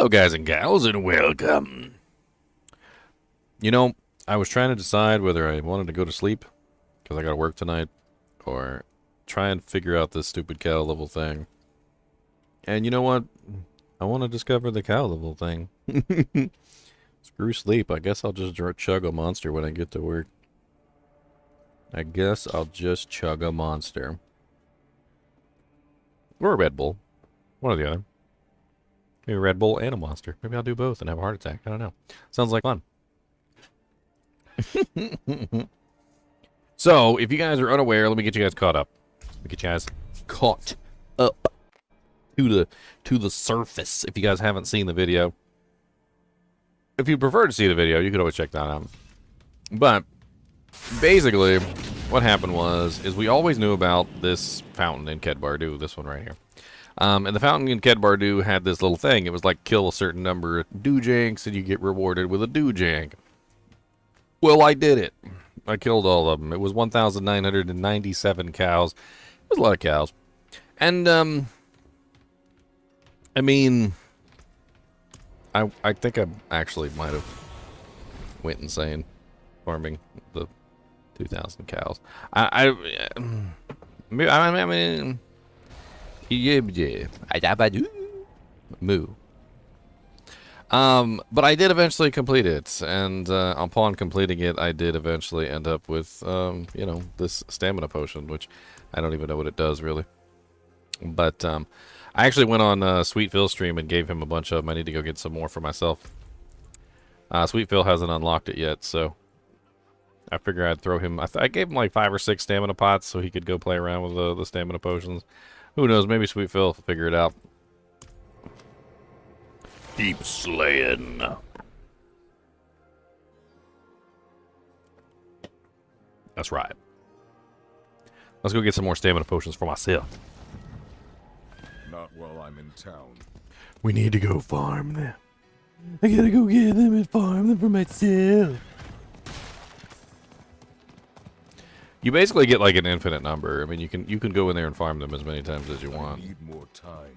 Hello, guys and gals, and welcome. You know, I was trying to decide whether I wanted to go to sleep, because I got to work tonight, or try and figure out this stupid cow level thing. And you know what? I want to discover the cow level thing. Screw sleep. I guess I'll just chug a monster when I get to work. I guess I'll just chug a monster. Or a Red Bull. One or the other. Maybe a Red Bull and a monster. Maybe I'll do both and have a heart attack. I don't know. Sounds like fun. So, if you guys are unaware, let me get you guys caught up. Let me get you guys caught up to the surface. If you guys haven't seen the video, if you prefer to see the video, you could always check that out. But basically, what happened is we always knew about this fountain in Kedbardu, this one right here. And the fountain in Kedbardu had this little thing. It was like kill a certain number of doojanks and you get rewarded with a doojank. Well, I did it. I killed all of them. It was 1,997 cows. It was a lot of cows. And, I mean, I think I actually might have went insane farming the 2,000 cows. I mean, yeah, moo. But I did eventually complete it, and upon completing it, I did eventually end up with, you know, this stamina potion, which I don't even know what it does, really. But, I actually went on Sweet Phil's stream and gave him a bunch of them. I need to go get some more for myself. Sweet Phil hasn't unlocked it yet, so I figured I'd throw him. I gave him like 5 or 6 stamina pots so he could go play around with the stamina potions. Who knows? Maybe Sweet Phil will figure it out. Keep slaying. That's right. Let's go get some more stamina potions for myself. Not while I'm in town. We need to go farm them. I gotta go get them and farm them for myself. You basically get like an infinite number. I mean, you can go in there and farm them as many times as you want. I need more time.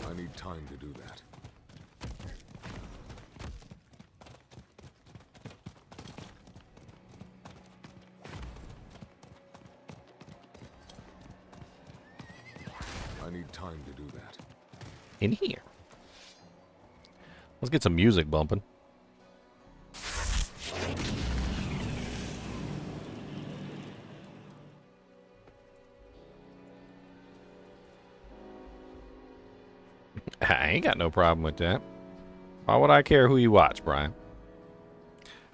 I need time to do that. I need time to do that. In here. Let's get some music bumping. I ain't got no problem with that. Why would I care who you watch, Brian?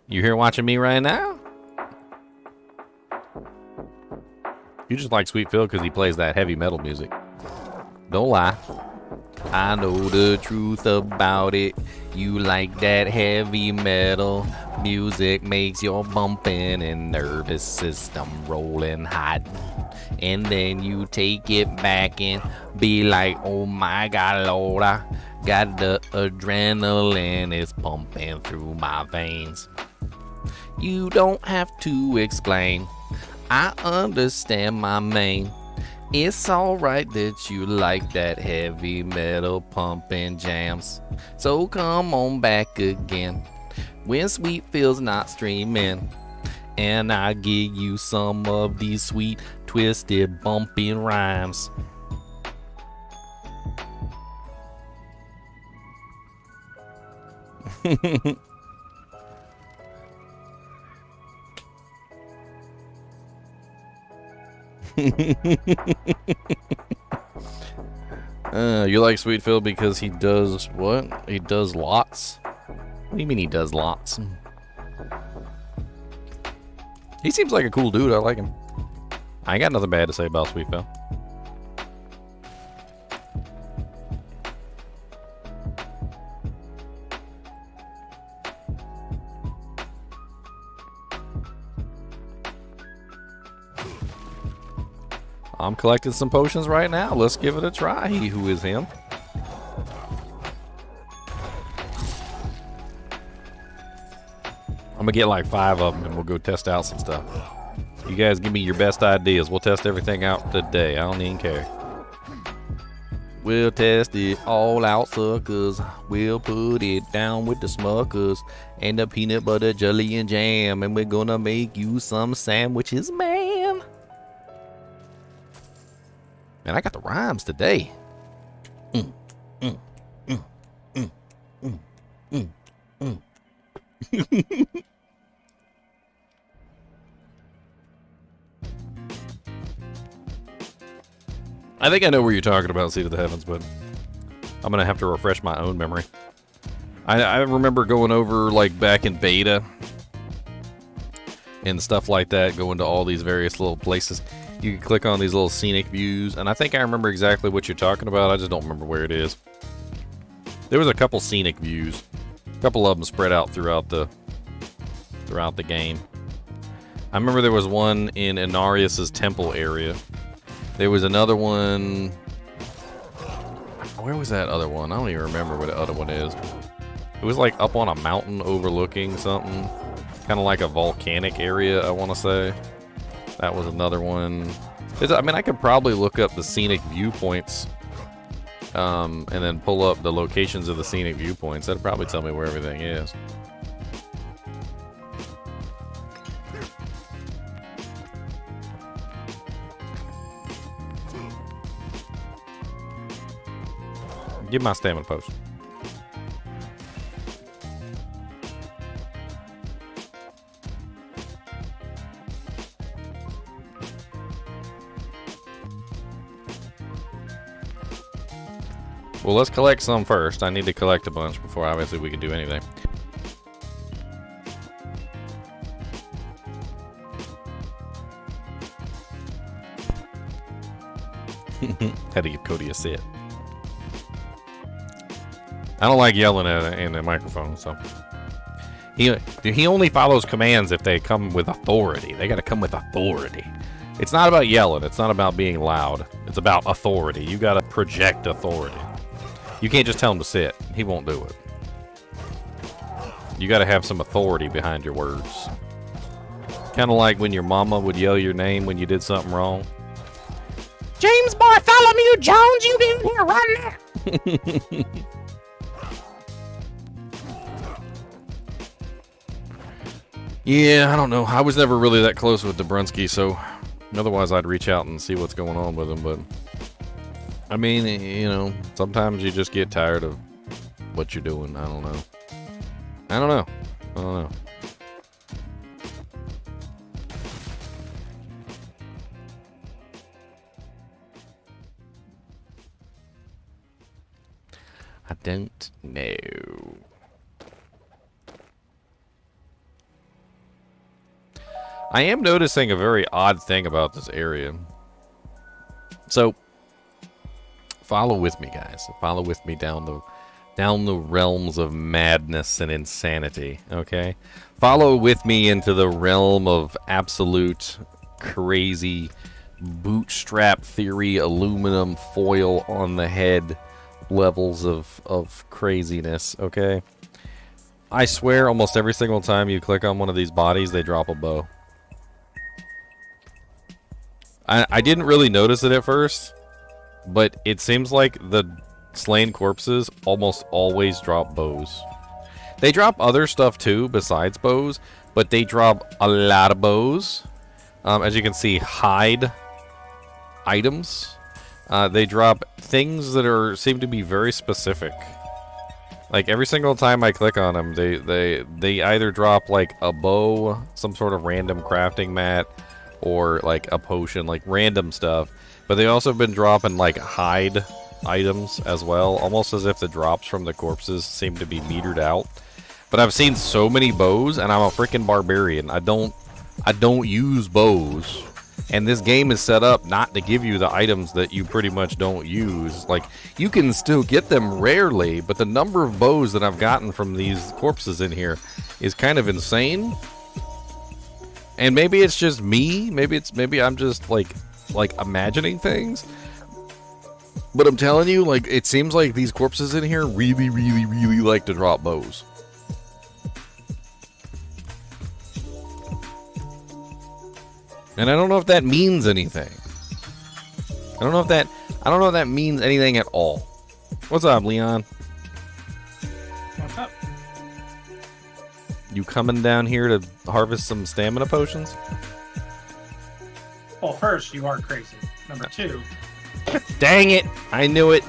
You here watching me right now? You just like Sweet Phil because he plays that heavy metal music. Don't lie. I know the truth about it. You like that heavy metal music, makes your bumping and nervous system rolling hot. And then you take it back and be like, oh my God, Lord, I got the adrenaline, it's pumping through my veins. You don't have to explain. I understand, my man. It's alright that you like that heavy metal pumping jams. So come on back again when Sweet Phil's not streaming, and I give you some of these sweet, twisted, bumping rhymes. You like Sweet Phil because he does what? He does lots? What do you mean he does lots? He seems like a cool dude. I like him. I ain't got nothing bad to say about Sweet Phil. I'm collecting some potions right now. Let's give it a try. He who is him. I'm gonna get like 5 of them and we'll go test out some stuff. You guys give me your best ideas. We'll test everything out today. I don't even care. We'll test it all out, suckers. We'll put it down with the smuckers and the peanut butter jelly and jam, and we're gonna make you some sandwiches, man. Man, I got the rhymes today. I think I know where you're talking about, Seed of the Heavens, but I'm going to have to refresh my own memory. I remember going over, like, back in beta and stuff like that, going to all these various little places. You can click on these little scenic views, and I think I remember exactly what you're talking about. I just don't remember where it is. There was a couple scenic views. A couple of them spread out throughout the game. I remember there was one in Inarius's temple area. There was another one. Where was that other one? I don't even remember where the other one is. It was like up on a mountain overlooking something. Kind of like a volcanic area, I want to say. That was another one. I mean, I could probably look up the scenic viewpoints and then pull up the locations of the scenic viewpoints. That'd probably tell me where everything is. Give my stamina potion. Well, let's collect some first. I need to collect a bunch before obviously we can do anything. Had to give Cody a sit. I don't like yelling in the microphone, so he only follows commands if they come with authority. They got to come with authority. It's not about yelling. It's not about being loud. It's about authority. You got to project authority. You can't just tell him to sit. He won't do it. You got to have some authority behind your words. Kind of like when your mama would yell your name when you did something wrong. James Bartholomew Jones, you in here right now. Yeah, I don't know. I was never really that close with Dobrunsky, so otherwise I'd reach out and see what's going on with him. But I mean, you know, sometimes you just get tired of what you're doing. I don't know. I don't know. I don't know. I am noticing a very odd thing about this area. So, follow with me, guys. Follow with me down the realms of madness and insanity, okay? Follow with me into the realm of absolute crazy bootstrap theory, aluminum foil on the head levels of craziness, okay? I swear almost every single time you click on one of these bodies, they drop a bow. I didn't really notice it at first, but it seems like the slain corpses almost always drop bows. They drop other stuff too besides bows, but they drop a lot of bows. As you can see, hide items. They drop things that seem to be very specific. Like every single time I click on them, they either drop like a bow, some sort of random crafting mat, or like a potion, like random stuff. But they also have been dropping like hide items as well, almost as if the drops from the corpses seem to be metered out. But I've seen so many bows, and I'm a freaking barbarian. I don't use bows, and this game is set up not to give you the items that you pretty much don't use. Like, you can still get them rarely, but the number of bows that I've gotten from these corpses in here is kind of insane. And maybe it's just me. Maybe I'm just like like, imagining things. But I'm telling you, like, it seems like these corpses in here really, really, really like to drop bows. And I don't know if that means anything. I don't know if that means anything at all. What's up, Leon? What's up? You coming down here to harvest some stamina potions? Well, first, you are crazy. Number two, Dang it! I knew it.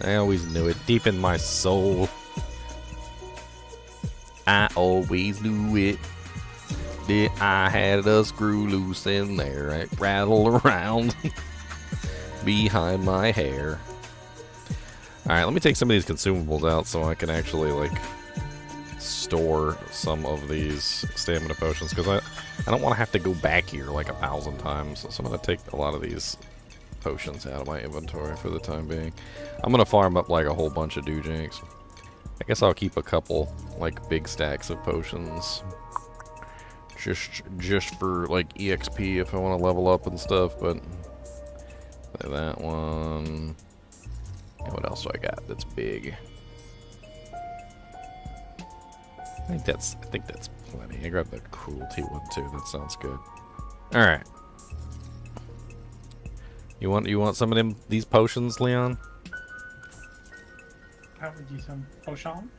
I always knew it. Deep in my soul. I always knew it. That I had a screw loose in there. It rattled around behind my hair. Alright, let me take some of these consumables out so I can actually, like, store some of these stamina potions. Because I don't want to have to go back here, like, 1,000 times. So I'm going to take a lot of these potions out of my inventory for the time being. I'm going to farm up, like, a whole bunch of doojanks. I guess I'll keep a couple, like, big stacks of potions. Just for, like, EXP if I want to level up and stuff, but... that one... And what else do I got that's big? I think that's plenty. I grabbed that cruelty one too. That sounds good. All right. You want some of these potions, Leon? how would you some potion?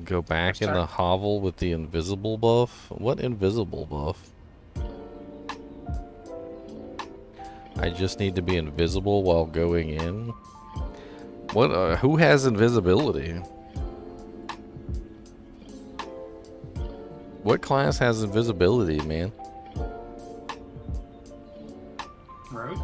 Go back in the hovel with the invisible buff. What invisible buff? I just need to be invisible while going in. What? Who has invisibility? What class has invisibility, man? Road?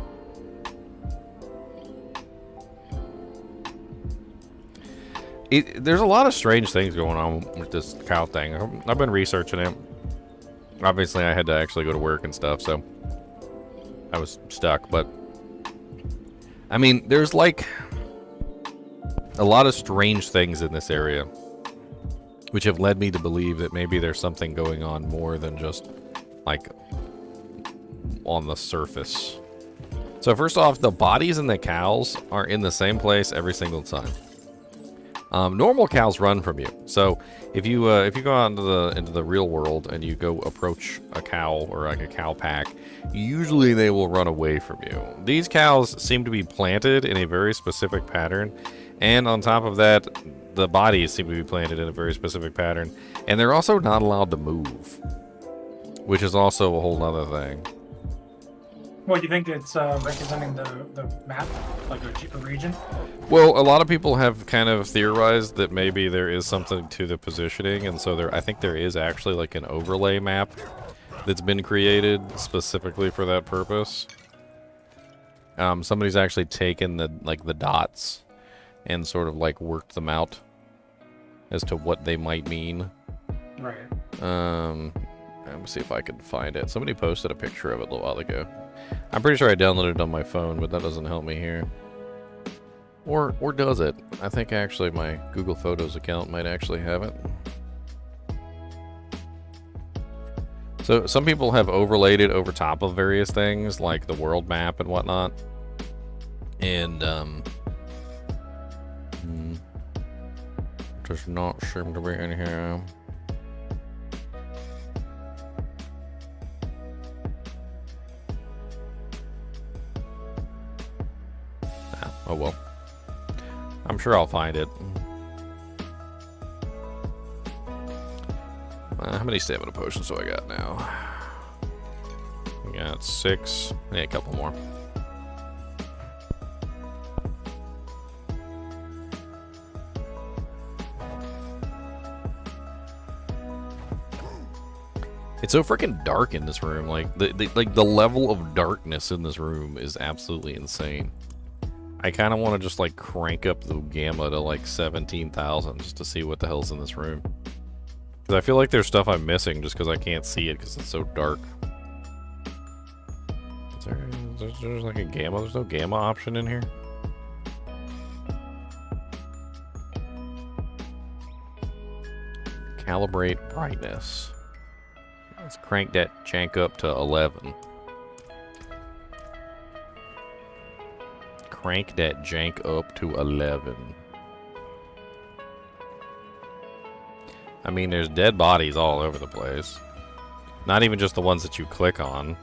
There's a lot of strange things going on with this cow thing. I've been researching it. Obviously, I had to actually go to work and stuff, so I was stuck. But I mean, there's like a lot of strange things in this area, which have led me to believe that maybe there's something going on more than just like on the surface. So first off, the bodies and the cows are in the same place every single time. Normal cows run from you. So if you go out into the real world and you go approach a cow or like a cow pack, usually they will run away from you. These cows seem to be planted in a very specific pattern, and on top of that, the bodies seem to be planted in a very specific pattern, and they're also not allowed to move, which is also a whole nother thing. Well, do you think it's representing the map, like a region? Well, a lot of people have kind of theorized that maybe there is something to the positioning, and so I think there is actually like an overlay map that's been created specifically for that purpose. Somebody's actually taken the dots and sort of like worked them out as to what they might mean. Right. Let me see if I can find it. Somebody posted a picture of it a little while ago. I'm pretty sure I downloaded it on my phone, but that doesn't help me here. Or does it? I think actually my Google Photos account might actually have it. So some people have overlaid it over top of various things, like the world map and whatnot. And does not seem to be in here. Oh well. I'm sure I'll find it. How many stamina potions do I got now? We got 6. Yeah, a couple more. It's so freaking dark in this room. Like the level of darkness in this room is absolutely insane. I kind of want to just like crank up the gamma to like 17,000 just to see what the hell's in this room. Because I feel like there's stuff I'm missing just because I can't see it because it's so dark. Is there like a gamma? There's no gamma option in here? Calibrate brightness. Let's crank that jank up to 11. Crank that jank up to 11. I mean, there's dead bodies all over the place. Not even just the ones that you click on.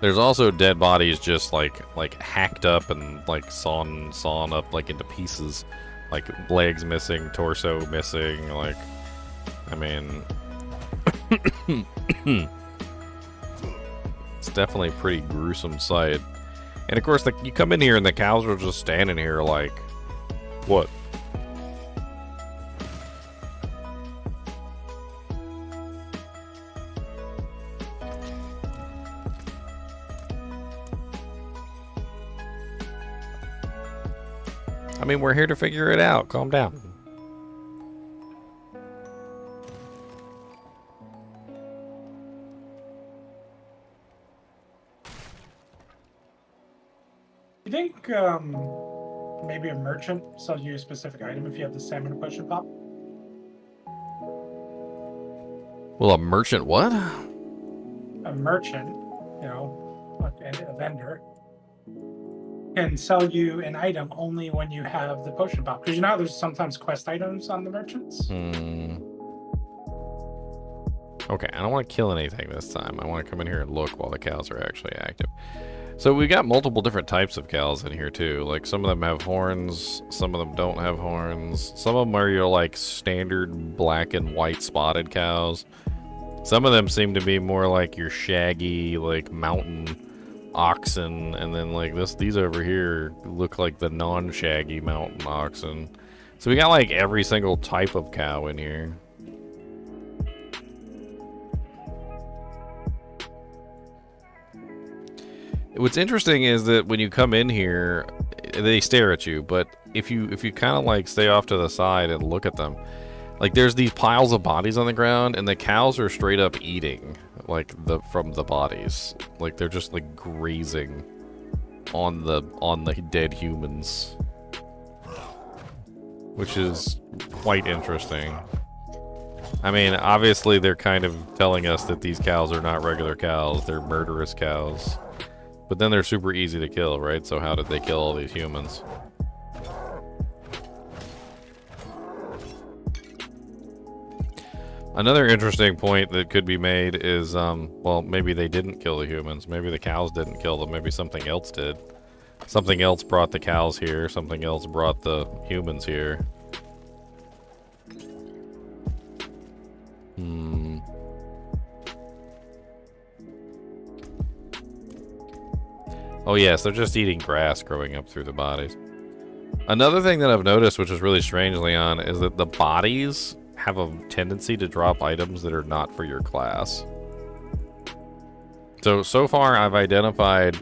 There's also dead bodies just like hacked up and like sawn up like into pieces. Like legs missing, torso missing, like, I mean, it's definitely a pretty gruesome sight. And of course, you come in here and the cows are just standing here like, what? I mean, we're here to figure it out. Calm down. You think maybe a merchant sells you a specific item if you have the stamina potion pop? Well, a merchant what? A merchant, you know, like a vendor, can sell you an item only when you have the potion pop. Because you know how there's sometimes quest items on the merchants? Okay, I don't want to kill anything this time. I want to come in here and look while the cows are actually active. So we got multiple different types of cows in here too. Like some of them have horns, some of them don't have horns. Some of them are your like standard black and white spotted cows. Some of them seem to be more like your shaggy, like mountain oxen, and then like these over here look like the non-shaggy mountain oxen. So we got like every single type of cow in here. What's interesting is that when you come in here, they stare at you, but if you kind of like stay off to the side and look at them, like there's these piles of bodies on the ground, and the cows are straight up eating like from the bodies. Like they're just like grazing on the dead humans, which is quite interesting. I mean, obviously they're kind of telling us that these cows are not regular cows, they're murderous cows. But then they're super easy to kill, right? So how did they kill all these humans? Another interesting point that could be made is, well, maybe they didn't kill the humans. Maybe the cows didn't kill them. Maybe something else did. Something else brought the cows here. Something else brought the humans here. Oh yes, they're just eating grass growing up through the bodies. Another thing that I've noticed, which is really strange, Leon, is that the bodies have a tendency to drop items that are not for your class. So far I've identified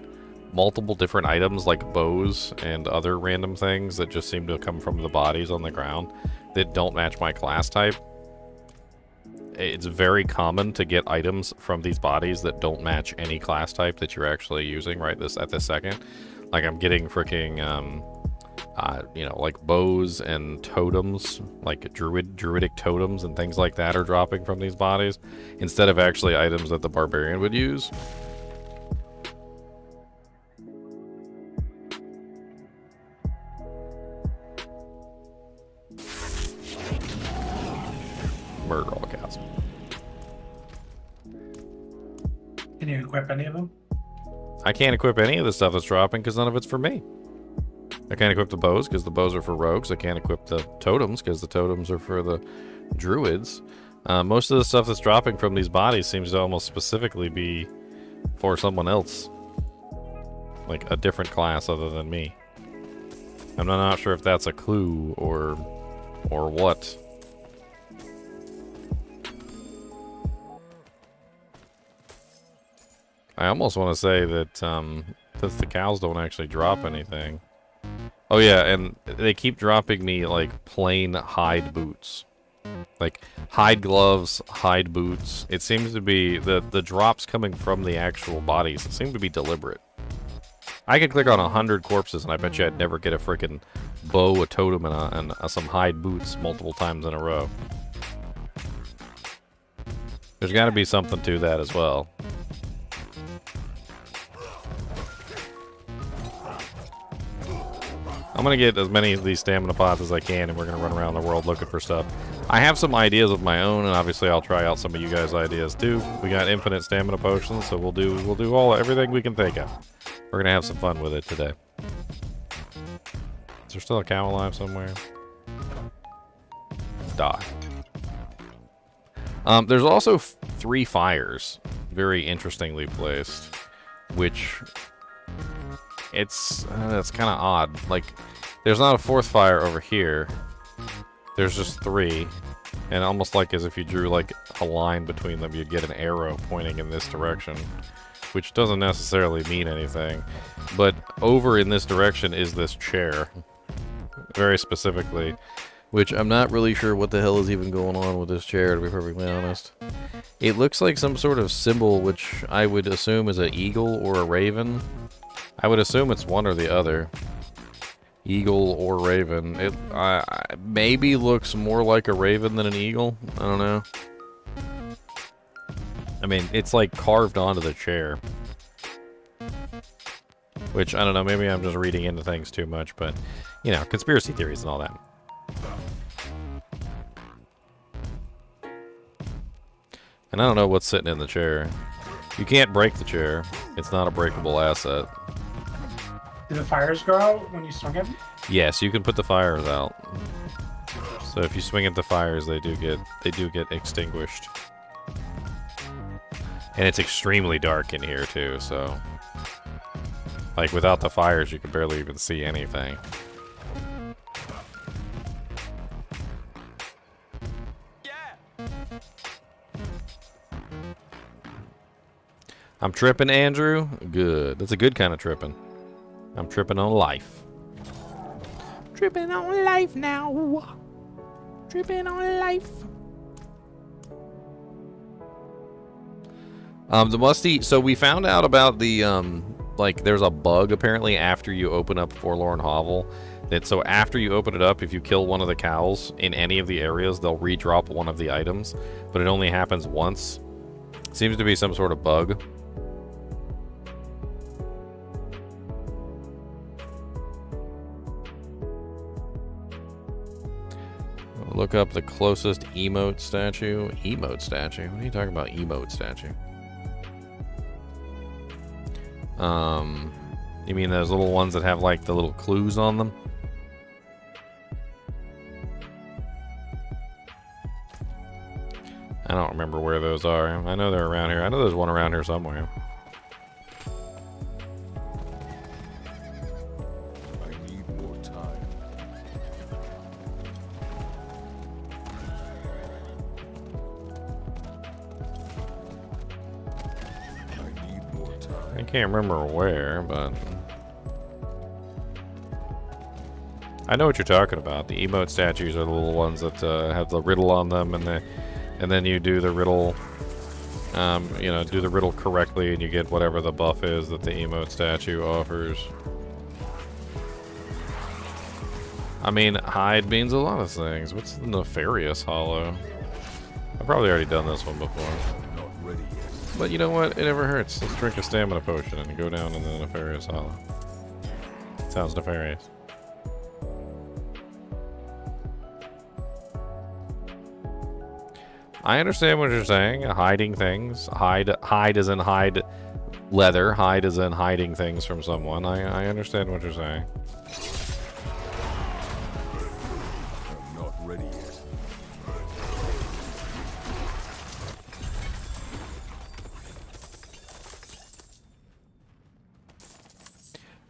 multiple different items like bows and other random things that just seem to come from the bodies on the ground that don't match my class type. It's very common to get items from these bodies that don't match any class type that you're actually using right at this second. Like I'm getting freaking, you know, like bows and totems, like druidic totems and things like that are dropping from these bodies instead of actually items that the barbarian would use. Murder all cows. Can you equip any of them? I can't equip any of the stuff that's dropping because none of it's for me. I can't equip the bows because the bows are for rogues. I can't equip the totems because the totems are for the druids. Most of the stuff that's dropping from these bodies seems to almost specifically be for someone else. Like a different class other than me. I'm not sure if that's a clue or what. I almost want to say that the cows don't actually drop anything. Oh yeah, and they keep dropping me like plain hide boots. Like hide gloves, hide boots. It seems to be the drops coming from the actual bodies. It seems to be deliberate. I could click on 100 corpses and I bet you I'd never get a freaking bow, a totem, and some hide boots multiple times in a row. There's got to be something to that as well. I'm going to get as many of these stamina pots as I can, and we're going to run around the world looking for stuff. I have some ideas of my own, and obviously I'll try out some of you guys' ideas too. We got infinite stamina potions, so we'll do everything we can think of. We're going to have some fun with it today. Is there still a cow alive somewhere? Die. There's also 3 fires, very interestingly placed, which it's kind of odd. Like, there's not a 4th fire over here. There's just 3, and almost like as if you drew like a line between them, you'd get an arrow pointing in this direction, which doesn't necessarily mean anything. But over in this direction is this chair, very specifically. Which I'm not really sure what the hell is even going on with this chair, to be perfectly honest. It looks like some sort of symbol, which I would assume is an eagle or a raven. I would assume it's one or the other. Eagle or raven. It maybe looks more like a raven than an eagle. I don't know. I mean, it's like carved onto the chair. Which, I don't know, maybe I'm just reading into things too much, but, you know, conspiracy theories and all that. And I don't know what's sitting in the chair. You can't break the chair. It's not a breakable asset. Do the fires go out when you swing it? Yes, you can put the fires out. So if you swing at the fires, they do get extinguished. And it's extremely dark in here too, so like without the fires you can barely even see anything. I'm tripping, Andrew? Good. That's a good kind of tripping. I'm tripping on life. Tripping on life now. Tripping on life. The musty... So we found out about the, like, there's a bug, apparently, after you open up Forlorn Hovel. That so after you open it up, if you kill one of the cows in any of the areas, they'll redrop one of the items. But it only happens once. Seems to be some sort of bug. Look up the closest emote statue. Emote statue? What are you talking about, emote statue? You mean those little ones that have like the little clues on them? I don't remember where those are. I know they're around here. I know there's one around here somewhere. I can't remember where, but I know what you're talking about. The emote statues are the little ones that have the riddle on them, and then you do the riddle, you know, do the riddle correctly, and you get whatever the buff is that the emote statue offers. I mean, hide means a lot of things. What's the nefarious hollow? I've probably already done this one before. But you know what? It never hurts. Let's drink a stamina potion and go down in the nefarious hollow. Sounds nefarious. I understand what you're saying. Hiding things. Hide as in hide leather. Hide as in hiding things from someone. I understand what you're saying. I'm not ready yet.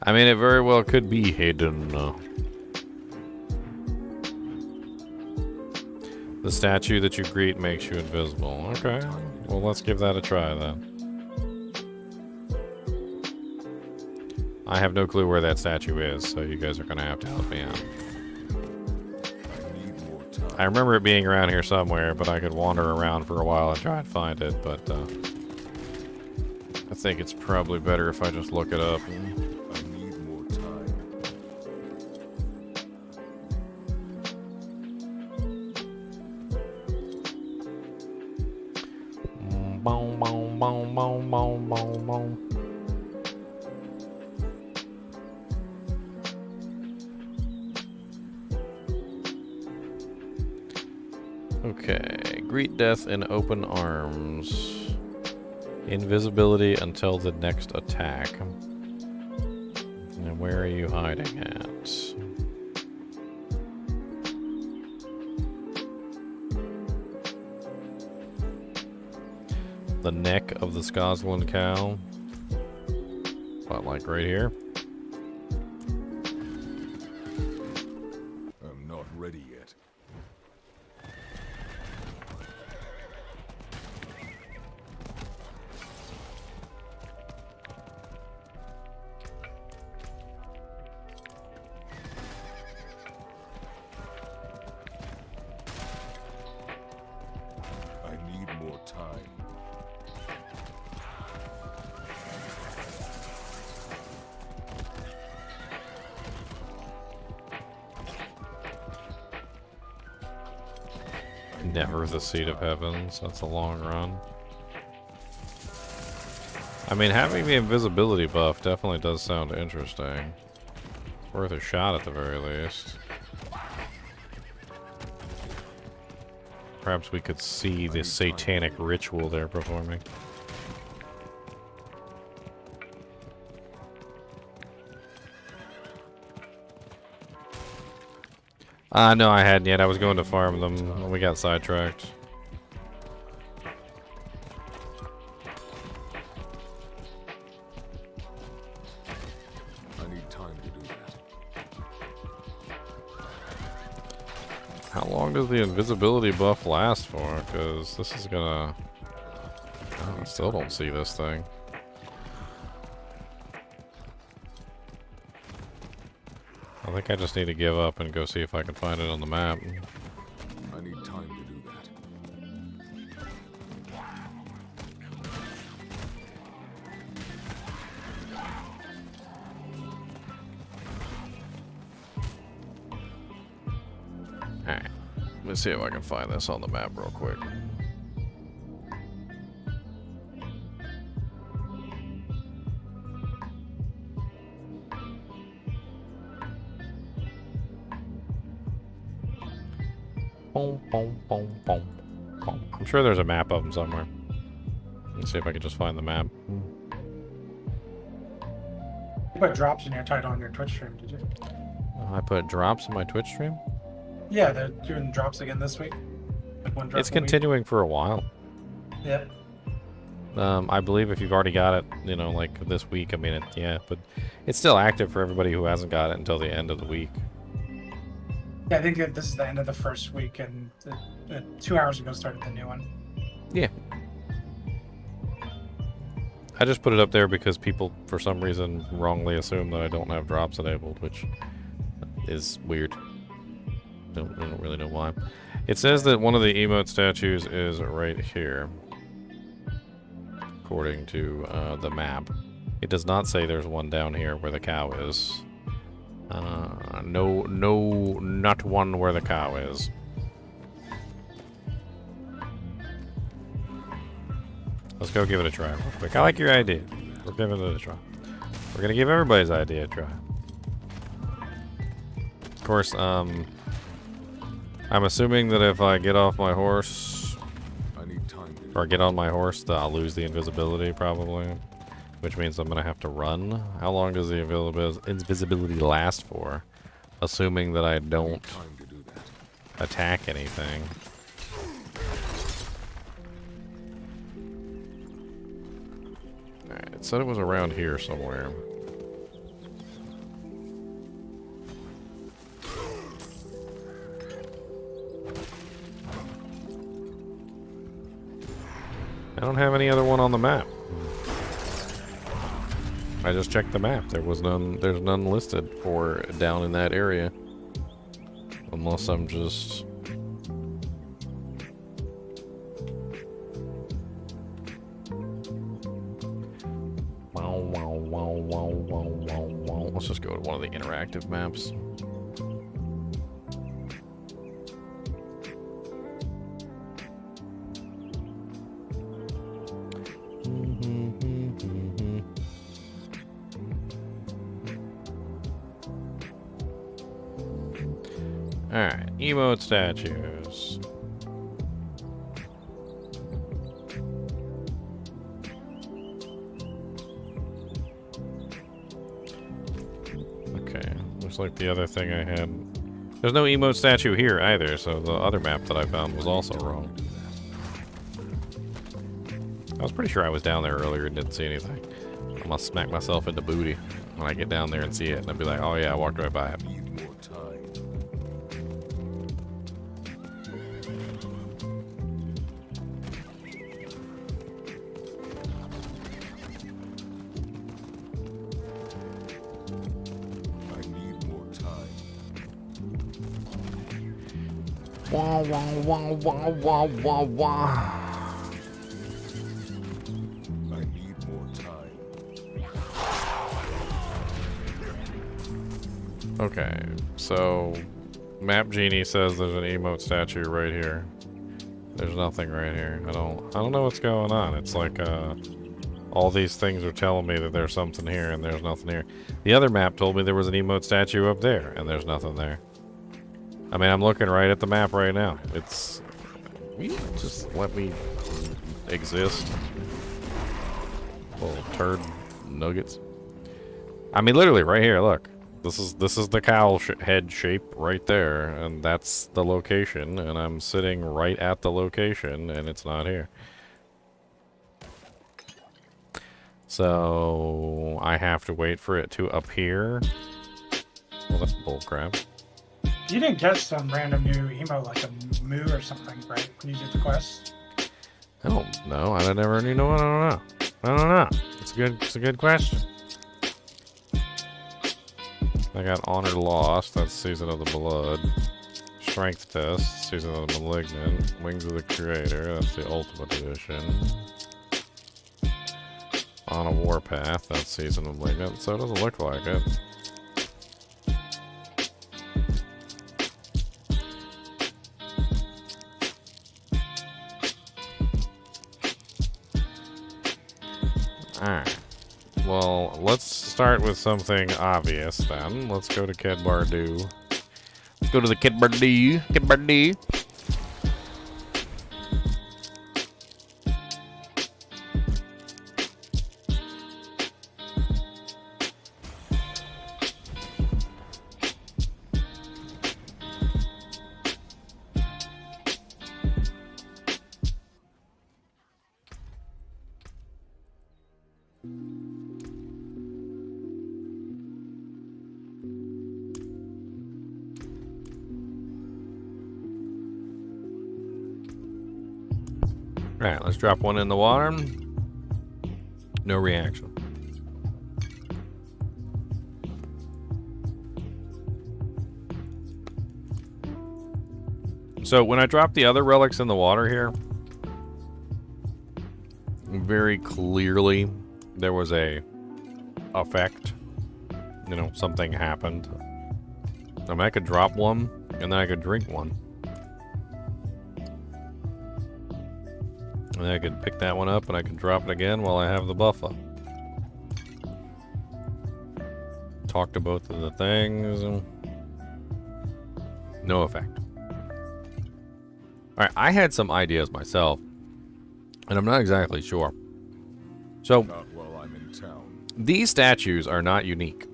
I mean, it very well could be hidden. The statue that you greet makes you invisible. Okay. Well, let's give that a try then. I have no clue where that statue is, so you guys are going to have to help me out. I remember it being around here somewhere, but I could wander around for a while and try and find it, but I think it's probably better if I just look it up. Boom, boom, boom, boom. Okay, greet death in open arms. Invisibility until the next attack. And where are you hiding at? The neck of the Scotland cow. What, like right here? I'm not ready yet. I need more time. Never the Seat of Heavens. That's a long run. I mean, having the invisibility buff definitely does sound interesting. It's worth a shot at the very least. Perhaps we could see the satanic ritual they're performing. No, I hadn't yet. I was going to farm them when we got sidetracked. I need time to do that. How long does the invisibility buff last for? Because this is gonna... Oh, I still don't see this thing. I think I just need to give up and go see if I can find it on the map. I need time to do that. Alright. Let's see if I can find this on the map real quick. Boom, boom, boom, boom, boom. I'm sure there's a map of them somewhere. Let's see if I can just find the map. You put drops in your title on your Twitch stream, did you? I put drops in my Twitch stream? Yeah, they're doing drops again this week. Like one drop It's a week. continuing for a while. Yep. I believe if you've already got it, you know, like this week, I mean, yeah, but it's still active for everybody who hasn't got it until the end of the week. Yeah, I think that this is the end of the first week, and 2 hours ago started the new one. Yeah. I just put it up there because people, for some reason, wrongly assume that I don't have drops enabled, which is weird. I don't really know why. It says that one of the emote statues is right here, according to the map. It does not say there's one down here where the cow is. No, not one where the cow is. Let's go give it a try real quick. I like your idea. We're giving it a try. We're gonna give everybody's idea a try. Of course, I'm assuming that if I get off my horse, I need time to or get on my horse, that I'll lose the invisibility probably. Which means I'm gonna have to run. How long does the invisibility last for? Assuming that I don't time to do that. attack anything. Alright, it said it was around here somewhere. I don't have any other one on the map. I just checked the map. There's none listed for down in that area. Unless I'm just... Wow, wow, wow, wow, wow, wow, wow. Let's just go to one of the interactive maps. Alright, emote statues. Okay, looks like the other thing I had. There's no emote statue here either, so the other map that I found was also wrong. I was pretty sure I was down there earlier and didn't see anything. I'm gonna smack myself in the booty when I get down there and see it, and I'll be like, oh yeah, I walked right by it. Need more time. I need more time. Wah, wah, wah, wah, wah, wah, wah. I need more time. Okay, so Map Genie says there's an emote statue right here. There's nothing right here. I don't know what's going on. It's like all these things are telling me that there's something here and there's nothing here. The other map told me there was an emote statue up there and there's nothing there. I mean, I'm looking right at the map right now. It's... just let me exist. Little turd nuggets. I mean, literally right here, look. This is the cowl head shape right there, and that's the location, and I'm sitting right at the location, and it's not here. So I have to wait for it to appear. Well, that's bullcrap. You didn't get some random new emo like a moo or something, right? When you did the quest. I don't know. I never knew. I don't know. I don't know. It's a good question. I got Honor Lost, that's Season of the Blood. Strength Test, Season of the Malignant. Wings of the Creator, that's the Ultimate Edition. On a Warpath, that's Season of the Malignant, so it doesn't look like it. Alright. Well, let's start with something obvious then. Let's go to Kid Bardu. Let's go to the Kid Bardu. Kid Bardu. Alright, let's drop one in the water. No reaction. So when I dropped the other relics in the water here, very clearly there was a effect. You know, something happened. I mean, I could drop one and then I could drink one. And I could pick that one up and I could drop it again while I have the buff up. Talk to both of the things. And no effect. Alright, I had some ideas myself. And I'm not exactly sure. So, Not while I'm in town. these statues are not unique.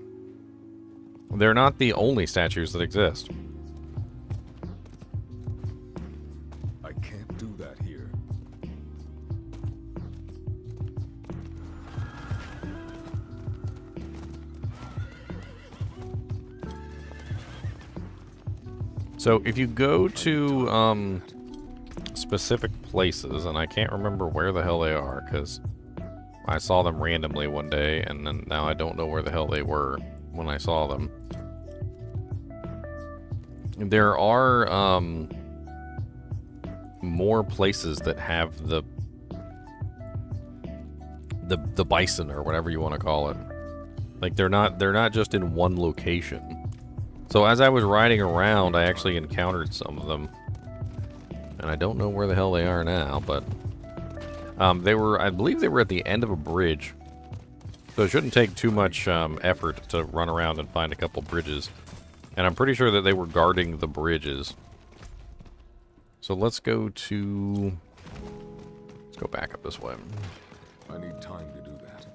They're not the only statues that exist. I can't do that here. So if you go to specific places, and I can't remember where the hell they are, because I saw them randomly one day, and then now I don't know where the hell they were when I saw them. There are more places that have the bison or whatever you want to call it. Like they're not just in one location. So as I was riding around, I actually encountered some of them. And I don't know where the hell they are now, but I believe they were at the end of a bridge. So it shouldn't take too much effort to run around and find a couple bridges. And I'm pretty sure that they were guarding the bridges. So let's go to... Let's go back up this way. I need time to do that.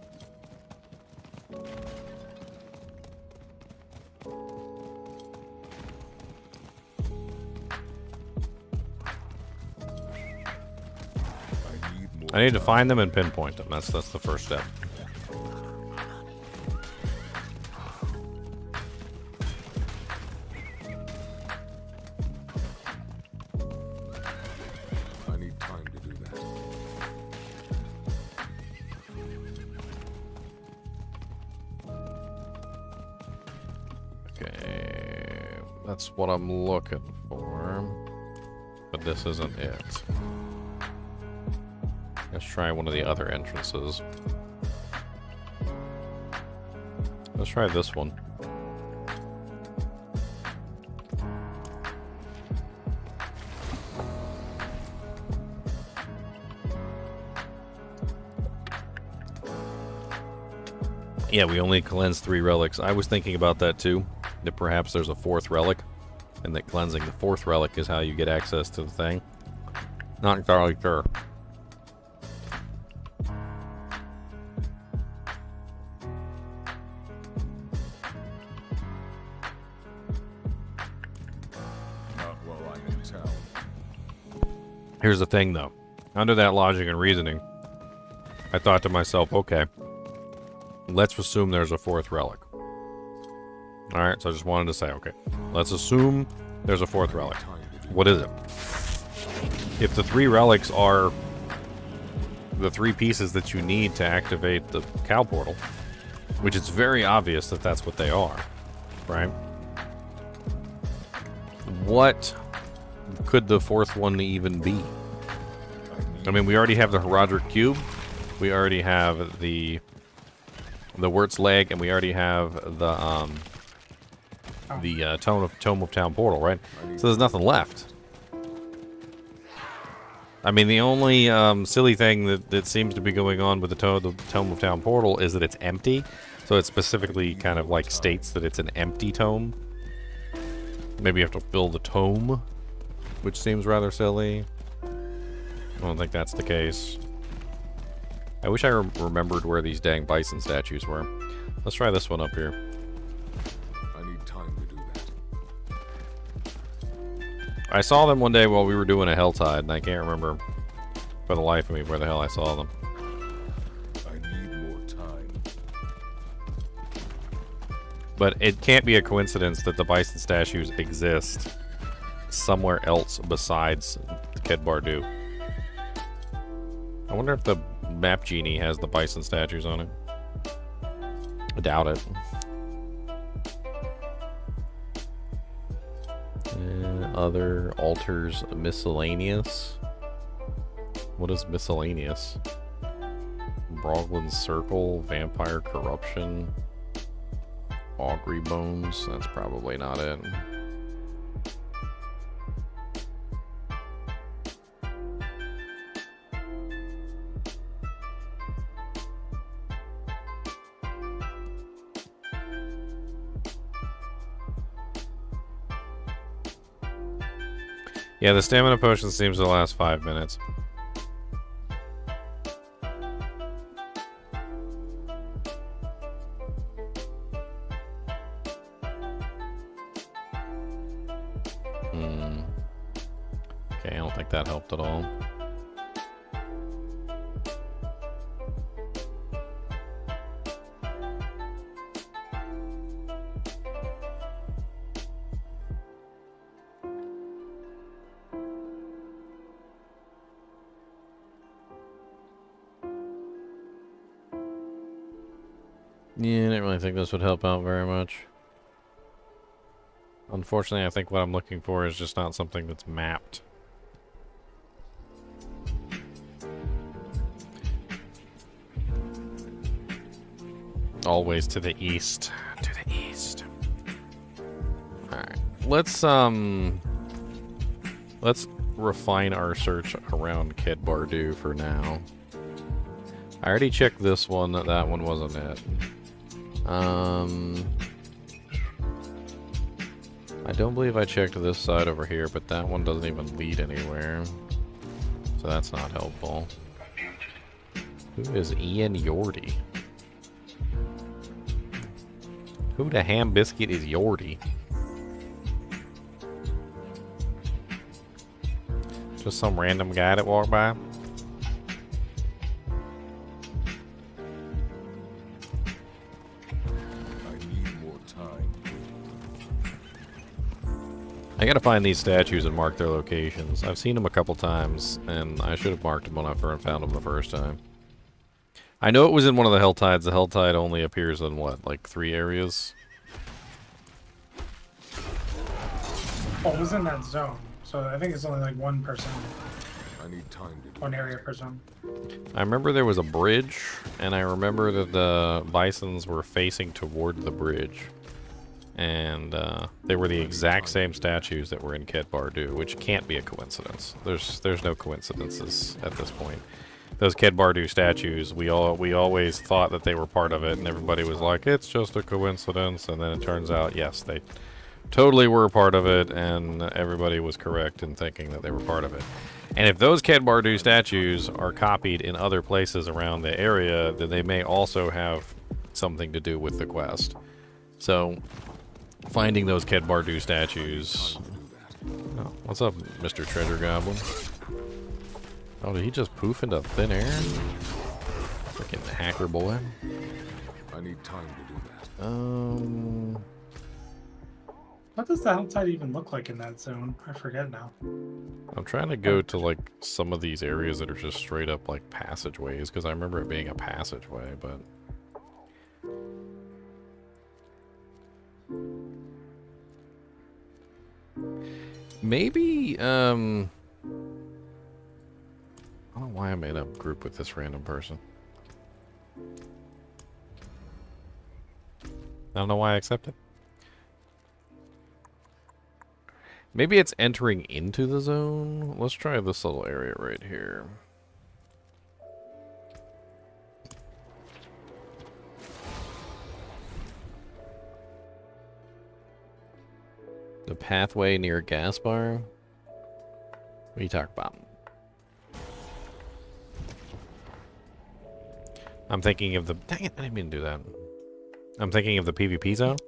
I need to find them and pinpoint them. That's the first step. I need time to do that. Okay, that's what I'm looking for. But this isn't it. Let's try one of the other entrances. Let's try this one. Yeah, we only cleanse 3 relics. I was thinking about that too, that perhaps there's a 4th relic, and that cleansing the 4th relic is how you get access to the thing. Not entirely sure. Not while I'm in town. Here's the thing, though. Under that logic and reasoning, I thought to myself, okay, let's assume there's a 4th relic. Alright, so I just wanted to say, okay, let's assume there's a 4th relic. What is it? If the 3 relics are the 3 pieces that you need to activate the cow portal, which it's very obvious that that's what they are, right? What could the 4th one even be? I mean, we already have the Herodric Cube, we already have the Wirt's Leg, and we already have the Tome of Town Portal, right? So there's nothing left. I mean, the only silly thing that seems to be going on with the Tome of Town Portal is that it's empty. So it specifically kind of like states that it's an empty tome. Maybe you have to fill the tome, which seems rather silly. I don't think that's the case. I wish I remembered where these dang bison statues were. Let's try this one up here. I need time to do that. I saw them one day while we were doing a HellTide, and I can't remember for the life of me where the hell I saw them. I need more time. But it can't be a coincidence that the bison statues exist somewhere else besides Ked Bardu. I wonder if the map genie has the bison statues on it. I doubt it. Other altars miscellaneous. What is miscellaneous? Broglin's Circle, Vampire Corruption, Augury Bones. That's probably not it. Yeah, the stamina potion seems to last 5 minutes. Okay, I don't think that helped at all. Yeah, I didn't really think this would help out very much. Unfortunately, I think what I'm looking for is just not something that's mapped. Always to the east. To the east. Alright. Let's refine our search around Ked Bardu for now. I already checked this one, that one wasn't it. I don't believe I checked this side over here, but that one doesn't even lead anywhere. So that's not helpful. Who is Ian Yordi? Who the ham biscuit is Yordi? Just some random guy that walked by? I gotta find these statues and mark their locations. I've seen them a couple times, and I should have marked them when I found them the first time. I know it was in one of the HellTides. The HellTide only appears in, what, like 3 areas? Oh, it was in that zone, so I think it's only like 1 per zone. I need time to do 1 area per zone. I remember there was a bridge, and I remember that the bisons were facing toward the bridge. And they were the exact same statues that were in Ket Bardu, which can't be a coincidence. There's no coincidences at this point. Those Ket Bardu statues, we always thought that they were part of it, and everybody was like, it's just a coincidence. And then it turns out, yes, they totally were a part of it, and everybody was correct in thinking that they were part of it. And if those Ket Bardu statues are copied in other places around the area, then they may also have something to do with the quest. So finding those Ket Bardu statues. Oh, what's up, Mr. Treasure Goblin? Oh, did he just poof into thin air? Freaking hacker boy. I need time to do that. What does the HellTide even look like in that zone? I forget now. I'm trying to go to like some of these areas that are just straight up like passageways, because I remember it being a passageway, but maybe, I don't know why I made a group with this random person. I don't know why I accepted. Maybe it's entering into the zone. Let's try this little area right here. The pathway near Gaspar? What are you talking about? I'm thinking of the... Dang it, I didn't mean to do that. I'm thinking of the PvP zone.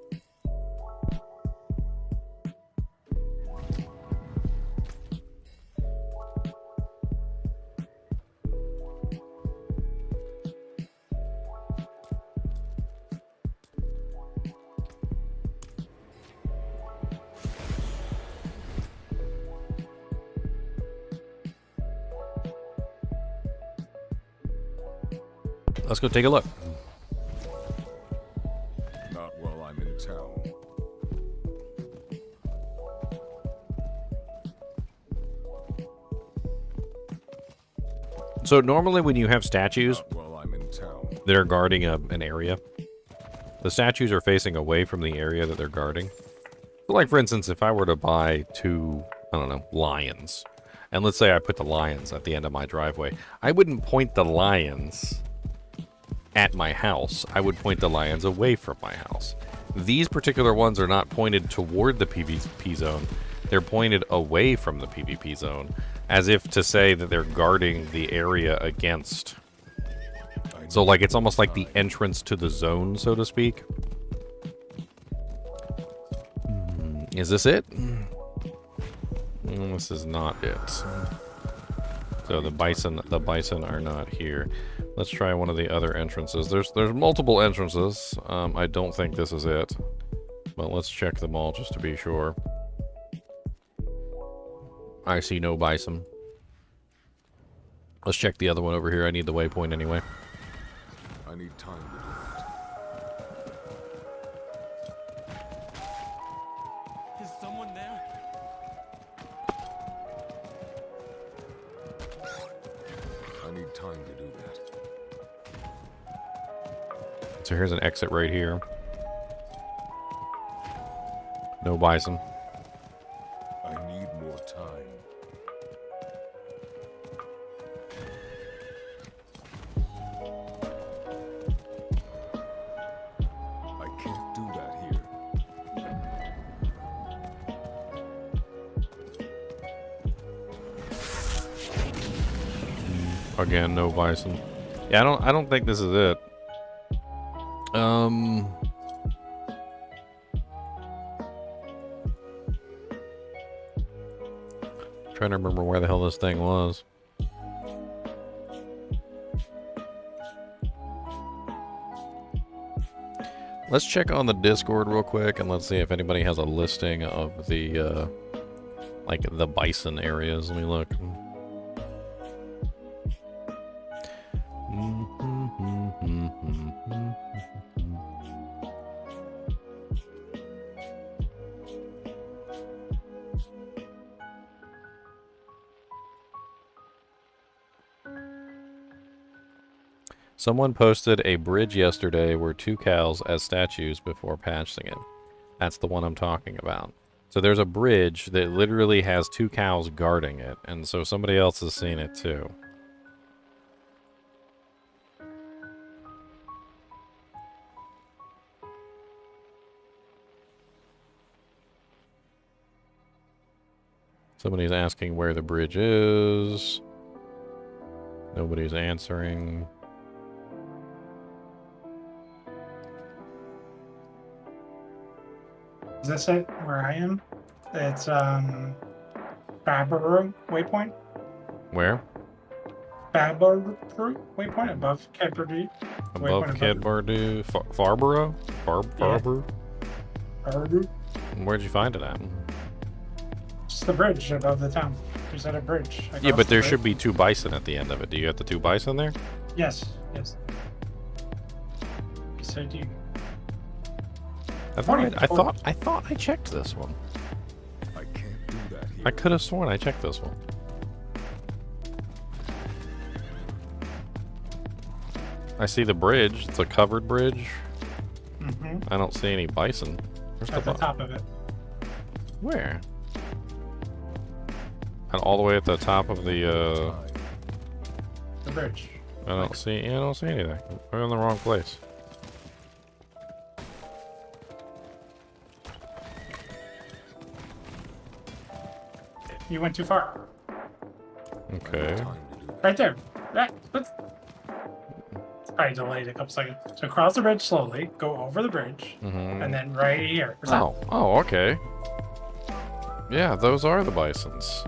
Let's go take a look. Not while I'm in town. So normally when you have statues Not while I'm in town. that are guarding an area, the statues are facing away from the area that they're guarding. So like for instance, if I were to buy 2, I don't know, lions, and let's say I put the lions at the end of my driveway, I wouldn't point the lions at my house. I would point the lions away from my house. These particular ones are not pointed toward the PvP zone. They're pointed away from the PvP zone, as if to say that they're guarding the area against. So like it's almost like the entrance to the zone, so to speak. Is this it? This is not it. So the bison are not here. Let's try one of the other entrances. There's multiple entrances. I don't think this is it, but let's check them all just to be sure. I see no bison. Let's check the other one over here. I need the waypoint anyway. I need time to do that. Is someone there? I need time to do that. So here's an exit right here. No bison. I need more time. I can't do that here. Again, no bison. Yeah, I don't think this is it. Trying to remember where the hell this thing was. Let's check on the Discord real quick and let's see if anybody has a listing of the like the bison areas. Let me look. Someone posted a bridge yesterday where 2 cows as statues before patching it. That's the one I'm talking about. So there's a bridge that literally has 2 cows guarding it, and so somebody else has seen it too. Somebody's asking where the bridge is. Nobody's answering. Is this it where I am? It's Fabaru waypoint. Where? Fabaru waypoint above Cadbury. Above Cadbury, Farborough? Farborough? Fabaru. Where'd you find it at? It's the bridge above the town. There's at a bridge. Yeah, but there should be 2 bison at the end of it. Do you have the 2 bison there? Yes. Yes. Yes, I do. I thought I checked this one. I can't do that here. I could have sworn I checked this one. I see the bridge. It's a covered bridge. Mm-hmm. I don't see any bison. Where's At the top of it. Where? And all the way at the top of the The bridge. I don't see anything. We're in the wrong place. You went too far. Okay. Time to do that. Right there. It's probably delayed a couple seconds. So cross the bridge slowly, go over the bridge, and then right here. Oh, okay. Yeah, those are the bisons.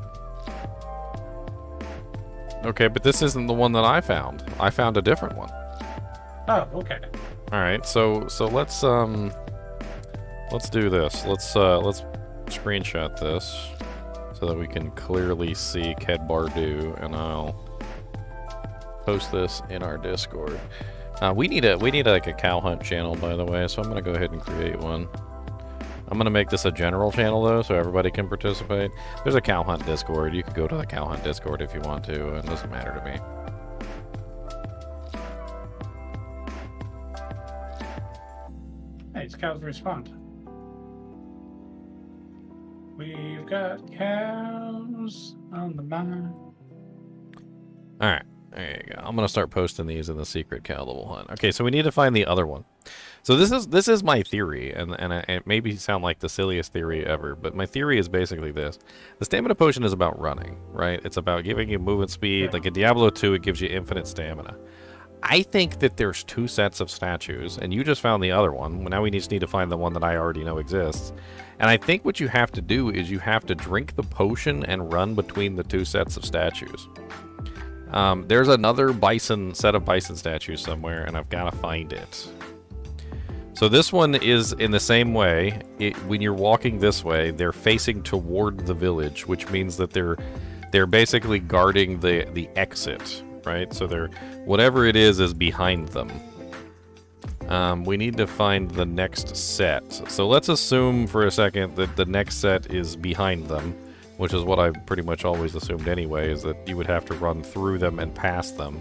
Okay, but this isn't the one that I found. I found a different one. Oh, okay. All right, so let's do this. Let's screenshot this so that we can clearly see Kedbardu, and I'll post this in our Discord. We need like a cow hunt channel, by the way, so I'm gonna go ahead and create one. I'm gonna make this a general channel though, so everybody can participate. There's a cow hunt Discord. You can go to the cow hunt Discord if you want to. It doesn't matter to me. Hey, it's cows respond. We've got cows on the mind. All right, there you go. I'm gonna start posting these in the secret cow level hunt. Okay, so we need to find the other one. So this is my theory, and it maybe sound like the silliest theory ever, but my theory is basically this: the stamina potion is about running, right? It's about giving you movement speed. Like in Diablo 2, it gives you infinite stamina. I think that there's 2 sets of statues, and you just found the other one. Well, now we just need to find the one that I already know exists. And I think what you have to do is you have to drink the potion and run between the 2 sets of statues. There's another set of bison statues somewhere, and I've got to find it. So this one is in the same way. When you're walking this way, they're facing toward the village, which means that they're basically guarding the exit, right? So whatever it is behind them. We need to find the next set. So let's assume for a second that the next set is behind them, which is what I pretty much always assumed anyway, is that you would have to run through them and past them.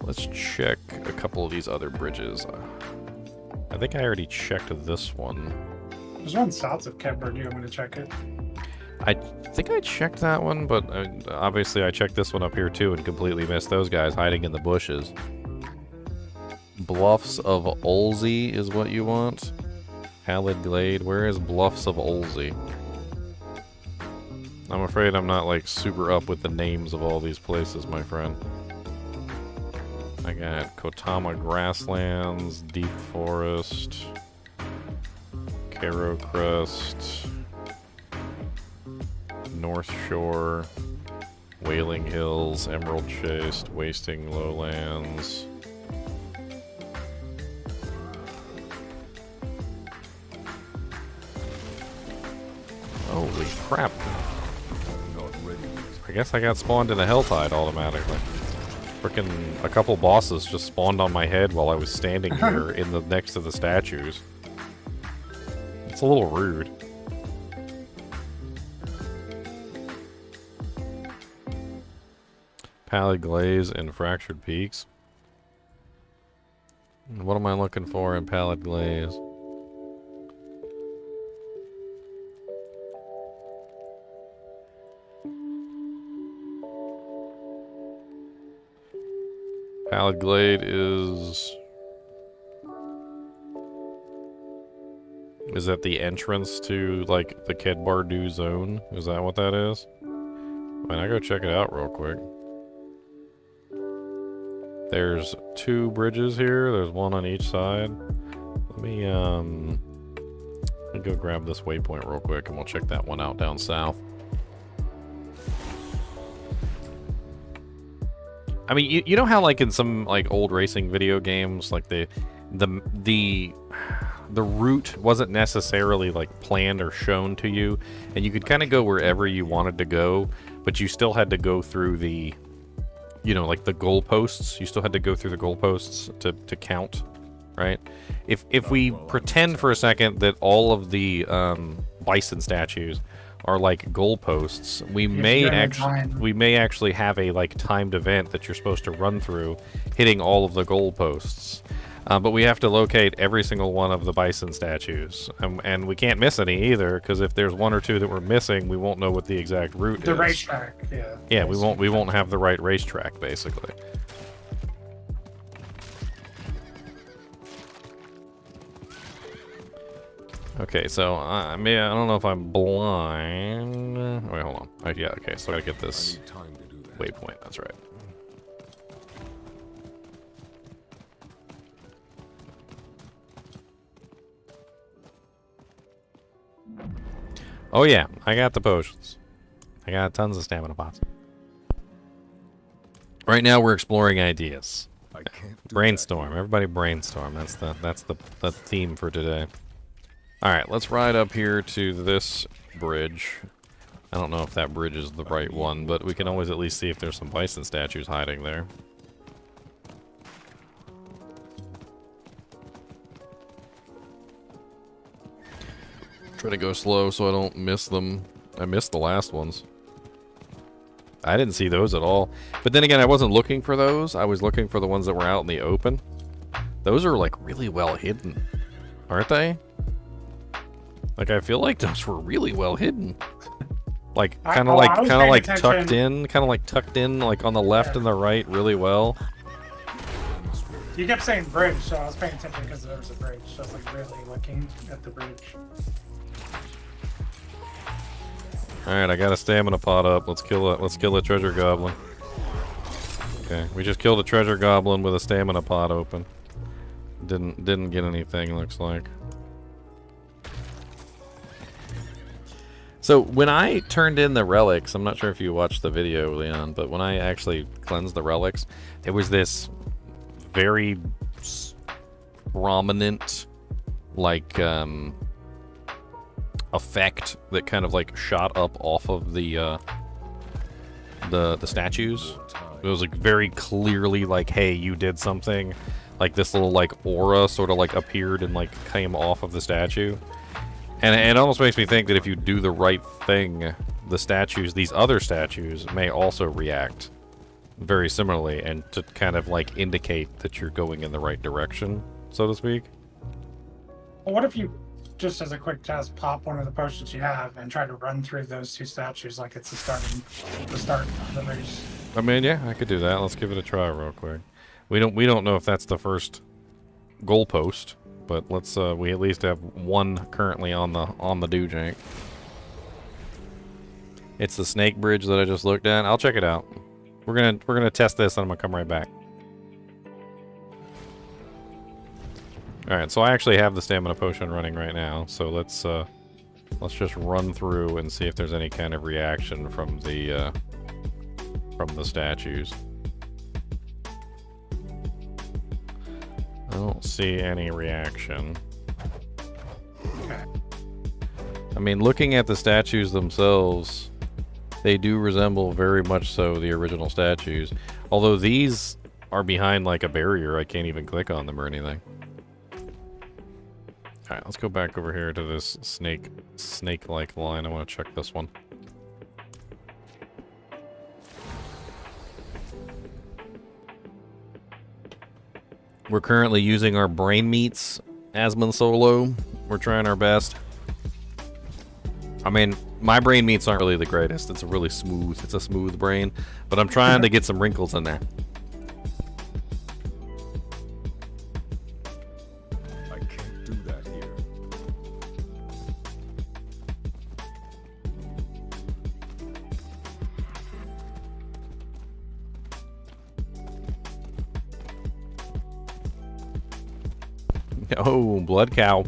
Let's check a couple of these other bridges. I think I already checked this one. There's one south of Cadbury. I'm going to check it. I think I checked that one, but obviously I checked this one up here too and completely missed those guys hiding in the bushes. Bluffs of Olsey is what you want? Pallid Glade. Where is Bluffs of Olsey? I'm afraid I'm not, like, super up with the names of all these places, my friend. I got Kotama Grasslands, Deep Forest, Caro Crest, North Shore, Wailing Hills, Emerald Chase, Wasting Lowlands. Holy crap. I guess I got spawned in a HellTide automatically. Frickin' a couple bosses just spawned on my head while I was standing here in the next to the statues. It's a little rude. Pallid Glaze and Fractured Peaks. What am I looking for in Pallid Glaze? Pallid Glade is that the entrance to, like, the Kedbardu zone? Is that what that is? Man, I go check it out real quick. There's 2 bridges here. There's one on each side. Let me go grab this waypoint real quick, and we'll check that one out down south. I mean, you know how, like, in some, like, old racing video games, like, the route wasn't necessarily, like, planned or shown to you, and you could kind of go wherever you wanted to go, but you still had to go through the, you know, like, the goalposts. You still had to go through the goalposts to count, right? If we pretend for a second that all of the bison statues are like goalposts, we may actually have a, like, timed event that you're supposed to run through, hitting all of the goalposts. But we have to locate every single one of the bison statues, and we can't miss any either, because if there's 1 or 2 that we're missing, we won't know what the exact route is. The racetrack, yeah. Yeah, we won't have the right racetrack, basically. Okay, so I don't know if I'm blind. Wait, hold on. Yeah, okay, so I gotta get this waypoint. That's right. Oh yeah, I got the potions. I got tons of stamina pots. Right now we're exploring ideas. Brainstorm. Everybody brainstorm. That's the theme for today. Alright, let's ride up here to this bridge. I don't know if that bridge is the right one, but we can always at least see if there's some bison statues hiding there. Try to go slow so I don't miss them. I missed the last ones. I didn't see those at all. But then again, I wasn't looking for those. I was looking for the ones that were out in the open. Those are, like, really well hidden, aren't they? Like, I feel like those were really well hidden. Like, kind of like tucked in, like on the left and the right, really well. You kept saying bridge, so I was paying attention because there was a bridge. So I was, like, really looking at the bridge. All right, I got a stamina pot up. Let's kill a treasure goblin. Okay, we just killed a treasure goblin with a stamina pot open. Didn't get anything, looks like. So when I turned in the relics, I'm not sure if you watched the video, Leon, but when I actually cleansed the relics, there was this very prominent, like, effect that kind of, like, shot up off of the statues. It was, like, very clearly like, hey, you did something. Like, this little, like, aura sort of, like, appeared and, like, came off of the statue. And it almost makes me think that if you do the right thing, the statues, these other statues, may also react very similarly, and to kind of, like, indicate that you're going in the right direction, so to speak. Well, what if you, just as a quick test, pop one of the potions you have and try to run through those 2 statues like it's the start of the race? I mean, yeah, I could do that. Let's give it a try real quick. We don't know if that's the first goalpost, but let's we at least have one currently on the do jank. It's the snake bridge that I just looked at. I'll check it out. We're gonna test this and I'm gonna come right back. Alright, so I actually have the stamina potion running right now, so let's just run through and see if there's any kind of reaction from the statues. I don't see any reaction. Okay. I mean, looking at the statues themselves, they do resemble very much so the original statues. Although these are behind like a barrier, I can't even click on them or anything. Alright, let's go back over here to this snake-like line. I want to check this one. We're currently using our brain meats, Asmon Solo. We're trying our best. I mean, my brain meats aren't really the greatest. It's a smooth brain. But I'm trying to get some wrinkles in there. I can't do that here. Oh, blood cow.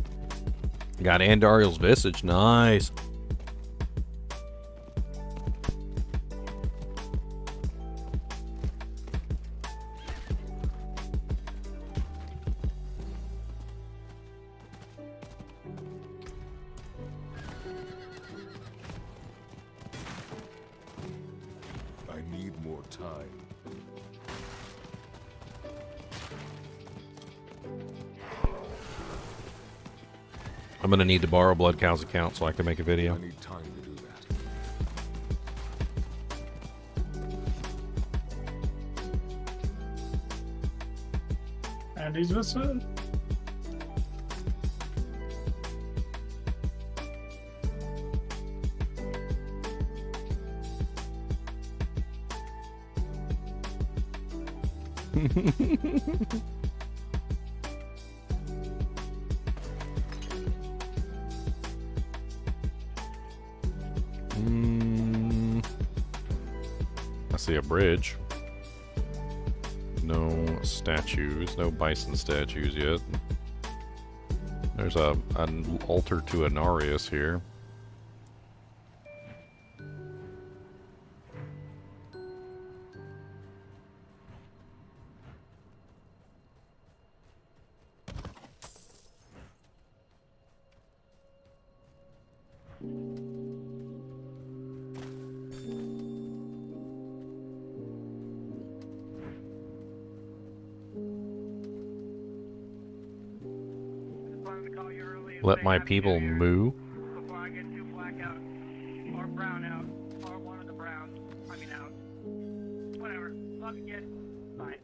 Got Andariel's visage. Nice. I need more time. I'm gonna need to borrow Blood Cow's account so I can make a video. I need time to do that. And he's visited. I see a bridge. No statues, no bison statues yet. There's an altar to Anarius here. Let my people moo. Before I get too black out or brown out or one of the browns. I mean out. Whatever. Love you, kid. Bye.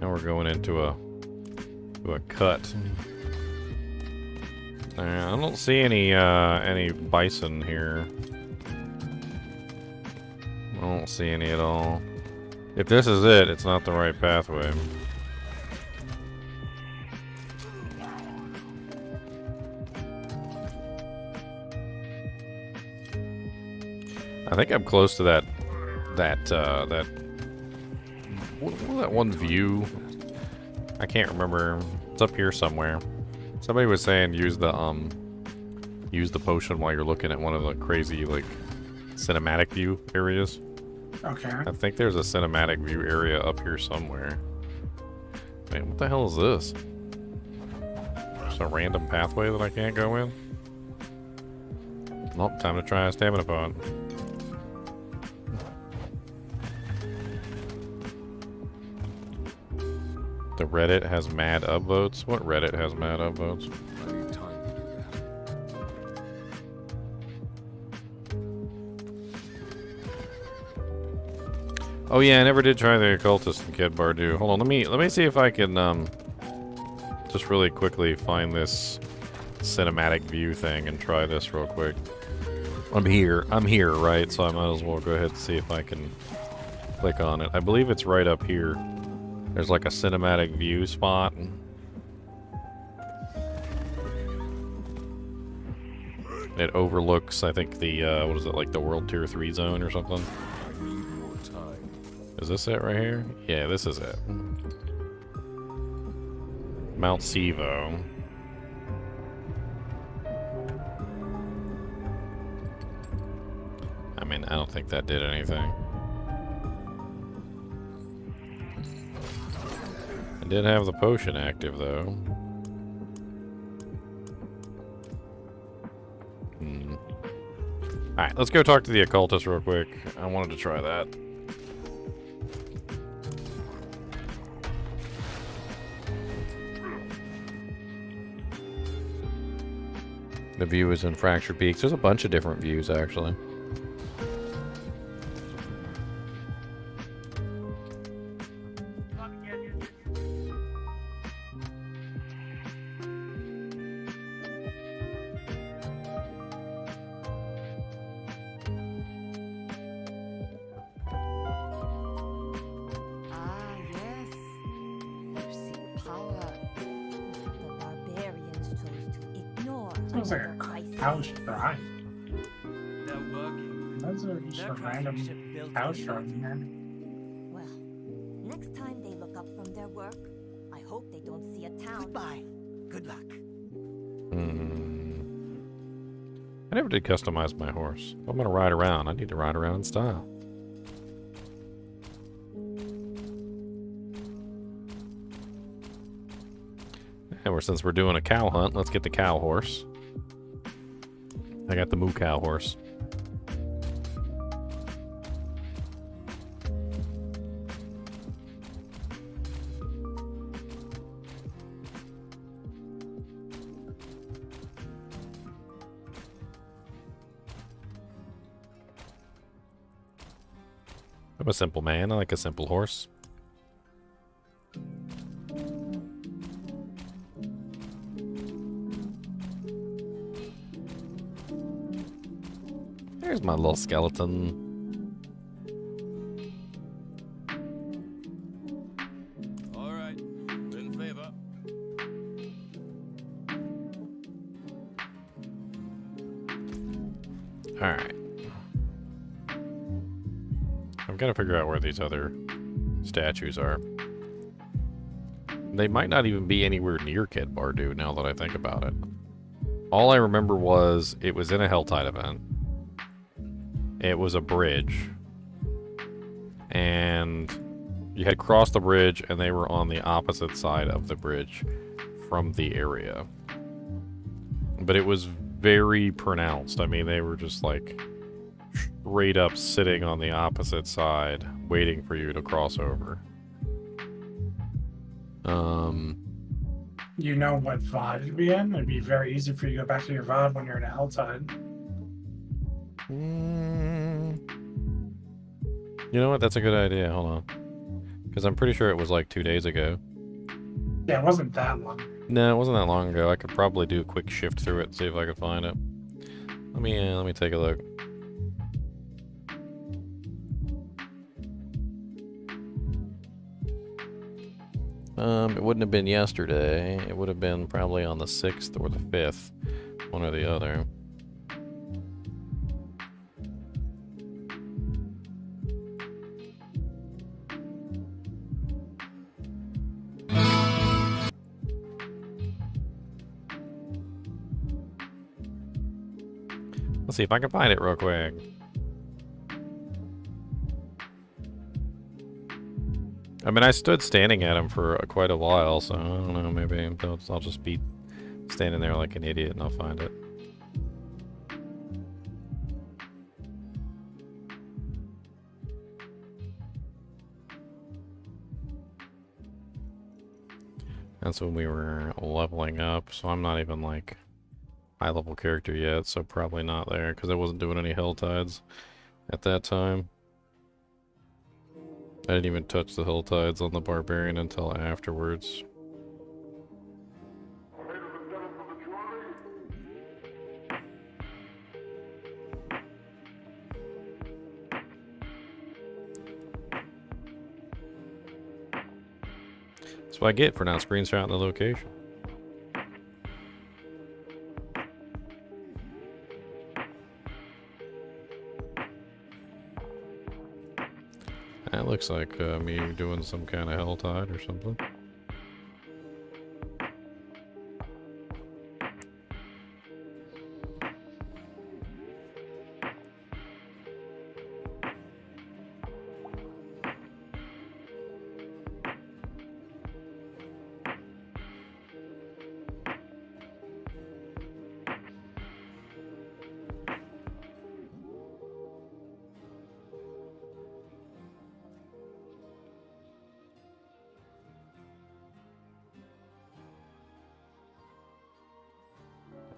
Now we're going into a cut. I don't see any bison here. I don't see any at all. If this is it, it's not the right pathway. I think I'm close to that what was that one view? I can't remember. It's up here somewhere. Somebody was saying use the potion while you're looking at one of the crazy like cinematic view areas. Okay. I think there's a cinematic view area up here somewhere. Man, what the hell is this? Just a random pathway that I can't go in? Nope, time to try a stamina pod. The Reddit has mad upvotes? What Reddit has mad upvotes? I need time to do that. Oh yeah, I never did try the occultist in Kid Bardu. Hold on, let me see if I can just really quickly find this cinematic view thing and try this real quick. I'm here, right? So I might as well go ahead and see if I can click on it. I believe it's right up here. There's like a cinematic view spot. It overlooks, I think, the, what is it, like the World Tier 3 zone or something? I need more time. Is this it right here? Yeah, this is it. Mount Sivo. I mean, I don't think that did anything. I did have the potion active, though. Alright, let's go talk to the occultist real quick. I wanted to try that. The view is in Fractured Peaks. There's a bunch of different views, actually. Ah, yes. You see power. The barbarians chose to ignore. Sounds like a crisis. cow shrine. They're working. That's just Their a random craftsmanship built cow in the shrine here. Well, next time they look up from their work, I hope they don't see a town. Goodbye. Good luck. I never did customize my horse. If I'm gonna ride around, I need to ride around in style. And since we're doing a cow hunt, let's get the cow horse. I got the moo cow horse. I'm a simple man. I like a simple horse. There's my little skeleton. All right. In favor. Alright. I've got to figure out where these other statues are. They might not even be anywhere near Kid Bardu now that I think about it. All I remember was it was in a HellTide event. It was a bridge. And you had crossed the bridge and they were on the opposite side of the bridge from the area. But it was very pronounced. I mean, they were just like straight up sitting on the opposite side, waiting for you to cross over. You know what VOD you'd be in? It'd be very easy for you to go back to your VOD when you're in a HellTide. You know what? That's a good idea. Hold on. Because I'm pretty sure it was like 2 days ago. Yeah, it wasn't that long. No, it wasn't that long ago. I could probably do a quick shift through it and see if I could find it. Let me take a look. It wouldn't have been yesterday. It would have been probably on the 6th or the 5th. One or the other. Let's see if I can find it real quick. I mean, I stood standing at him for quite a while, so I don't know, maybe I'll just be standing there like an idiot and I'll find it. That's when we were leveling up, so I'm not even like high level character yet, so probably not there because I wasn't doing any HellTides at that time. I didn't even touch the HellTides on the Barbarian until afterwards. That's what I get for not screenshotting the location. That looks like me doing some kind of HellTide or something.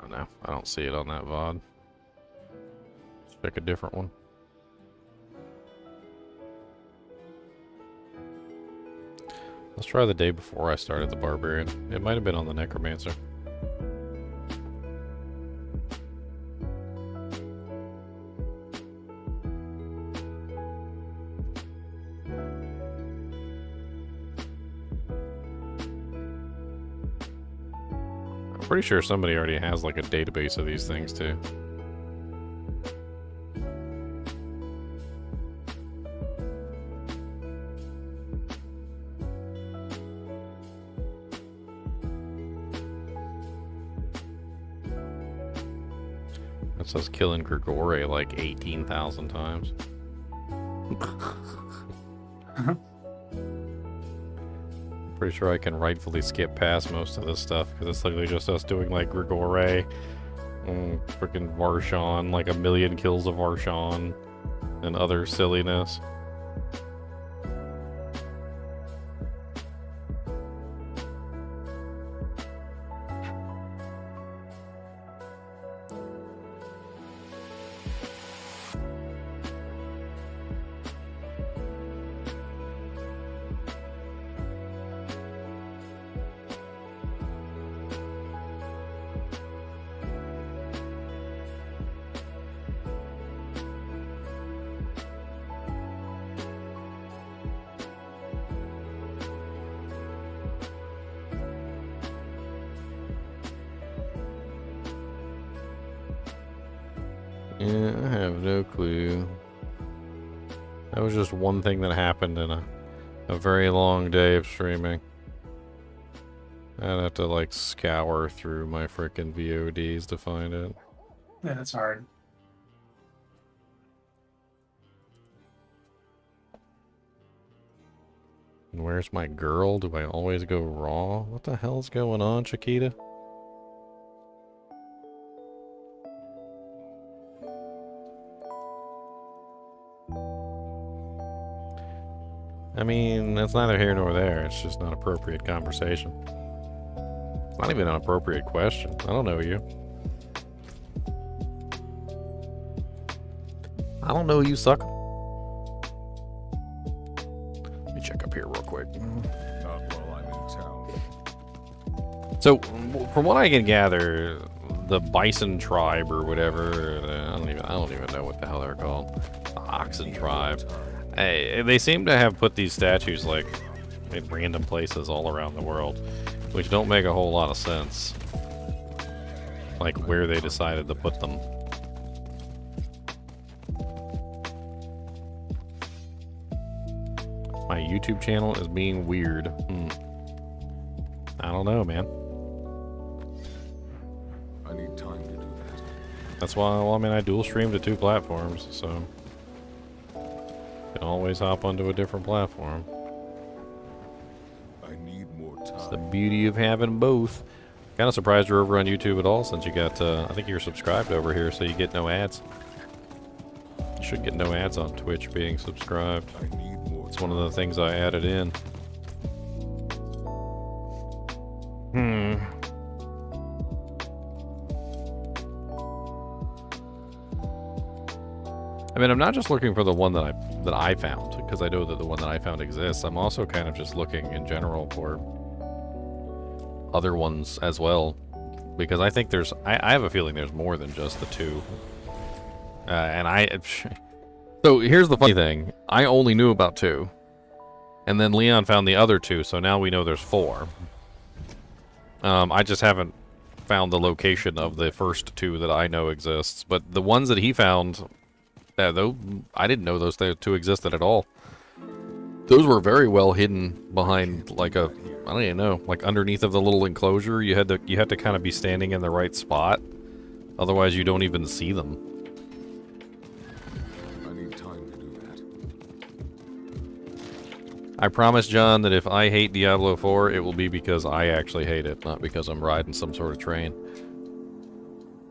Oh no, I don't see it on that VOD. Let's pick a different one. Let's try the day before I started the Barbarian. It might have been on the Necromancer. I'm pretty sure somebody already has like a database of these things too. It says killing Grigore like 18,000 times. Pretty sure I can rightfully skip past most of this stuff because it's literally just us doing like Grigore, freaking Varshan, like 1,000,000 kills of Varshan, and other silliness. Yeah, I have no clue. That was just one thing that happened in a very long day of streaming. I'd have to like scour through my frickin' VODs to find it. Yeah, that's hard. And where's my girl? Do I always go raw? What the hell's going on, Chiquita? I mean, that's neither here nor there. It's just not appropriate conversation. It's not even an appropriate question. I don't know you. I don't know you, sucker. Let me check up here real quick. Not while I'm in town. So, from what I can gather, the Bison tribe or whatever, I don't even know what the hell they're called. The Oxen tribe. They seem to have put these statues like in random places all around the world, which don't make a whole lot of sense. Like where they decided to put them. My YouTube channel is being weird. I don't know, man. I need time to do that. That's why, well, I mean, I dual stream to 2 platforms, so can always hop onto a different platform. I need more time. It's the beauty of having both. Kind of surprised you're over on YouTube at all, since you got, I think you're subscribed over here, so you get no ads. You should get no ads on Twitch being subscribed. I need more It's one of the things I added in. I mean, I'm not just looking for the one that I found, because I know that the one that I found exists. I'm also kind of just looking in general for other ones as well, because I think there's, I have a feeling there's more than just the 2. So here's the funny thing. I only knew about 2. And then Leon found the other 2, so now we know there's 4. I just haven't found the location of the first 2 that I know exists. But the ones that he found, though, I didn't know those 2 existed at all. Those were very well hidden behind like a, I don't even know, like underneath of the little enclosure. You had to kind of be standing in the right spot, otherwise you don't even see them. I need time to do that. I promise, John, that if I hate Diablo 4, it will be because I actually hate it, not because I'm riding some sort of train.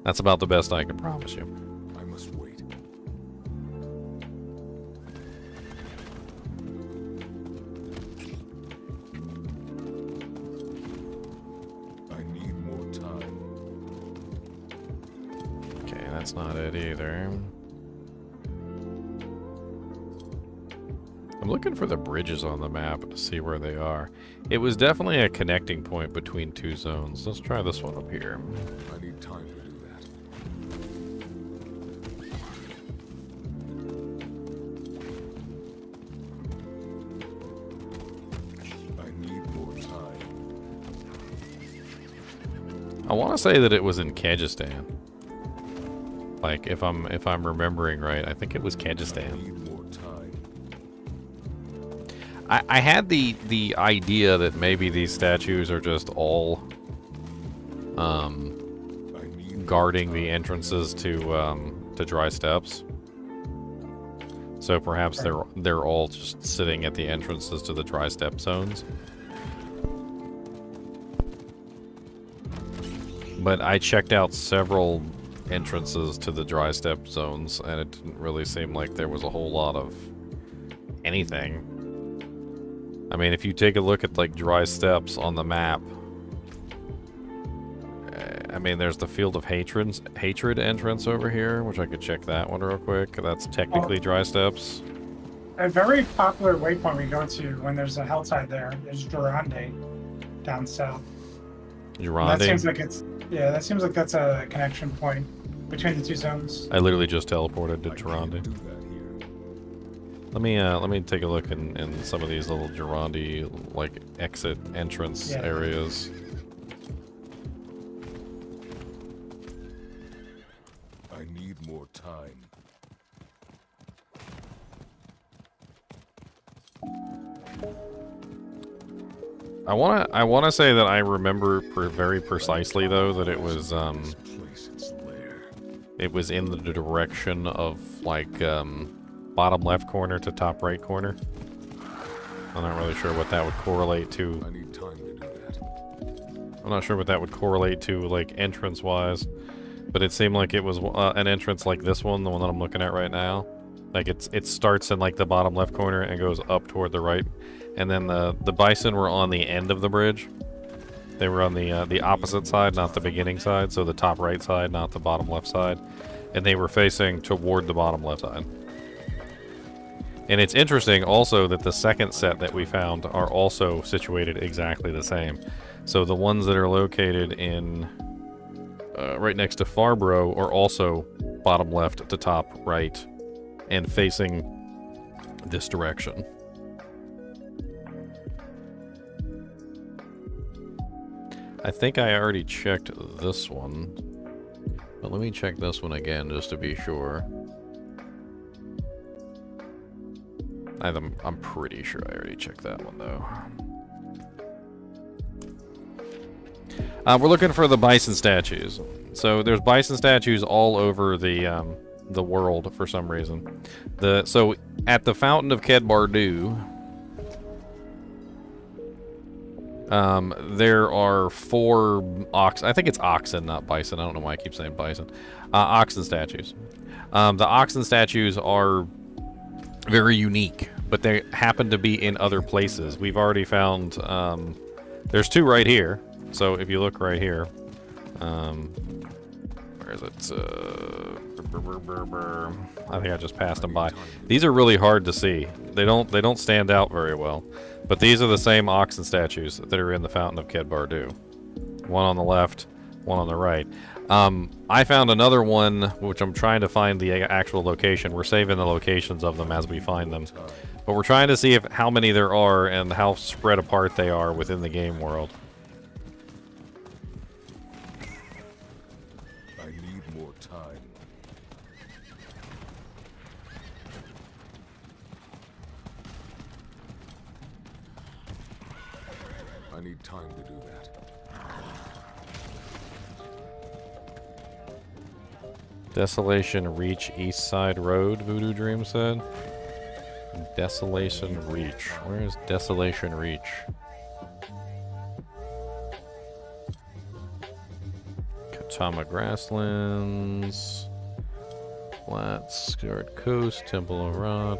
That's about the best I can promise you. I must wait. I need more time. Okay, that's not it either. I'm looking for the bridges on the map to see where they are. It was definitely a connecting point between two zones. Let's try this one up here. I need time to do that. I need more time. I want to say that it was in Kyrgyzstan. Like, if I'm remembering right, I think it was I Kyrgyzstan. need more time. I had the idea that maybe these statues are just all I need more guarding the time. entrances to dry steps. So perhaps they're all just sitting at the entrances to the dry step zones. But I checked out several entrances to the dry step zones, and it didn't really seem like there was a whole lot of anything. I mean, if you take a look at like dry steps on the map, I mean, there's the Field of Hatred entrance over here, which I could check that one real quick. That's technically dry steps. A very popular waypoint we go to when there's a HellTide there is Durande down south. That seems like that seems like that's a connection point between the two zones. I literally just teleported to I can't Durande. do that here. Let me take a look in some of these little Durande like exit entrance Yeah. areas. I need more time. I wanna say that I remember very precisely though that it was This place its lair. it was in the direction of like bottom left corner to top right corner. I'm not really sure what that would correlate to. I need time to do that. I'm not sure what that would correlate to like entrance wise, but it seemed like it was an entrance like this one, the one that I'm looking at right now. Like it starts in like the bottom left corner and goes up toward the right. And then the bison were on the end of the bridge. They were on the opposite side, not the beginning side, so the top right side, not the bottom left side. And they were facing toward the bottom left side. And it's interesting also that the second set that we found are also situated exactly the same. So the ones that are located in right next to Farbro are also bottom left to top right and facing this direction. I think I already checked this one, but let me check this one again just to be sure. I'm pretty sure I already checked that one though. We're looking for the bison statues. So there's bison statues all over the world for some reason. So at the Fountain of Kedbardu, there are 4 I think it's oxen, not bison. I don't know why I keep saying bison. Oxen statues. The oxen statues are very unique, but they happen to be in other places. We've already found, there's 2 right here. So if you look right here, where is it? I think I just passed them by. These are really hard to see. They don't stand out very well. But these are the same oxen statues that are in the Fountain of Kedbardu. One on the left, one on the right. I found another one, which I'm trying to find the actual location. We're saving the locations of them as we find them. But we're trying to see how many there are and how spread apart they are within the game world. I need more time. I need time to do that. Desolation Reach East Side Road, Voodoo Dream said. Desolation Reach. Where is Desolation Reach? Katama Grasslands. Flats, Scarred Coast, Temple of Ra.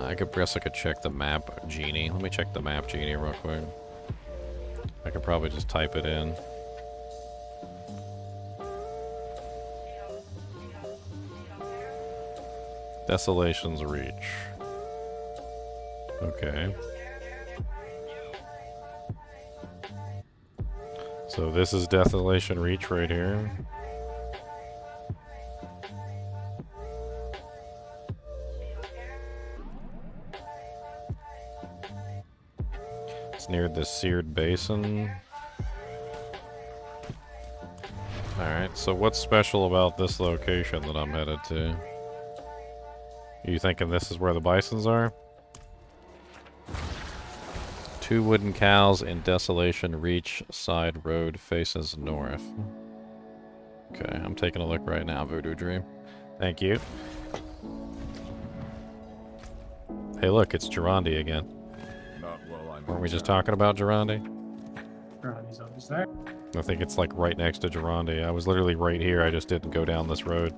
I guess I could check the map, Genie. Let me check the map, Genie, real quick. I could probably just type it in. Desolation's Reach. Okay. So this is Desolation Reach right here. It's near the Seared Basin. Alright, so what's special about this location that I'm headed to? You thinking this is where the bisons are? 2 wooden cows in Desolation Reach side road faces north. Okay, I'm taking a look right now, Voodoo Dream. Thank you. Hey look, it's Girondi again. Not while I'm Weren't in we just town. talking about Girondi? He's always there. I think it's like right next to Girondi. I was literally right here, I just didn't go down this road.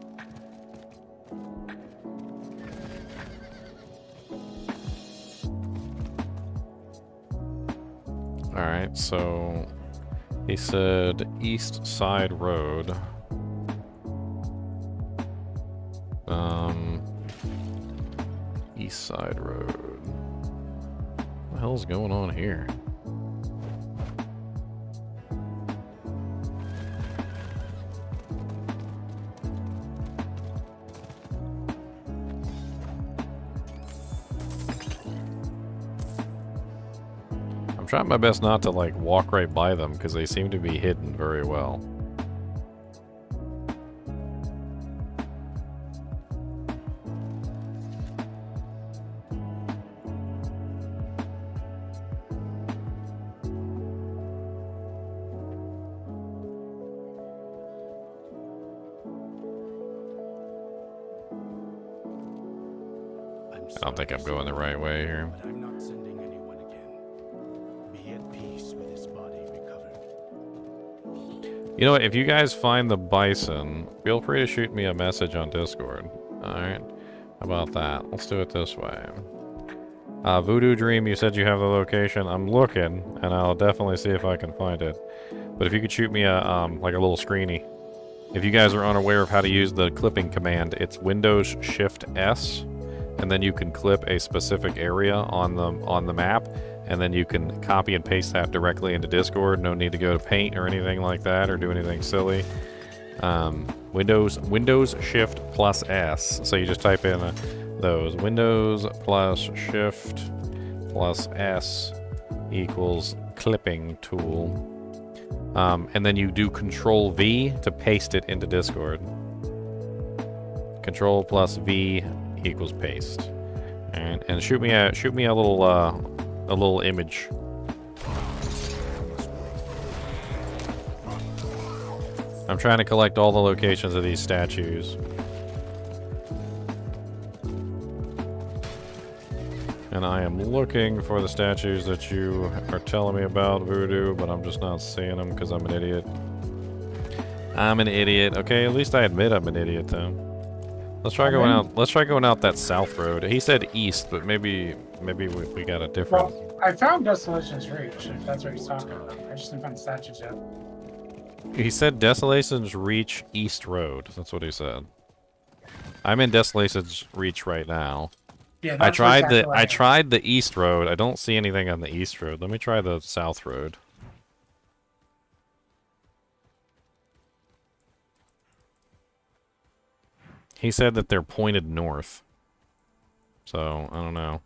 Alright, so he said East Side Road. East Side Road. What the hell's going on here? I'm trying my best not to like walk right by them because they seem to be hidden very well. I don't think I'm going the right way here. But I'm not sending anyone again. Be at peace with his body recovered. You know what, if you guys find the bison, feel free to shoot me a message on Discord. Alright? How about that? Let's do it this way. Voodoo Dream, you said you have the location. I'm looking, and I'll definitely see if I can find it. But if you could shoot me a, like a little screeny. If you guys are unaware of how to use the clipping command, it's Windows Shift S, and then you can clip a specific area on the map, and then you can copy and paste that directly into Discord. No need to go to Paint or anything like that, or do anything silly. Windows Shift plus S. So you just type in those. Windows plus Shift plus S equals clipping tool. And then you do Control V to paste it into Discord. Control plus V equals paste. And shoot me a little image. I'm trying to collect all the locations of these statues. And I am looking for the statues that you are telling me about, Voodoo, but I'm just not seeing them because I'm an idiot. I'm an idiot. Okay, at least I admit I'm an idiot, though. Let's try going out. Let's try going out that south road. He said east, but maybe we got a different. Well, I found Desolation's Reach, if that's what he's talking about. I just didn't find the statues yet. He said Desolation's Reach East Road. That's what he said. I'm in Desolation's Reach right now. Yeah, I that's tried exactly the what I tried the east road. I don't see anything on the east road. Let me try the south road. He said that they're pointed north. So, I don't know.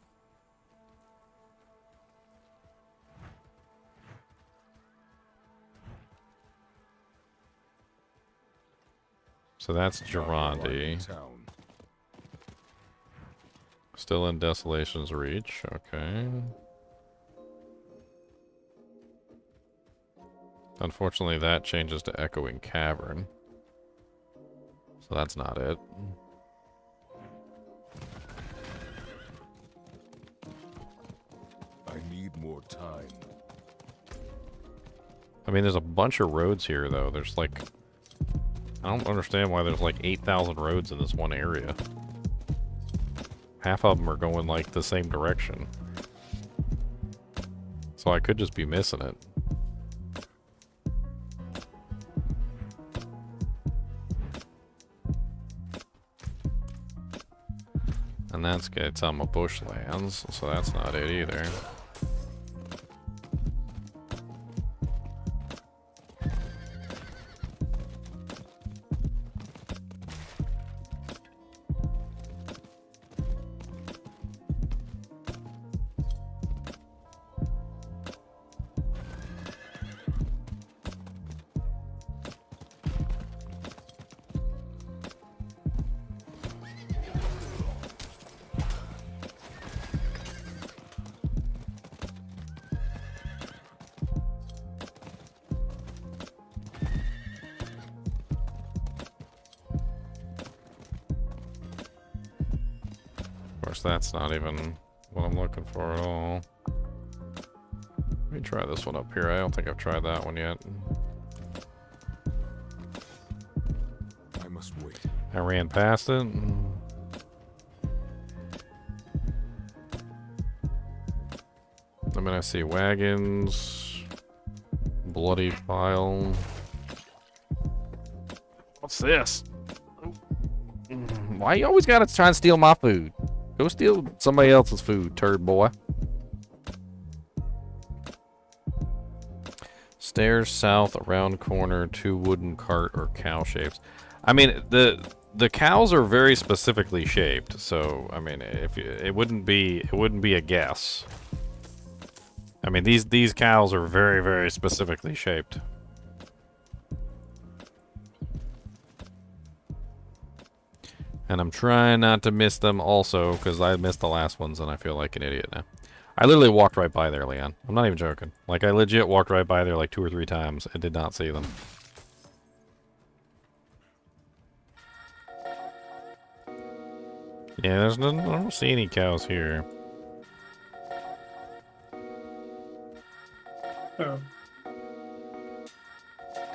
So that's Not while I'm in Girondi. town. Still in Desolation's reach. Okay. Unfortunately, that changes to Echoing Cavern. So that's not it. I need more time. I mean, there's a bunch of roads here, though. There's like... I don't understand why there's like 8,000 roads in this one area. Half of them are going like the same direction. So I could just be missing it. And that's good. It's on my bushlands, so that's not it either. That's not even what I'm looking for at all. Let me try this one up here. I don't think I've tried that one yet. I must wait. I ran past it. I mean, I see wagons, bloody pile. What's this? Why you always gotta try and steal my food? Go steal somebody else's food, turd boy. Stairs south, around corner, 2 wooden cart or cow shapes. I mean, the cows are very specifically shaped, so I mean, if it wouldn't be a guess. I mean, these cows are very, very specifically shaped. And I'm trying not to miss them also, because I missed the last ones and I feel like an idiot now. I literally walked right by there, Leon. I'm not even joking. Like, I legit walked right by there like 2 or 3 times and did not see them. Yeah, I don't see any cows here. So,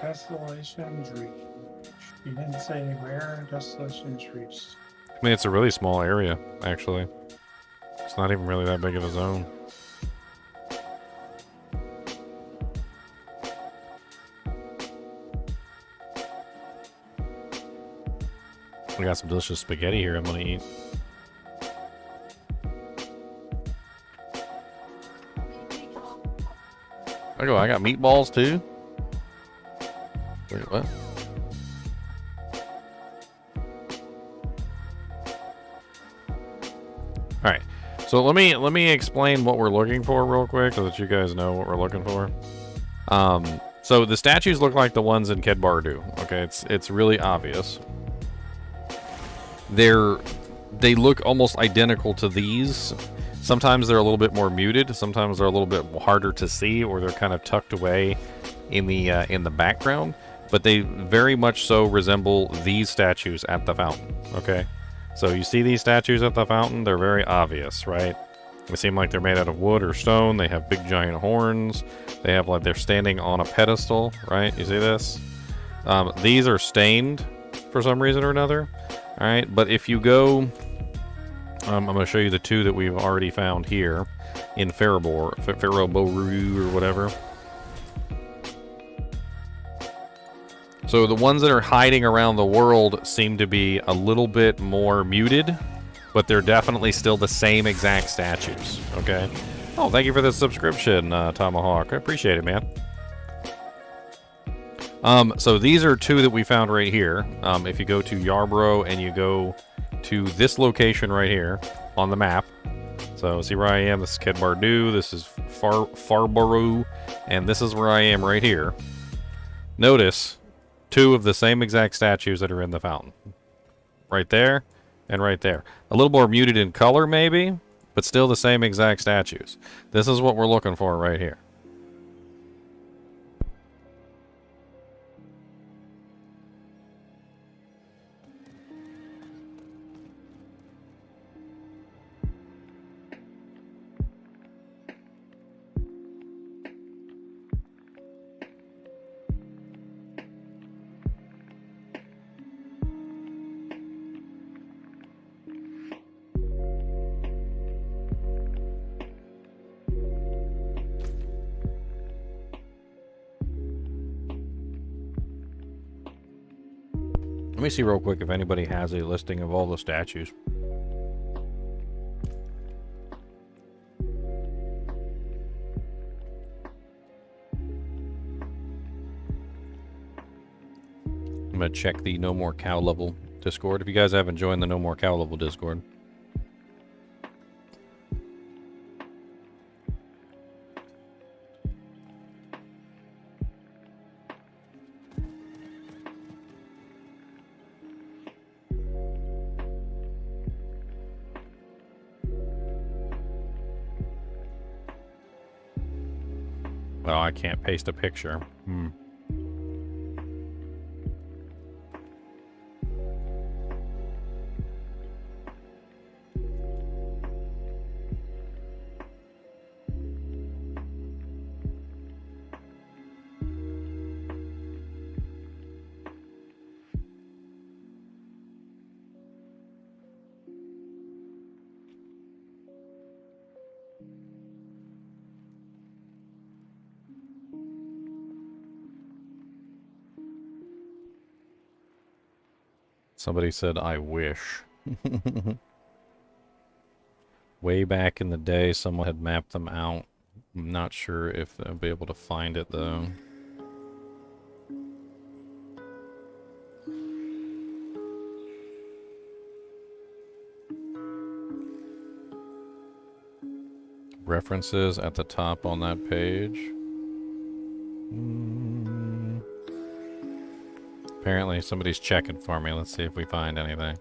Desolation's reach. You didn't say where Desolation's reached. I mean, it's a really small area, actually. It's not even really that big of a zone. We got some delicious spaghetti here I'm gonna eat. I got meatballs too? Wait, what? Alright, so let me explain what we're looking for real quick so that you guys know what we're looking for. So the statues look like the ones in Kedbar do. Okay, it's really obvious. They look almost identical to these. Sometimes they're a little bit more muted, sometimes they're a little bit harder to see, or they're kind of tucked away in the background, but they very much so resemble these statues at the fountain. Okay? So you see these statues at the fountain, they're very obvious, right? They seem like they're made out of wood or stone. They have big giant horns. They have like they're standing on a pedestal, right? You see this? These are stained for some reason or another. All right, but if you go, I'm going to show you the 2 that we've already found here in Pharaohboru or whatever. So the ones that are hiding around the world seem to be a little bit more muted, but they're definitely still the same exact statues, okay? Oh, thank you for the subscription, Tomahawk. I appreciate it, man. So these are 2 that we found right here. If you go to Yarborough and you go to this location right here on the map. So see where I am? This is Kedbardu, this is Pharaohboru, and this is where I am right here. Notice 2 of the same exact statues that are in the fountain. Right there and right there. A little more muted in color, maybe, but still the same exact statues. This is what we're looking for right here. Let me see real quick if anybody has a listing of all the statues. I'm going to check the No More Cow Level Discord. If you guys haven't joined the No More Cow Level Discord. Oh, I can't paste a picture. Somebody said, I wish. Way back in the day, someone had mapped them out. I'm not sure if they'll be able to find it, though. References at the top on that page. Apparently somebody's checking for me. Let's see if we find anything.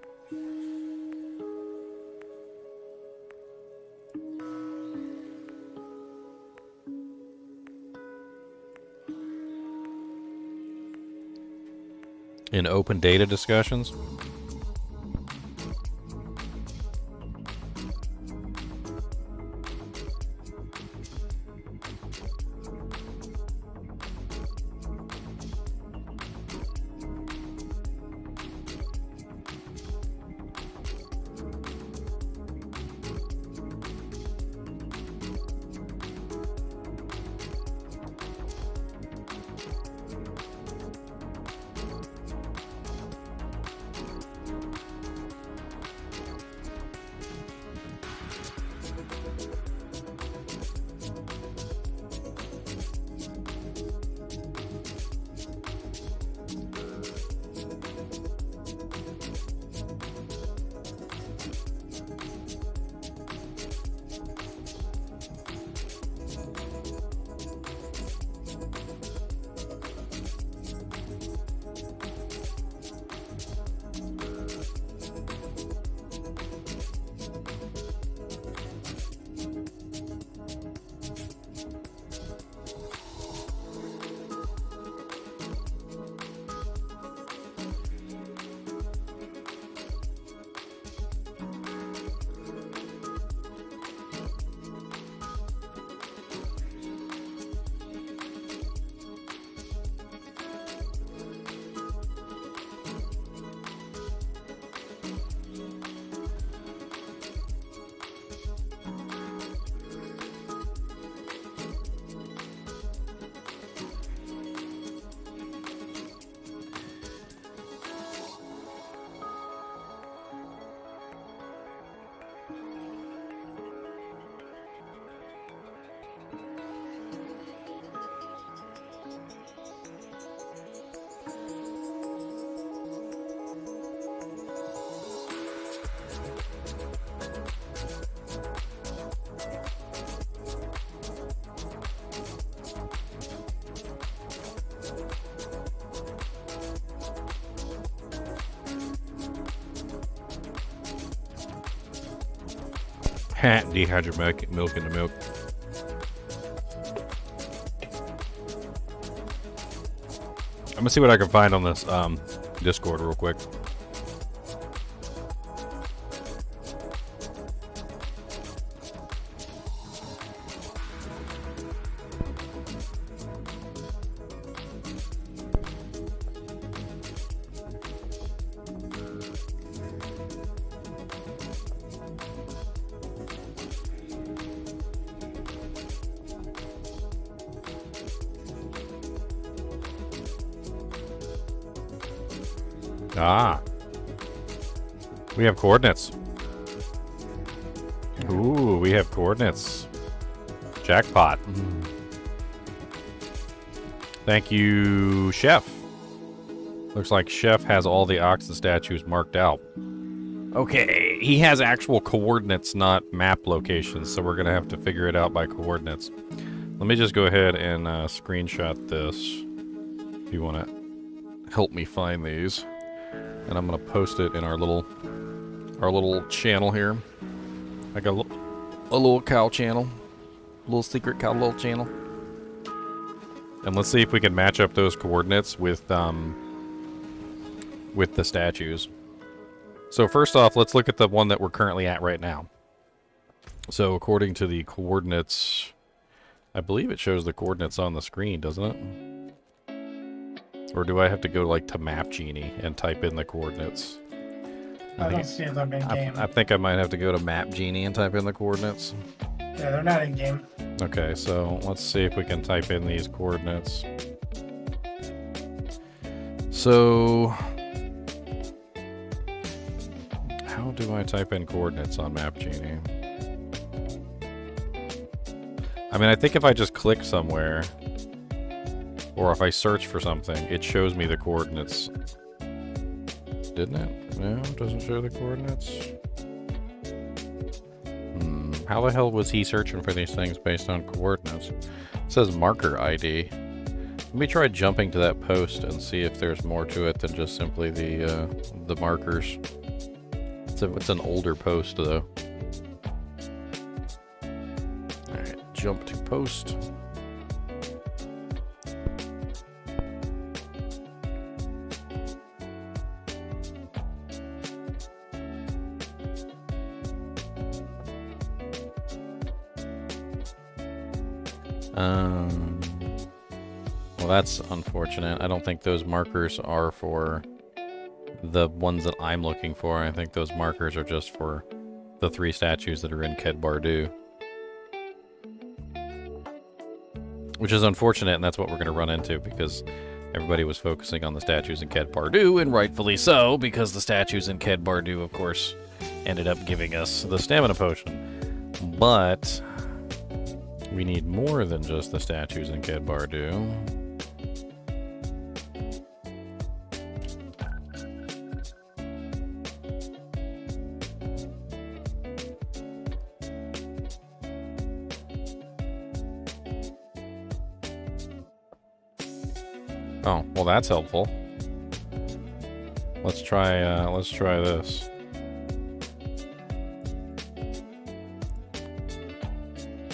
In open data discussions? Dehydrate milk into milk. I'm gonna see what I can find on this Discord real quick. Ah. We have coordinates. Ooh, we have coordinates. Jackpot. Thank you, Chef. Looks like Chef has all the oxen statues marked out. Okay, he has actual coordinates, not map locations, so we're going to have to figure it out by coordinates. Let me just go ahead and screenshot this if you want to help me find these. And I'm gonna post it in our little channel here, like a little cow channel, a little secret cow little channel. And let's see if we can match up those coordinates with the statues. So first off, let's look at the one that we're currently at right now. So according to the coordinates, I believe it shows the coordinates on the screen, doesn't it? Or do I have to go like to Map Genie and type in the coordinates? I don't see them in game. I think I might have to go to Map Genie and type in the coordinates. Yeah, they're not in game. Okay, so let's see if we can type in these coordinates. So, how do I type in coordinates on Map Genie? I mean, I think if I just click somewhere, or if I search for something, it shows me the coordinates. Didn't it? No, it doesn't show the coordinates. How the hell was he searching for these things based on coordinates? It says marker ID. Let me try jumping to that post and see if there's more to it than just simply the markers. It's an older post, though. Alright, jump to post. Well, that's unfortunate. I don't think those markers are for the ones that I'm looking for. I think those markers are just for the 3 statues that are in Ked Bardu. Which is unfortunate, and that's what we're going to run into, because everybody was focusing on the statues in Ked Bardu, and rightfully so, because the statues in Ked Bardu, of course, ended up giving us the stamina potion. But we need more than just the statues in Ked Bardu. Oh, well that's helpful. Let's try this.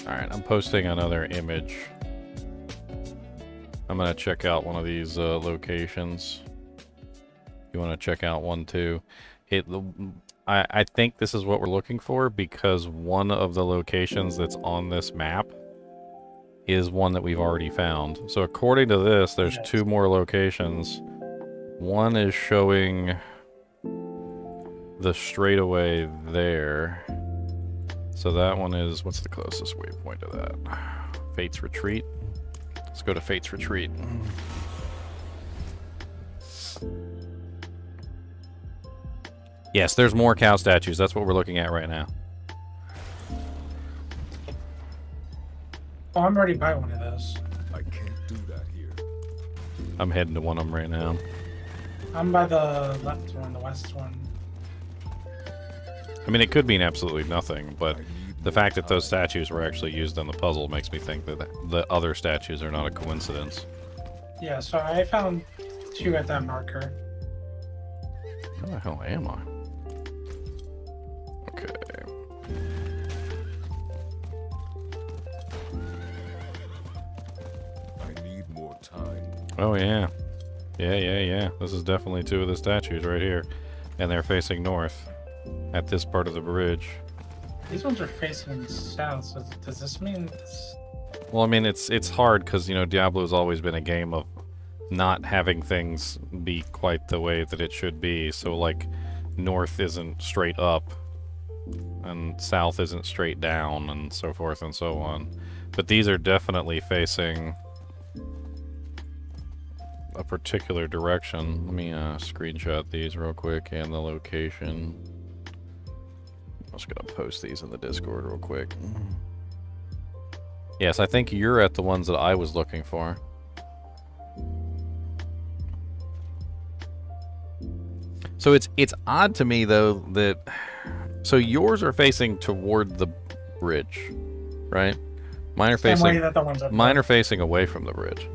Alright, I'm posting another image. I'm gonna check out one of these locations. You wanna check out one too? I think this is what we're looking for, because one of the locations that's on this map is one that we've already found. So according to this, there's 2 more locations. One is showing the straightaway there. So that one is, what's the closest waypoint to that? Fate's Retreat. Let's go to Fate's Retreat. Yes, there's more cow statues. That's what we're looking at right now. Oh, I'm already by one of those. I can't do that here. I'm heading to one of them right now. I'm by the left one, the west one. I mean, it could mean absolutely nothing, but the fact that those statues were actually used on the puzzle makes me think that the other statues are not a coincidence. Yeah, so I found 2 at that marker. Where the hell am I? Okay. Oh, yeah. Yeah. This is definitely two of the statues right here. And they're facing north at this part of the bridge. These ones are facing south, so does this mean this? Well, I mean, it's hard because, you know, Diablo's always been a game of not having things be quite the way that it should be. So, like, north isn't straight up, and south isn't straight down, and so forth and so on. But these are definitely facing a particular direction. Let me screenshot these real quick and the location. I'm just gonna post these in the Discord real quick. Yes, I think you're at the ones that I was looking for. So it's odd to me though that so yours are facing toward the bridge, right? Mine are Same way facing that the ones up mine there. are facing away from the bridge.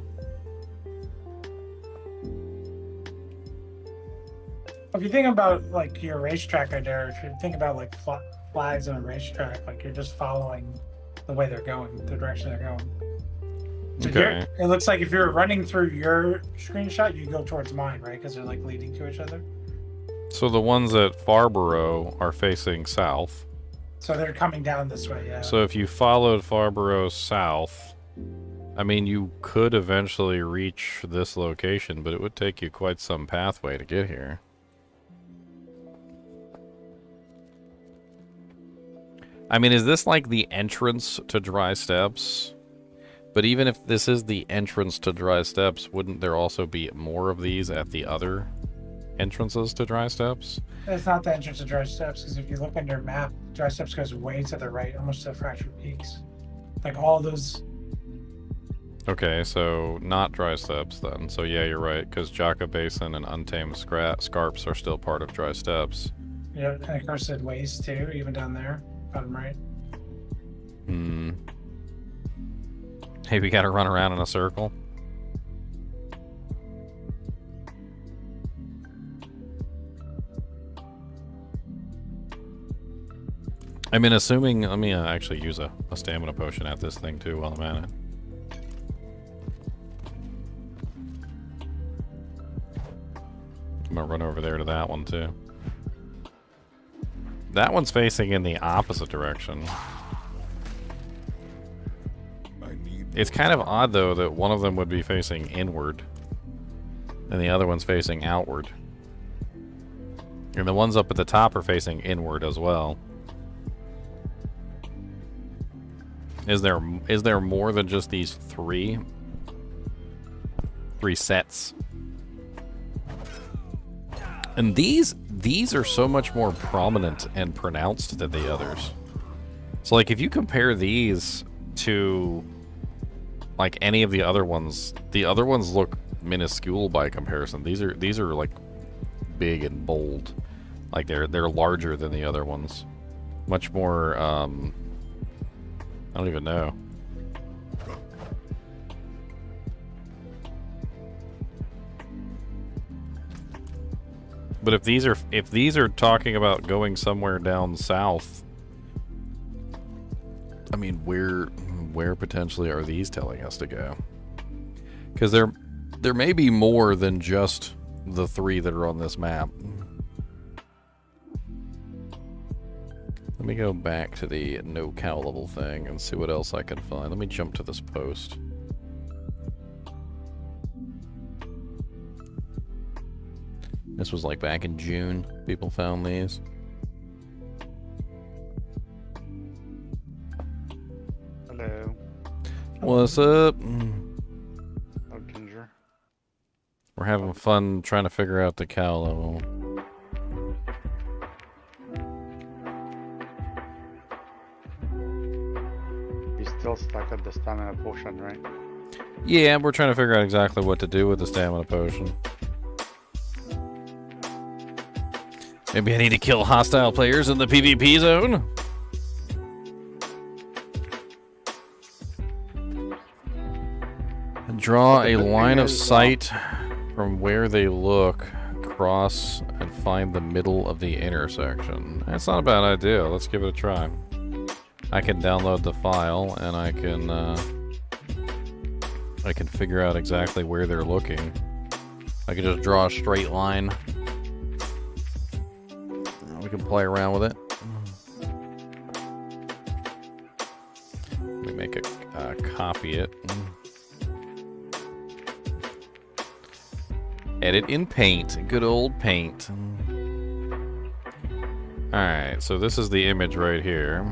If you think about like your racetrack idea, if you think about like flags on a racetrack, like you're just following the way they're going, the direction they're going. So Okay. it looks like if you're running through your screenshot, you go towards mine, right? Because they're like leading to each other. So the ones at Farborough are facing south. So they're coming down this way, yeah. So if you followed Farborough south, I mean, you could eventually reach this location, but it would take you quite some pathway to get here. I mean, is this like the entrance to Dry Steps? But even if this is the entrance to Dry Steps, wouldn't there also be more of these at the other entrances to Dry Steps? It's not the entrance to Dry Steps, because if you look on your map, Dry Steps goes way to the right, almost to Fractured Peaks. Like all those. Okay, so not Dry Steps then. So yeah, you're right, because Jaka Basin and Untamed Scarps are still part of Dry Steps. Yeah, and Accursed Ways too, even down there, bottom right. Hmm. Hey, we gotta run around in a circle. I mean, assuming... Let me actually use a stamina potion at this thing, too, while I'm at it. I'm gonna run over there to that one, too. That one's facing in the opposite direction. It's kind of odd, though, that one of them would be facing inward, and the other one's facing outward. And the ones up at the top are facing inward as well. Is there more than just these three sets? And these are so much more prominent and pronounced than the others. So like if you compare these to like any of the other ones look minuscule by comparison. These are like big and bold. Like they're larger than the other ones. Much more I don't even know. But if these are talking about going somewhere down south, I mean, where potentially are these telling us to go? Because there may be more than just the three that are on this map. Let me go back to the no cow level thing and see what else I can find. Let me jump to this post. This was like back in June, people found these. Hello. What's up? Oh, Ginger. We're having fun trying to figure out the cow level. You still stuck at the stamina potion, right? Yeah, we're trying to figure out exactly what to do with the stamina potion. Maybe I need to kill hostile players in the PvP zone? And draw a line of sight from where they look, cross, and find the middle of the intersection. That's not a bad idea. Let's give it a try. I can download the file, and I can I can figure out exactly where they're looking. I can just draw a straight line. We can play around with it. Let me make a copy it. Edit in Paint. Good old Paint. Alright, so this is the image right here.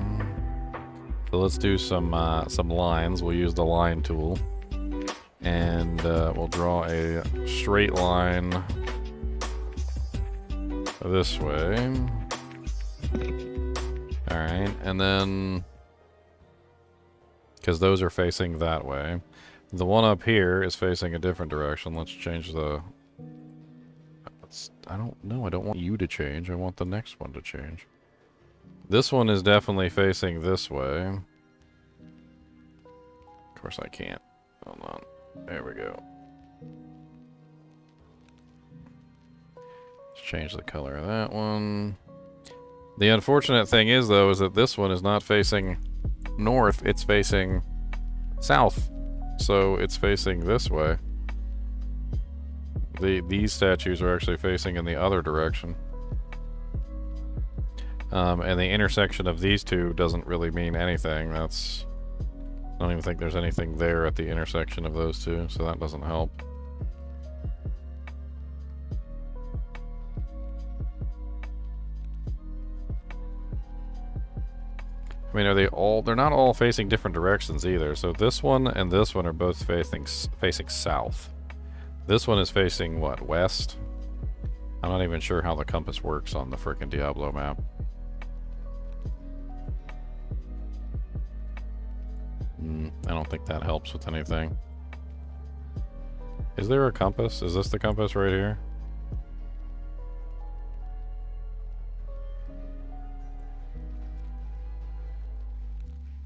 So let's do some lines. We'll use the line tool. And we'll draw a straight line this way. Alright, and then... because those are facing that way. The one up here is facing a different direction. Let's change the... I don't know. I don't want you to change. I want the next one to change. This one is definitely facing this way. Of course I can't. Hold on. There we go. Let's change the color of that one. The unfortunate thing is, though, is that this one is not facing north. It's facing south. So it's facing this way. These statues are actually facing in the other direction. And the intersection of these two doesn't really mean anything. I don't even think there's anything there at the intersection of those two, so that doesn't help. I mean, they're not all facing different directions either. So this one and this one are both facing south. This one is facing, what, west? I'm not even sure how the compass works on the frickin' Diablo map. I don't think that helps with anything. Is there a compass? Is this the compass right here?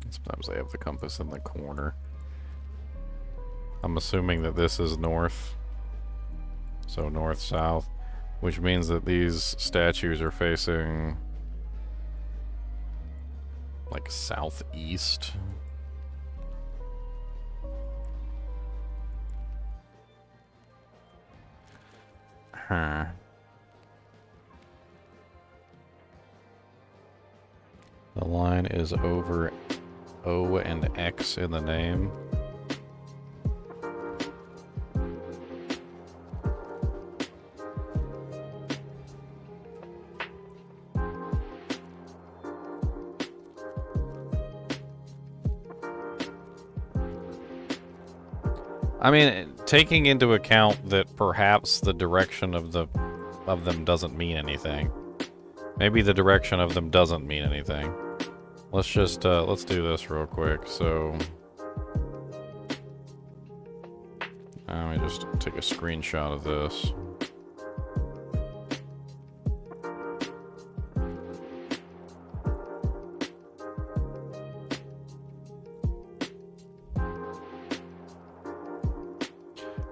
Sometimes they have the compass in the corner. I'm assuming that this is north. So north-south. Which means that these statues are facing... like southeast. Huh. The line is over O and X in the name. I mean, taking into account that perhaps the direction of them doesn't mean anything. Maybe the direction of them doesn't mean anything. Let's just let's do this real quick. So let me just take a screenshot of this.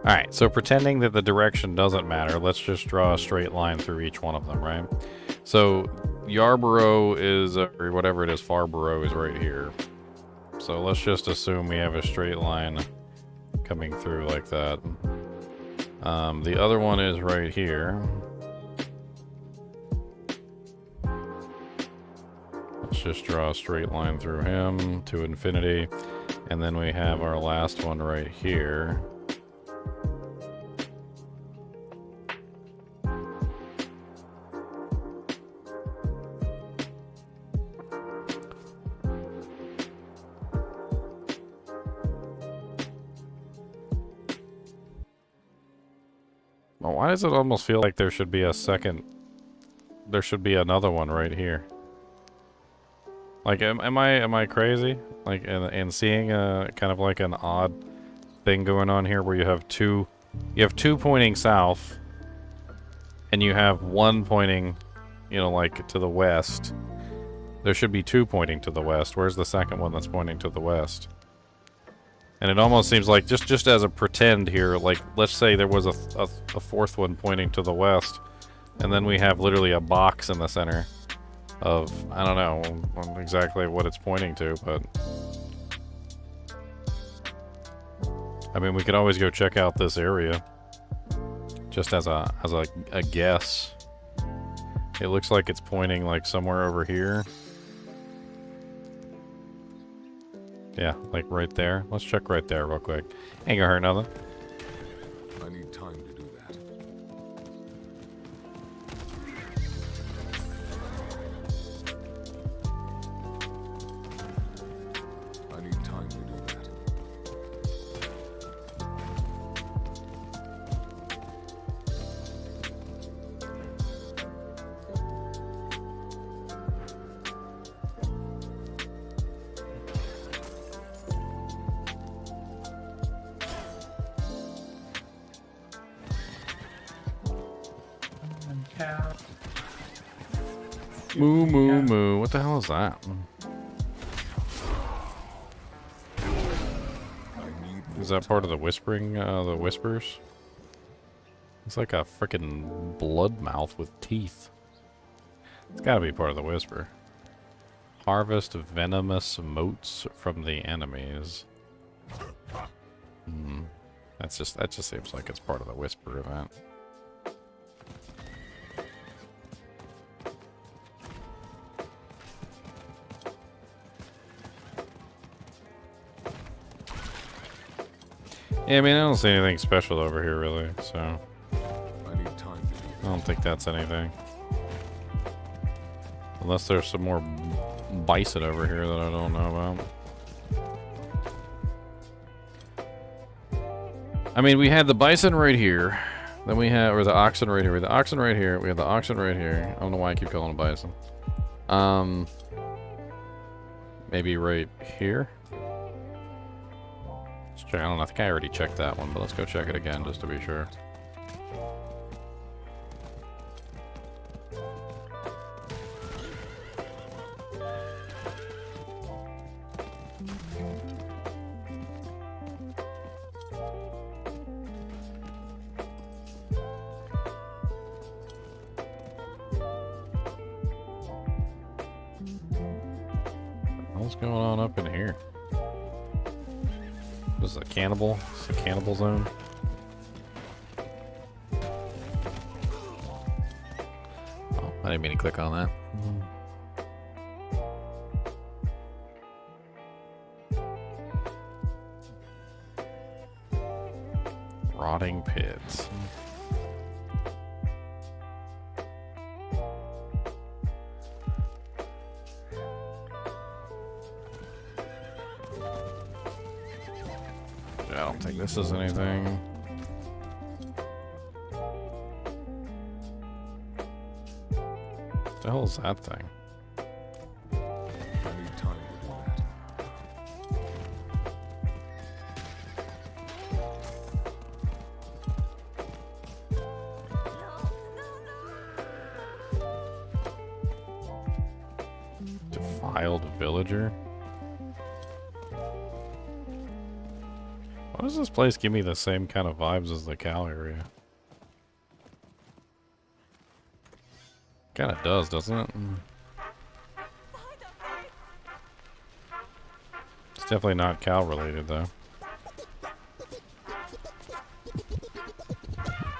Alright, so pretending that the direction doesn't matter, let's just draw a straight line through each one of them, right? So, Yarborough is, or whatever it is, Farborough is right here. So let's just assume we have a straight line coming through like that. The other one is right here. Let's just draw a straight line through him to infinity. And then we have our last one right here. Why does it almost feel like there should be a second... there should be another one right here? Like, am I crazy? Like, and seeing a kind of like an odd thing going on here where you have two pointing south, and you have one pointing, you know, like to the west. There should be two pointing to the west. Where's the second one that's pointing to the west? And it almost seems like, just as a pretend here, like, let's say there was a fourth one pointing to the west, and then we have literally a box in the center of, I don't know exactly what it's pointing to, but I mean, we could always go check out this area. Just as a guess. It looks like it's pointing like somewhere over here. Yeah, like right there. Let's check right there real quick. Ain't gonna hurt nothing. I need time to do that. I need time to do that. Cat. Moo moo moo. What the hell is that? Is that part of the whispering, the whispers? It's like a frickin' blood mouth with teeth. It's gotta be part of the whisper. Harvest venomous motes from the enemies. That just seems like it's part of the whisper event. Yeah, I mean, I don't see anything special over here, really, so... I need time to do I don't think that's anything. Unless there's some more bison over here that I don't know about. I mean, we had the bison right here. Then we have, or the oxen right here. We have the oxen right here. We have the oxen right here. I don't know why I keep calling it bison. Maybe right here? I don't know, I think I already checked that one, but let's go check it again just to be sure. What's going on up in here? This is a cannibal. It's a cannibal zone. Oh, I didn't mean to click on that. Rotting pits. I don't think this is anything. What the hell is that thing? I need time to do that. Defiled villager? Why does this place give me the same kind of vibes as the cow area? Kinda does, doesn't it? It's definitely not cow related though.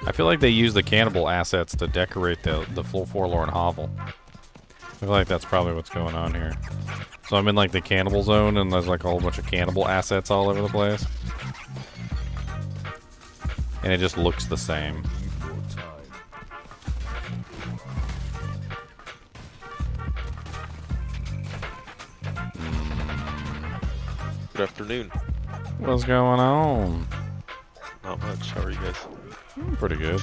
I feel like they use the cannibal assets to decorate the full forlorn hovel. I feel like that's probably what's going on here. So I'm in like the cannibal zone and there's like a whole bunch of cannibal assets all over the place. And it just looks the same. Good afternoon. What's going on? Not much. How are you guys? Pretty good.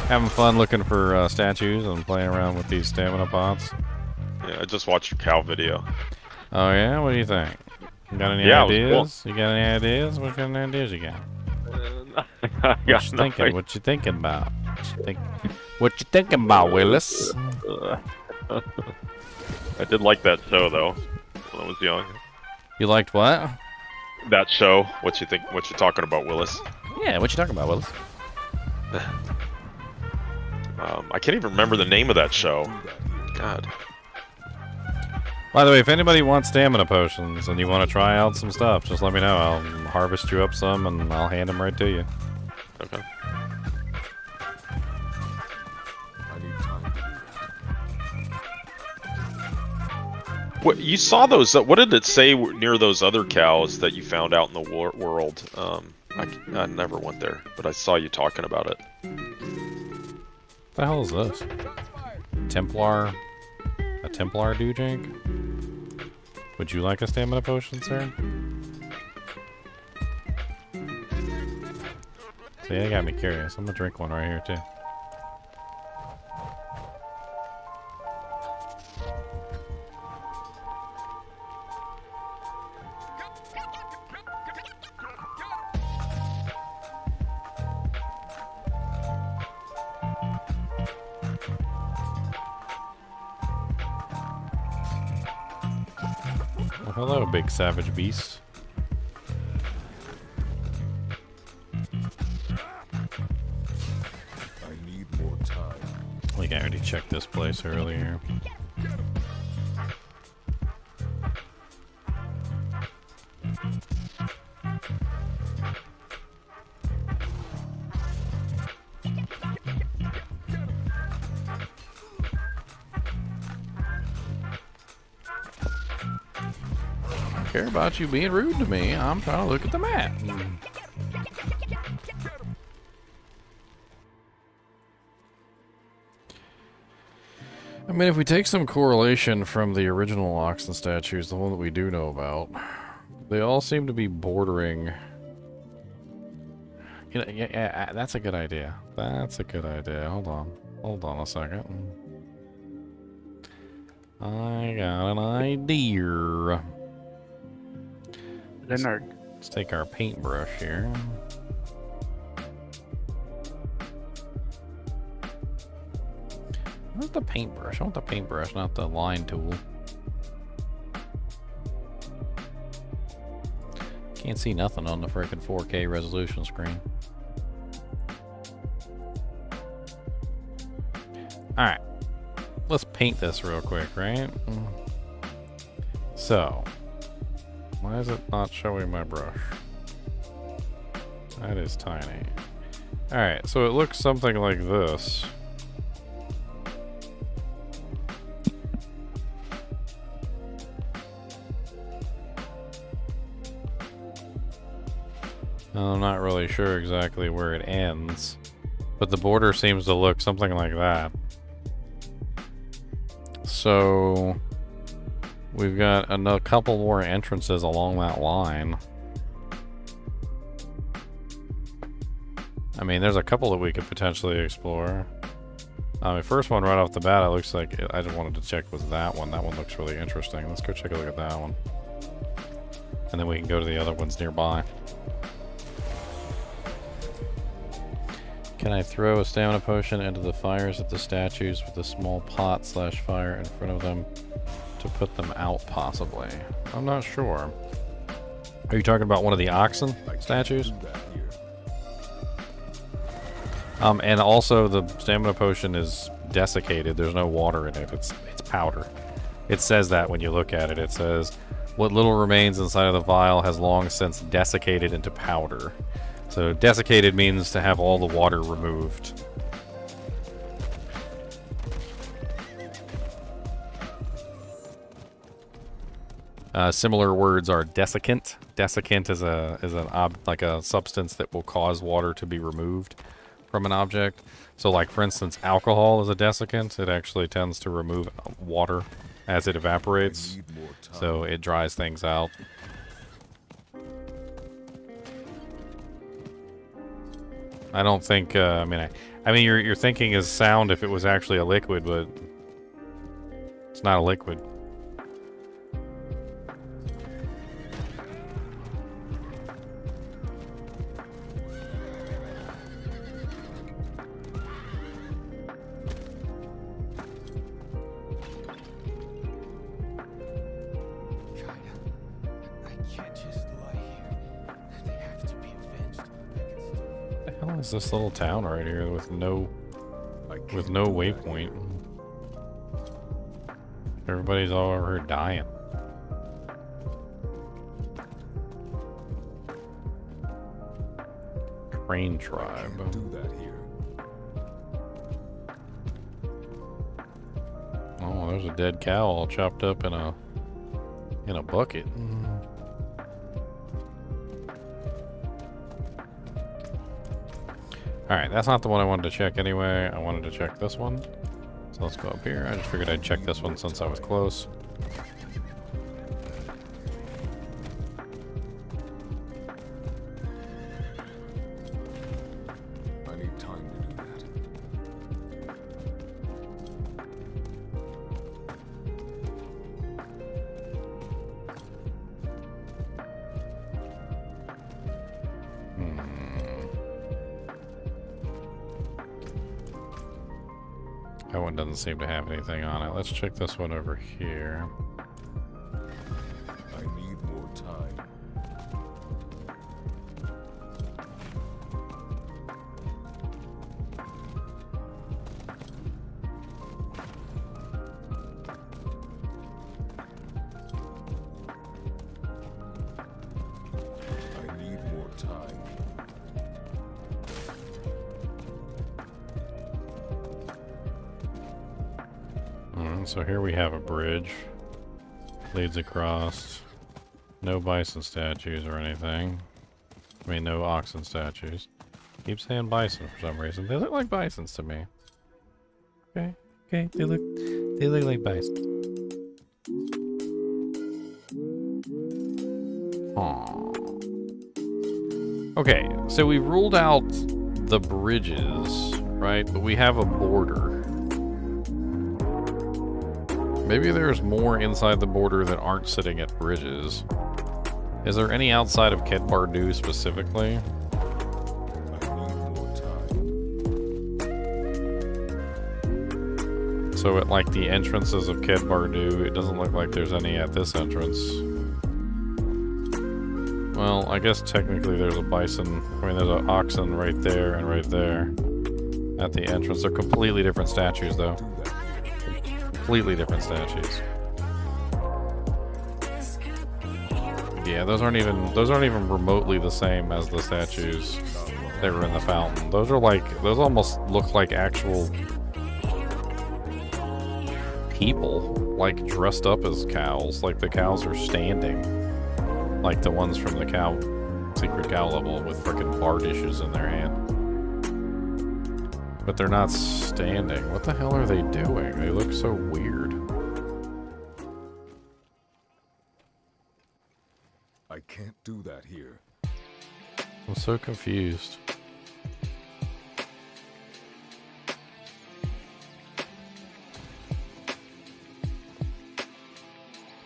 Having fun looking for statues and playing around with these stamina pots. Yeah, I just watched your cow video. Oh yeah? What do you think? You got any ideas? You got any ideas? What kind of ideas you got? What you thinking? What you thinking about? What you thinking about, Willis? I did like that show though when I was young. You liked what? That show. What you think? What you talking about, Willis? Yeah, what you talking about, Willis? I can't even remember the name of that show. God. By the way, if anybody wants stamina potions and you want to try out some stuff, just let me know. I'll harvest you up some and I'll hand them right to you. Okay. I need time to do that. What you saw those? What did it say near those other cows that you found out in the world? I never went there, but I saw you talking about it. What the hell is this? Templar? A Templar dewdrink? Would you like a stamina potion, sir? See, that got me curious. I'm gonna drink one right here, too. Well, hello, big savage beast. I need more time. I think I already checked this place earlier. I don't care about you being rude to me. I'm trying to look at the map. I mean, if we take some correlation from the original oxen statues, the one that we do know about, they all seem to be bordering. You know, yeah, that's a good idea. That's a good idea. Hold on a second. I got an idea. Leonard. Let's take our paintbrush here. Where's the paintbrush? I want the paintbrush, not the line tool. Can't see nothing on the freaking 4K resolution screen. Alright. Let's paint this real quick, right? So. Why is it not showing my brush? That is tiny. Alright, so it looks something like this. I'm not really sure exactly where it ends, but the border seems to look something like that. So we've got a couple more entrances along that line. I mean, there's a couple that we could potentially explore. The first one right off the bat, it looks like I just wanted to check was that one. That one looks really interesting. Let's go take a look at that one, and then we can go to the other ones nearby. Can I throw a stamina potion into the fires at the statues with a small pot / fire in front of them to put them out, possibly? I'm not sure. Are you talking about one of the oxen statues? Do that here. And also the stamina potion is desiccated. There's no water in it. It's powder. It says that when you look at it. It says, what little remains inside of the vial has long since desiccated into powder. So desiccated means to have all the water removed. Similar words are desiccant. Desiccant is like a substance that will cause water to be removed from an object. So like for instance, alcohol is a desiccant. It actually tends to remove water as it evaporates. So it dries things out. I don't think, I mean, your thinking is sound if it was actually a liquid, but it's not a liquid. What is this little town right here with no waypoint? Everybody's all over here dying. Crane tribe. Can't do that here. Oh, there's a dead cow all chopped up in a bucket. Alright, that's not the one I wanted to check anyway. I wanted to check this one. So let's go up here. I just figured I'd check this one since I was close. I need time to do that. That one doesn't seem to have anything on it. Let's check this one over here. I need more time. I need more time. So here we have a bridge. Leads across. No bison statues or anything. I mean, no oxen statues. Keep saying bison for some reason. They look like bisons to me. Okay, okay, they look like bison. Aww. Okay, so we ruled out the bridges, right? But we have a border. Maybe there's more inside the border that aren't sitting at bridges. Is there any outside of Ked Bardu specifically? I need more time. So at like the entrances of Ked Bardu, it doesn't look like there's any at this entrance. Well, I guess technically there's a bison. I mean, there's an oxen right there and right there at the entrance. They're completely different statues, though. Do that. Completely different statues. Yeah, those aren't even remotely the same as the statues that were in the fountain. Those almost look like actual people, like dressed up as cows. Like the cows are standing, like the ones from the secret cow level with frickin' bar dishes in their hand. But they're not standing. What the hell are they doing? They look so weird. I can't do that here. I'm so confused.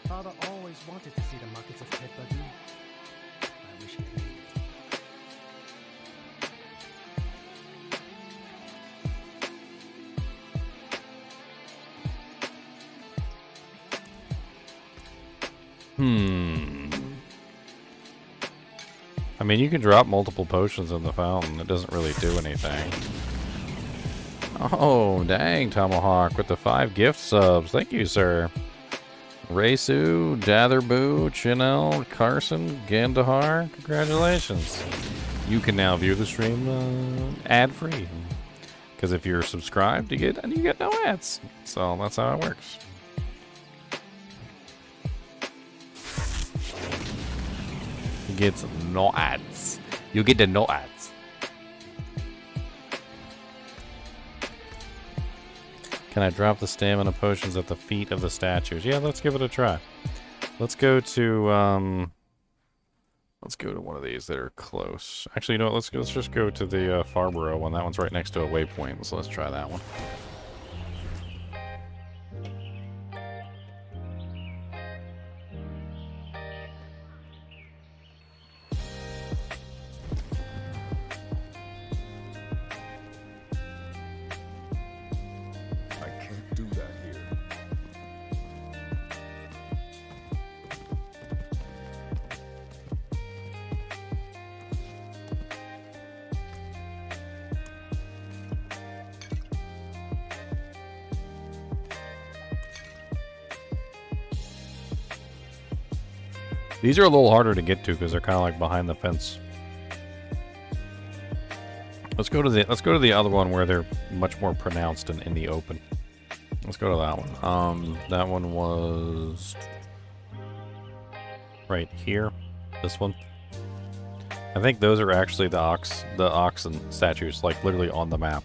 Father always wanted to see the markets of Ted Badu. I wish he had made it. I mean, you can drop multiple potions in the fountain. It doesn't really do anything. Oh, dang, Tomahawk with the 5 gift subs. Thank you, sir. Raisu, Datherbu, Chinel, Carson, Gandahar. Congratulations. You can now view the stream ad-free. Because if you're subscribed, you get no ads. So that's how it works. You get no ads. You get the no ads. Can I drop the stamina potions at the feet of the statues? Yeah, let's give it a try. Let's go to one of these that are close. Actually, you know what? Let's just go to the Farborough one. That one's right next to a waypoint, so let's try that one. I can't do that here. These are a little harder to get to because they're kind of like behind the fence. Let's go to the other one where they're much more pronounced and in the open. Let's go to that one. That one was right here. This one. I think those are actually the oxen statues, like literally on the map.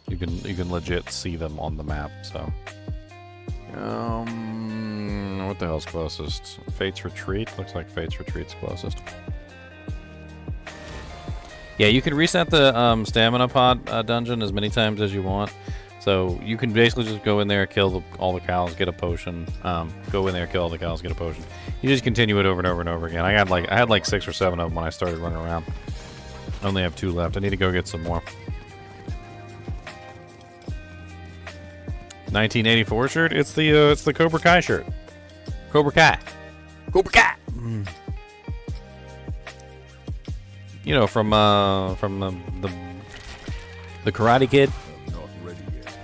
You can legit see them on the map. So, what the hell's closest? Fate's Retreat. Looks like Fate's Retreat's closest. Yeah, you can reset the stamina pod dungeon as many times as you want. So you can basically just go in there, kill all the cows, get a potion. Go in there, kill all the cows, get a potion. You just continue it over and over and over again. I had like 6 or 7 of them when I started running around. I only have 2 left. I need to go get some more. 1984 shirt. It's the Cobra Kai shirt. Cobra Kai. Cobra Kai. You know, from the Karate Kid. Not ready yet.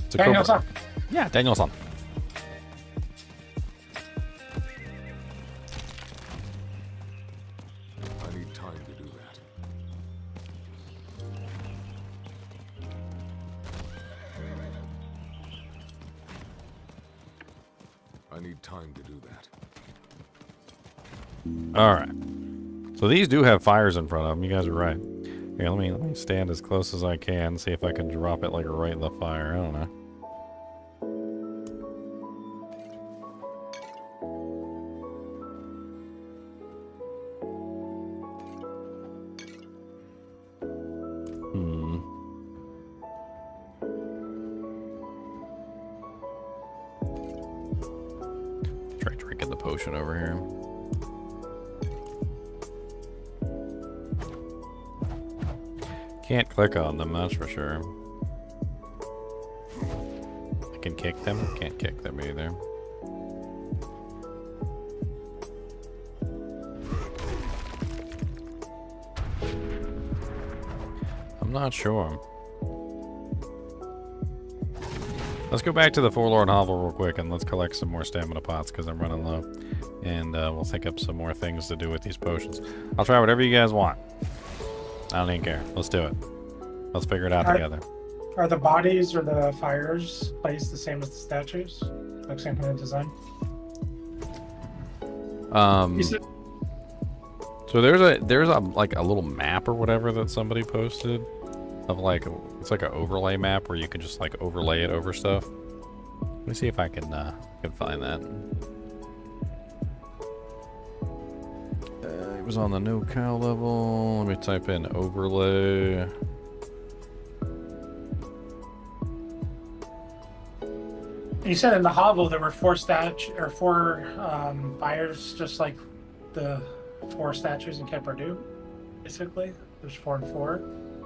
It's a Daniel-san. Yeah, Daniel-san. I need time to do that. I need time to do that. All right. So these do have fires in front of them. You guys are right. Here, let me stand as close as I can. See if I can drop it like right in the fire. I don't know. Try drinking the potion over here. Can't click on them, that's for sure. I can kick them? Can't kick them either. I'm not sure. Let's go back to the Forlorn Hovel real quick and let's collect some more stamina pots because I'm running low. And we'll think up some more things to do with these potions. I'll try whatever you guys want. I don't even care. Let's do it. Let's figure it out together. Are the bodies or the fires placed the same as the statues? Like same kind of design? So there's a like a little map or whatever that somebody posted of like it's like an overlay map where you can just like overlay it over stuff. Let me see if I can find that. It was on the no cow level. Let me type in overlay. You said in the hovel there were 4 fires, just like the 4 statues in Keperdu, basically. There's 4 and 4,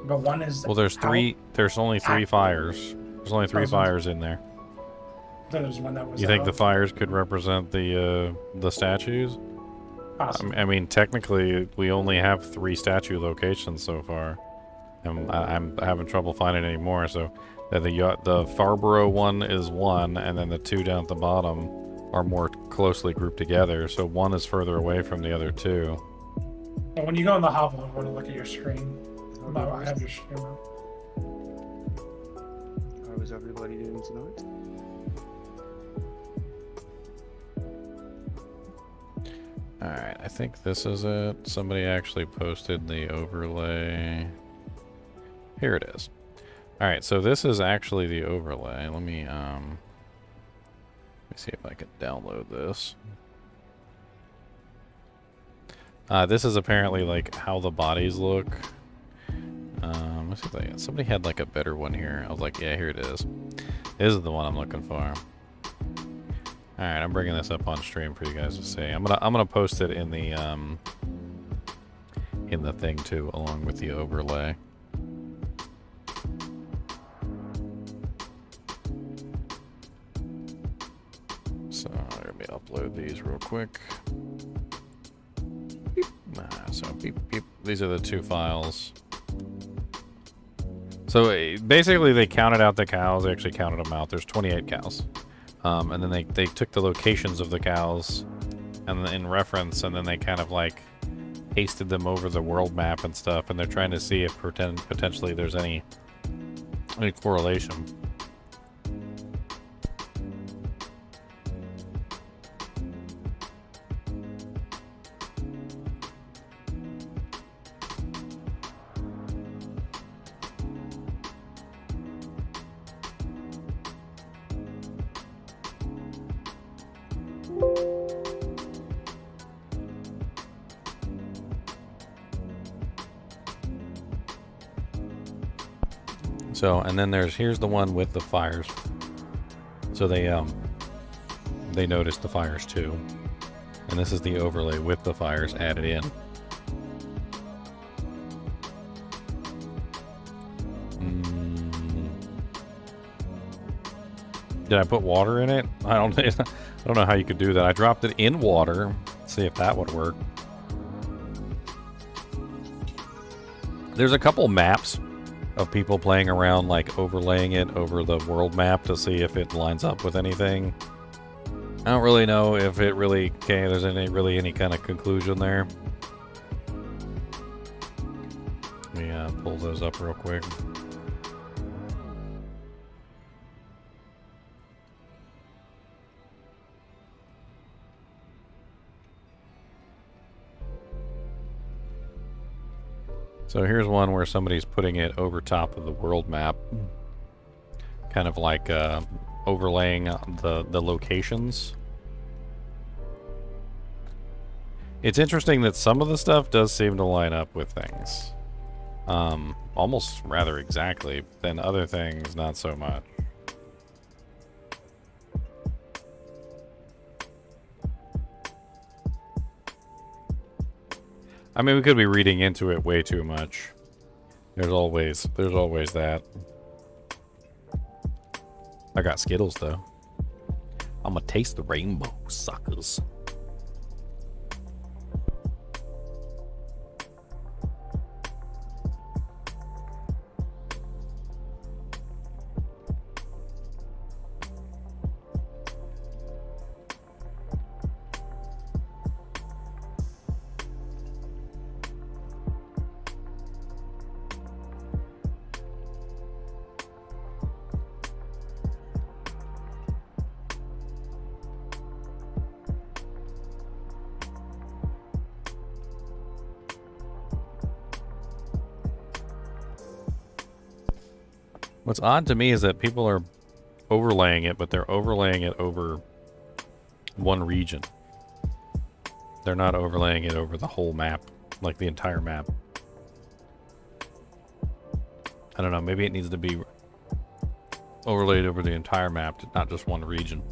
but one is. Well, there's 3. There's only 3 fires. There's only 3 fires in there. There's one that was. You think the fires could represent the statues? Possibly. I mean, technically, we only have 3 statue locations so far. And I'm having trouble finding any more, so the Farborough one is 1, and then the 2 down at the bottom are more closely grouped together, so 1 is further away from the other 2. But when you go in the hovel, I want to look at your screen. I have your screen up. How is everybody doing tonight? Alright, I think this is it. Somebody actually posted the overlay. Here it is. Alright, so this is actually the overlay. Let me see if I can download this. This is apparently like how the bodies look. Let's see if somebody had like a better one here. I was like, yeah, here it is. This is the one I'm looking for. Alright, I'm bringing this up on stream for you guys to see. I'm gonna post it in the thing too, along with the overlay. So let me upload these real quick. Beep. So beep beep. These are the 2 files. So basically, they counted out the cows. They actually counted them out. There's 28 cows. And then they took the locations of the cows and in reference, and then they kind of like pasted them over the world map and stuff, and they're trying to see if potentially there's any correlation. So, and then here's the one with the fires. So they noticed the fires too. And this is the overlay with the fires added in. Did I put water in it? I don't know how you could do that. I dropped it in water. See if that would work. There's a couple maps of people playing around, like overlaying it over the world map to see if it lines up with anything. I don't really know if it really there's any kind of conclusion there. Let me pull those up real quick. So here's one where somebody's putting it over top of the world map. Kind of like overlaying the locations. It's interesting that some of the stuff does seem to line up with things. Almost rather exactly, then other things not so much. I mean, we could be reading into it way too much. There's always that. I got Skittles though. I'm gonna taste the rainbow, suckers. What's odd to me is that people are overlaying it, but they're overlaying it over one region. They're not overlaying it over the whole map, like the entire map. I don't know, maybe it needs to be overlaid over the entire map, not just one region.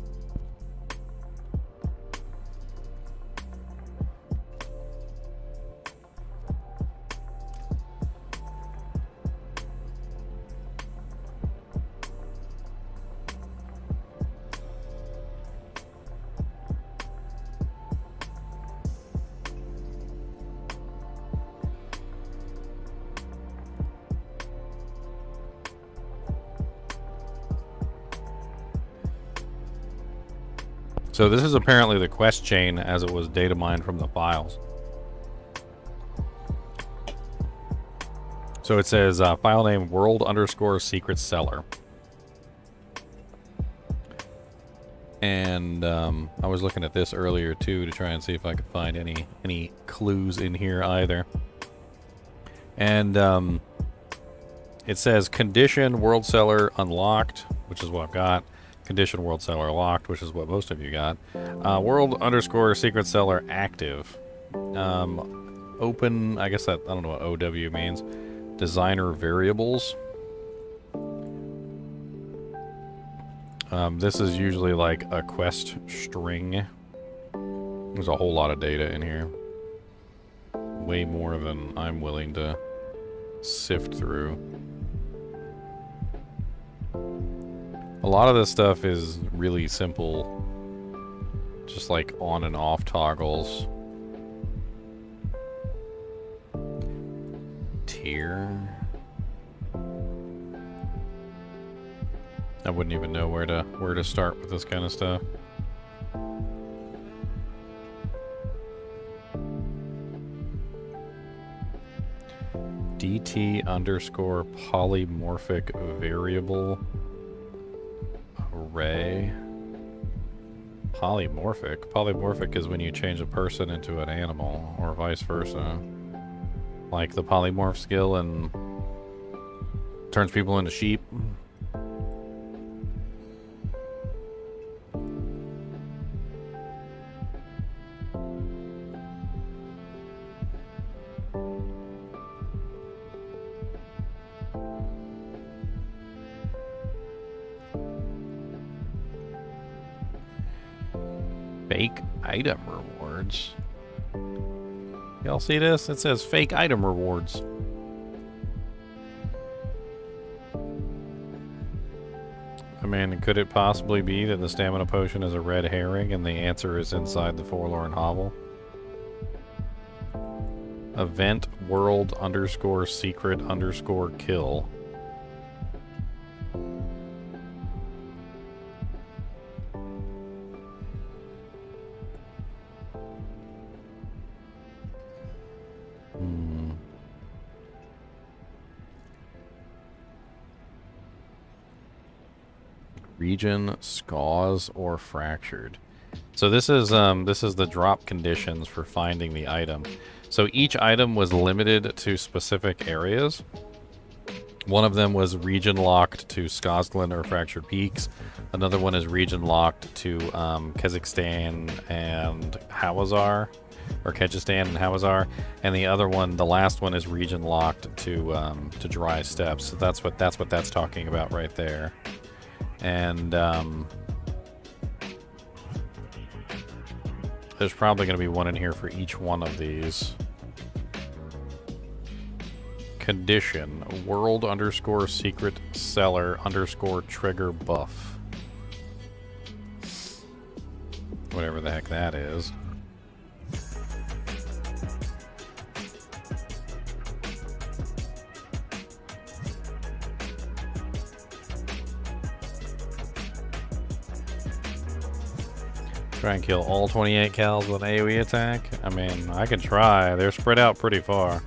So this is apparently the quest chain as it was data mined from the files. So it says file name world_secret seller. And I was looking at this earlier too to try and see if I could find any clues in here either. And it says condition world seller unlocked, which is what I've got. Condition world seller locked, which is what most of you got. World_secret seller active. Open, I guess that, I don't know what OW means. Designer variables. This is usually like a quest string. There's a whole lot of data in here. Way more than I'm willing to sift through. A lot of this stuff is really simple. Just like on and off toggles. Tier. I wouldn't even know where to start with this kind of stuff. DT underscore polymorphic variable array. Polymorphic? Polymorphic is when you change a person into an animal, or vice versa. Like the polymorph skill and turns people into sheep. Fake item rewards. Y'all see this? It says fake item rewards. I mean, could it possibly be that the stamina potion is a red herring and the answer is inside the forlorn hovel? Event world underscore secret underscore kill. Region, scars, or fractured. So this is the drop conditions for finding the item. So each item was limited to specific areas. One of them was region locked to Skazglen or Fractured Peaks. Another one is region locked to Kazakhstan and Hawazar, or Kyrgyzstan and Hawazar. And the other one, the last one, is region locked to Dry Steppes. So that's what that's talking about right there. And there's probably going to be one in here for each one of these. Condition, world underscore secret seller underscore trigger buff. Whatever the heck that is. Try and kill all 28 cows with an AoE attack? I mean, I can try. They're spread out pretty far.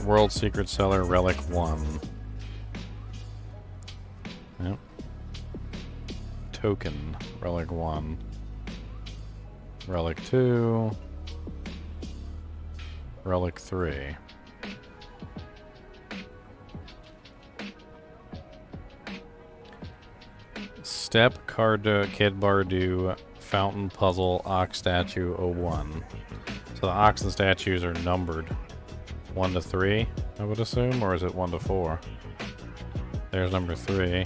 World Secret Seller Relic 1. Yep. Token Relic 1. Relic 2. Relic 3. Step, Cardo, Kid Bardu, Fountain Puzzle, Ox Statue 01. So the oxen statues are numbered 1 to 3, I would assume, or is it 1 to 4? There's number 3.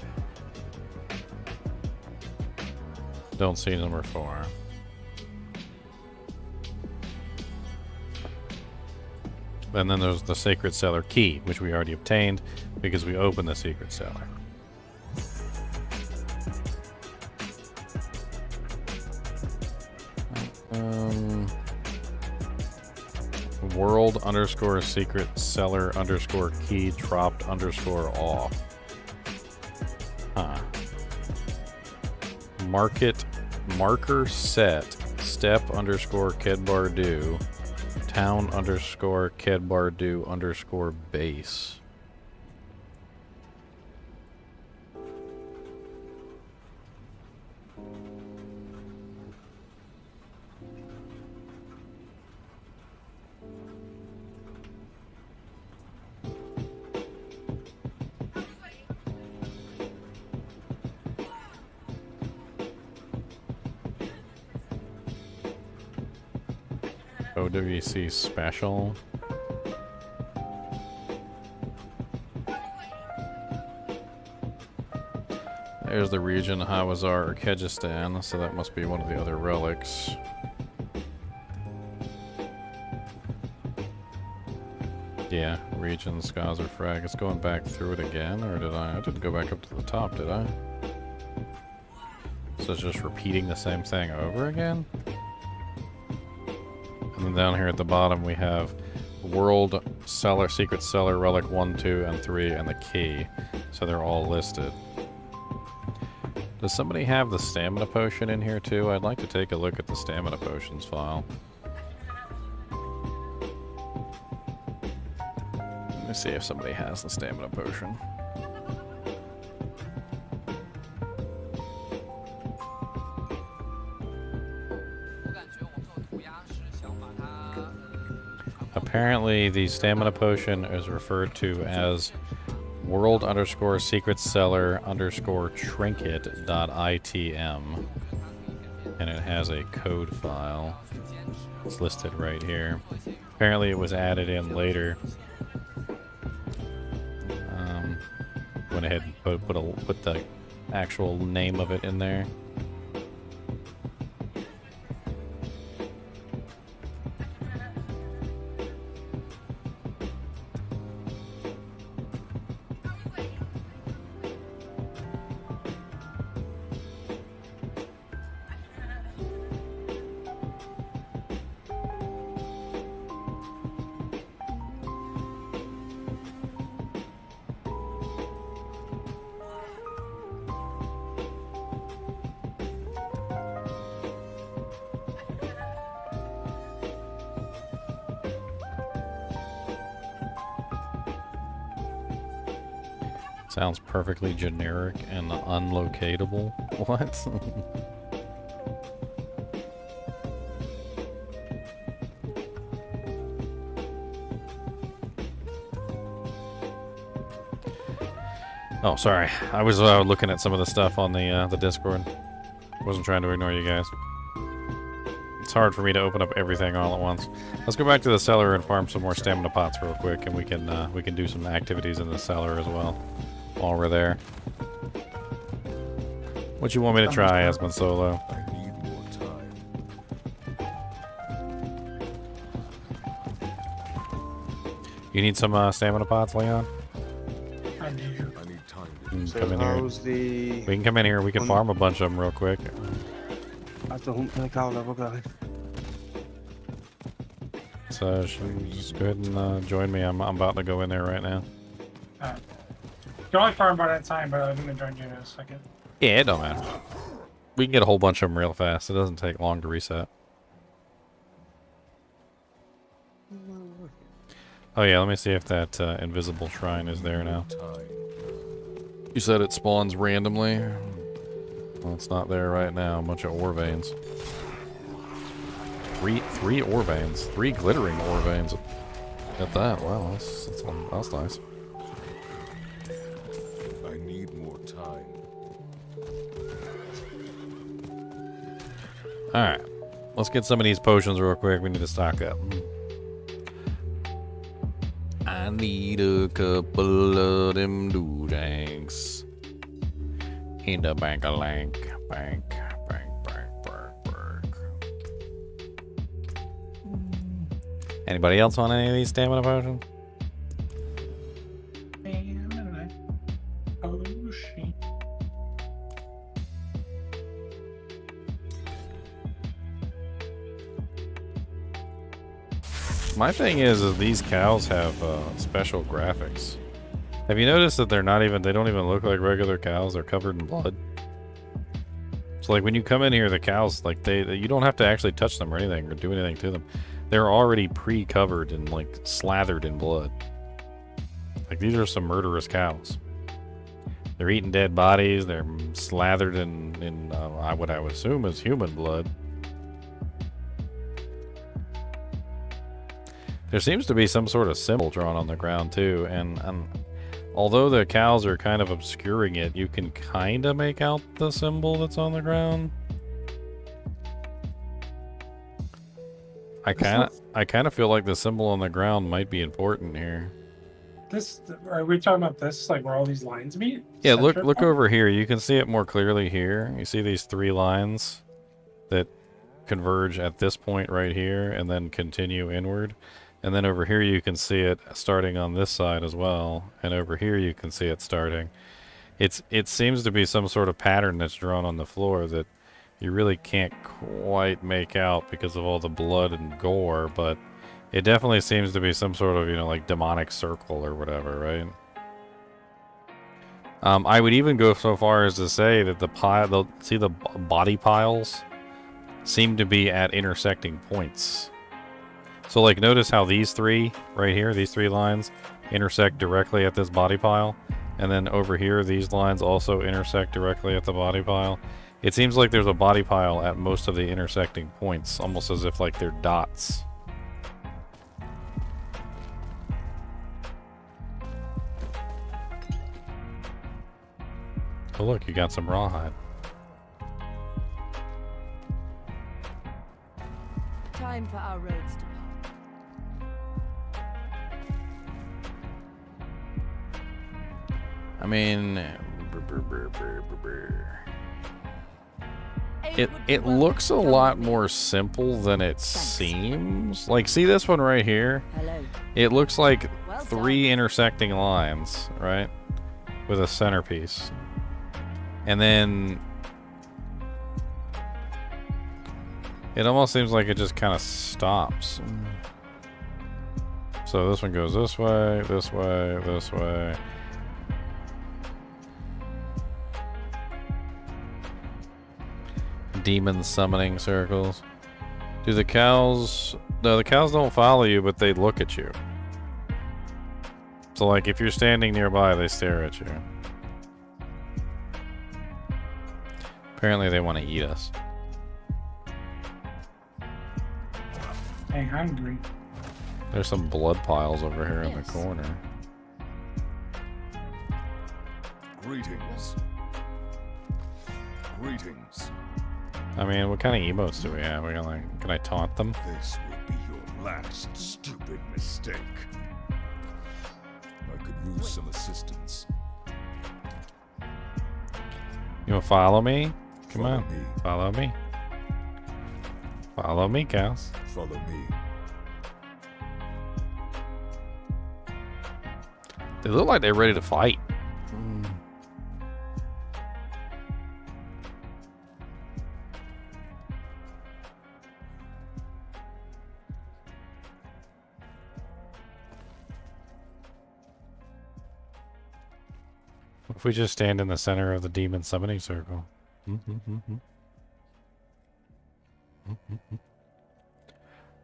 Don't see number 4. And then there's the Sacred Cellar key, which we already obtained because we opened the Secret Cellar. World underscore secret seller underscore key dropped underscore off. Huh. Marker set step underscore Kedbardu town underscore Kedbardu underscore base. OWC special. There's the region, Hawazar or Kyrgyzstan, so that must be one of the other relics. Yeah, region, Skaz or Frag. It's going back through it again, or did I? I didn't go back up to the top, did I? So it's just repeating the same thing over again? And then down here at the bottom we have World Seller, Secret Seller, Relic 1, 2, and 3, and the key. So they're all listed. Does somebody have the stamina potion in here too? I'd like to take a look at the stamina potions file. me see if somebody has the stamina potion. Apparently, the stamina potion is referred to as world_secret_seller_trinket.itm. And it has a code file. It's listed right here. Apparently it was added in later. Went ahead and put the actual name of it in there. Sounds perfectly generic and unlocatable. What? Oh, sorry. I was looking at some of the stuff on the Discord. Wasn't trying to ignore you guys. It's hard for me to open up everything all at once. Let's go back to the cellar and farm some more stamina pots real quick, and we can do some activities in the cellar as well while we're there. What you want me to try, Esmond Solo? I need more time. You need some stamina pots, Leon? I do. I need time to do Mm, So come in here. how's the... We can come in here. We can farm a bunch of them real quick. How's the hunt for the cow level going? So just go ahead and join me. I'm about to go in there right now. You can only farm one at a time, but I'm gonna join you in a second. Yeah, it don't matter. We can get a whole bunch of them real fast. It doesn't take long to reset. Oh yeah, let me see if that invisible shrine is there now. time. You said it spawns randomly? Well, it's not there right now. A bunch of ore veins. Three ore veins. 3 glittering ore veins. At that. Wow, that's nice. I need more time. Alright. Let's get some of these potions real quick. We need to stock up. I need a couple of them doodangs. In the bank-a-lank. Bank. Anybody else want any of these stamina potions? Potion. My thing is these cows have special graphics. Have you noticed that they don't even look like regular cows? They're covered in blood. So like when you come in here, the cows, like you don't have to actually touch them or anything or do anything to them. They're already pre-covered and like slathered in blood. Like these are some murderous cows. They're eating dead bodies. They're slathered in what I would assume is human blood. There seems to be some sort of symbol drawn on the ground too, and although the cows are kind of obscuring it, you can kind of make out the symbol that's on the ground. I kind of feel like the symbol on the ground might be important here. Are we talking about this, like where all these lines meet? Yeah, Center? look over here. You can see it more clearly here. You see these 3 lines that converge at this point right here and then continue inward. And then over here you can see it starting on this side as well. And over here you can see it starting. It seems to be some sort of pattern that's drawn on the floor that you really can't quite make out because of all the blood and gore, but it definitely seems to be some sort of, like demonic circle or whatever, right? I would even go so far as to say that the body piles seem to be at intersecting points. So like notice how these 3 right here, these 3 lines intersect directly at this body pile. And then over here, these lines also intersect directly at the body pile. It seems like there's a body pile at most of the intersecting points, almost as if like they're dots. Oh look, you got some rawhide. Time for our roads to I mean, it looks a lot more simple than it seems. Like, see this one right here? Hello. It looks like Well 3 intersecting lines, right? With a centerpiece. And then it almost seems like it just kind of stops. So this one goes this way, this way, this way. Demon summoning circles. Do the cows... No, the cows don't follow you, but they look at you. So, like, if you're standing nearby, they stare at you. Apparently they want to eat us. I'm hungry. There's some blood piles over here in the corner. Greetings. Greetings. I mean, what kind of emotes do we have? We got like, can I taunt them? This will be your last stupid mistake. I could use some assistance. You wanna follow me? Come Follow on, me. follow me. Follow me, cows. Follow me. They look like they're ready to fight. If we just stand in the center of the demon summoning circle.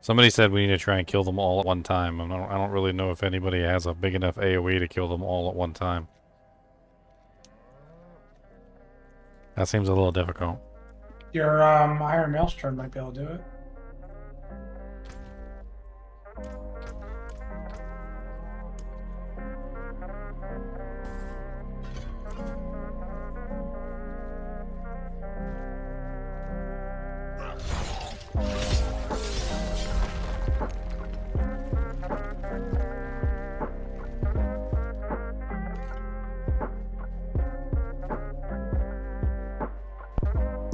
Somebody said we need to try and kill them all at one time. I don't really know if anybody has a big enough AoE to kill them all at one time. That seems a little difficult. Your Iron Maelstrom might be able to do it.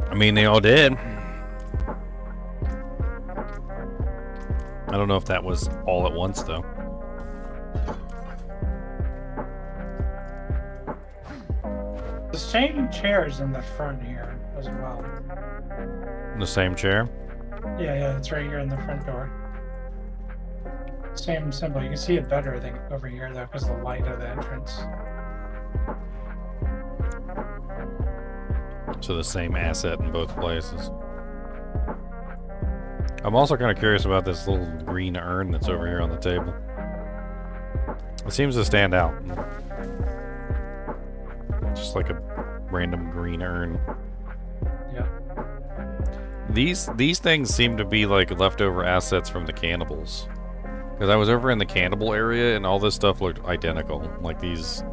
I mean, they all did. I don't know if that was all at once, though. The same chairs in the front here as well. The same chair. Yeah, it's right here in the front door. Same symbol. You can see it better, I think, over here though, because of the light of the entrance. So the same asset in both places. I'm also kind of curious about this little green urn that's over here on the table. It seems to stand out. Just like a random green urn. Yeah. These things seem to be like leftover assets from the cannibals. Because I was over in the cannibal area and all this stuff looked identical. Like these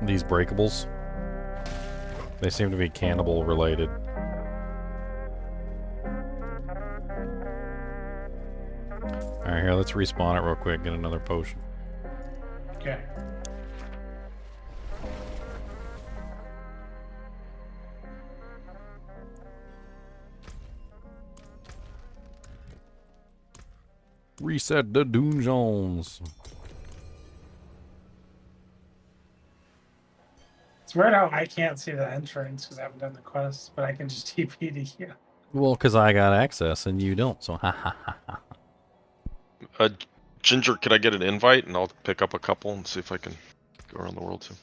breakables. They seem to be cannibal related. Alright, here, let's respawn it real quick, get another potion. Okay. Reset the dungeons. It's weird how I can't see the entrance because I haven't done the quest, but I can just TP to you. Well, because I got access and you don't, so ha ha ha ha. Ginger, could I get an invite and I'll pick up a couple and see if I can go around the world too?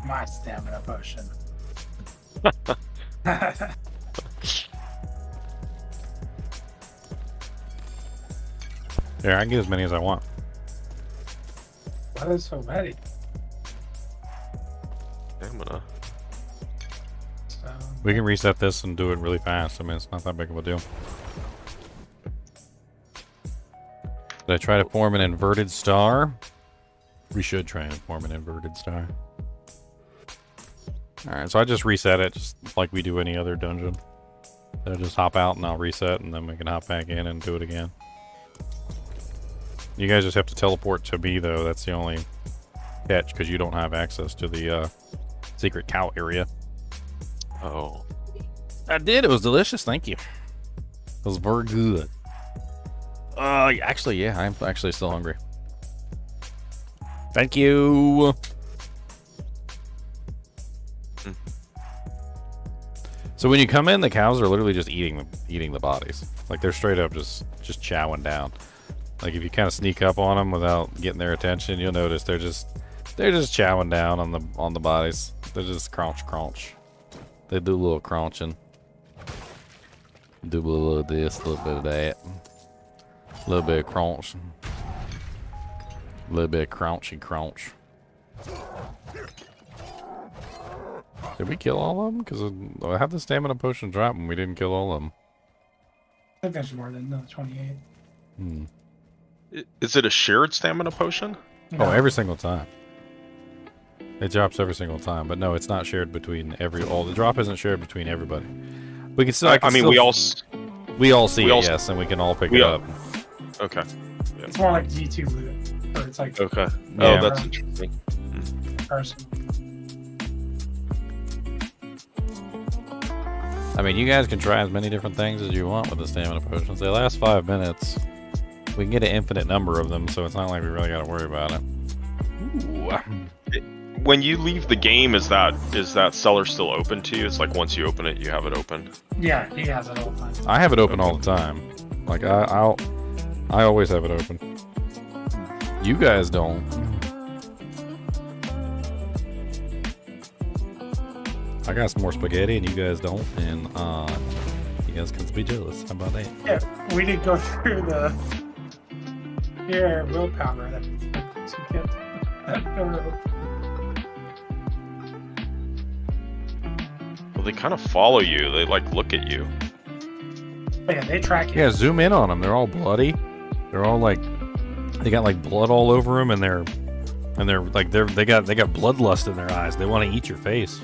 my stamina potion. There, I can get as many as I want. Why are there so many? Stamina. So, We can reset this and do it really fast. I mean, it's not that big of a deal. Did I try to form an inverted star? We should try and form an inverted star. Alright, so I just reset it, just like we do any other dungeon. So just hop out and I'll reset, and then we can hop back in and do it again. You guys just have to teleport to me, though. That's the only catch, because you don't have access to the secret cow area. Oh. I did. It was delicious. Thank you. It was very good. Actually, yeah, I'm actually still hungry. Thank you. So when you come in, the cows are literally just eating the bodies. Like, they're straight up just chowing down. Like, if you kind of sneak up on them without getting their attention, you'll notice they're just chowing down on the bodies. They're just crunch. They do a little crunching. Do a little of this, a little bit of that. A little bit of crunch. A little bit of crunch. Did we kill all of them? Because I had the stamina potion drop and we didn't kill all of them. I think there's more than 28. Hmm. Is it a shared stamina potion? No. Oh, every single time. It drops every single time, but no, it's not shared between the drop isn't shared between everybody. We can still. We all see it, yes, and we can all pick it up. Okay. Yeah. It's more like G2 loot. Or it's like Okay. Yeah. Oh, that's interesting. person. I mean, you guys can try as many different things as you want with the stamina potions. They last 5 minutes. We can get an infinite number of them, so it's not like we really got to worry about it. Ooh. When you leave the game, is that cellar still open to you? It's like once you open it, you have it open. Yeah, he has it all the time. I have it open all the time. Like I always have it open. You guys don't. I got some more spaghetti and you guys don't, and you guys can be jealous. How about that? Yeah, we did go through the willpower that to get that. Well, they kind of follow you. They like look at you. Yeah, they track you. Yeah, zoom in on them. They're all bloody. They're all like, they got like blood all over them, and they're like they got bloodlust in their eyes. They want to eat your face.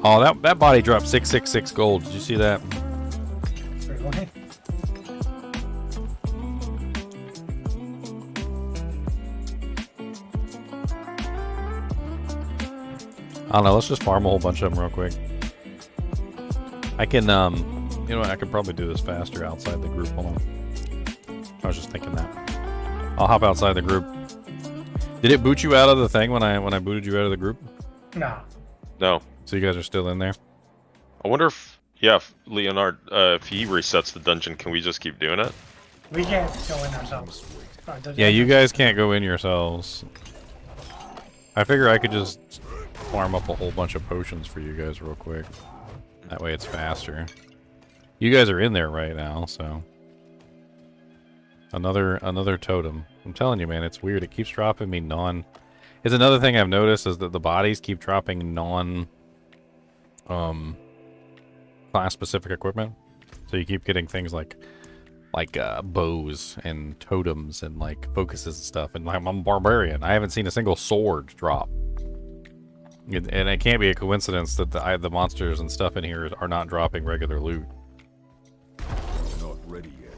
Oh, that body dropped 666 gold. Did you see that? Really? I don't know. Let's just farm a whole bunch of them real quick. I can, you know what? I could probably do this faster outside the group. Hold on. I was just thinking that. I'll hop outside the group. Did it boot you out of the thing when I booted you out of the group? No. No. So you guys are still in there? I wonder if Leonard, if he resets the dungeon, can we just keep doing it? We can't go in ourselves. Yeah, you guys can't go in yourselves. I figure I could just farm up a whole bunch of potions for you guys real quick. That way it's faster. You guys are in there right now, so. Another totem. I'm telling you, man, it's weird. It keeps dropping me It's another thing I've noticed is that the bodies keep dropping class specific equipment. So you keep getting things like bows and totems and like focuses and stuff. And I'm a barbarian. I haven't seen a single sword drop. And it can't be a coincidence that the monsters and stuff in here are not dropping regular loot. Not ready yet.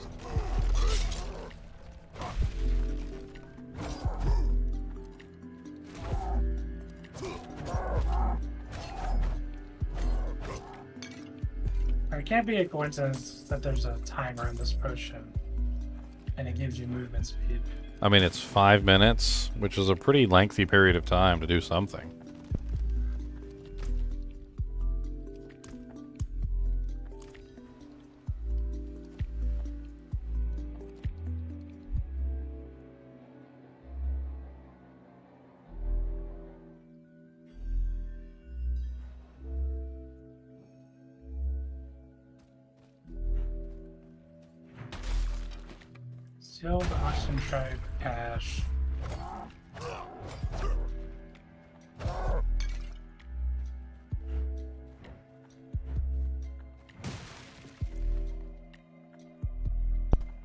It can't be a coincidence that there's a timer in this potion. and it gives you movement speed. I mean, it's 5 minutes, which is a pretty lengthy period of time to do something. Still the Oxen Tribe cache.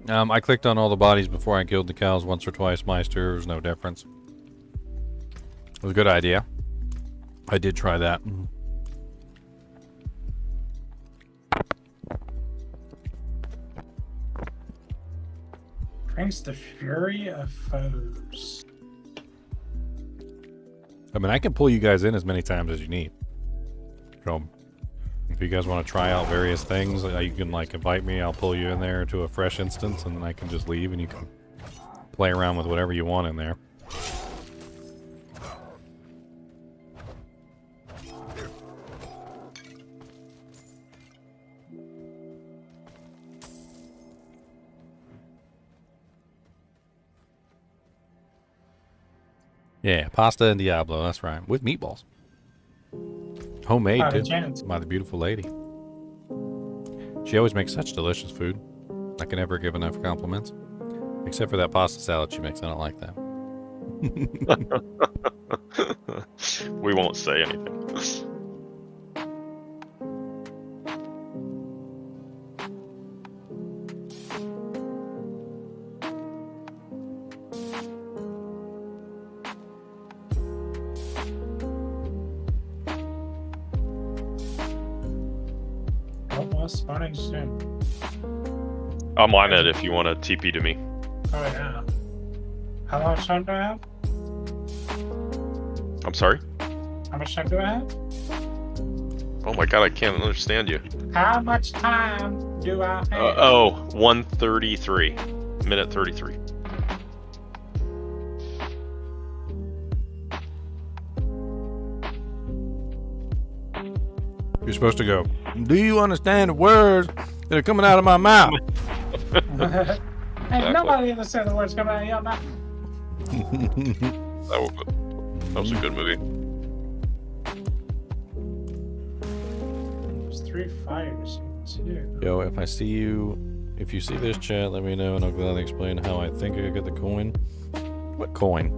I clicked on all the bodies before I killed the cows once or twice, Meister. There was no difference. It was a good idea. I did try that. Brings the fury of foes. I mean, I can pull you guys in as many times as you need. So, if you guys want to try out various things, you can like invite me. I'll pull you in there to a fresh instance, and then I can just leave, and you can play around with whatever you want in there. Yeah, pasta and Diablo, that's right. With meatballs. Homemade, too. By the beautiful lady. She always makes such delicious food. I can never give enough compliments. Except for that pasta salad she makes. I don't like that. We won't say anything. Spawning soon. I'm on it if you want to TP to me. Oh yeah. How much time do I have? I'm sorry? How much time do I have? Oh my god, I can't understand you. How much time do I have? 1:33. Minute 33. You're supposed to go, do you understand the words that are coming out of my mouth? Hey, nobody understands the words coming out of your mouth. That was a good movie. There's 3 fires here too. Yo, if I see you, if you see this chat, let me know and I'll gladly explain how I think I could get the coin. What coin?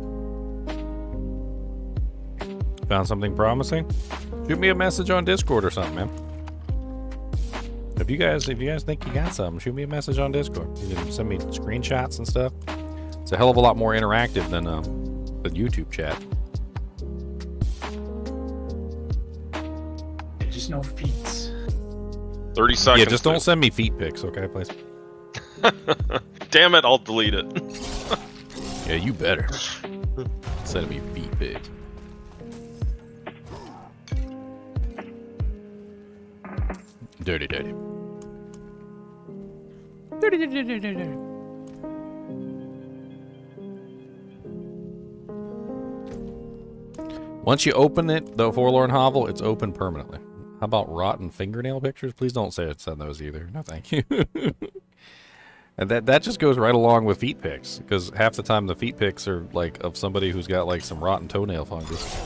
Found something promising? Shoot me a message on Discord or something, man. If you guys think you got something, shoot me a message on Discord. You can send me screenshots and stuff. It's a hell of a lot more interactive than the YouTube chat. Just no feats. 30 seconds. Yeah, just don't send me feet pics, okay, please. Damn it, I'll delete it. Yeah, you better. Send me feet pics. Dirty. Once you open it, the Forlorn Hovel, it's open permanently. How about rotten fingernail pictures? Please don't send those either. No, thank you. And that just goes right along with feet pics, because half the time the feet pics are like of somebody who's got like some rotten toenail fungus.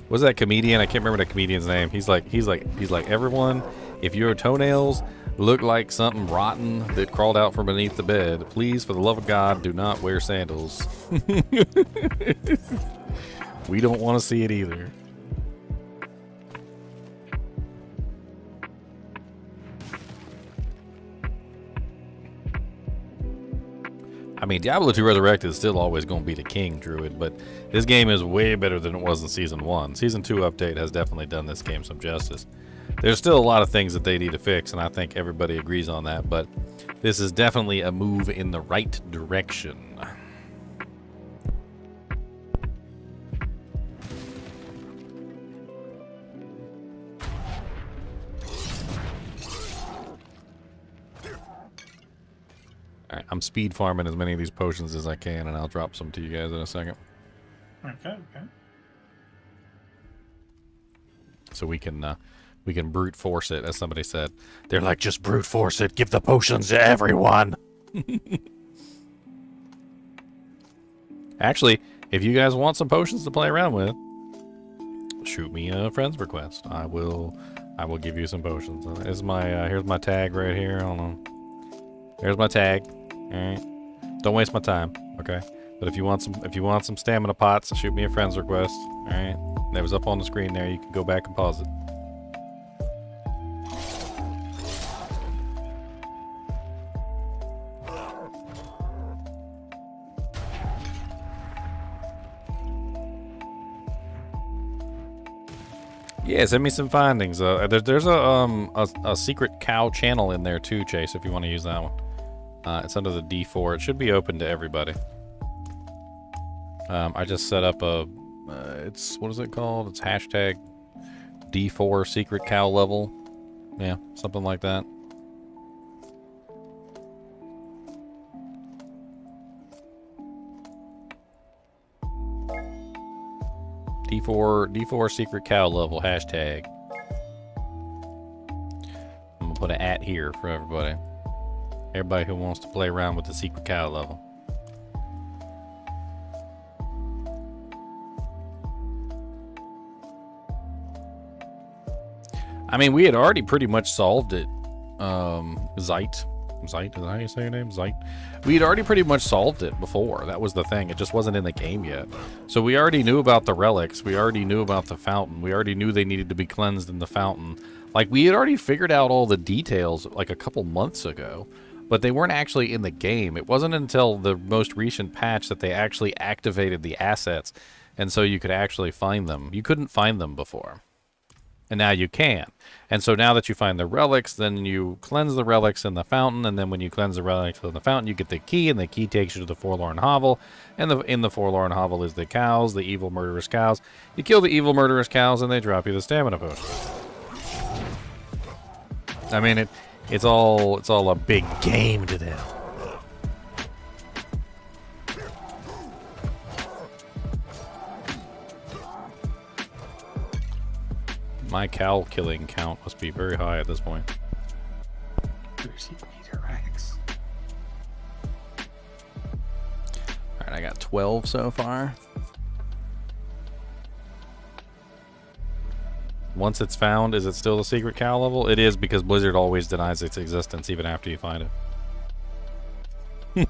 What's that comedian? I can't remember the comedian's name. He's like everyone, if your toenails look like something rotten that crawled out from beneath the bed, please, for the love of God, do not wear sandals. We don't want to see it either. I mean, Diablo 2 Resurrected is still always going to be the king druid, but this game is way better than it was in Season 1. Season 2 update has definitely done this game some justice. There's still a lot of things that they need to fix, and I think everybody agrees on that, but this is definitely a move in the right direction. Alright, I'm speed farming as many of these potions as I can, and I'll drop some to you guys in a second. Okay, okay. So we can brute force it, as somebody said. They're like, just brute force it. Give the potions to everyone. Actually, if you guys want some potions to play around with, shoot me a friend's request. I will give you some potions. Here's my tag right here. Hold on. There's my tag. All right. Don't waste my time, okay? But if you want some stamina pots, shoot me a friend's request. All right. That was up on the screen there. You can go back and pause it. Yeah, send me some findings. There's a secret cow channel in there too, Chase, if you want to use that one. It's under the D4. It should be open to everybody. I just set up a, what is it called? It's hashtag D4 secret cow level. Yeah, something like that. D4 secret cow level hashtag. I'm gonna put an @ here for everybody. Everybody who wants to play around with the secret cow level. I mean, we had already pretty much solved it. Zeit, is that how you say your name? Zeit. We had already pretty much solved it before. That was the thing. It just wasn't in the game yet. So we already knew about the relics. We already knew about the fountain. We already knew they needed to be cleansed in the fountain. Like, we had already figured out all the details like a couple months ago, but they weren't actually in the game. It wasn't until the most recent patch that they actually activated the assets, and so you could actually find them. You couldn't find them before. And now you can. And so now that you find the relics, then you cleanse the relics in the fountain, and then when you cleanse the relics in the fountain, you get the key, and the key takes you to the Forlorn Hovel. And in the Forlorn Hovel is the cows, the evil murderous cows. You kill the evil murderous cows, and they drop you the stamina potion. I mean, it's all a big game to them. My cow killing count must be very high at this point. Alright, I got 12 so far. Once it's found, is it still the secret cow level? It is, because Blizzard always denies its existence even after you find it.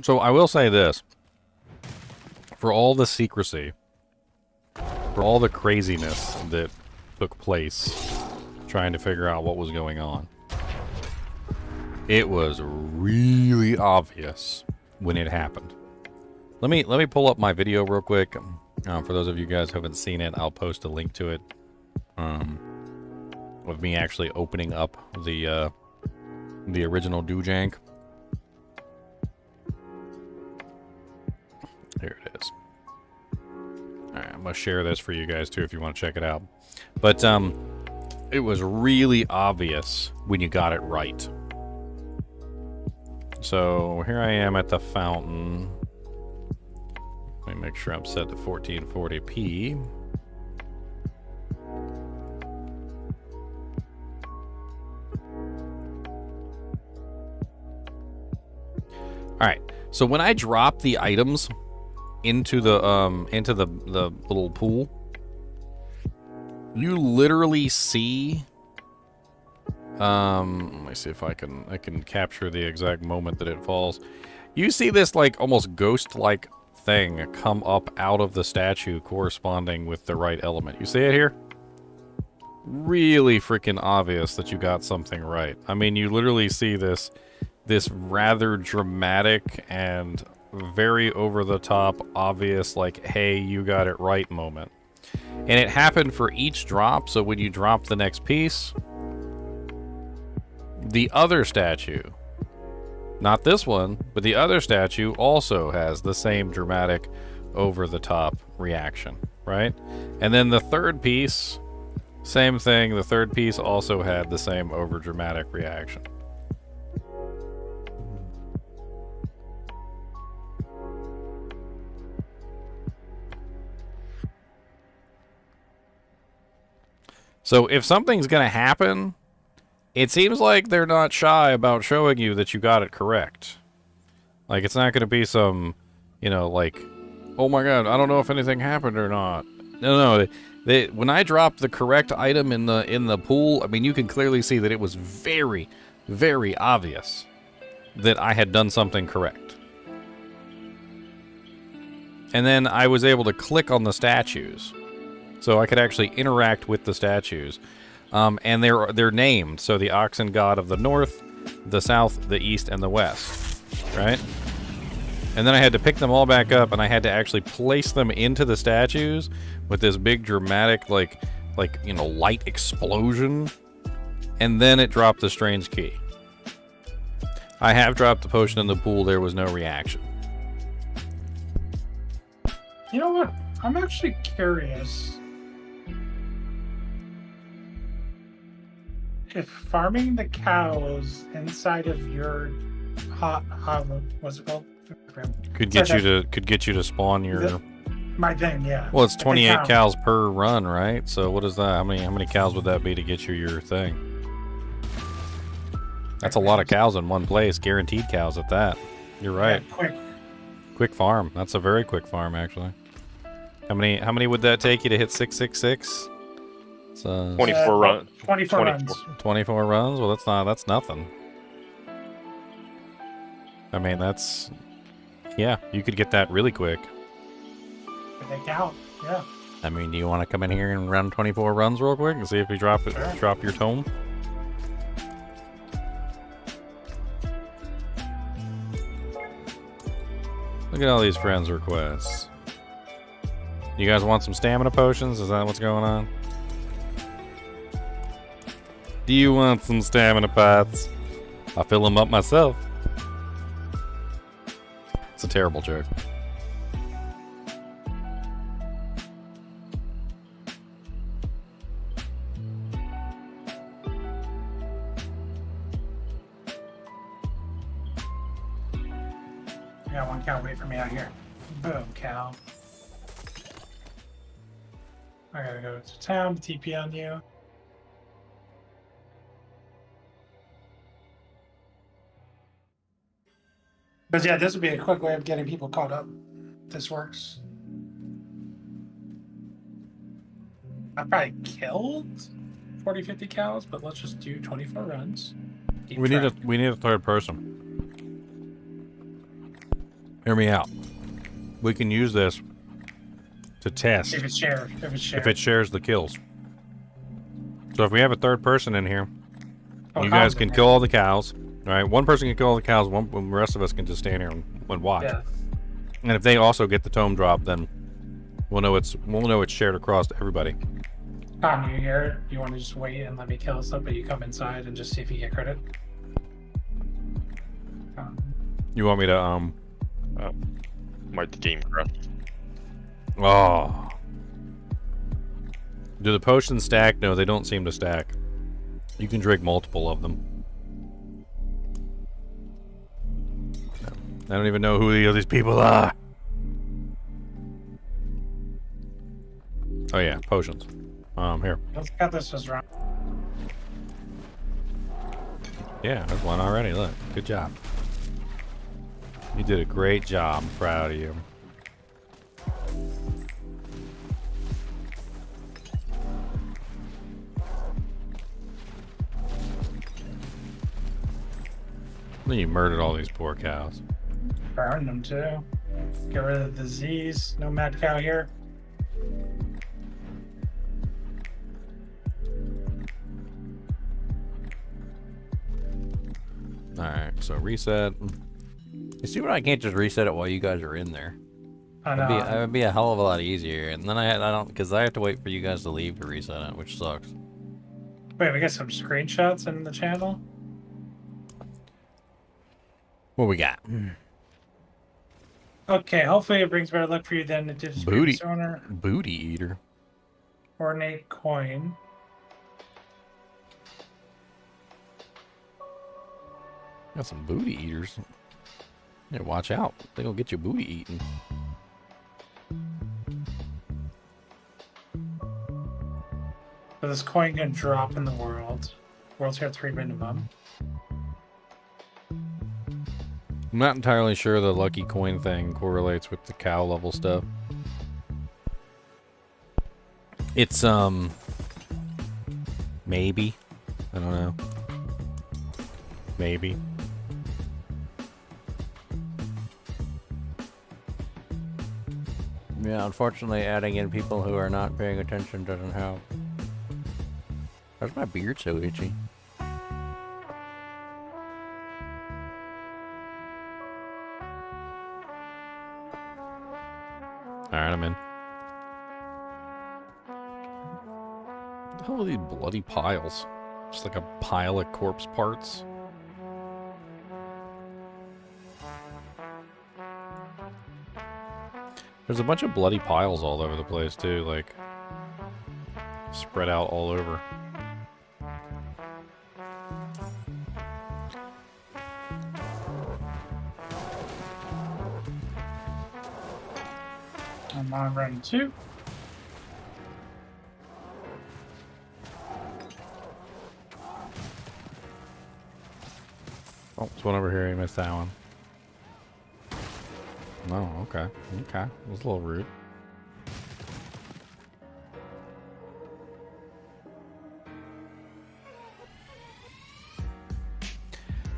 So I will say this. For all the secrecy, for all the craziness that took place trying to figure out what was going on, it was really obvious when it happened. Let me pull up my video real quick. For those of you guys who haven't seen it, I'll post a link to it. Of me actually opening up the original Doojank. Here it is. Alright, I'm gonna share this for you guys too if you want to check it out. But it was really obvious when you got it right. So here I am at the fountain. Make sure I'm set to 1440p. Alright, so when I drop the items into the little pool, you literally see let me see if I can capture the exact moment that it falls. You see this like almost ghost-like thing come up out of the statue corresponding with the right element. You see it here? Really freaking obvious that you got something right. I mean, you literally see this rather dramatic and very over-the-top obvious, like, hey, you got it right moment. And it happened for each drop, so when you drop the next piece, the other statue, not this one, but the other statue also has the same dramatic over-the-top reaction, right? And then the third piece, same thing, the third piece also had the same over-dramatic reaction. So if something's going to happen, it seems like they're not shy about showing you that you got it correct. Like, it's not going to be some, you know, like, oh my god, I don't know if anything happened or not. No, when I dropped the correct item in the pool, I mean, you can clearly see that it was very, very obvious that I had done something correct. And then I was able to click on the statues, so I could actually interact with the statues. And they're named, so the oxen god of the north, the south, the east, and the west, right? And then I had to pick them all back up, and I had to actually place them into the statues with this big dramatic, like you know, light explosion, and then it dropped the strange key. I have dropped the potion in the pool. There was no reaction. You know what? I'm actually curious if farming the cows inside of your what's it called? Could get you to spawn your my thing, yeah. Well, it's 28 cows per run, right? So what is that? How many cows would that be to get you your thing? That's a lot of cows in one place, guaranteed cows at that. You're right. Yeah, quick farm. That's a very quick farm, actually. How many would that take you to hit 666? It's 24 runs. 24 runs. 24 runs? Well, that's nothing. I mean, that's, yeah, you could get that really quick. They count, yeah. I mean, do you want to come in here and run 24 runs real quick and see if we drop your tome? Look at all these friends requests. You guys want some stamina potions? Is that what's going on? Do you want some stamina pots? I fill them up myself. It's a terrible joke. I got one cow wait for me out here. Boom, cow. I gotta go to town to TP on you. But yeah, this would be a quick way of getting people caught up. This works. I probably killed 40, 50 cows, but let's just do 24 runs. We need a third person. Hear me out. We can use this to test if it's shared. If it shares the kills. So if we have a third person in here, you guys can kill all the cows. All right, one person can kill all the cows. The rest of us can just stand here and watch. Yeah. And if they also get the tome drop, then we'll know it's shared across to everybody. Tom, you hear it? You want to just wait and let me kill stuff, but you come inside and just see if you get credit? You want me to Might the game crash. Oh. Do the potions stack? No, they don't seem to stack. You can drink multiple of them. I don't even know who these people are. Oh yeah, potions. Here. Let's cut this as round. Yeah, there's one already. Look, good job. You did a great job. I'm proud of you. Then you murdered all these poor cows. Burn them too. Get rid of the disease. No mad cow here. Alright, so reset. You see what, I can't just reset it while you guys are in there. I know. It would be a hell of a lot easier. And then I don't, because I have to wait for you guys to leave to reset it, which sucks. Wait, we got some screenshots in the channel? What we got? Okay, hopefully it brings better luck for you than it did to Booty. previous owner. Booty eater. Ornate coin. Got some booty eaters. Yeah, watch out. They gonna get your booty eaten. So this coin can drop in the world. World's got 3 minimum. I'm not entirely sure the lucky coin thing correlates with the cow level stuff. It's, maybe. I don't know. Maybe. Yeah, unfortunately adding in people who are not paying attention doesn't help. Why's my beard so itchy? Alright, I'm in. What the hell are these bloody piles? Just like a pile of corpse parts. There's a bunch of bloody piles all over the place too, like spread out all over. I'm on run 2. Oh, there's one over here. You missed that one. No, okay. Okay. It was a little rude.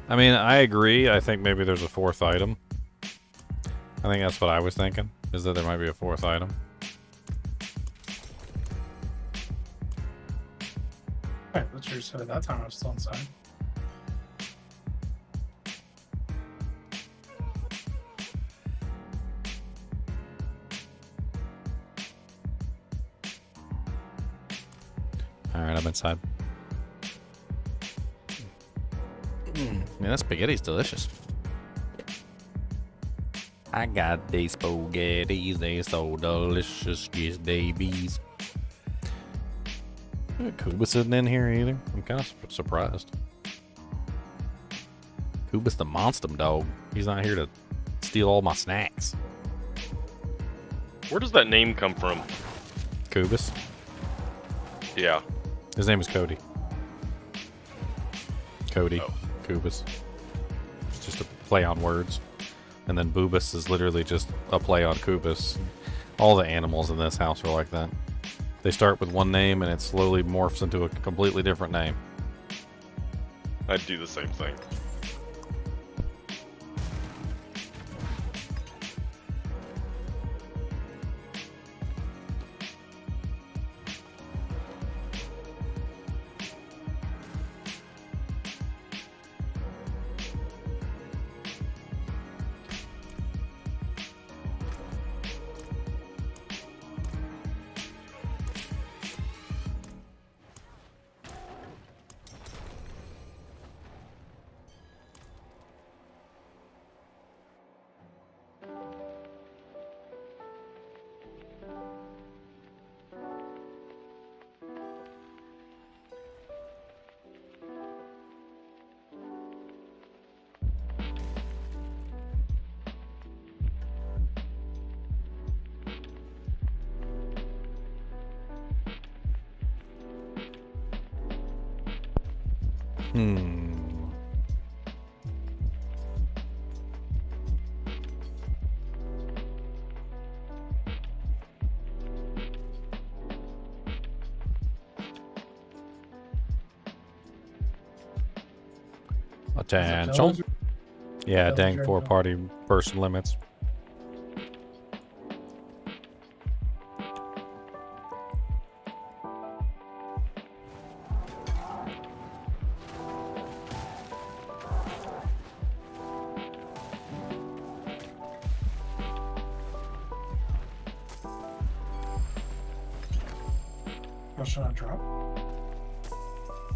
I mean, I agree. I think maybe there's a 4th item. I think that's what I was thinking, is that there might be a 4th item. Wait, what's your so that time I was still inside. Alright, I'm inside. Man, that spaghetti's delicious. I got these spaghettis, they so delicious, yes, babies. Kuba sitting in here either. I'm kind of surprised. Kuba's the monster dog. He's not here to steal all my snacks. Where does that name come from? Kubus. Yeah. His name is Cody. Cody. Oh. Kubus. It's just a play on words. And then Boobus is literally just a play on Kubus. All the animals in this house are like that. They start with one name and it slowly morphs into a completely different name. I'd do the same thing. Attention. Yeah, dang Villager, 4-party person limits. Or should I drop?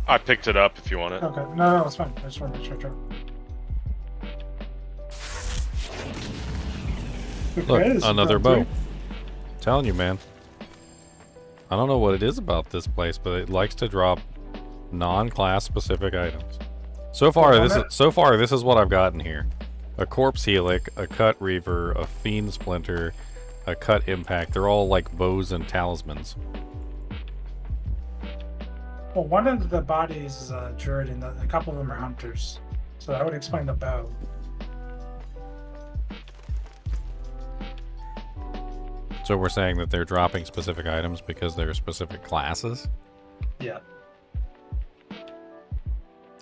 I picked it up if you want it. Okay, no, it's fine. I just want to make sure I drop. Look, Okay, this is another round bow. three. Telling you, man. I don't know what it is about this place, but it likes to drop non-class specific items. So far, this is what I've gotten here: a corpse helic, a cut reaver, a fiend splinter, a cut impact. They're all like bows and talismans. Well, one of the bodies is a druid, and a couple of them are hunters. So that would explain the bow. So we're saying that they're dropping specific items because they're specific classes? Yeah.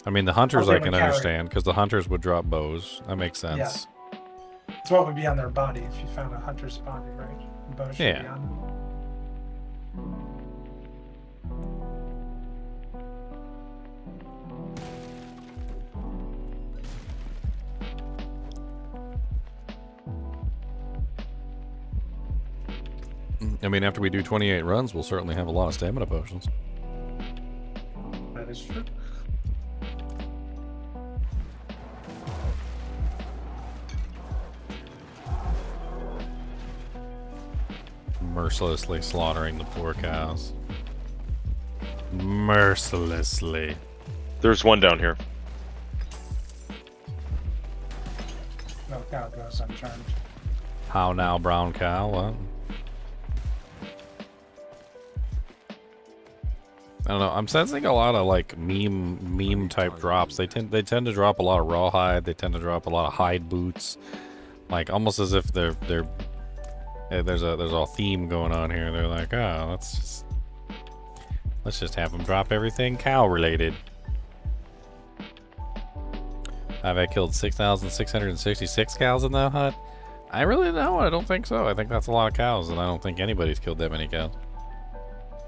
I mean, the hunters they I can would carry. understand, because the hunters would drop bows. That makes sense. It's what would be on their body if you found a hunter's body, right? The bow should be Yeah. on. I mean, after we do 28 runs, we'll certainly have a lot of stamina potions. That is true. Mercilessly slaughtering the poor cows. Mercilessly. There's one down here. No cow goes uncharmed. How now, brown cow? What? I don't know. I'm sensing a lot of like meme type drops. They tend to drop a lot of rawhide. They tend to drop a lot of hide boots, like almost as if there's a theme going on here. They're like, oh, let's just have them drop everything cow related. Have I killed 6,666 cows in that hut? I really don't. I don't think so. I think that's a lot of cows, and I don't think anybody's killed that many cows.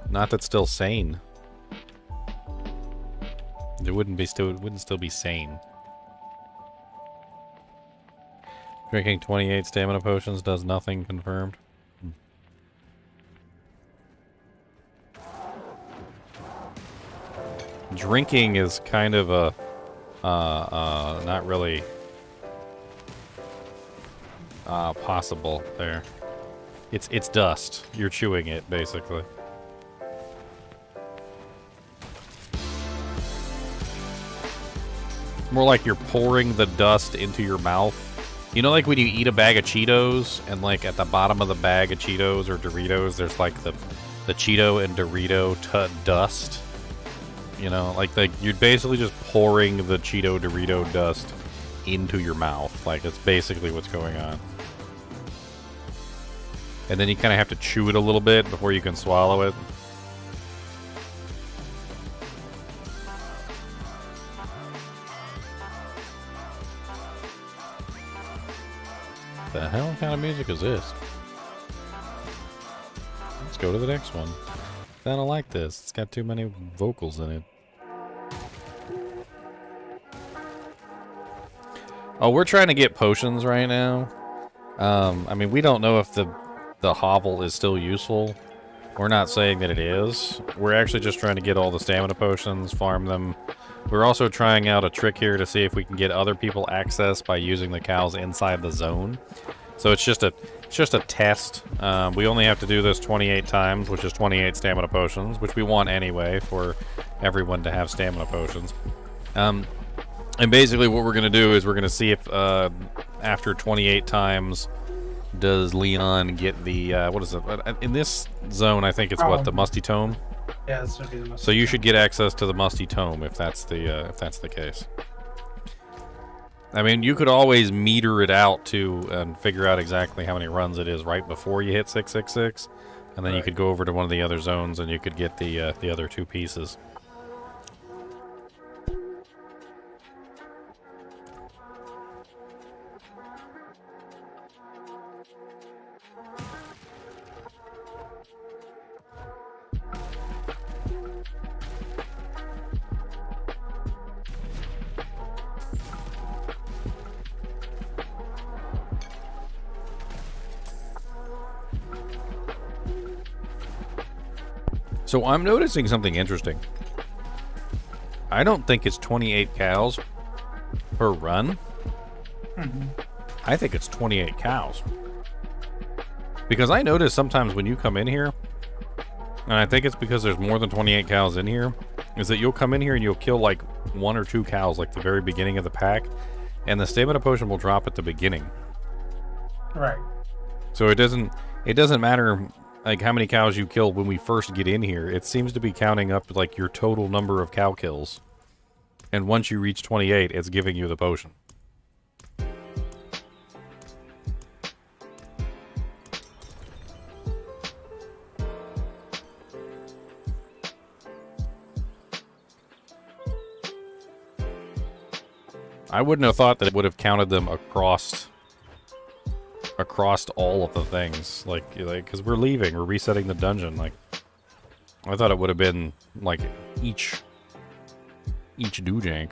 Not that's still sane. It wouldn't still be sane. Drinking 28 stamina potions does nothing, confirmed. Drinking is kind of a not really possible there. It's dust. You're chewing it basically. More like you're pouring the dust into your mouth. You know, like when you eat a bag of Cheetos, and like at the bottom of the bag of Cheetos or Doritos, there's like the Cheeto and Dorito dust. You know, like you're basically just pouring the Cheeto Dorito dust into your mouth. Like that's basically what's going on. And then you kind of have to chew it a little bit before you can swallow it. The hell kind of music is this? Let's go to the next one. I don't like this. It's got too many vocals in it. Oh, we're trying to get potions right now. I mean, we don't know if the hovel is still useful. We're not saying that it is. We're actually just trying to get all the stamina potions, farm them. We're also trying out a trick here to see if we can get other people access by using the cows inside the zone. So it's just a test. We only have to do this 28 times, which is 28 stamina potions, which we want anyway for everyone to have stamina potions. And basically what we're going to do is we're going to see if after 28 times does Leon get the, what is it? In this zone, I think it's what, the Musty Tome? Yeah, this would be the most. So you should get access to the musty tome if that's the case. I mean, you could always meter it out too and figure out exactly how many runs it is right before you hit 666, and then you could go over to one of the other zones and you could get the other two pieces. So I'm noticing something interesting. I don't think it's 28 cows per run. I think it's 28 cows. Because I notice sometimes when you come in here, and I think it's because there's more than 28 cows in here, is that you'll come in here and you'll kill like 1 or 2 cows like the very beginning of the pack, and the stamina potion will drop at the beginning. Right. So it doesn't matter like how many cows you kill when we first get in here. It seems to be counting up like your total number of cow kills. And once you reach 28, it's giving you the potion. I wouldn't have thought that it would have counted them across all of the things, like because we're leaving, we're resetting the dungeon. Like, I thought it would have been like each doojank.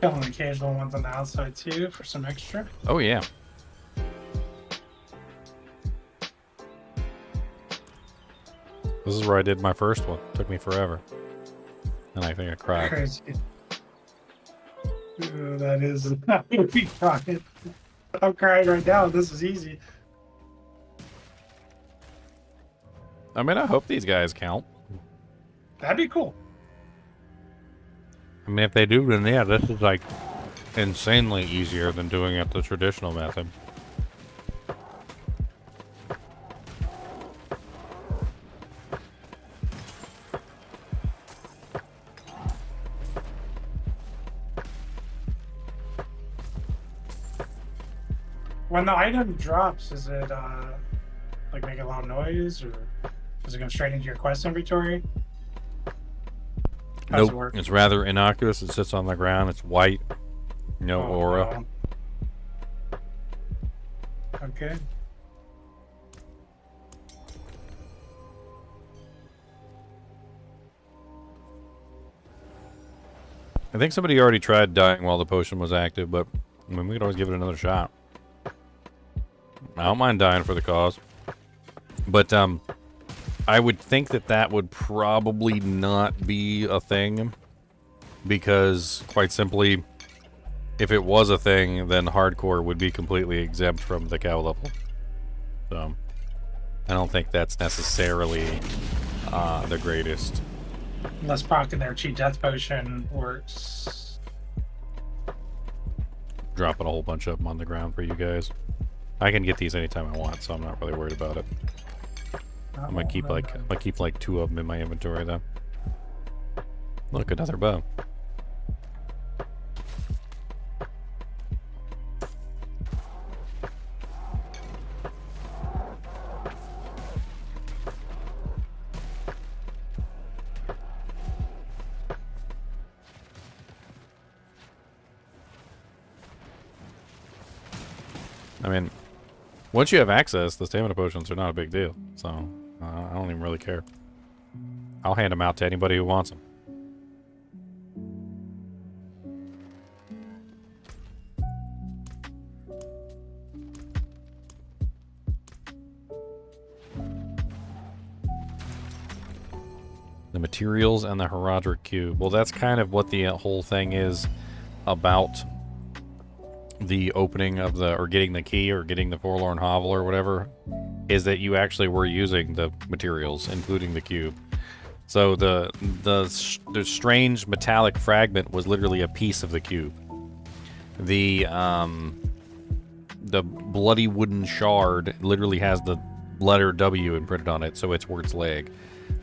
Killing occasional ones on the outside too for some extra. Oh yeah. This is where I did my first one. Took me forever. And I think I cried. Crazy. Ooh, that is that would be crying. I'm crying right now. This is easy. I mean, I hope these guys count. That'd be cool. I mean, if they do, then yeah, this is like insanely easier than doing it the traditional method. When the item drops, is it like make a loud noise, or does it go straight into your quest inventory? How does it Nope, work? it's rather innocuous. It sits on the ground. It's white. No aura. Okay. I think somebody already tried dying while the potion was active, but I mean, we could always give it another shot. I don't mind dying for the cause. But I would think that that would probably not be a thing, because quite simply, if it was a thing, then hardcore would be completely exempt from the cow level. So I don't think that's necessarily the greatest. Unless procking their cheat death potion works. Dropping a whole bunch of them on the ground for you guys. I can get these anytime I want, so I'm not really worried about it. I might keep like 2 of them in my inventory though. Look, another bow. I mean, once you have access, the stamina potions are not a big deal, so I don't even really care. I'll hand them out to anybody who wants them. The materials and the Herodric Cube. Well, that's kind of what the whole thing is about the opening of the, or getting the key, or getting the Forlorn Hovel or whatever, is that you actually were using the materials, including the cube. So the strange metallic fragment was literally a piece of the cube. The bloody wooden shard literally has the letter W imprinted on it, so it's Word's leg.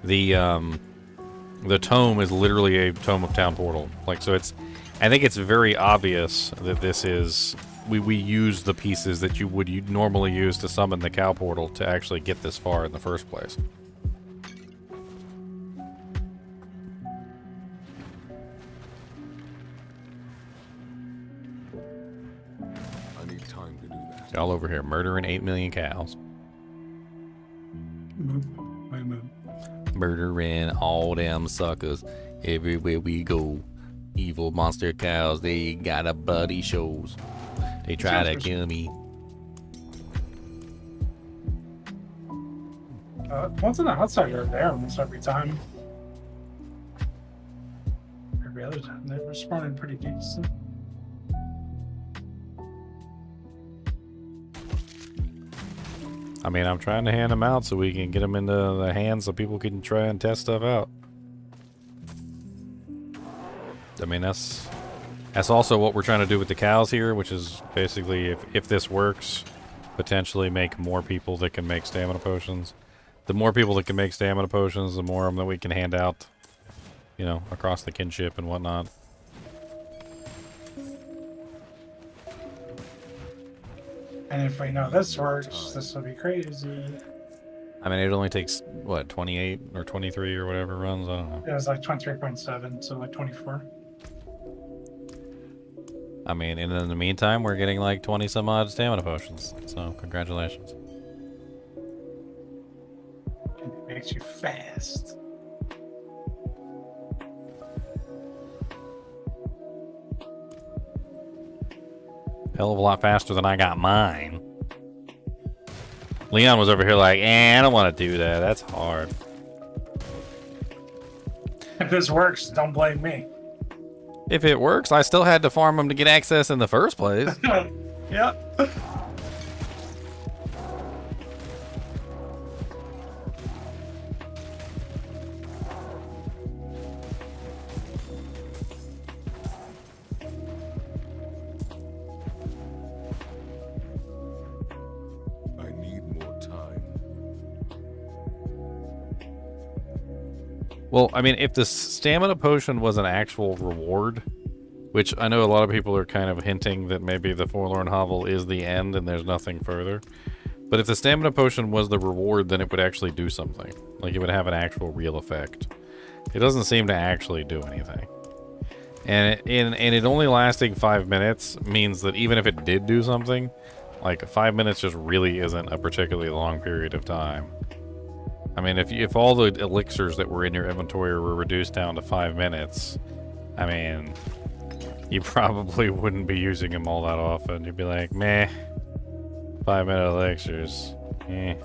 The tome is literally a tome of Town Portal. Like, so it's, I think it's very obvious that this is, we use the pieces that you would normally use to summon the cow portal to actually get this far in the first place. I need time to do that. Y'all over here murdering 8 million cows. Murdering all them suckers everywhere we go. Evil monster cows, they got a bloody shows. They try to kill me. Once on the outside, you're there almost every time. Every other time, they're responding pretty decent. I mean, I'm trying to hand them out so we can get them into the hands so people can try and test stuff out. I mean, that's also what we're trying to do with the cows here, which is basically, if this works, potentially make more people that can make stamina potions. The more people that can make stamina potions, the more of them that we can hand out, you know, across the kinship and whatnot. And if we know this works, this will be crazy. I mean, it only takes, what, 28 or 23 or whatever runs? I don't know. It was like 23.7, so like 24. I mean, and in the meantime, we're getting like 20 some odd stamina potions. So, congratulations. And it makes you fast. Hell of a lot faster than I got mine. Leon was over here like, I don't want to do that. That's hard. If this works, don't blame me. If it works, I still had to farm them to get access in the first place. Yep. I need more time. Well, I mean, if the stamina potion was an actual reward, which I know a lot of people are kind of hinting that maybe the Forlorn Hovel is the end and there's nothing further. But if the stamina potion was the reward, then it would actually do something. Like, it would have an actual real effect. It doesn't seem to actually do anything. And it only lasting 5 minutes means that even if it did do something, like 5 minutes just really isn't a particularly long period of time. I mean, if all the elixirs that were in your inventory were reduced down to 5 minutes, I mean, you probably wouldn't be using them all that often. You'd be like, meh, 5 minute elixirs, eh.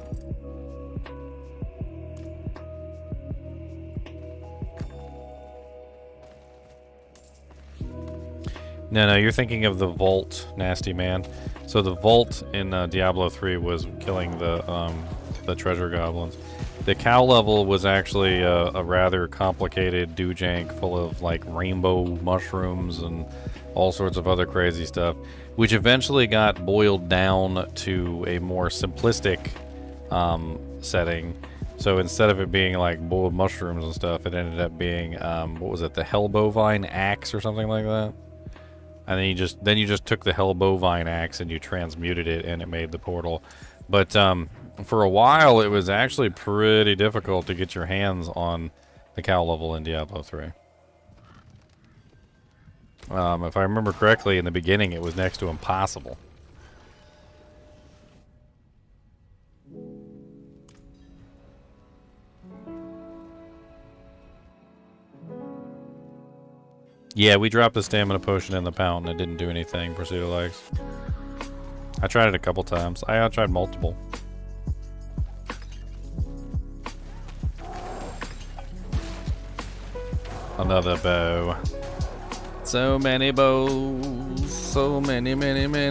No, you're thinking of the vault, nasty man. So the vault in Diablo 3 was killing the treasure goblins. The cow level was actually a rather complicated doojank full of like rainbow mushrooms and all sorts of other crazy stuff, which eventually got boiled down to a more simplistic setting. So instead of it being like boiled mushrooms and stuff, it ended up being what was it, the Hellbovine axe or something like that. And then you just took the Hellbovine axe and you transmuted it, and it made the portal. But for a while, it was actually pretty difficult to get your hands on the cow level in Diablo 3. If I remember correctly, in the beginning, it was next to impossible. Yeah, we dropped the stamina potion in the fountain. It didn't do anything, Pursuit of Legs. I tried it a couple times. I tried multiple. Another bow. So many bows. So many bows.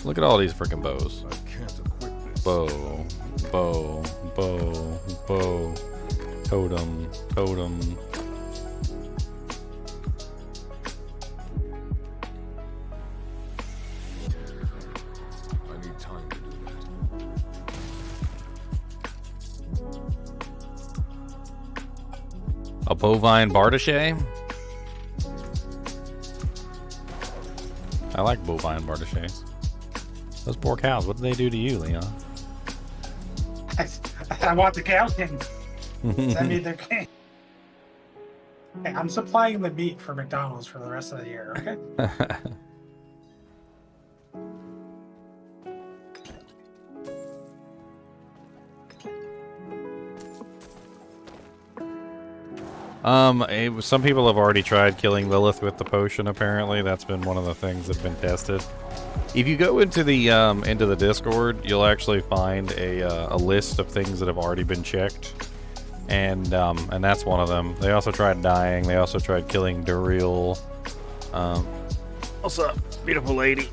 Look at all these freaking bows. I can't equip this. Bow. Totem. I need time to do that. A bovine Bardache? I like bovine Bardaches. Those poor cows, what did they do to you, Leon? I want the cow king. Send me the king. Hey, I'm supplying the meat for McDonald's for the rest of the year, okay? Some people have already tried killing Lilith with the potion, apparently. That's been one of the things that's been tested. If you go into the Discord, you'll actually find a list of things that have already been checked. And that's one of them. They also tried dying. They also tried killing Duriel. What's up, beautiful lady?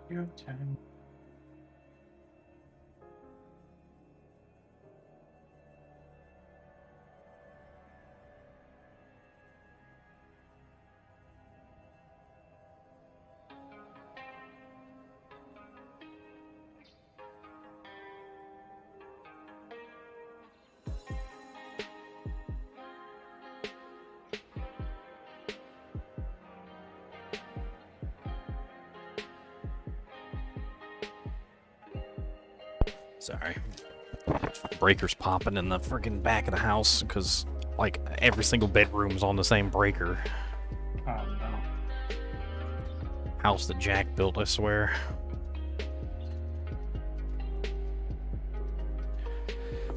Your time. Sorry. Breakers popping in the freaking back of the house because, like, every single bedroom's on the same breaker. Oh no. House that Jack built, I swear.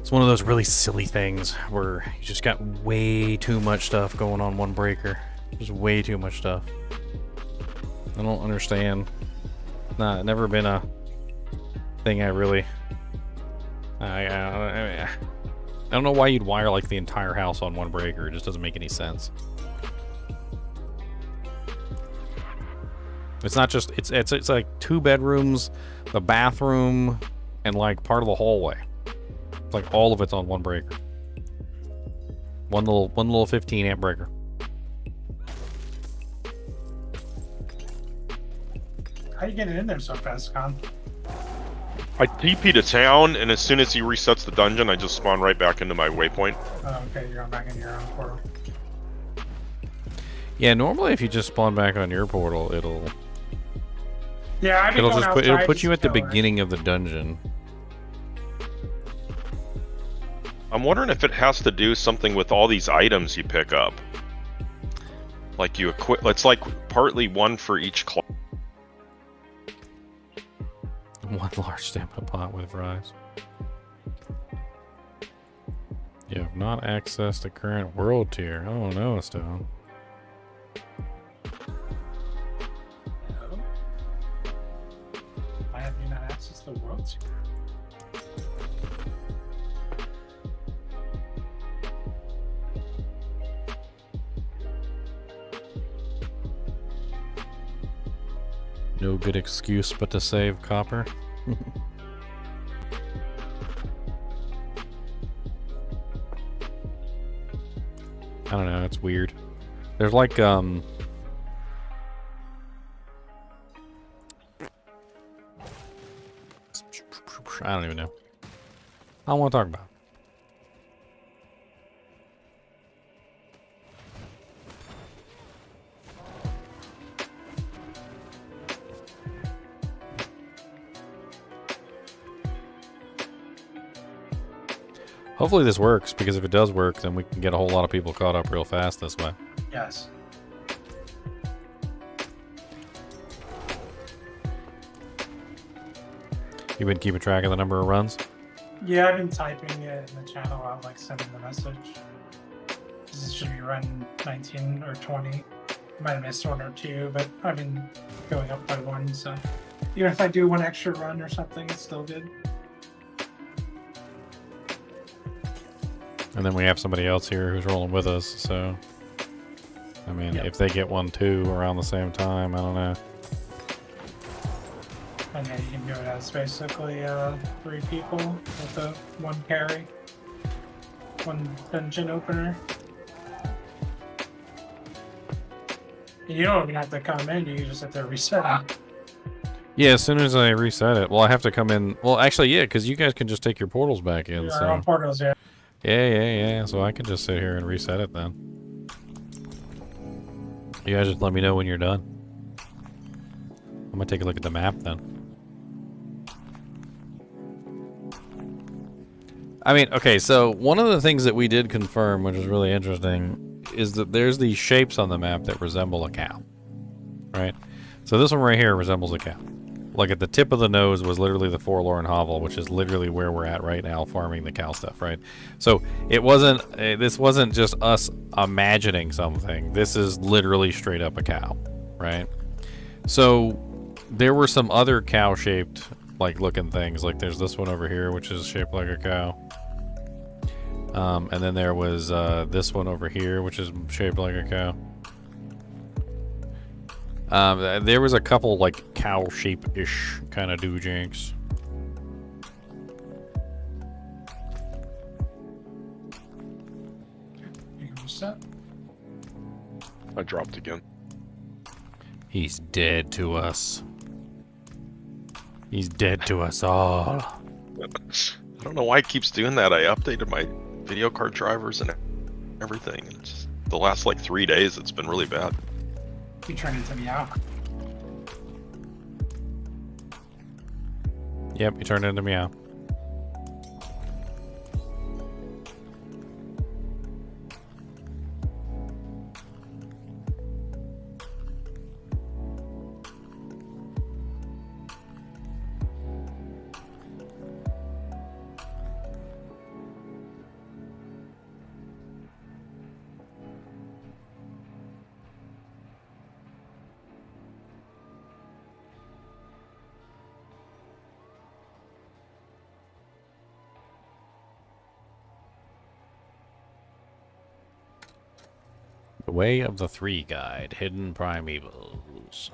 It's one of those really silly things where you just got way too much stuff going on one breaker. Just way too much stuff. I don't understand. Nah, never been a thing I really... I don't know why you'd wire like the entire house on one breaker. It just doesn't make any sense. It's not just it's like 2 bedrooms, the bathroom, and like part of the hallway. It's like all of it's on one breaker. One little 15 amp breaker. How you getting in there so fast, Con? I TP to town, and as soon as he resets the dungeon, I just spawn right back into my waypoint. Oh, okay, you're going back into your own portal. Yeah, normally if you just spawn back on your portal, it'll Yeah, it'll put you at the kill her. beginning of the dungeon. I'm wondering if it has to do something with all these items you pick up. Like you equip, it's like partly one for each class. One large stamina pot with fries. You have not accessed the current world tier. Oh no, Stone. No. Why have you not accessed the world tier? No good excuse but to save copper. I don't know, it's weird. There's like I don't even know. I don't want to talk about it. Hopefully this works, because if it does work, then we can get a whole lot of people caught up real fast this way. Yes. You been keeping track of the number of runs? Yeah, I've been typing it in the channel out, like sending the message. This should be run 19 or 20. Might have missed 1 or 2, but I've been going up by 1, so even if I do 1 extra run or something, it's still good. And then we have somebody else here who's rolling with us, so... I mean, Yep. if they get 1 too around the same time, I don't know. And then you can do it as basically 3 people with a 1 carry, 1 dungeon opener. And you don't even have to come in, you can just have to reset it. Yeah, as soon as I reset it. Well, I have to come in... Well, actually, yeah, because you guys can just take your portals back in, Your so... own portals, yeah. Yeah, so I can just sit here and reset it then. You guys just let me know when you're done. I'm gonna take a look at the map then. I mean, okay, so one of the things that we did confirm, which is really interesting, is that there's these shapes on the map that resemble a cow. Right? So this one right here resembles a cow. Like at the tip of the nose was literally the forlorn hovel, which is literally where we're at right now, farming the cow stuff, right? So it wasn't, this wasn't just us imagining something. This is literally straight up a cow, right? So there were some other cow-shaped, like looking things. Like there's this one over here, which is shaped like a cow. And then there was this one over here, which is shaped like a cow. There was a couple like cow shape-ish kind of doojinks. You can reset. I dropped again. He's dead to us. He's dead to us all. I don't know why it keeps doing that. I updated my video card drivers and everything. And it's just, the last like 3 days, it's been really bad. You turn into Meow. Yep, he turned into Meow. The Way of the Three Guide, Hidden Primevals.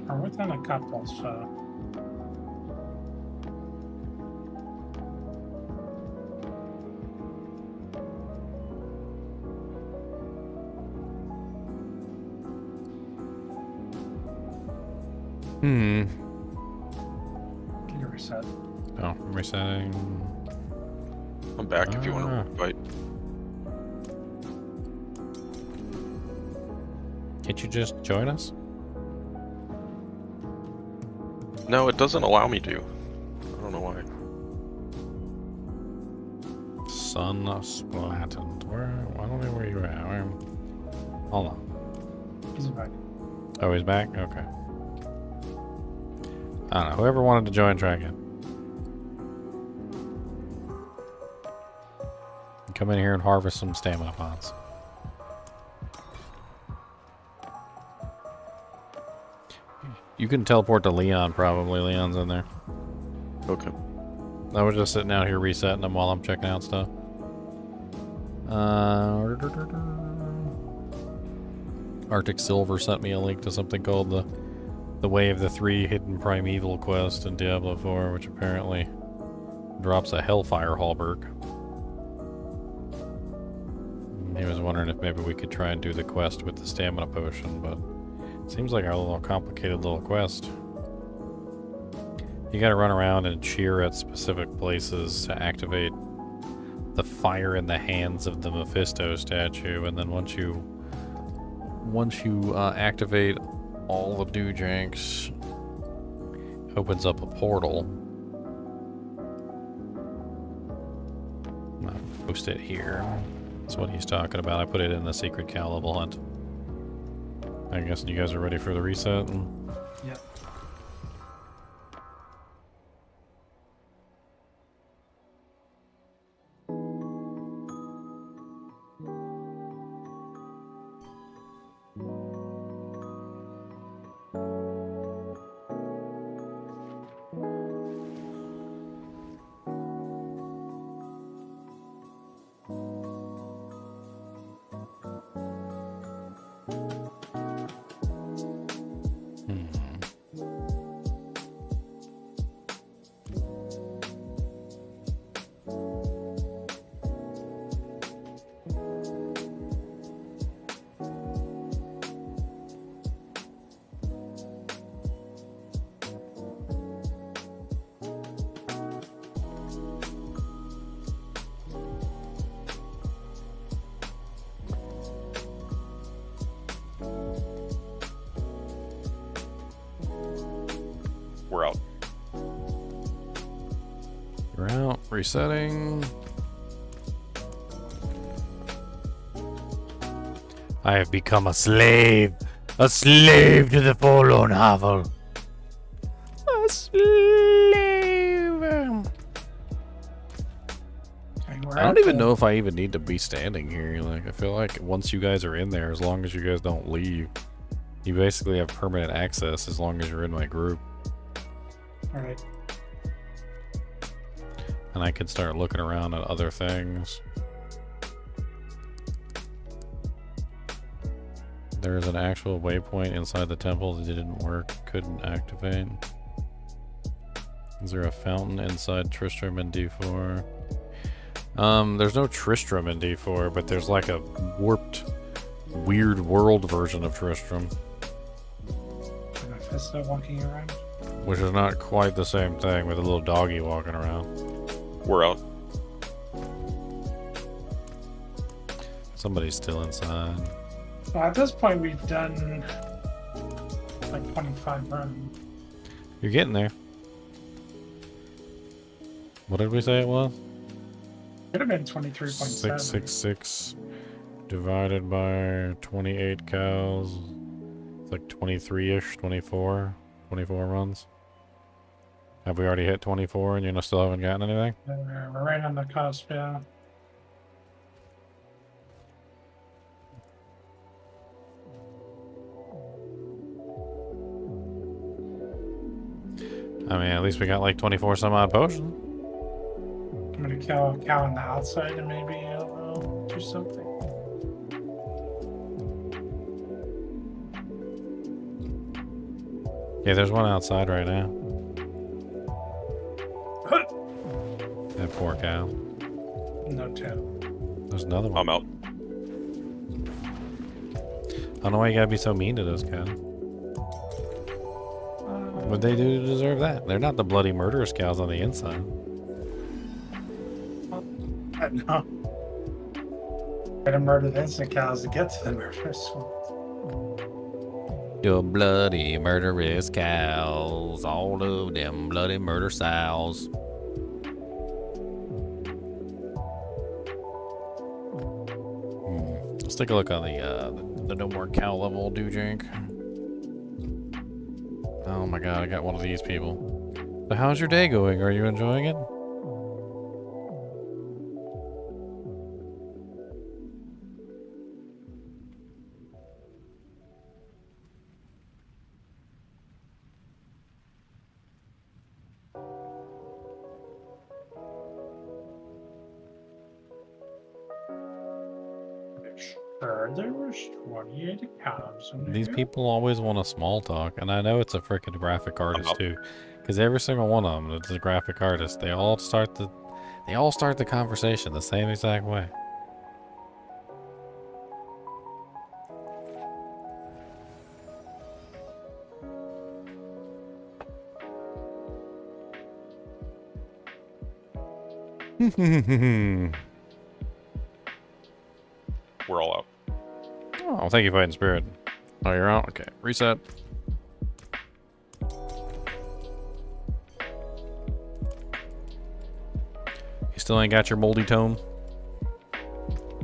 We're within a couple, so. Hmm. Can you reset? Oh, resetting. I'm back if you want to fight. Can't you just join us? No, it doesn't allow me to. I don't know why. Sun splattened. Where? I don't know where you're at. Hold on. He's back. Oh, he's back? Okay. I don't know. Whoever wanted to join, try again. Come in here and harvest some stamina pots. You can teleport to Leon, probably. Leon's in there. Okay. I was just sitting out here resetting them while I'm checking out stuff. Arctic Silver sent me a link to something called the Way of the Three Hidden Primeval quest in Diablo IV, which apparently drops a Hellfire Halberd. He was wondering if maybe we could try and do the quest with the stamina potion, but it seems like a little complicated little quest. You gotta run around and cheer at specific places to activate the fire in the hands of the Mephisto statue, and then once you activate all the Doojanks, opens up a portal. I'll post it here. That's what he's talking about. I put it in the secret cow level hunt. I guess you guys are ready for the reset. Yeah. We're out. You're out. Resetting. I have become a slave to the forlorn hovel. A slave. I don't even know if I even need to be standing here. Like, I feel like once you guys are in there, as long as you guys don't leave, you basically have permanent access as long as you're in my group. All right. And I can start looking around at other things. There is an actual waypoint inside the temple that didn't work, couldn't activate. Is there a fountain inside Tristram in D4? There's no Tristram in D4, but there's like a warped, weird world version of Tristram. Mephisto walking around. Which is not quite the same thing with a little doggy walking around. We're out. Somebody's still inside. Well, at this point, we've done like 25 runs. You're getting there. What did we say it was? Could have been 23.7. 666 divided by 28 cows. It's like 23-ish, 24 runs. Have we already hit 24 and you still haven't gotten anything? We're right on the cusp, yeah. I mean, at least we got like 24 some odd potions. I'm gonna kill a cow on the outside and maybe do something. Yeah, there's one outside right now. That poor cow. No tail. There's another one. I'm out. I don't know why you gotta be so mean to those cows. What'd they do to deserve that? They're not the bloody murderous cows on the inside. No. Gotta murder the instant cows to get to the murderous one. Your bloody murderous cows. All of them bloody murder sows. Let's take a look on the no more cow level dujink. Oh my god, I got one of these people. So how's your day going? Are you enjoying it? Sure, there was 28 cows in These here. people always want a small talk, and I know it's a freaking graphic artist too, because every single one of them is a graphic artist. They all start the conversation the same exact way. We're all out. Oh, thank you, Fighting Spirit. Oh, you're out? Okay. Reset. You still ain't got your moldy tome?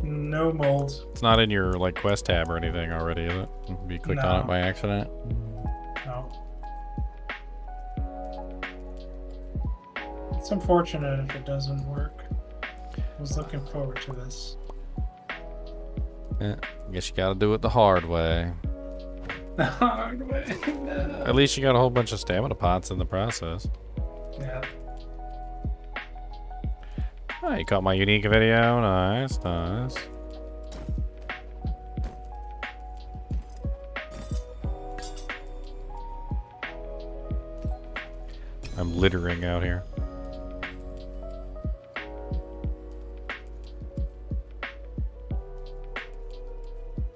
No molds. It's not in your, like, quest tab or anything already, is it? You clicked on it by accident? No. It's unfortunate if it doesn't work. I was looking forward to this. Yeah, guess you gotta do it the hard way. The hard way. No. At least you got a whole bunch of stamina pots in the process. Yeah. Oh, you caught my unique video. Nice, nice. I'm littering out here.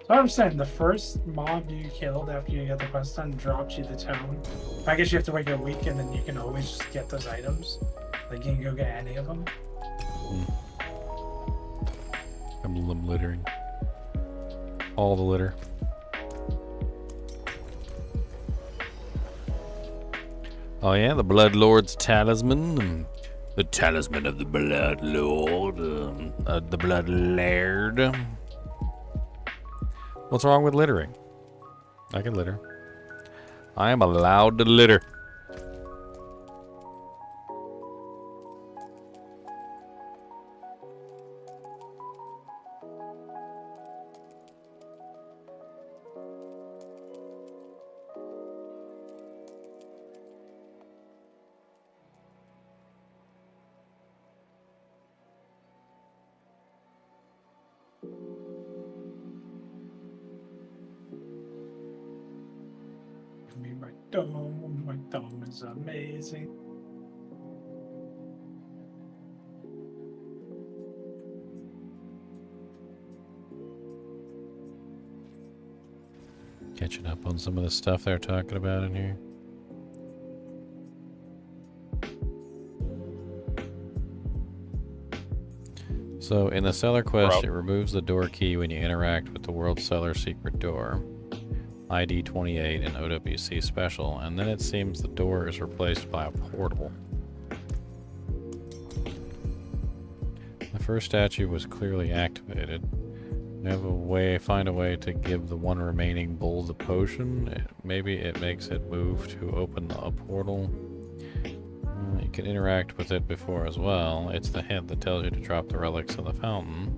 So I'm saying the first mob you killed after you get the quest done drops you the tome. I guess you have to wait a week and then you can always just get those items. Like you can go get any of them. I'm littering. All the litter. Oh yeah, the Blood Lord's talisman. The talisman of the Blood Lord. The Blood Laird. What's wrong with littering? I can litter. I am allowed to litter. Give me my dome. My dome is amazing. Catching up on some of the stuff they're talking about in here. So in the cellar quest, it removes the door key when you interact with the world cellar secret door. ID 28 and OWC special, and then it seems the door is replaced by a portal. The first statue was clearly activated. Find a way to give the one remaining bull the potion. Maybe it makes it move to open a portal. You can interact with it before as well. It's the hint that tells you to drop the relics in the fountain.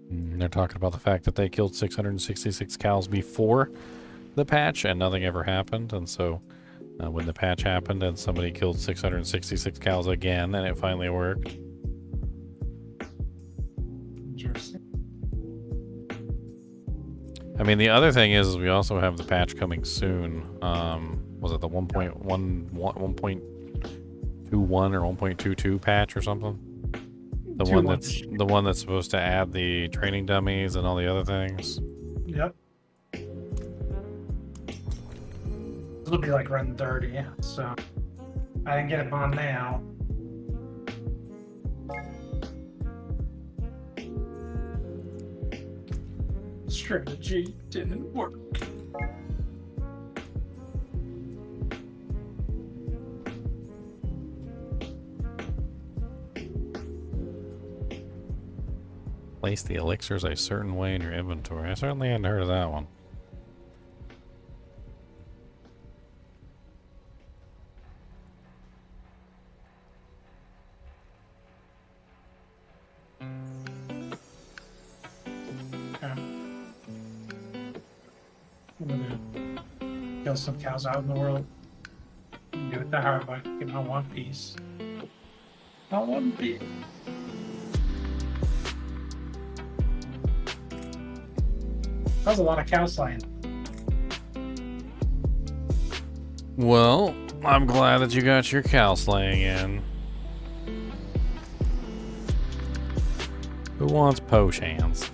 They're talking about the fact that they killed 666 cows before the patch and nothing ever happened. And so when the patch happened and somebody killed 666 cows again and it finally worked. Interesting. I mean, the other thing is we also have the patch coming soon. Was it the 1.21 or 1.22 patch or something? The one that's supposed to add the training dummies and all the other things. Yep. This will be like run 30, so I didn't get it on now. Strategy didn't work. Place the elixirs a certain way in your inventory. I certainly hadn't heard of that one. Okay. I'm gonna kill some cows out in the world. Do it the hard way. Get my one piece. Not one piece. That was a lot of cow slaying. Well, I'm glad that you got your cow slaying in. Who wants posh hands?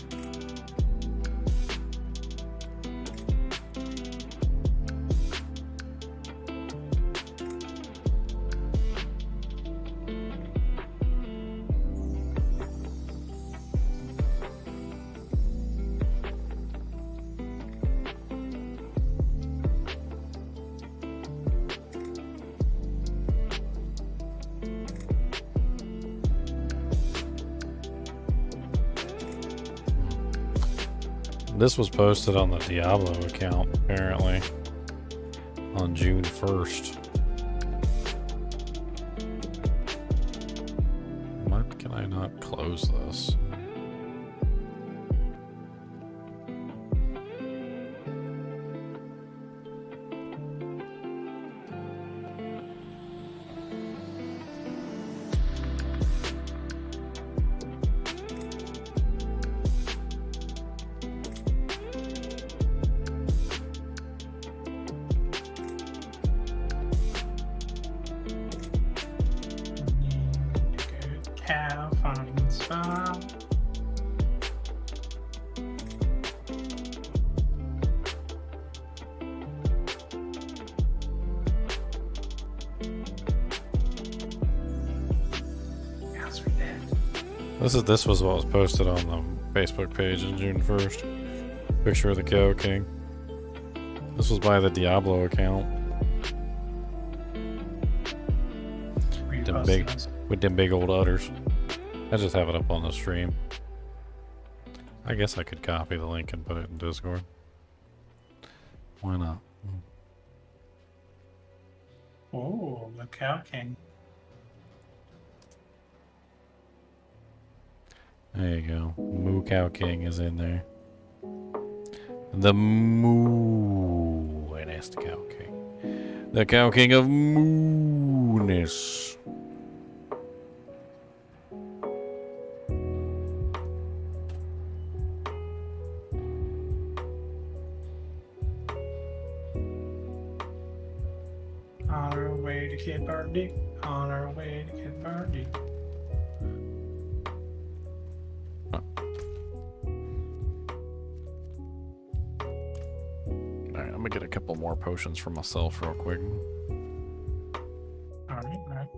This was posted on the Diablo account, apparently, on June 1st. Why can I not close this? This was what was posted on the Facebook page on June 1st. Picture of the Cow King. This was by the Diablo account. With them big old udders. I just have it up on the stream. I guess I could copy the link and put it in Discord. Why not? Oh, the Cow King. There you go. Moo Cow King is in there. The Moo. And that's the Cow King. The Cow King of Mooness. On our way to Kid Birdie. On our way to Kid Birdie. Alright, I'm gonna get a couple more potions for myself real quick. Alright.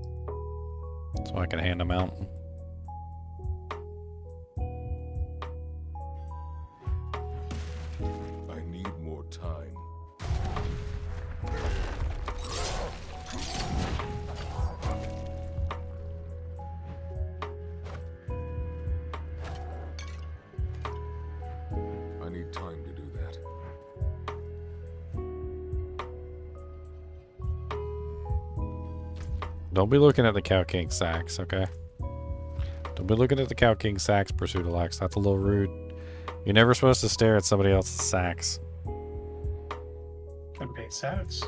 So I can hand them out. I need more time. I need time to do that. Don't be looking at the Cow King sacks, okay? Don't be looking at the Cow King sacks, Pursuit of Lax. That's a little rude. You're never supposed to stare at somebody else's sacks. Could be sex.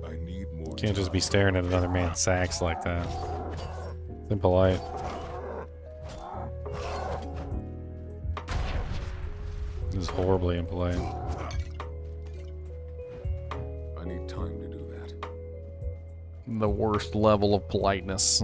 I need more. You can't just be staring at another man's sacks like that. It's impolite. This is horribly impolite. I need time to do that. The worst level of politeness.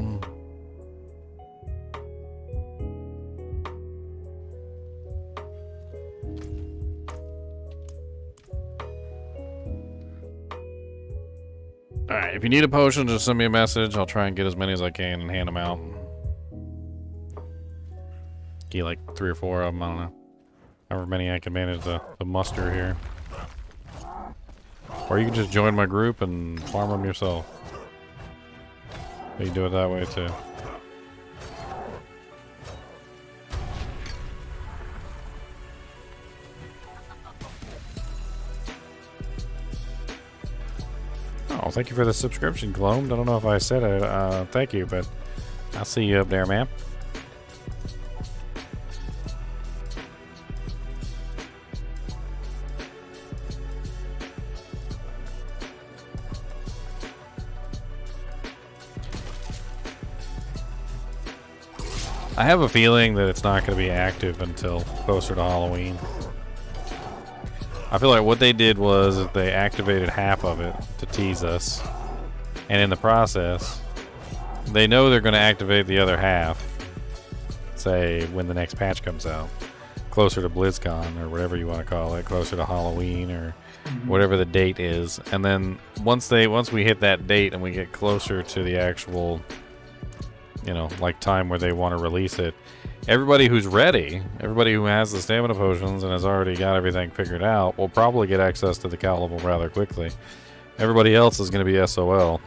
Alright, if you need a potion, just send me a message. I'll try and get as many as I can and hand them out. Get like 3 or 4 of them, I don't know. However many I can manage to muster here. Or you can just join my group and farm them yourself. You can do it that way too. Oh, thank you for the subscription, Gloamed. I don't know if I said it. Thank you, but I'll see you up there, man. I have a feeling that it's not going to be active until closer to Halloween. I feel like what they did was that they activated half of it to tease us. And in the process, they know they're going to activate the other half, say, when the next patch comes out. Closer to BlizzCon, or whatever you want to call it. Closer to Halloween, or whatever the date is. And then once we hit that date and we get closer to the actual, you know, like time where they want to release it, everybody who's ready, everybody who has the stamina potions and has already got everything figured out, will probably get access to the cow level rather quickly. Everybody else is going to be SOL.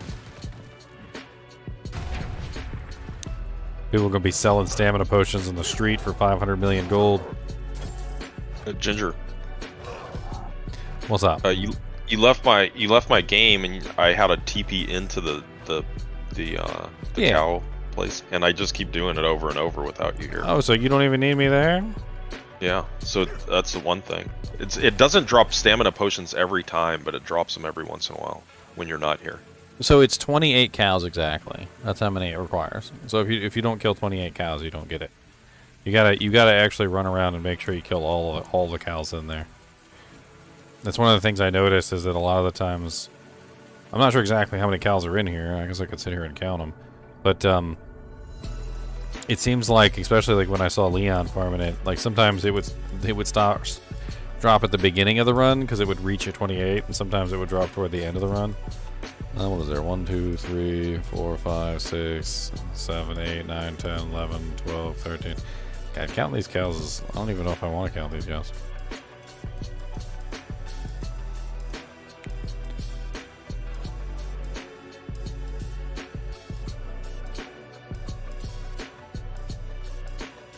People are going to be selling stamina potions in the street for 500 million gold. Ginger. What's up? You left my game and I had a TP into the cow place, and I just keep doing it over and over without you here. Oh, so you don't even need me there? Yeah, so that's the one thing. It doesn't drop stamina potions every time, but it drops them every once in a while when you're not here. So it's 28 cows exactly. That's how many it requires. So if you don't kill 28 cows, you don't get it. You gotta actually run around and make sure you kill all the cows in there. That's one of the things I noticed, is that a lot of the times, I'm not sure exactly how many cows are in here. I guess I could sit here and count them, but it seems like, especially like when I saw Leon farming it, like sometimes it would drop at the beginning of the run because it would reach at 28, and sometimes it would drop toward the end of the run. What is there? 1, 2, 3, 4, 5, 6, 7, 8, 9, 10, 11, 12, 13. God, counting these cows is, I don't even know if I want to count these cows.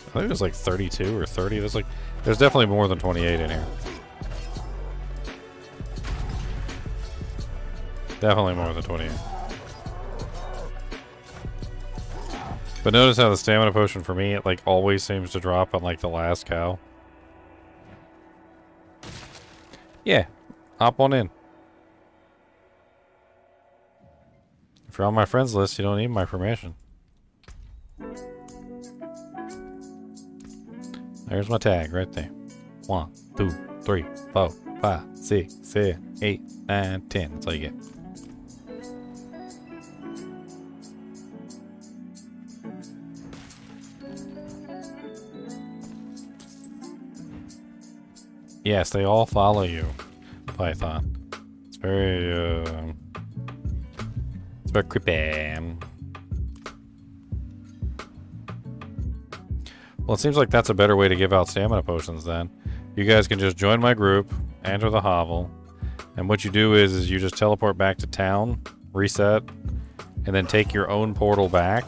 I think it was like 32 or 30. There's definitely more than 28 in here. Definitely more than 28. But notice how the stamina potion for me, it like always seems to drop on like the last cow. Yeah, hop on in. If you're on my friends list, you don't need my permission. There's my tag right there. 1, 2, 3, 4, 5, 6, 7, 8, 9, 10. That's all you get. Yes, they all follow you, Python. It's very creepy. Well, it seems like that's a better way to give out stamina potions then. You guys can just join my group, enter the hovel, and what you do is you just teleport back to town, reset, and then take your own portal back.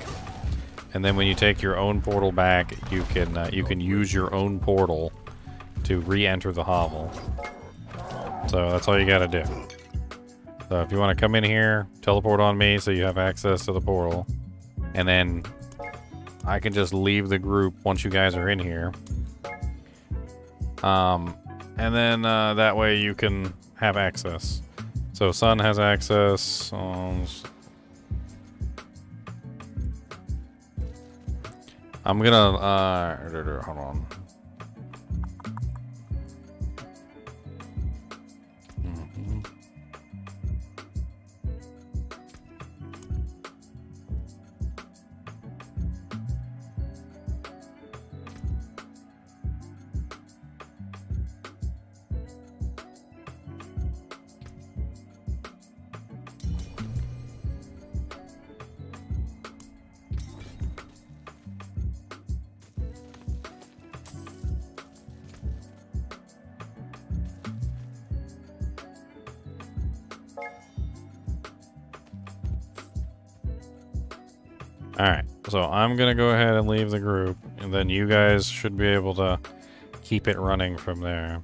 And then when you take your own portal back, you can use your own portal to re-enter the hovel. So that's all you gotta do. So if you want to come in here, teleport on me so you have access to the portal. And then I can just leave the group once you guys are in here. And then that way you can have access. So Sun has access. I'm gonna hold on. Alright, so I'm gonna go ahead and leave the group, and then you guys should be able to keep it running from there.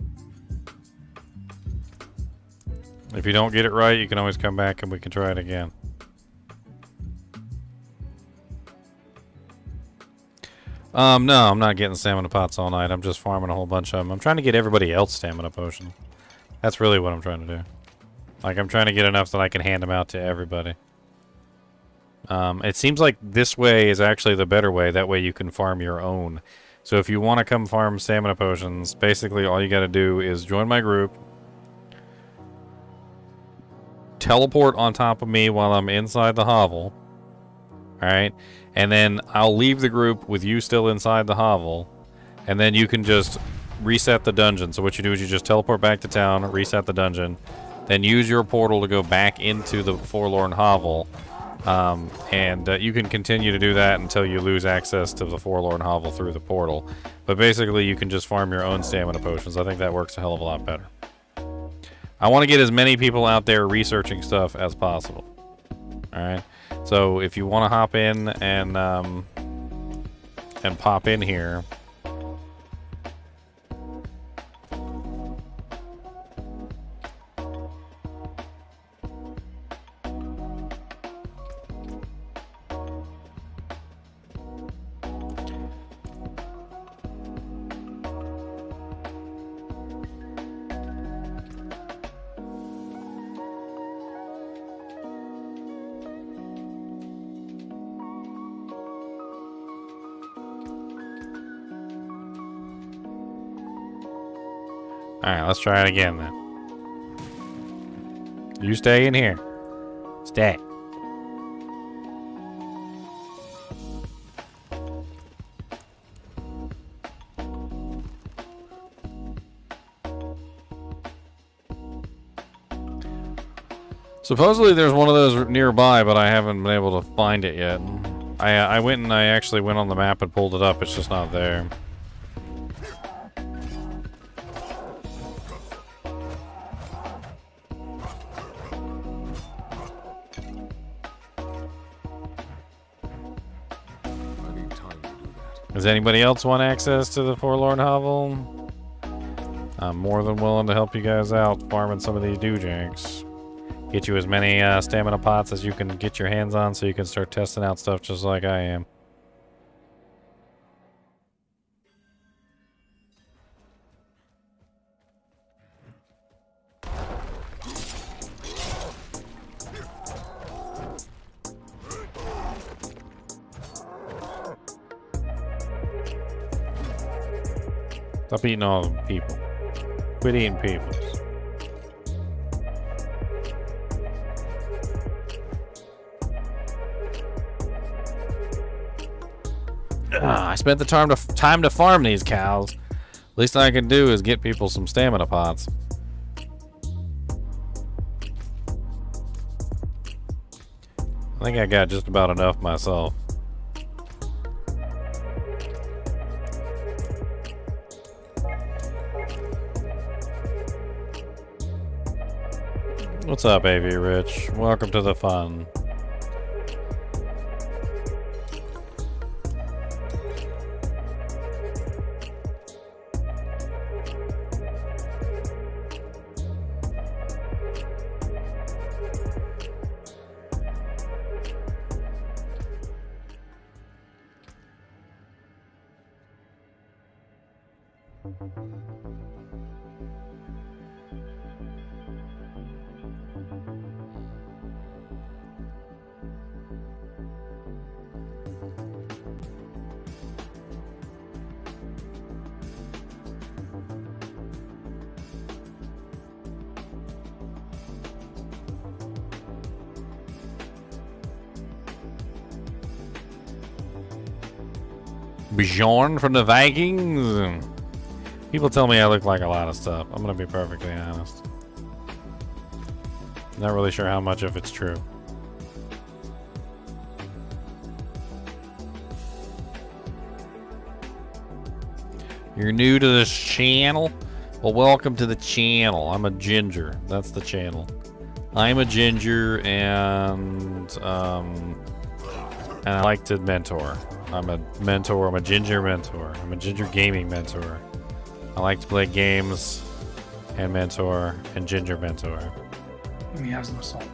If you don't get it right, you can always come back and we can try it again. No, I'm not getting stamina pots all night. I'm just farming a whole bunch of them. I'm trying to get everybody else stamina potions. That's really what I'm trying to do. Like, I'm trying to get enough that I can hand them out to everybody. It seems like this way is actually the better way. That way you can farm your own. So if you want to come farm stamina potions, basically all you got to do is join my group, teleport on top of me while I'm inside the hovel, alright? And then I'll leave the group with you still inside the hovel, and then you can just reset the dungeon. So what you do is you just teleport back to town, reset the dungeon, then use your portal to go back into the Forlorn Hovel. You can continue to do that until you lose access to the Forlorn Hovel through the portal. But basically, you can just farm your own stamina potions. I think that works a hell of a lot better. I want to get as many people out there researching stuff as possible. Alright? So, if you want to hop in and pop in here... Alright, let's try it again then. You stay in here. Stay. Supposedly there's one of those nearby, but I haven't been able to find it yet. I went and I actually went on the map and pulled it up. It's just not there. Does anybody else want access to the Forlorn Hovel? I'm more than willing to help you guys out farming some of these doojanks. Get you as many stamina pots as you can get your hands on so you can start testing out stuff just like I am. Stop eating all the people. Quit eating people. I spent the time to farm these cows. Least I can do is get people some stamina pots. I think I got just about enough myself. What's up, AV Rich? Welcome to the fun. Bjorn from the Vikings. People tell me I look like a lot of stuff. I'm gonna be perfectly honest. Not really sure how much of it's true. You're new to this channel? Well, welcome to the channel. I'm a ginger. That's the channel. I'm a ginger, and I like to mentor. I'm a mentor. I'm a ginger mentor. I'm a ginger gaming mentor. I like to play games and mentor and ginger mentor. And he has no soul.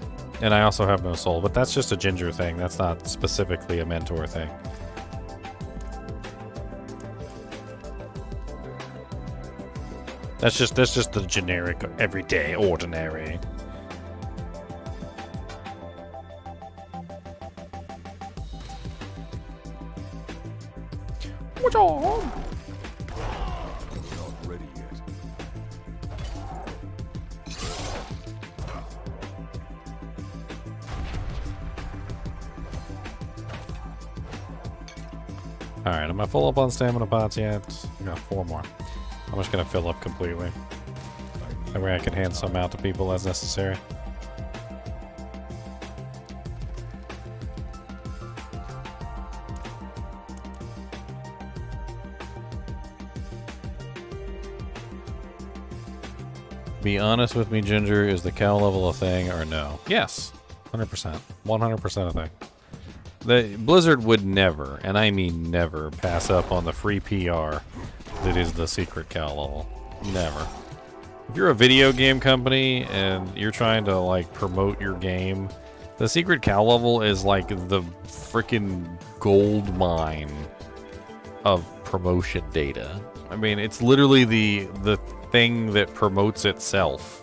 And I also have no soul, but that's just a ginger thing. That's not specifically a mentor thing. That's just the generic, everyday, ordinary. What's on? Not ready yet. Alright, am I full up on stamina pots yet? I got 4 more. I'm just gonna fill up completely. That way I can hand some out to people as necessary. Be honest with me, Ginger, is the cow level a thing or no? Yes, 100%. 100% a thing. The Blizzard would never, and I mean never, pass up on the free PR that is the secret cow level. Never. If you're a video game company and you're trying to like promote your game, the secret cow level is like the freaking gold mine of promotion data. I mean, it's literally the thing that promotes itself.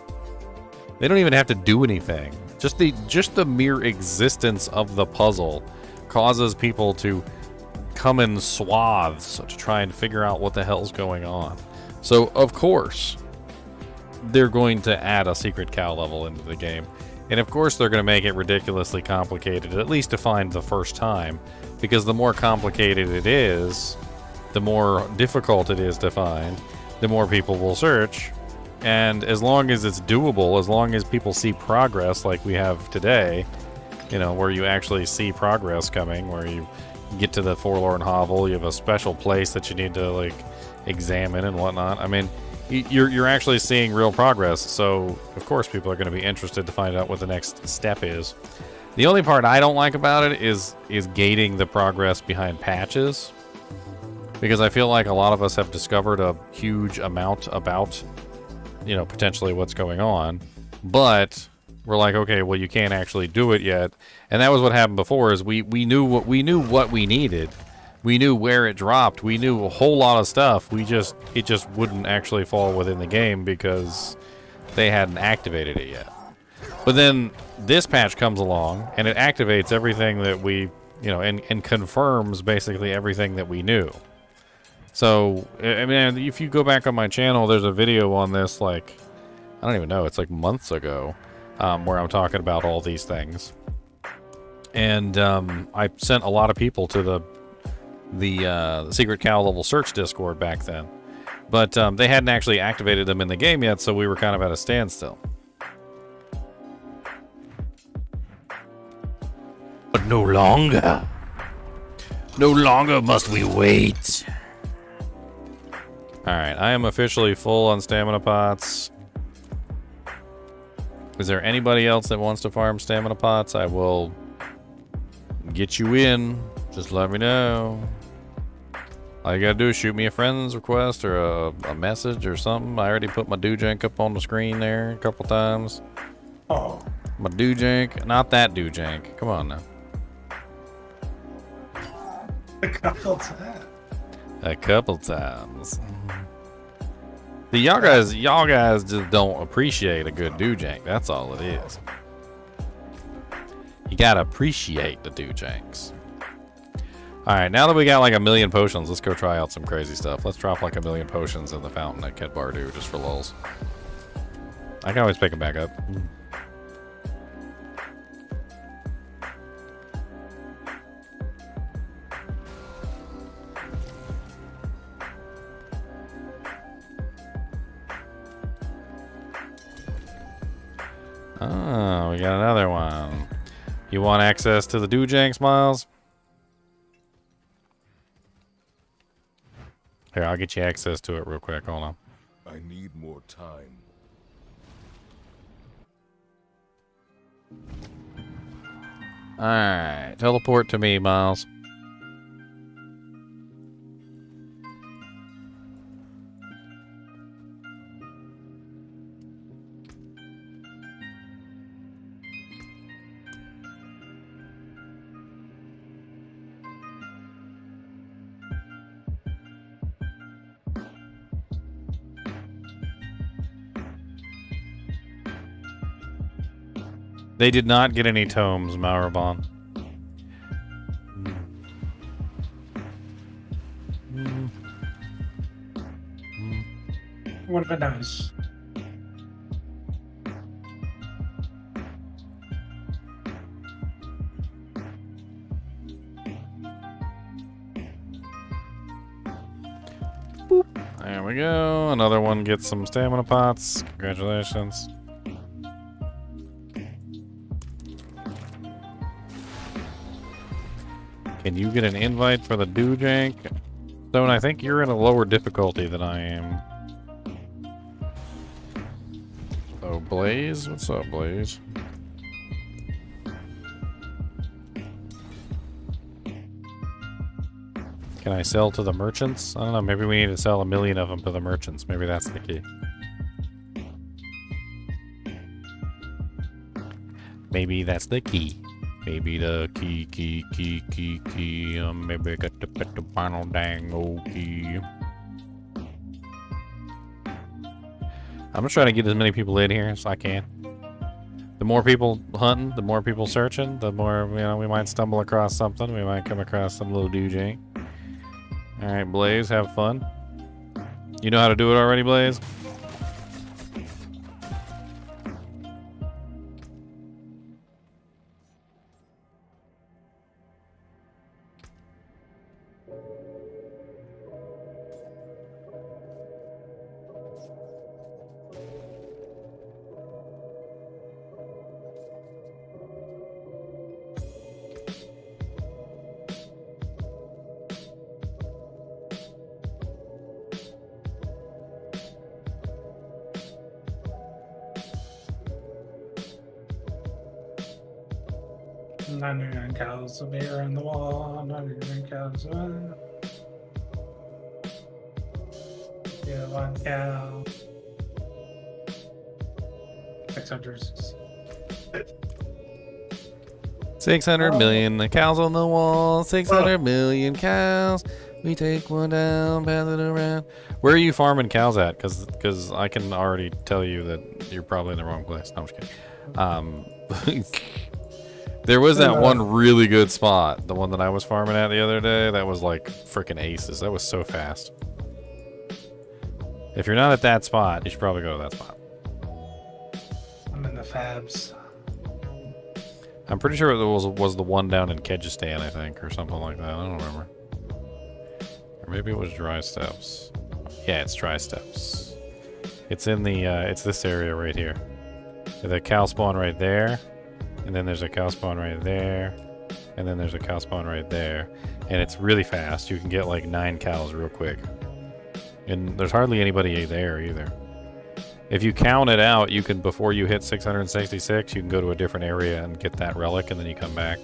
They don't even have to do anything. Just the mere existence of the puzzle causes people to come in swaths to try and figure out what the hell's going on. So of course they're going to add a secret cow level into the game, and of course they're going to make it ridiculously complicated, at least to find the first time, because the more complicated it is, the more difficult it is to find, the more people will search. And as long as it's doable, as long as people see progress like we have today, you know, where you actually see progress coming, where you get to the forlorn hovel, you have a special place that you need to like examine and whatnot. I mean, you're actually seeing real progress, so of course people are going to be interested to find out what the next step is. The only part I don't like about it is gating the progress behind patches, because I feel like a lot of us have discovered a huge amount about, you know, potentially what's going on, but we're like, okay, well, you can't actually do it yet. And that was what happened before, is we knew what we needed. We knew where it dropped. We knew a whole lot of stuff. It just wouldn't actually fall within the game because they hadn't activated it yet. But then this patch comes along and it activates everything that we, you know, and confirms basically everything that we knew. So, I mean, if you go back on my channel, there's a video on this, like, I don't even know, it's like months ago, where I'm talking about all these things. And I sent a lot of people to the secret cow level search Discord back then. But they hadn't actually activated them in the game yet, so we were kind of at a standstill. But no longer. No longer must we wait. Alright, I am officially full on stamina pots. Is there anybody else that wants to farm stamina pots? I will get you in. Just let me know. All you gotta do is shoot me a friend's request or a message or something. I already put my doojank up on the screen there a couple times. Oh. My doojank. Not that doojank. Come on now. A couple times. A couple times. See, y'all guys just don't appreciate a good doojank. That's all it is. You gotta appreciate the doojanks. Alright, now that we got like 1,000,000 potions, let's go try out some crazy stuff. Let's drop like 1,000,000 potions in the fountain at Ket Bardu just for lulz. I can always pick them back up. Oh, we got another one. You want access to the doojanks, Miles? Here, I'll get you access to it real quick. Hold on. I need more time. Alright, teleport to me, Miles. They did not get any tomes, Maurabon. Would have been nice. Boop. There we go. Another one gets some stamina pots. Congratulations. Can you get an invite for the doojank? Stone, I think you're in a lower difficulty than I am. Oh, Blaze? What's up, Blaze? Can I sell to the merchants? I don't know, maybe we need to sell 1,000,000 of them to the merchants. Maybe that's the key. Maybe that's the key. Maybe the key. Maybe I got to put the final dang old key. I'm just trying to get as many people in here as I can. The more people hunting, the more people searching, the more, you know, we might stumble across something. We might come across some little doojank. Alright, Blaze, have fun. You know how to do it already, Blaze? None cows of beer on the wall. None cows. Yeah, 1 cow. 600. 600 million the cows on the wall. 600 million cows. We take one down, pass it around. Where are you farming cows at? Because I can already tell you that you're probably in the wrong place. No, I'm just kidding. There was that one really good spot, the one that I was farming at the other day. That was like freaking aces. That was so fast. If you're not at that spot, you should probably go to that spot. I'm in the fabs. I'm pretty sure it was the one down in Kyrgyzstan, I think, or something like that. I don't remember. Or maybe it was Dry Steppes. Yeah, it's Dry Steppes. It's in the it's this area right here. There's a cow spawn right there. And then there's a cow spawn right there. And then there's a cow spawn right there. And it's really fast. You can get like 9 cows real quick. And there's hardly anybody there either. If you count it out, you can, before you hit 666, you can go to a different area and get that relic, and then you come back.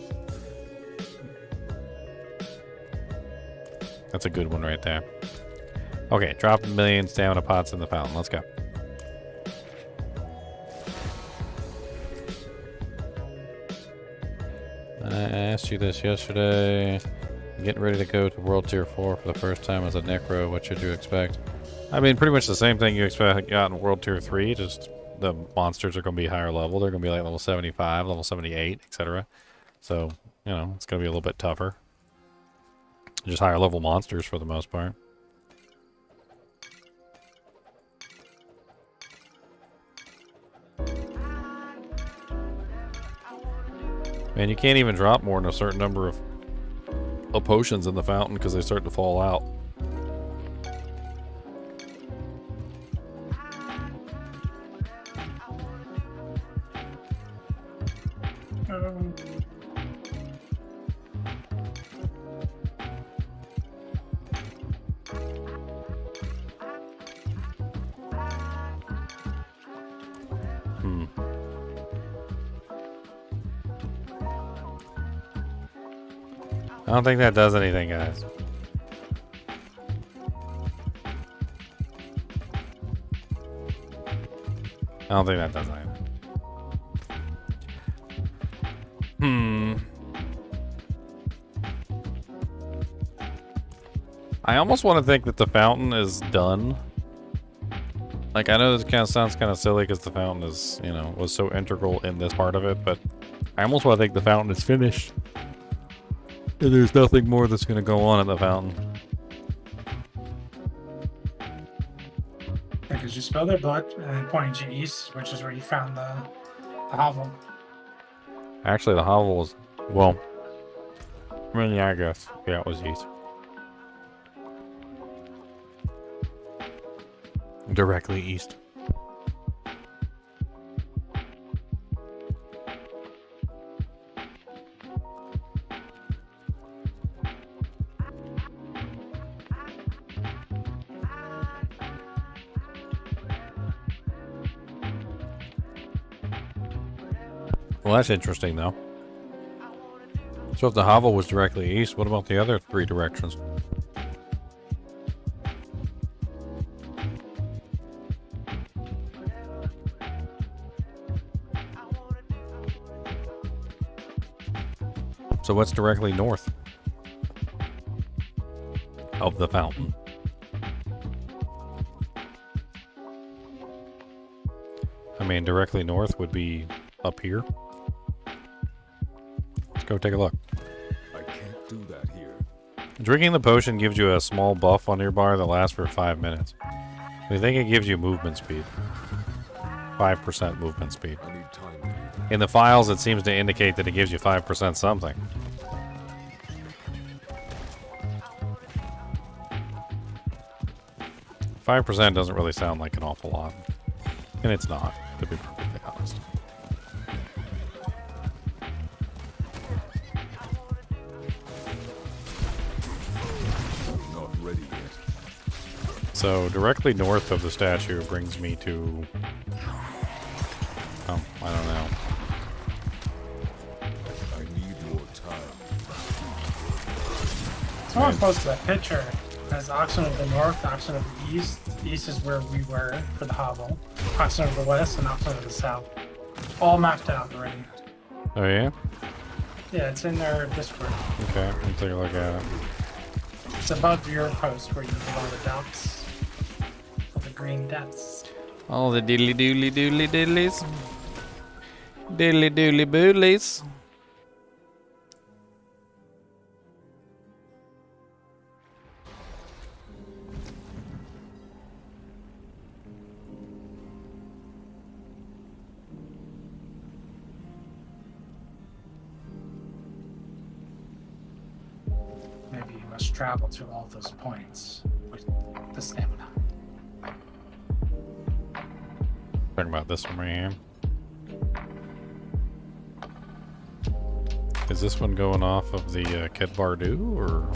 That's a good one right there. Okay, drop 1,000,000 stamina pots in the fountain. Let's go. I asked you this yesterday. I'm getting ready to go to World Tier 4 for the first time as a Necro. What should you expect? I mean, pretty much the same thing you expect got in World Tier 3, just the monsters are going to be higher level. They're going to be like level 75, level 78, etc. So, you know, it's going to be a little bit tougher. Just higher level monsters for the most part. Man, you can't even drop more than a certain number of potions in the fountain because they start to fall out. I don't think that does anything, guys. I don't think that does anything. I almost want to think that the fountain is done. Like, I know this kind of sounds kind of silly because the fountain is, you know, was so integral in this part of it, but I almost want to think the fountain is finished. And there's nothing more that's going to go on at the fountain. Because you spill their blood and then pointing you east, which is where you found the hovel. Actually, the hovel was, well, I mean, yeah, I guess. Yeah, it was east. Directly east. Well, that's interesting, though. So if the hovel was directly east, what about the other three directions? So what's directly north of the fountain? I mean, directly north would be up here. Let's go take a look. I can't do that here. Drinking the potion gives you a small buff on your bar that lasts for 5 minutes. I think it gives you movement speed. 5% movement speed. I need time to do that. In the files, it seems to indicate that it gives you 5% something. $5% doesn't really sound like an awful lot. And it's not, to be perfectly honest. Not ready yet. So, directly north of the statue brings me to... oh, I don't know. I need more time. Someone posted that picture. There's Oxen of the North, Oxen of the East. The East is where we were for the hovel. Oxen of the West and Oxen of the South. All mapped out already. Oh, yeah? Yeah, it's in their Discord. Okay, let me take a look at it. It's above your post where you have all the dots. All the green dots. All the diddly doodly doodly diddlies. Diddly doodly boodlies. Maybe you must travel to all those points with the stamina. Talking about this one right here. Is this one going off of the Ked Bardu, or?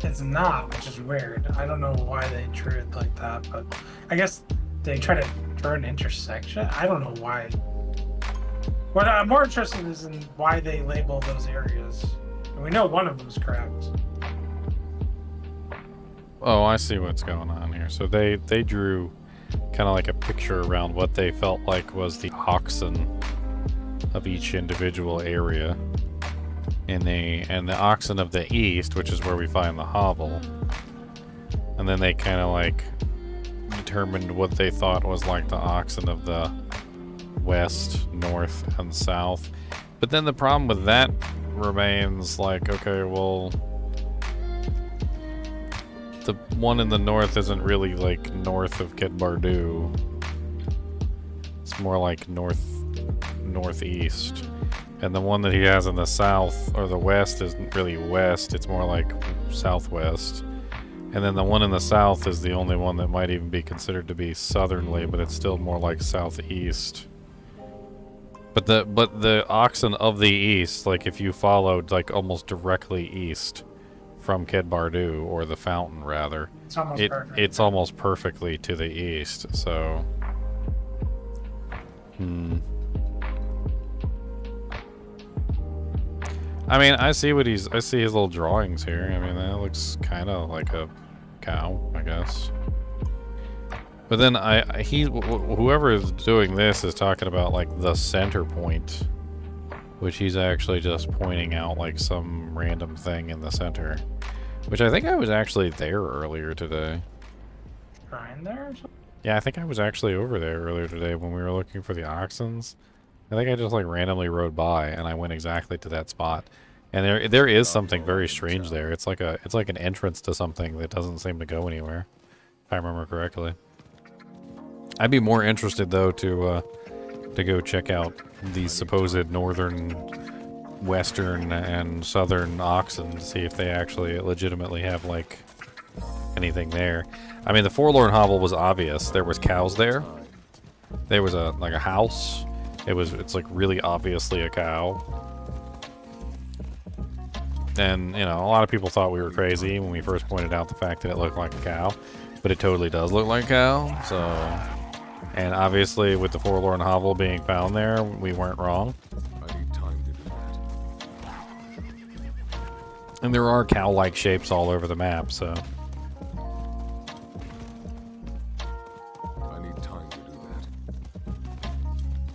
It's not, which is weird. I don't know why they drew it like that, but I guess they try to draw an intersection. I don't know why. What I'm more interested is in why they label those areas. And we know one of them is correct. Oh, I see what's going on here. So they drew kind of like a picture around what they felt like was the oxen of each individual area. And the oxen of the east, which is where we find the hovel. And then they kind of like determined what they thought was like the oxen of the west, north, and south. But then the problem with that remains like, okay, well, the one in the north isn't really like north of Kid Bardu. It's more like northeast. And the one that he has in the south or the west isn't really west, it's more like southwest. And then the one in the south is the only one that might even be considered to be southerly, but it's still more like southeast. But the oxen of the east, like if you followed like almost directly east from Kid Bardu, or the fountain rather, it's almost perfectly to the east. So I mean, I see his little drawings here. I mean, that looks kind of like a cow, I guess. But then whoever is doing this is talking about like the center point, which he's actually just pointing out like some random thing in the center, which I think I was actually there earlier today. Shrine there or something? Yeah, I think I was actually over there earlier today when we were looking for the oxens. I think I just like randomly rode by and I went exactly to that spot. And there is something very strange there. It's like an entrance to something that doesn't seem to go anywhere, if I remember correctly. I'd be more interested though to go check out these supposed northern, western, and southern oxen to see if they actually legitimately have like anything there. I mean, the Forlorn Hovel was obvious. There was cows there. There was like a house. It's like really obviously a cow. And, you know, a lot of people thought we were crazy when we first pointed out the fact that it looked like a cow. But it totally does look like a cow, so... And obviously, with the Forlorn Hovel being found there, we weren't wrong. I need time to do that. And there are cow-like shapes all over the map, so... I need time to do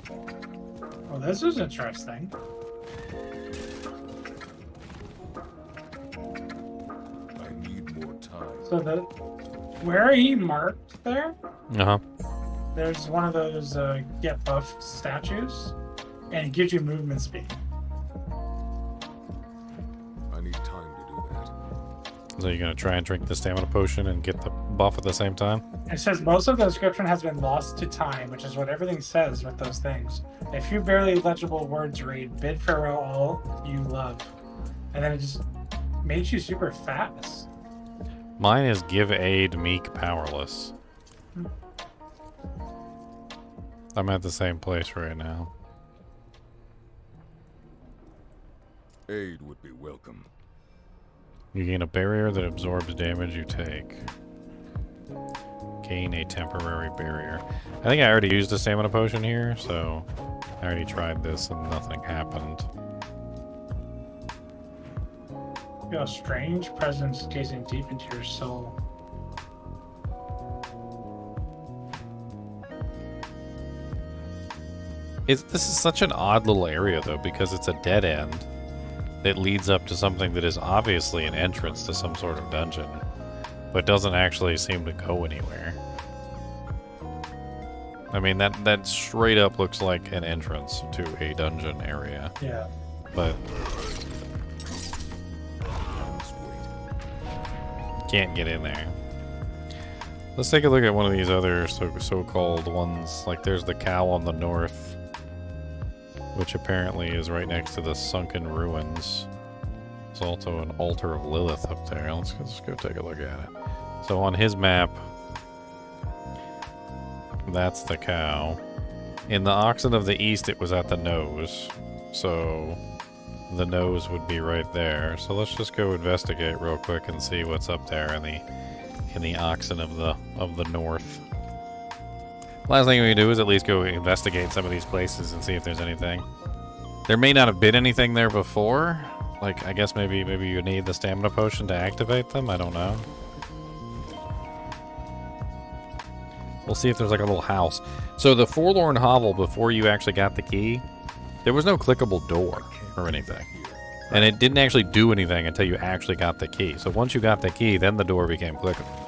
that. Well, this is interesting. I need more time. So where he marked there, Uh-huh. there's one of those get buff statues, and it gives you movement speed. I need time to do that. So you're gonna try and drink the stamina potion and get the buff at the same time? It says most of the description has been lost to time, which is what everything says with those things. A few barely legible words read, bid farewell all you love. And then it just makes you super fast. Mine is give aid, meek, powerless. I'm at the same place right now. Aid would be welcome. You gain a barrier that absorbs damage you take. Gain a temporary barrier. I think I already used a stamina potion here, so I already tried this and nothing happened. Feel a strange presence gazing deep into your soul. This is such an odd little area, though, because it's a dead end that leads up to something that is obviously an entrance to some sort of dungeon, but doesn't actually seem to go anywhere. I mean, that straight up looks like an entrance to a dungeon area. Yeah. But can't get in there. Let's take a look at one of these other so-called ones. Like, there's the cow on the north, which apparently is right next to the sunken ruins. There's also an altar of Lilith up there. Let's go take a look at it. So on his map, that's the cow. In the oxen of the east, it was at the nose. So the nose would be right there. So let's just go investigate real quick and see what's up there in the oxen of the north. Last thing we can do is at least go investigate some of these places and see if there's anything. There may not have been anything there before. Like, I guess maybe you need the stamina potion to activate them. I don't know. We'll see if there's like a little house. So the Forlorn Hovel, before you actually got the key, there was no clickable door or anything. And it didn't actually do anything until you actually got the key. So once you got the key, then the door became clickable.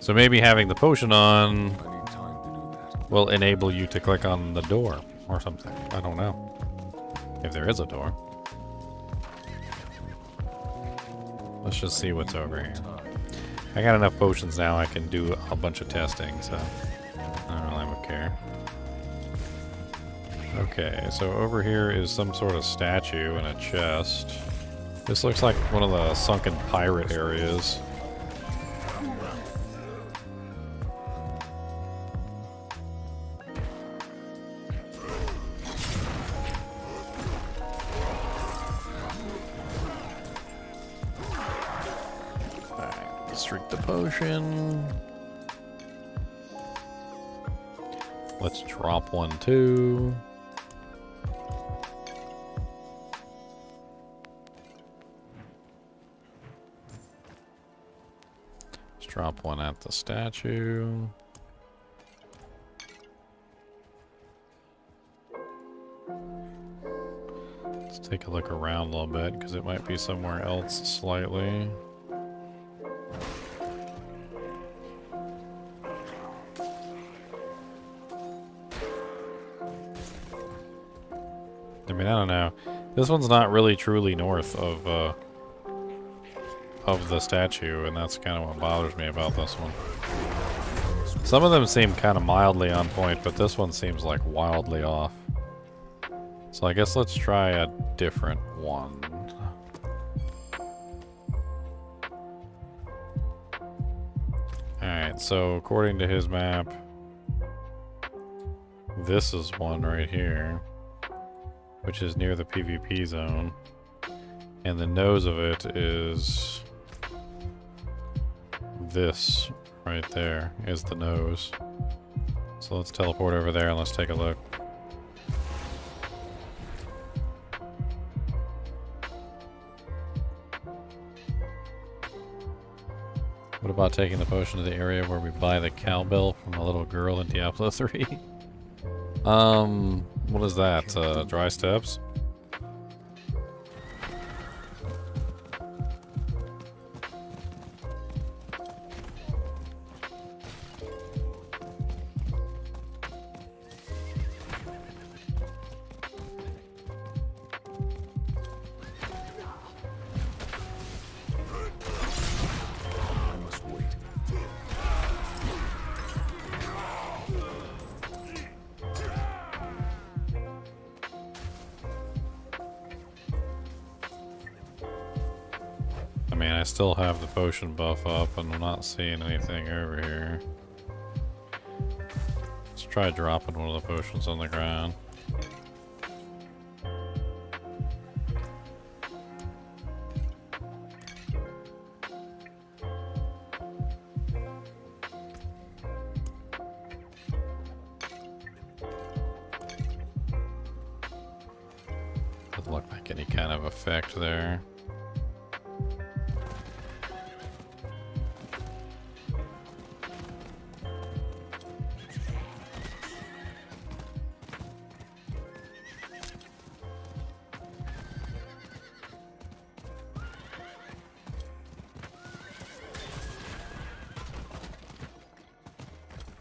So maybe having the potion on I need time to do that. will enable you to click on the door or something. I don't know. If there is a door. Let's just see what's over here. I got enough potions now, I can do a bunch of testing, so I don't really care. Okay, so over here is some sort of statue and a chest. This looks like one of the sunken pirate areas. Alright, let's drink the potion. Let's drop one too. Drop one at the statue. Let's take a look around a little bit, because it might be somewhere else slightly. I mean, I don't know. This one's not really truly north of the statue, and that's kind of what bothers me about this one. Some of them seem kind of mildly on point, but this one seems like wildly off. So I guess let's try a different one. Alright, so according to his map, this is one right here, which is near the PvP zone. And the nose of it is this right there is the nose. So let's teleport over there and let's take a look. What about taking the potion to the area where we buy the cowbell from a little girl in Diablo 3? What is that? Dry steps? Still have the potion buff up, and I'm not seeing anything over here. Let's try dropping one of the potions on the ground. Doesn't look like any kind of effect there.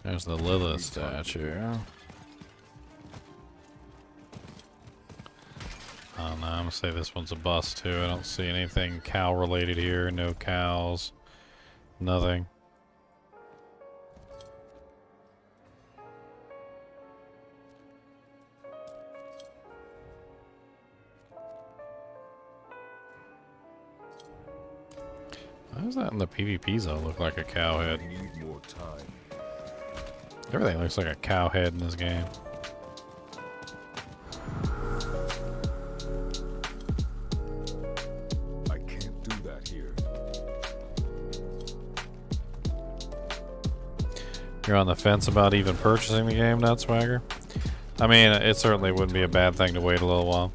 There's the Lilith statue. Oh no, I'm gonna say this one's a bust too. I don't see anything cow related here. No cows. Nothing. Why does that in the PvP zone look like a cow head? Need more time. Everything looks like a cow head in this game. I can't do that here. You're on the fence about even purchasing the game, Nutswagger? I mean, it certainly wouldn't be a bad thing to wait a little while.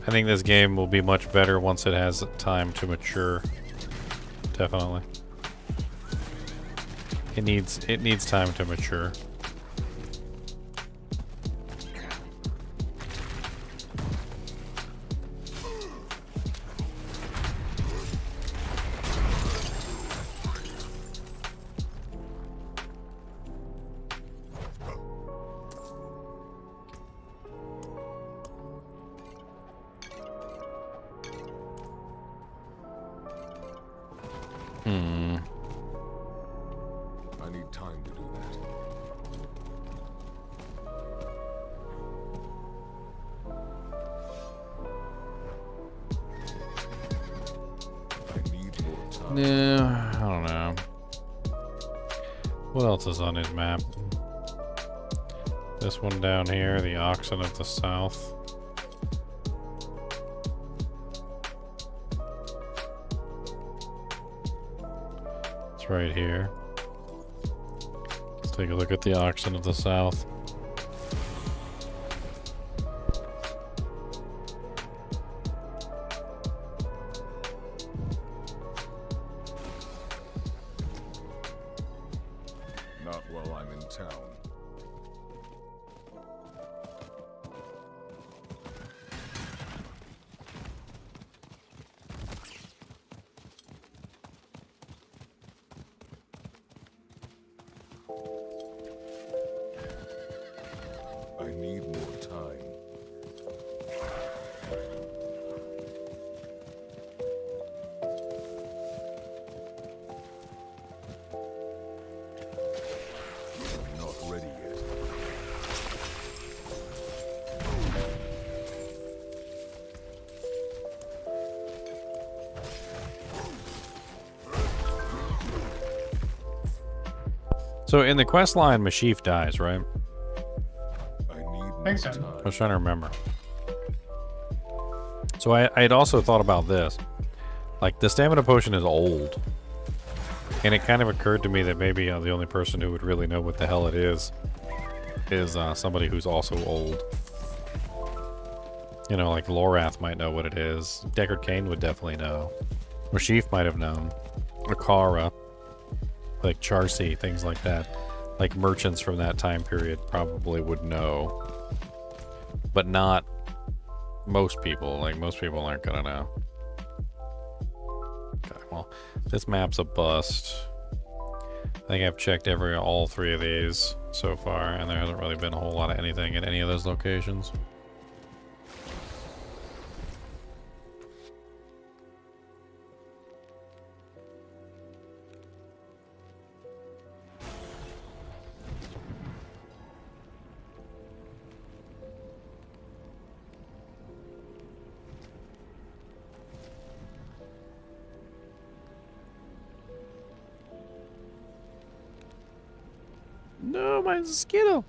I think this game will be much better once it has time to mature. Definitely. It needs time to mature. Hmm. I need time to do that. I need more time. Yeah, I don't know. What else is on his map? This one down here, the Oxen of the South. It's right here. Let's take a look at the Oxen of the South. Not while I'm in town. I need more time. I'm not ready yet. So in the quest line, Mashif dies, right? I need more Think so. time. I was trying to remember. So I had also thought about this. Like, the stamina potion is old. And it kind of occurred to me that maybe the only person who would really know what the hell it is somebody who's also old. You know, like Lorath might know what it is. Deckard Cain would definitely know. Rashif might have known. Akara. Like Charsi, things like that. Like merchants from that time period probably would know. But not most people. Like, most people aren't gonna know. Okay, well, this map's a bust. I think I've checked all three of these so far, and there hasn't really been a whole lot of anything in any of those locations. No, mine's a Skittle.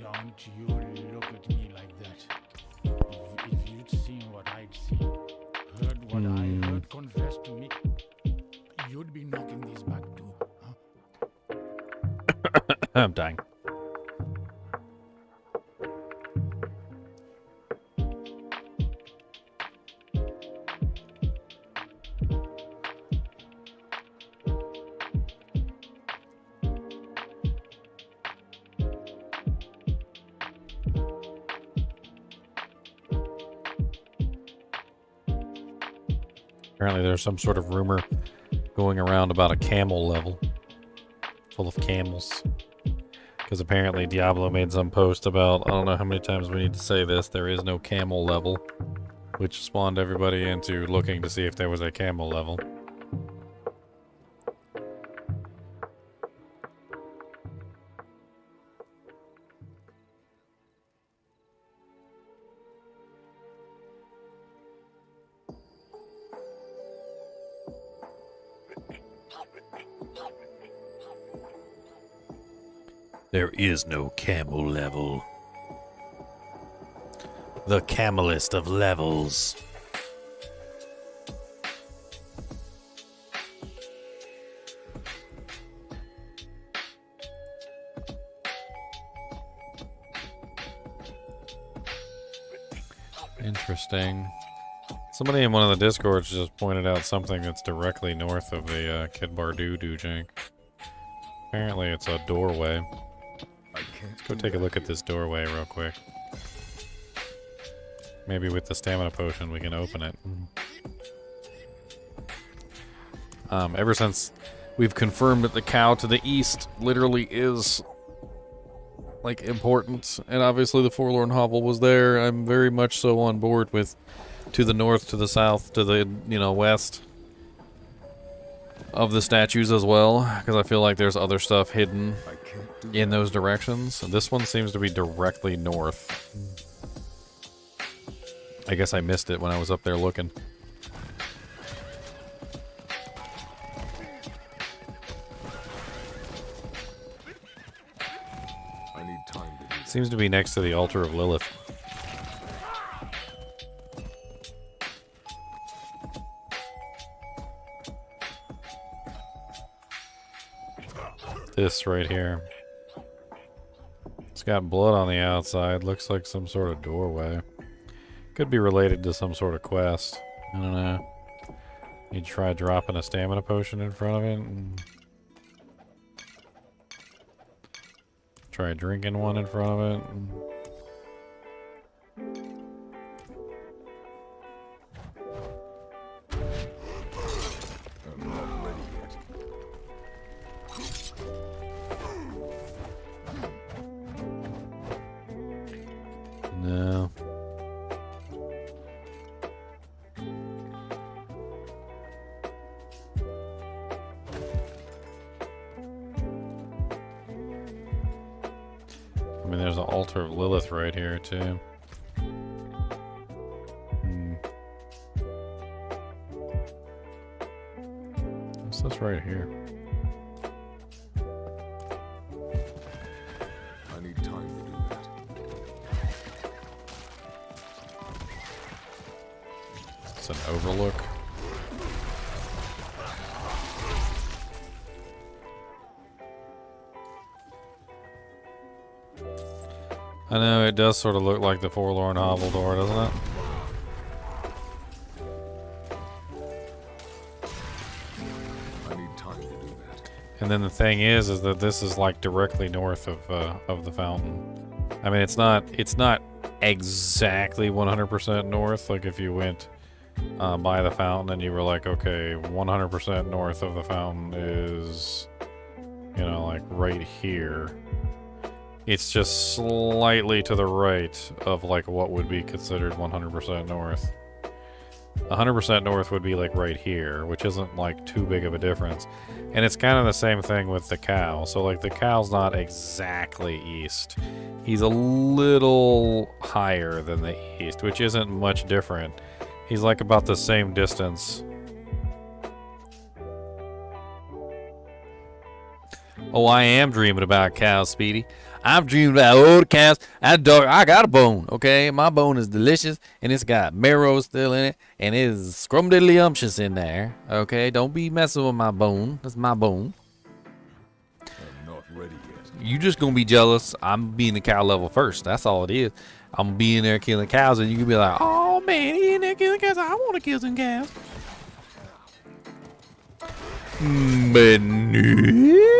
Don't you look at me like that. If you'd seen what I'd seen, heard what I heard confessed to me, you'd be knocking these back too, huh? I'm dying. Apparently there's some sort of rumor going around about a camel level full of camels. Because apparently Diablo made some post about, I don't know how many times we need to say this, there is no camel level. Which spawned everybody into looking to see if there was a camel level. There is no camel level. The camelest of levels. Interesting. Somebody in one of the discords just pointed out something that's directly north of the Kid Bardu Jank. Apparently it's a doorway. Let's go take a look at this doorway real quick. Maybe with the stamina potion we can open it. Ever since we've confirmed that the cow to the east literally is like important, and obviously the Forlorn Hovel was there, I'm very much so on board with to the north, to the south, to the, west of the statues as well, because I feel like there's other stuff hidden in those directions. This one seems to be directly north. I guess I missed it when I was up there looking. Seems to be next to the altar of Lilith. This right here. It's got blood on the outside. Looks like some sort of doorway. Could be related to some sort of quest. I don't know. You try dropping a stamina potion in front of it. And try drinking one in front of it. I'm not ready yet. No. I mean, there's an altar of Lilith right here, too. What's this right here? I need time to do that. It's an overlook. I know, it does sort of look like the Forlorn Hovel door, doesn't it? I need time to do that. And then the thing is that this is like directly north of the fountain. I mean, it's not exactly 100% north. Like if you went by the fountain and you were like, okay, 100% north of the fountain is, like right here. It's just slightly to the right of like what would be considered 100% north. 100% north would be like right here, which isn't like too big of a difference. And it's kind of the same thing with the cow. So like the cow's not exactly east. He's a little higher than the east, which isn't much different. He's like about the same distance. Oh, I am dreaming about cows, Speedy. I'm dreaming about old cows. I got a bone, okay? My bone is delicious, and it's got marrow still in it, and it's scrumdiddly-umptious in there, okay? Don't be messing with my bone. That's my bone. I'm not ready yet. You just gonna be jealous. I'm being the cow level first. That's all it is. I'm being there killing cows, and you can be like, oh, man, he in there killing cows. I want to kill some cows. But no.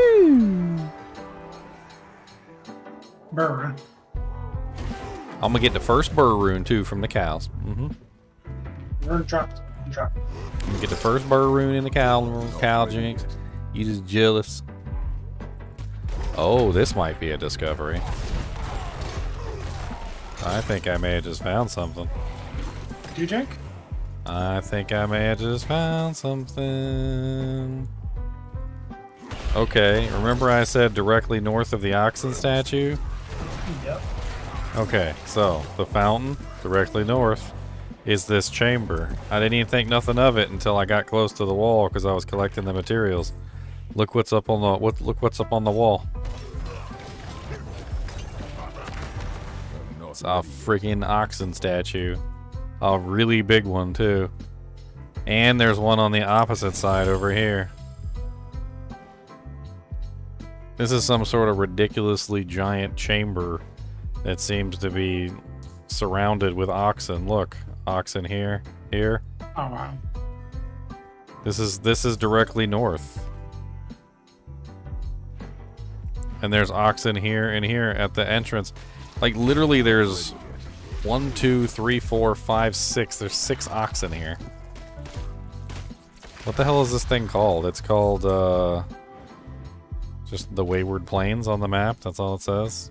Burr rune. I'm gonna get the first burr rune too from the cows. Rune dropped. Drop. I'm gonna get the first burr rune in the cow jinx. You just jealous. Oh, this might be a discovery. I think I may have just found something. Do you, Jake? I think I may have just found something. Okay, remember I said directly north of the oxen statue? Yep. Okay, so the fountain directly north is this chamber. I didn't even think nothing of it until I got close to the wall because I was collecting the materials. Look what's up on the look what's up on the wall. It's a freaking oxen statue. A really big one too. And there's one on the opposite side over here. This is some sort of ridiculously giant chamber that seems to be surrounded with oxen. Look, oxen here, here. Oh wow. This is directly north. And there's oxen here and here at the entrance. Like literally there's 1, 2, 3, 4, 5, 6. There's 6 oxen here. What the hell is this thing called? It's called just the Wayward Plains on the map. That's all it says.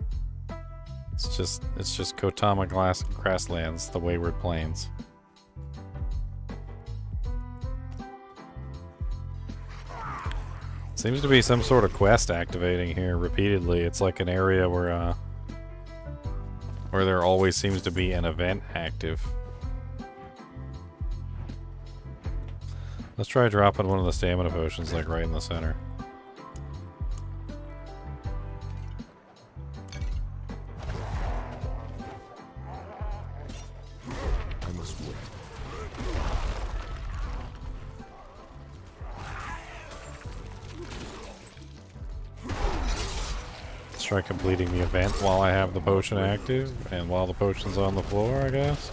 It's just Kotama Grasslands, the Wayward Plains. Seems to be some sort of quest activating here repeatedly. It's like an area where there always seems to be an event active. Let's try dropping one of the stamina potions like right in the center. I must wait. Let's try completing the event while I have the potion active and while the potion's on the floor, I guess.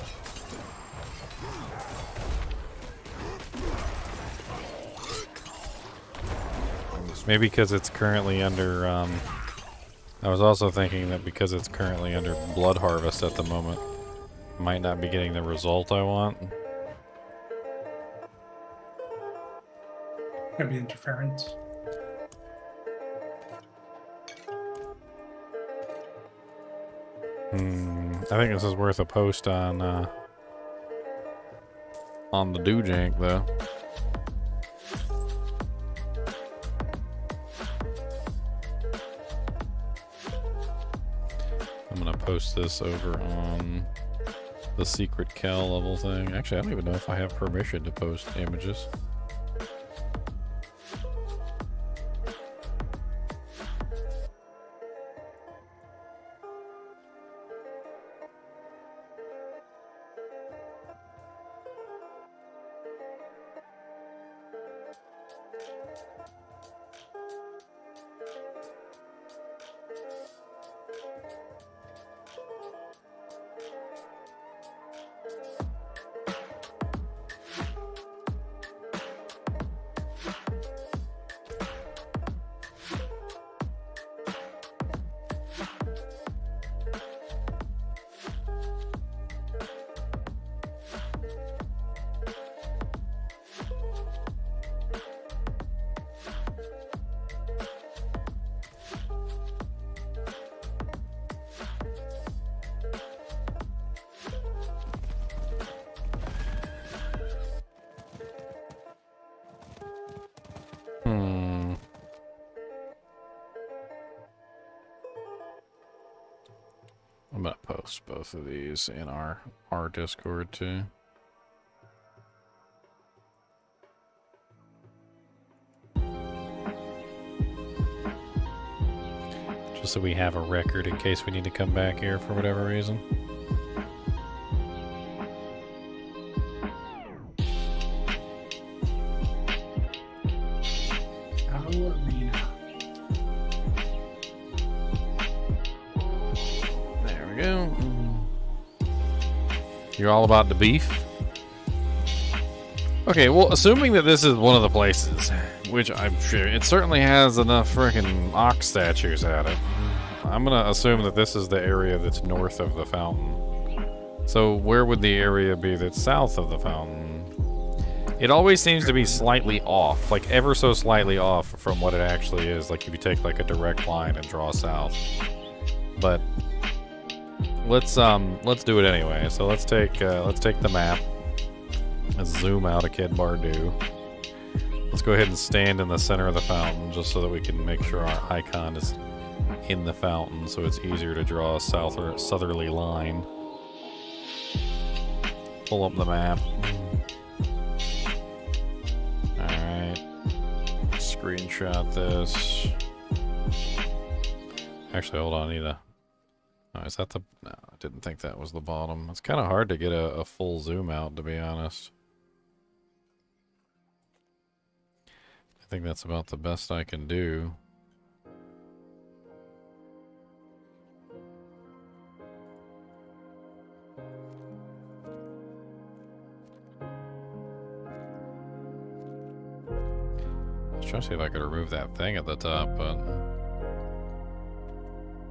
Maybe because it's currently under, I was also thinking that because it's currently under Blood Harvest at the moment, I might not be getting the result I want. Could be interference. I think this is worth a post on the Doojank, though. I'm gonna post this over on the secret Cal level thing. Actually, I don't even know if I have permission to post images. I'm gonna post both of these in our Discord too. Just so we have a record in case we need to come back here for whatever reason. There we go. You're all about the beef? Okay, well, assuming that this is one of the places, which I'm sure it certainly has enough freaking ox statues at it, I'm gonna assume that this is the area that's north of the fountain. So where would the area be that's south of the fountain? It always seems to be slightly off, like ever so slightly off from what it actually is, like if you take like a direct line and draw south. But let's do it anyway. So let's take the map. Let's zoom out a Kid Bardu. Let's go ahead and stand in the center of the fountain just so that we can make sure our icon is in the fountain so it's easier to draw a southerly line. Pull up the map. Alright. Screenshot this. Actually, hold on, I need a... Oh, is that the... No, I didn't think that was the bottom. It's kind of hard to get a full zoom out, to be honest. I think that's about the best I can do. was trying to see if I could remove that thing at the top, but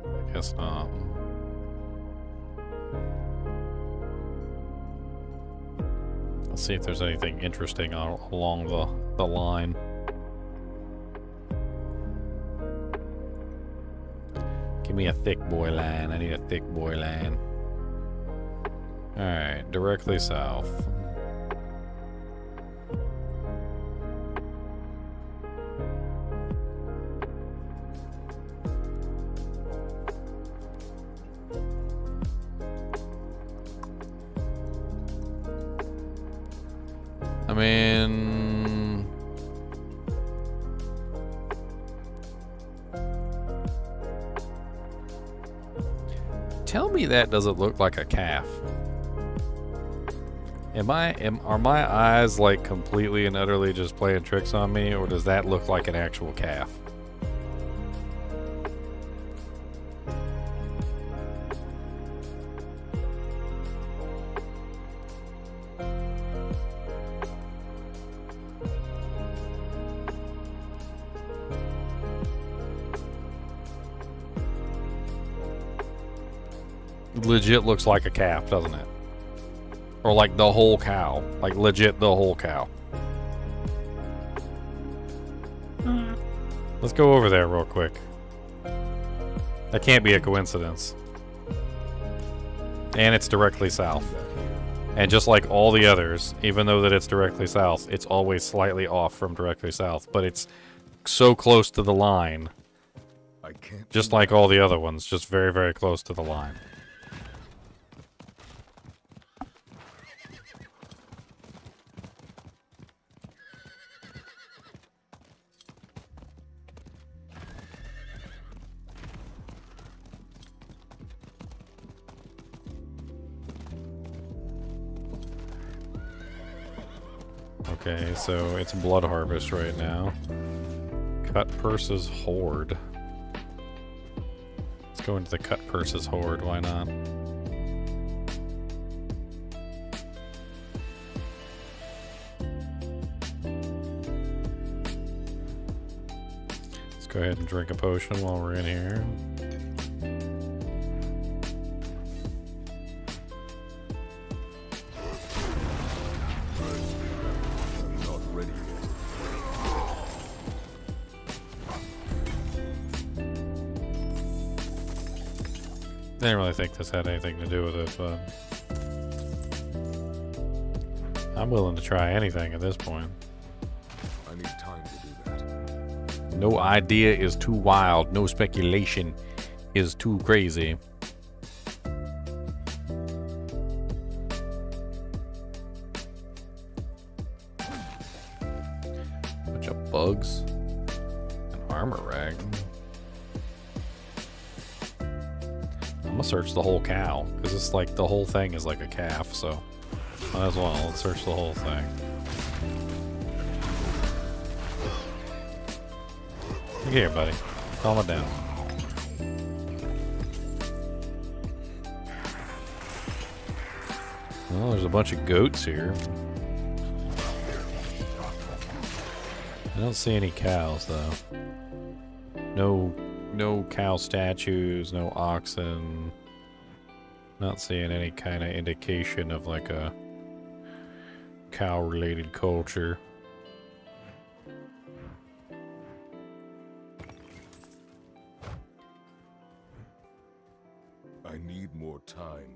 I guess not. Let's see if there's anything interesting along the line. Give me a thick boy line. I need a thick boy line. Alright, directly south. I mean, tell me that doesn't look like a calf. Are my eyes like completely and utterly just playing tricks on me, or does that look like an actual calf? Legit looks like a calf, doesn't it? Or like the whole cow. Like legit the whole cow. Let's go over there real quick. That can't be a coincidence. And it's directly south. And just like all the others, even though that it's directly south, it's always slightly off from directly south. But it's so close to the line. Just like all the other ones, just very, very close to the line. Okay, so it's Blood Harvest right now. Cut Purse's Horde. Let's go into the Cut Purse's Horde, why not? Let's go ahead and drink a potion while we're in here. I didn't really think this had anything to do with it, but I'm willing to try anything at this point. I need time to do that. No idea is too wild. No speculation is too crazy. Bunch of bugs. An armor rag. I'm gonna search the whole cow, because it's like the whole thing is like a calf, so might as well. Let's search the whole thing. Look here, buddy. Calm it down. Well, there's a bunch of goats here. I don't see any cows, though. No cow statues, no oxen. Not seeing any kind of indication of like a cow-related culture. I need more time.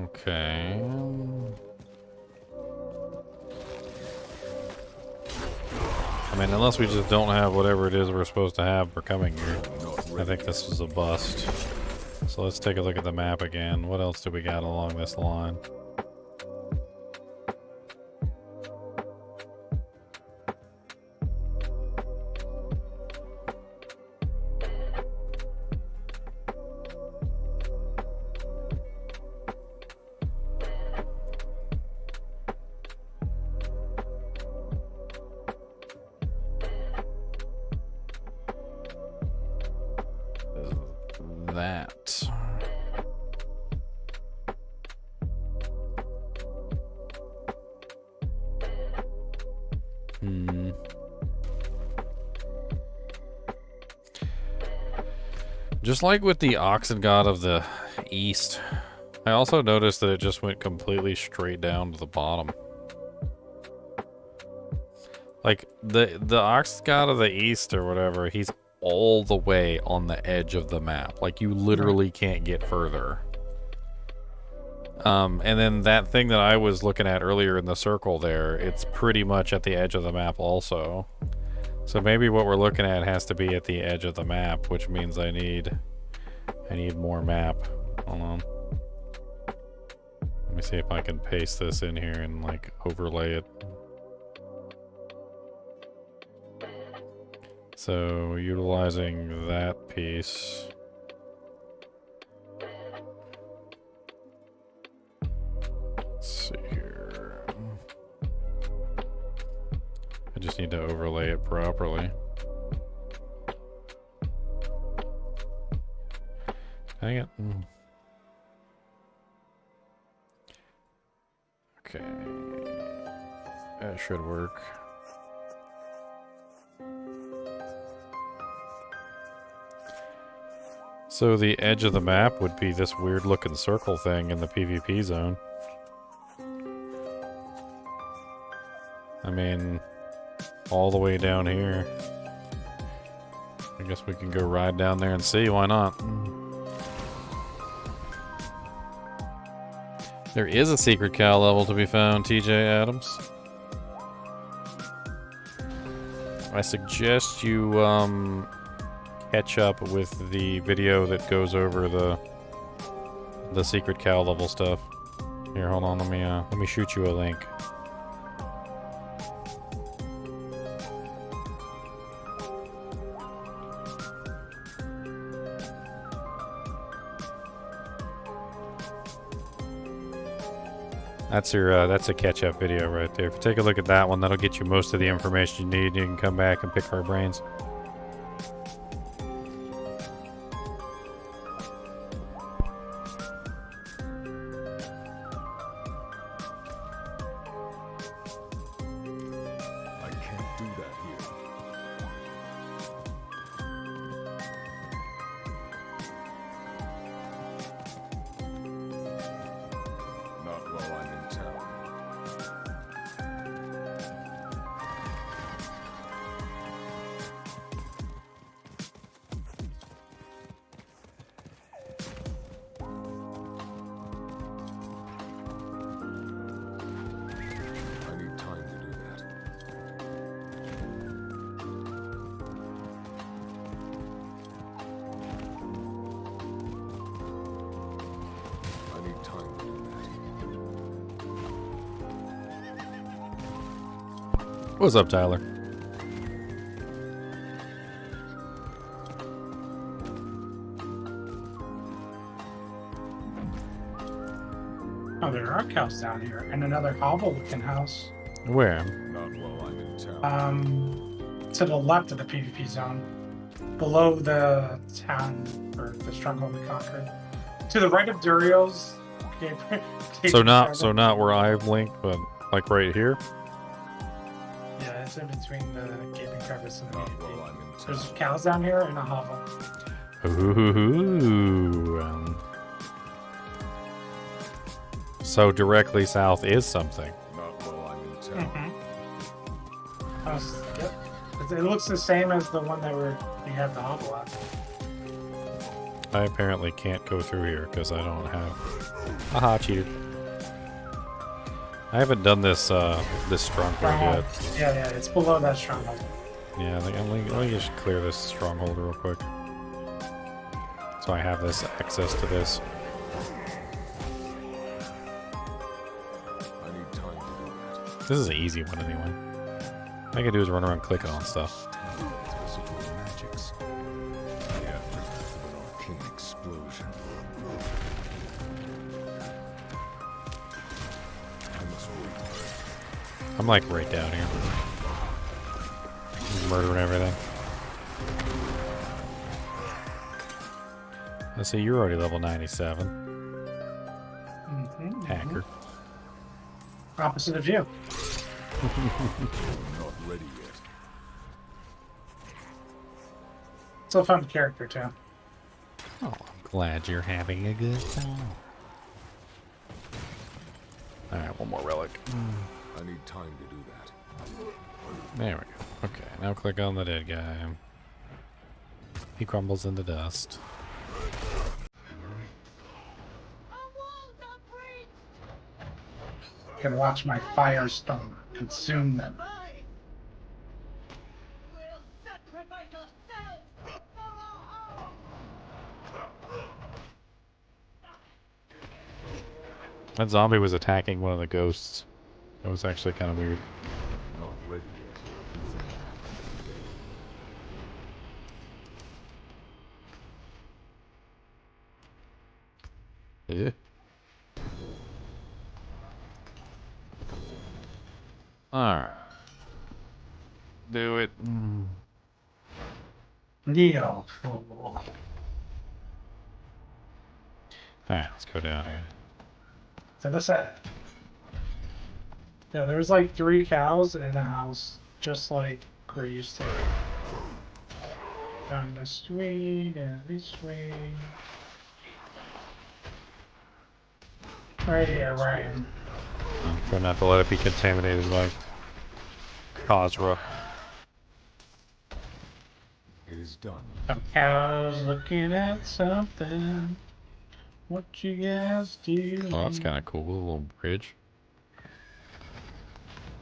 Okay. I mean, unless we just don't have whatever it is we're supposed to have for coming here. I think this is a bust. So let's take a look at the map again. What else do we got along this line? that. Just like with the Oxen God of the East, I also noticed that it just went completely straight down to the bottom. Like, the Ox God of the East or whatever, he's all the way on the edge of the map. Like, you literally can't get further. And then that thing that I was looking at earlier in the circle there, it's pretty much at the edge of the map also. So maybe what we're looking at has to be at the edge of the map, which means I need more map. Hold on. Let me see if I can paste this in here and like overlay it. So utilizing that piece. Let's see here. I just need to overlay it properly. Dang it. Okay. That should work. So the edge of the map would be this weird looking circle thing in the PvP zone. I mean, all the way down here. I guess we can go ride down there and see, why not? There is a secret cow level to be found, TJ Adams. I suggest you catch up with the video that goes over the secret cow level stuff. Here, hold on, let me shoot you a link. That's a catch-up video right there. If you take a look at that one, that'll get you most of the information you need. You can come back and pick our brains. I can't do that here. Not while I'm in town. I need time to do that. I need time to do that. What's up, Tyler? Oh, there are cows down here, and another hovel-looking house. Where? Not while I'm in town. To the left of the PvP zone, below the town or the stronghold we conquered. To the right of Duriel's. So not where I've linked, but like right here. Yeah, it's in between the gaping crevice and the Not while PvP. I'm in town. There's cows down here and a hovel. Ooh. So directly south is something. Not while I'm in town. Yep. It looks the same as the one that we have the hovel at. I apparently can't go through here because I don't have. Haha, cheated. I haven't done this this stronghold yet. Yeah, it's below that stronghold. Yeah, let me just clear this stronghold real quick. So I have this access to this. I need time to do that. This is an easy one anyway. All I can do is run around clicking on stuff. Residual magics. The aftermath of an arcane explosion. I must wait. I'm like right down here. Murdering everything. Let's see, you're already level 97. Hacker. Opposite of you. Not ready yet. It's a fun character too. Oh, I'm glad you're having a good time. Alright, one more relic. I need time to do that. There we go. Okay, now click on the dead guy. He crumbles into dust. You can watch my firestone consume them. That zombie was attacking one of the ghosts. That was actually kind of weird. Not ready yet. Yeah. Alright. Do it. Neo. Alright, let's go down here. So that's it. Yeah, there was like 3 cows in a house, just like we're used to. Down the street and this way. Right here, right. Try not to let it be contaminated by Khazra. It is done. Some cows looking at something. What you guys do? Oh, that's kind of cool. A little bridge.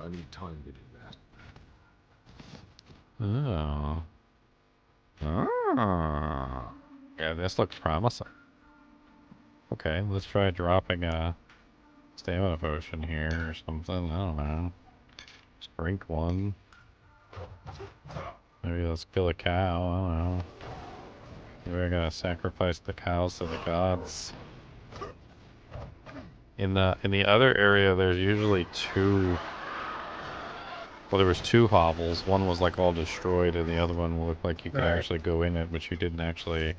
I need time to do that. Oh. Oh. Yeah, this looks promising. Okay, let's try dropping a stamina potion here or something. I don't know. Just drink one. Maybe let's kill a cow. I don't know. Maybe we're gonna sacrifice the cows to the gods. In the other area, there's usually 2. Well, there was 2 hovels. One was like all destroyed, and the other one looked like you could actually go in it, but you couldn't actually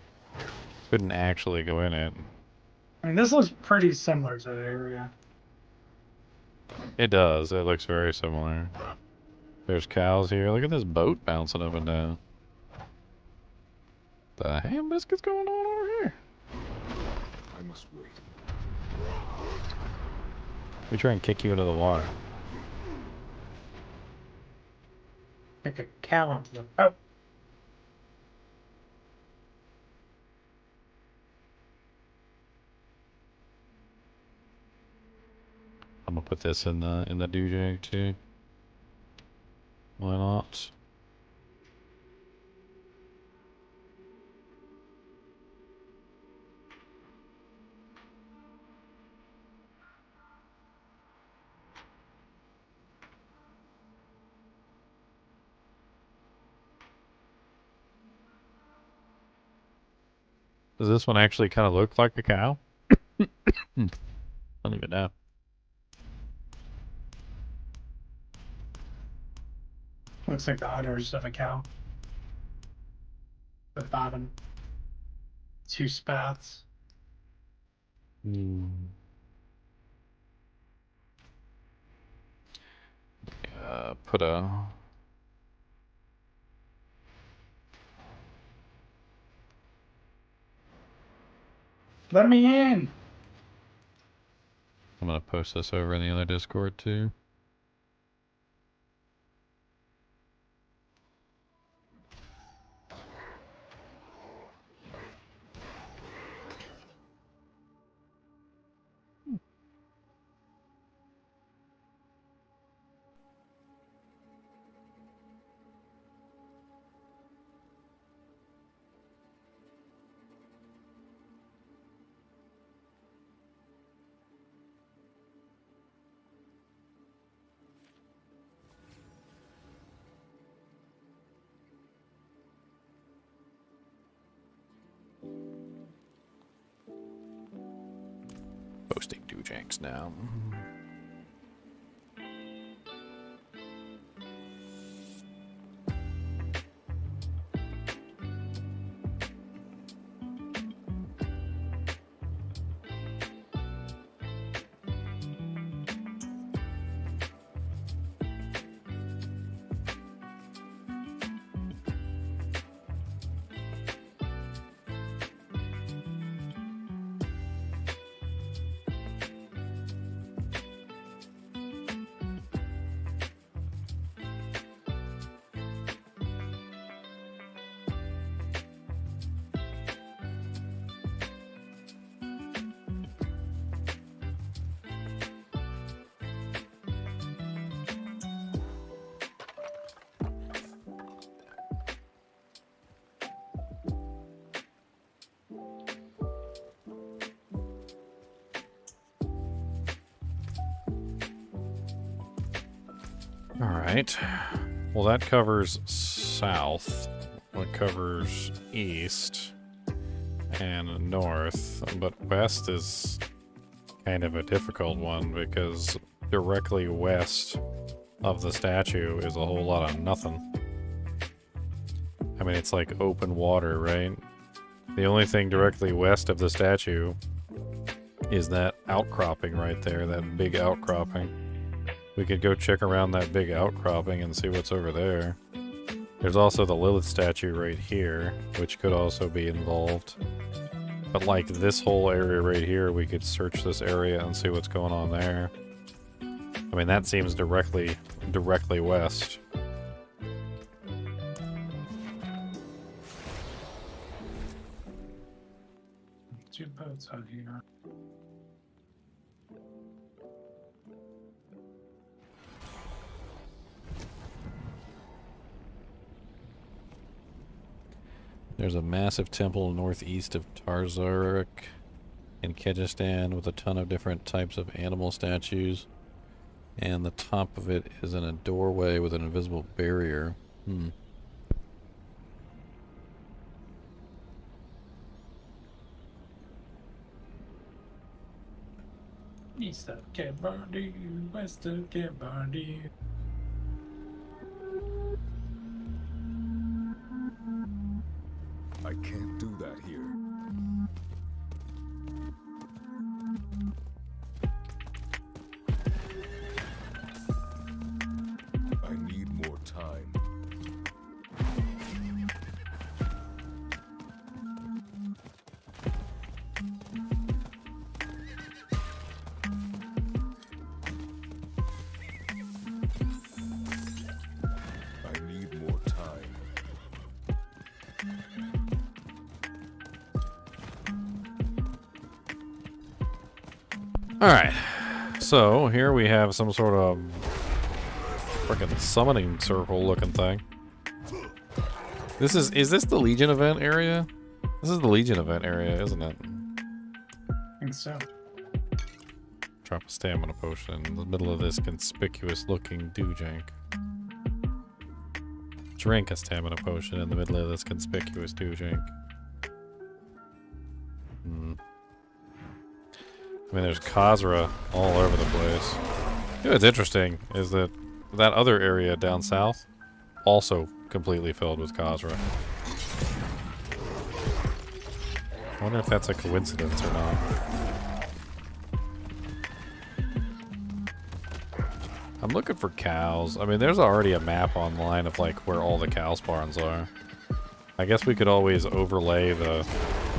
go in it. I mean, this looks pretty similar to the area. It does. It looks very similar. There's cows here. Look at this boat bouncing up and down. The ham biscuit's going on over here. I must wait. We try and kick you into the water. Like a cow into the oh. I'm gonna put this in the dujag too. Why not? Does this one actually kind of look like a cow? I don't even know. Looks like the udders of a cow. The bottom 2 spats. Put a... Let me in. I'm gonna post this over in the other Discord too. Posting dujags now. Alright. Well, that covers south. What covers east and north. But west is kind of a difficult one because directly west of the statue is a whole lot of nothing. I mean, it's like open water, right? The only thing directly west of the statue is that outcropping right there, that big outcropping. We could go check around that big outcropping and see what's over there. There's also the Lilith statue right here, which could also be involved. But like this whole area right here, we could search this area and see what's going on there. I mean, that seems directly west. Two boats out here. There's a massive temple northeast of Tarzarek in Kyrgyzstan with a ton of different types of animal statues. And the top of it is in a doorway with an invisible barrier. East of Kabardi, west of Kabardi. I can't do that here. I need more time. I need more time. Alright, so here we have some sort of freaking summoning circle looking thing. Is this the Legion event area? This is the Legion event area, isn't it? I think so. Drop a stamina potion in the middle of this conspicuous looking doojank. Drink a stamina potion in the middle of this conspicuous doojank. I mean, there's Khazra all over the place. You know what's interesting is that that other area down south also completely filled with Khazra. I wonder if that's a coincidence or not. I'm looking for cows. I mean, there's already a map online of like where all the cow spawns are. I guess we could always overlay the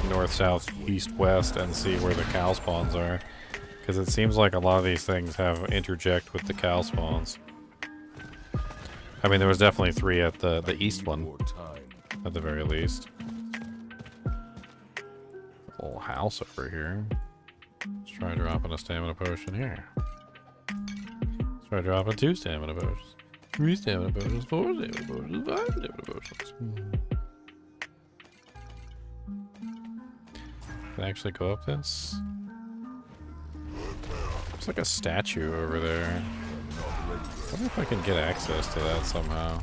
north, south, east, west and see where the cow spawns are. Because it seems like a lot of these things have interject with the cow spawns. I mean, there was definitely 3 at the east one, at the very least. A little house over here. Let's try dropping a stamina potion here. Let's try dropping 2 stamina potions. 3 stamina potions, 4 stamina potions, 5 stamina potions. Can I actually go up this? There's like a statue over there. I wonder if I can get access to that somehow.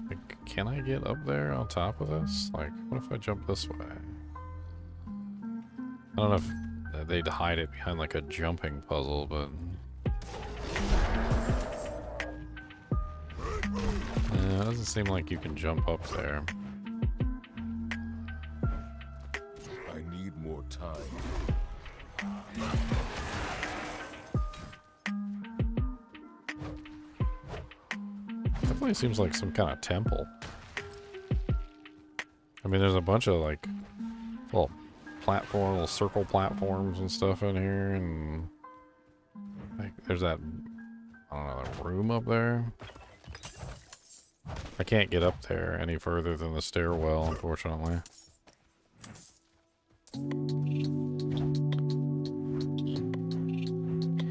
Like, can I get up there on top of this? Like, what if I jump this way? I don't know if they'd hide it behind like a jumping puzzle, but... yeah, it doesn't seem like you can jump up there. I need more time. Definitely seems like some kind of temple. I mean, there's a bunch of like little little circle platforms and stuff in here, and like there's that, I don't know, that room up there. I can't get up there any further than the stairwell, unfortunately.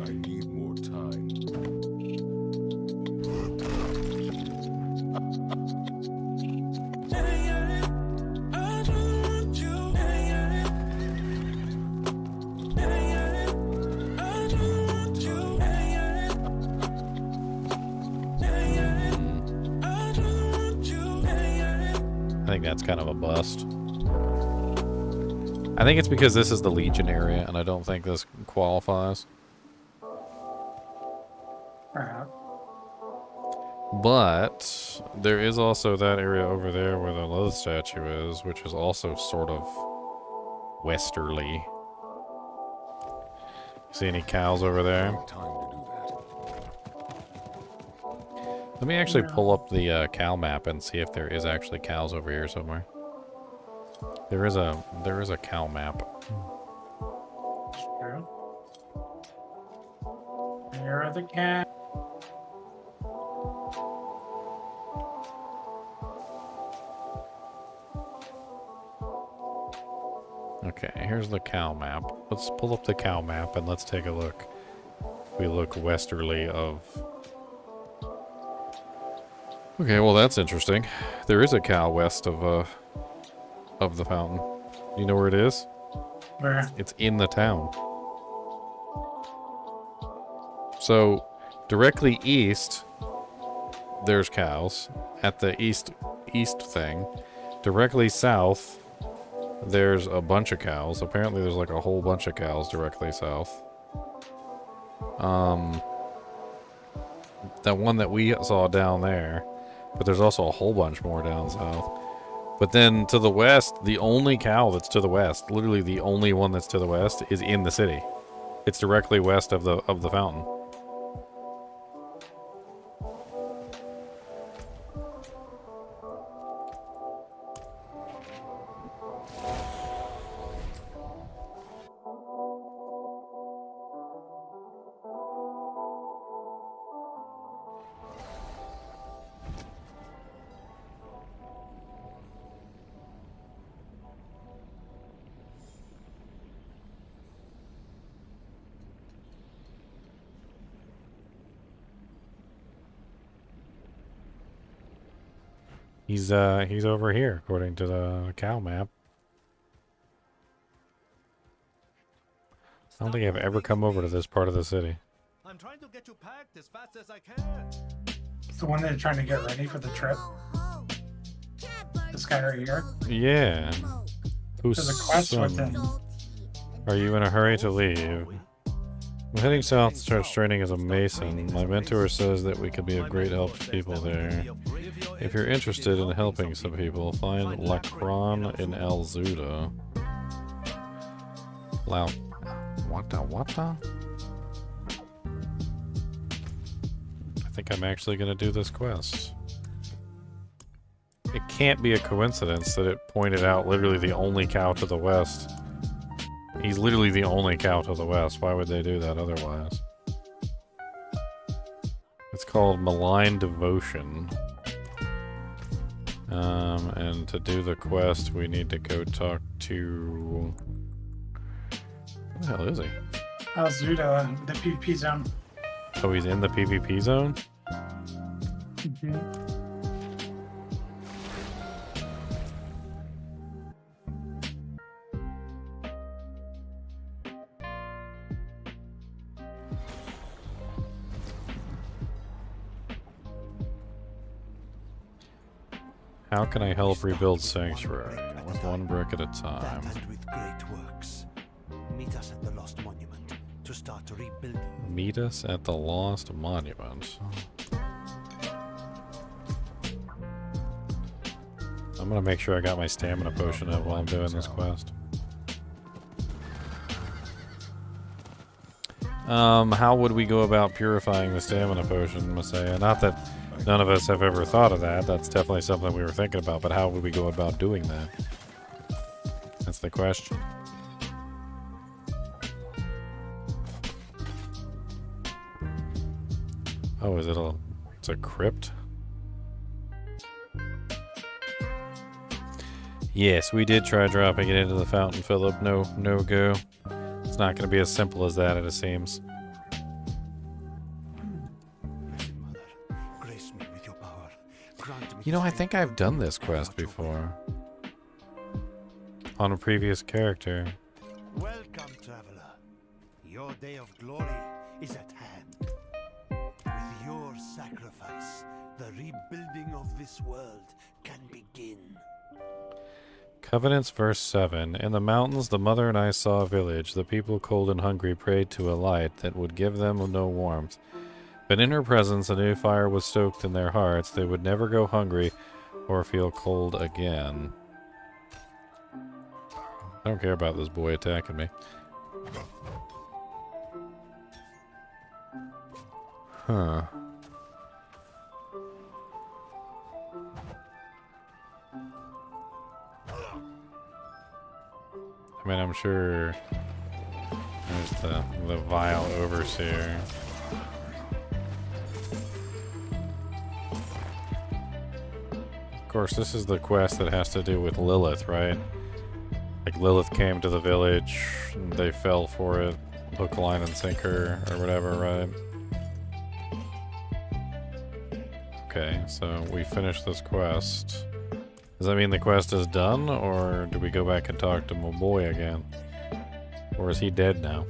I need more time. think that's kind of a bust. I think it's because this is the Legion area, and I don't think this qualifies. But there is also that area over there where the Loth statue is, which is also sort of westerly. See any cows over there? Time to do that. Let me actually pull up the cow map and see if there is actually cows over here somewhere. There is a cow map. True. There are the cat. Okay, here's the cow map. Let's pull up the cow map and let's take a look. We look westerly of... Okay, well that's interesting. There is a cow west of the fountain. You know where it is? Where? It's in the town. So, directly east, there's cows at the east thing. Directly south, there's a bunch of cows. Apparently there's like a whole bunch of cows directly south. That one that we saw down there, but there's also a whole bunch more down south. But then to the west, the only cow that's to the west, literally the only one that's to the west, is in the city. It's directly west of the fountain. He's over here, according to the cow map. I don't think I've ever come over to this part of the city. I'm trying to get you packed as fast as I can. It's the one they're trying to get ready for the trip. This guy right here. Yeah. Who's There's a quest with him. Are you in a hurry to leave? I'm heading south to start training as a mason. My mentor says that we could be of great help to people there. If you're interested in helping some people, find Lacron in El Zuda. What? I think I'm actually going to do this quest. It can't be a coincidence that it pointed out literally the only cow to the west. He's literally the only cow to the west. Why would they do that otherwise? It's called Malign Devotion. And to do the quest, we need to go talk to... Where the hell is he? Zuda, the PvP zone. Oh, he's in the PvP zone? How can I help rebuild Sanctuary? With one brick at a time. That and with great works. Meet us at the Lost Monument to start rebuilding. Meet us at the Lost Monument. I'm gonna make sure I got my stamina potion up while I'm doing this quest. How would we go about purifying the stamina potion, Messiah? Not that none of us have ever thought of that. That's definitely something we were thinking about, but how would we go about doing that? That's the question. Oh, it's a crypt? Yes, we did try dropping it into the fountain, Philip. No go. It's not going to be as simple as that, it seems. You know, I think I've done this quest before. On a previous character. Welcome, traveler. Your day of glory is at hand. With your sacrifice, the rebuilding of this world can begin. Covenants, verse 7. In the mountains, the mother and I saw a village. The people, cold and hungry, prayed to a light that would give them no warmth. But in her presence, a new fire was stoked in their hearts. They would never go hungry or feel cold again. I don't care about this boy attacking me. Huh. I mean, I'm sure there's the vile overseer. Of course, this is the quest that has to do with Lilith, right? Like Lilith came to the village, and they fell for it, hook, line, and sinker, or whatever, right? Okay, so we finished this quest. Does that mean the quest is done, or do we go back and talk to my boy again? Or is he dead now?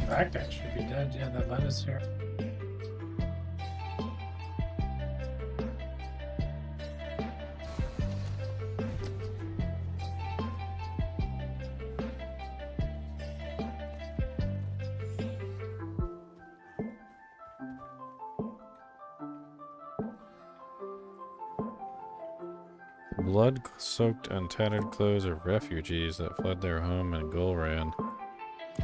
That should be dead. Yeah, that led us here. Blood-soaked and tattered clothes of refugees that fled their home in Gulran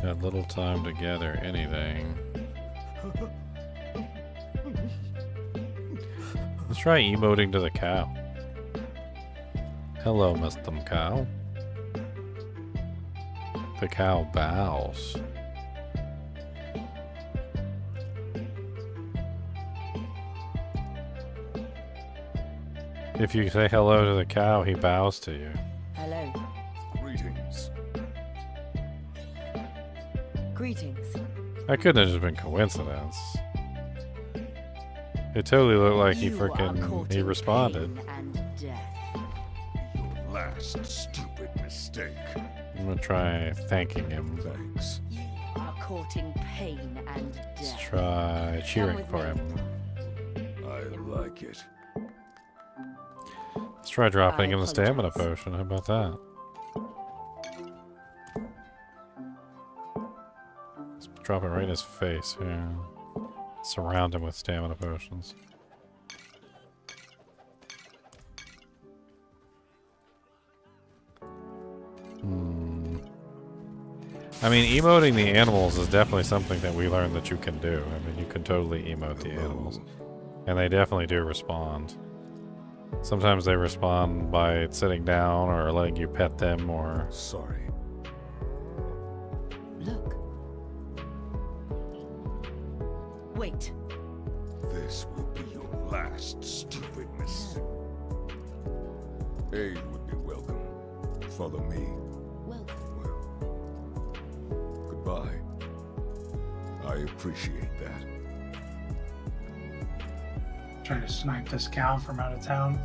had little time to gather anything. Let's try emoting to the cow. Hello, Mr. Cow. The cow bows. If you say hello to the cow, he bows to you. Hello. Greetings. Greetings. That couldn't have just been coincidence. It totally looked like he You are caught freaking he in responded. pain and death. Your last stupid mistake. I'm gonna try thanking him. Thanks. You are caught in pain and Let's death. try cheering with for me. him. I like it. Let's try dropping I him the stamina apologize. potion. How about that? Let's drop it right in his face. Yeah. Surround him with stamina potions. I mean, emoting the animals is definitely something that we learned that you can do. I mean, you can totally emote the animals. And they definitely do respond. Sometimes they respond by sitting down or letting you pet them or... Sorry. Look. Wait. This will be your last stupid mistake. Aid would be welcome. Follow me. Welcome. Well, goodbye. I appreciate that. Trying to snipe this cow from out of town.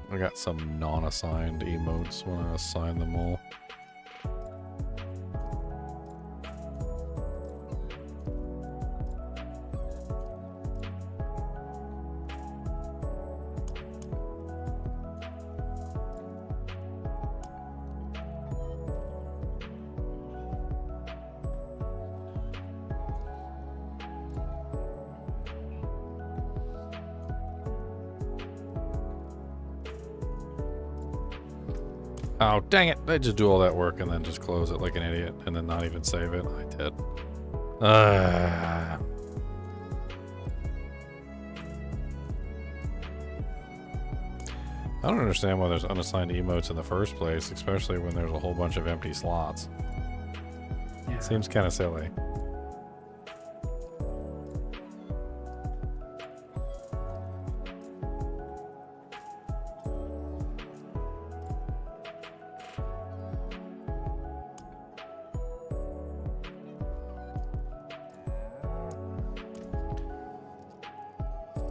I got some non-assigned emotes when I assign them all. Oh, dang it. I just do all that work and then just close it like an idiot and then not even save it. I did. I don't understand why there's unassigned emotes in the first place, especially when there's a whole bunch of empty slots. Yeah. Seems kind of silly.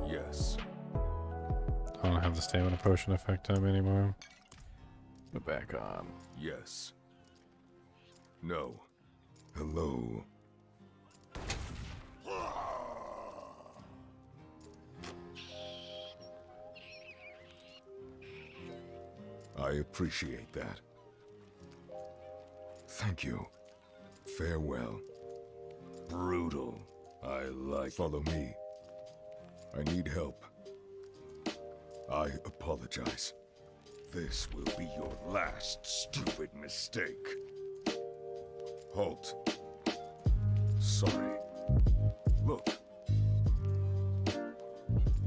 Yes. I don't have the stamina potion effect on me anymore. Put back on. Yes. No. Hello. I appreciate that. Thank you. Farewell. Brutal. I like. Follow me. I need help. I apologize. This will be your last stupid mistake. Halt. Sorry. Look.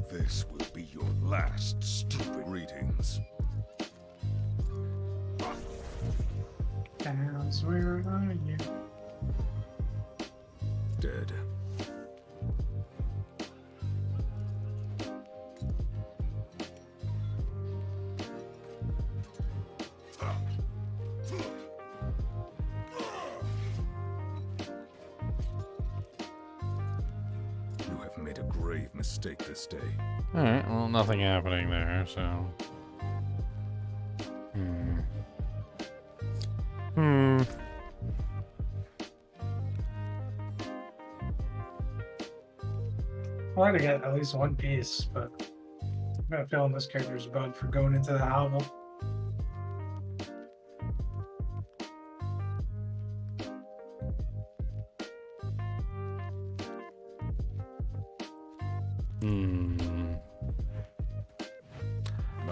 This will be your last stupid. Greetings. Cows, where are you? Dead. You have made a grave mistake this day. Alright, well, nothing happening there, so. I want to get at least one piece, but I'm gonna feeling this character's bugged for going into the hovel.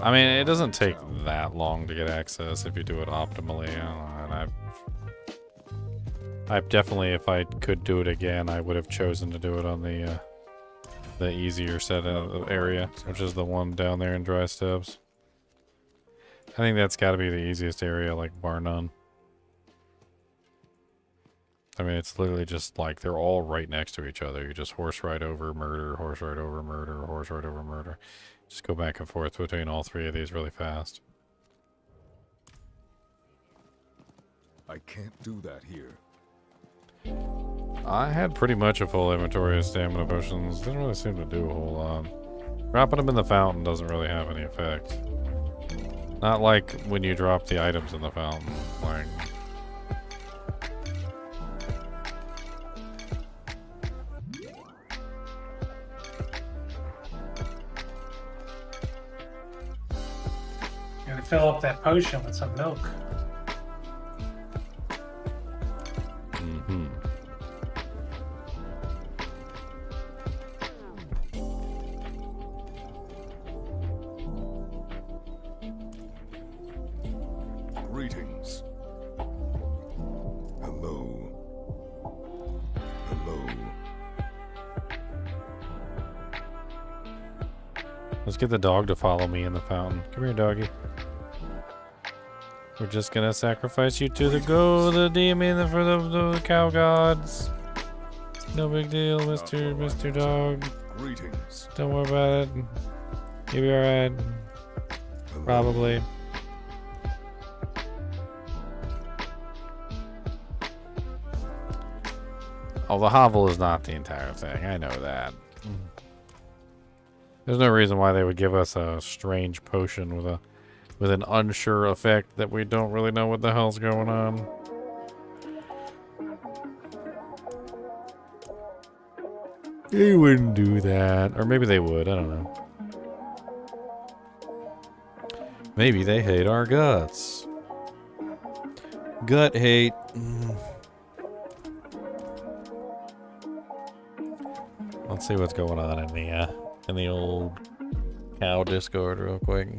I mean, it doesn't take that long to get access if you do it optimally. And I definitely, if I could do it again, I would have chosen to do it on the easier set of area, which is the one down there in Dry Steps. I think that's got to be the easiest area, like bar none. I mean, it's literally just like they're all right next to each other. You just horse ride over, murder, horse ride over, murder, horse ride over, murder. Just go back and forth between all three of these really fast. I can't do that here. I had pretty much a full inventory of stamina potions. Didn't really seem to do a whole lot. Dropping them in the fountain doesn't really have any effect. Not like when you drop the items in the fountain. Like... Gotta fill up that potion with some milk. Greetings. Hello. Hello. Let's get the dog to follow me in the fountain. Come here, doggy. We're just gonna sacrifice you to the demon for the cow gods. No big deal, Mr. Dog. Greetings. Don't worry about it. You'll be alright. Probably. Oh, the hovel is not the entire thing. I know that. There's no reason why they would give us a strange potion with an unsure effect that we don't really know what the hell's going on. They wouldn't do that. Or maybe they would. I don't know. Maybe they hate our guts. Gut hate. Let's see what's going on in the old cow Discord real quick.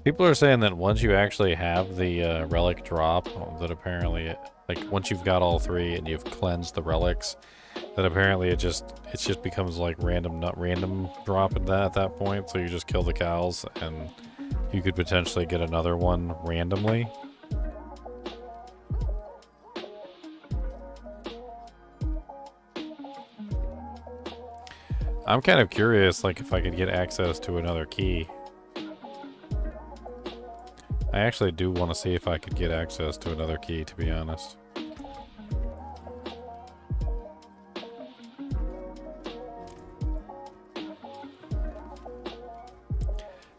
People are saying that once you actually have the relic drop, that apparently, like once you've got all 3 and you've cleansed the relics, that apparently it just becomes like random, not random drop at that point. So you just kill the cows and you could potentially get another one randomly. I'm kind of curious, like, if I could get access to another key. I actually do want to see if I could get access to another key, to be honest.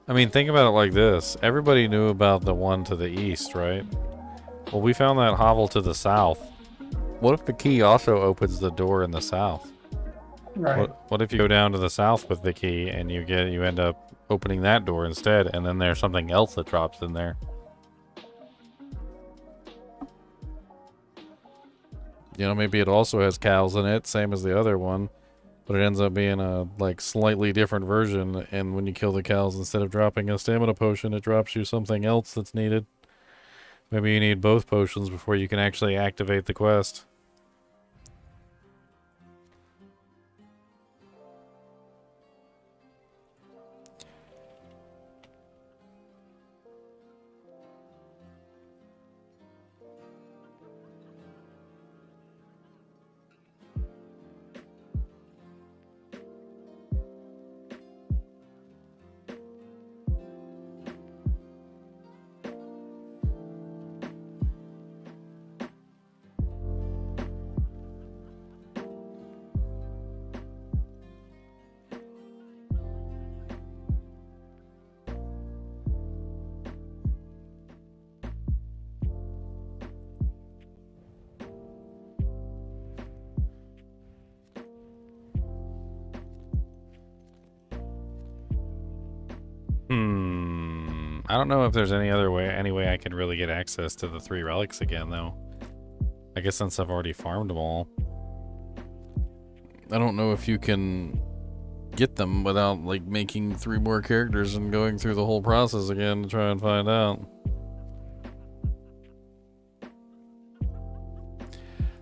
I mean, think about it like this. Everybody knew about the one to the east, right? Well, we found that hovel to the south. What if the key also opens the door in the south? Right. What if you go down to the south with the key and you end up opening that door instead, and then there's something else that drops in there? You know, maybe it also has cows in it, same as the other one, but it ends up being a like slightly different version, and when you kill the cows, instead of dropping a stamina potion, it drops you something else that's needed. Maybe you need both potions before you can actually activate the quest. I don't know if there's any way I can really get access to the 3 relics again, though. I guess since I've already farmed them all. I don't know if you can get them without, like, making 3 more characters and going through the whole process again to try and find out.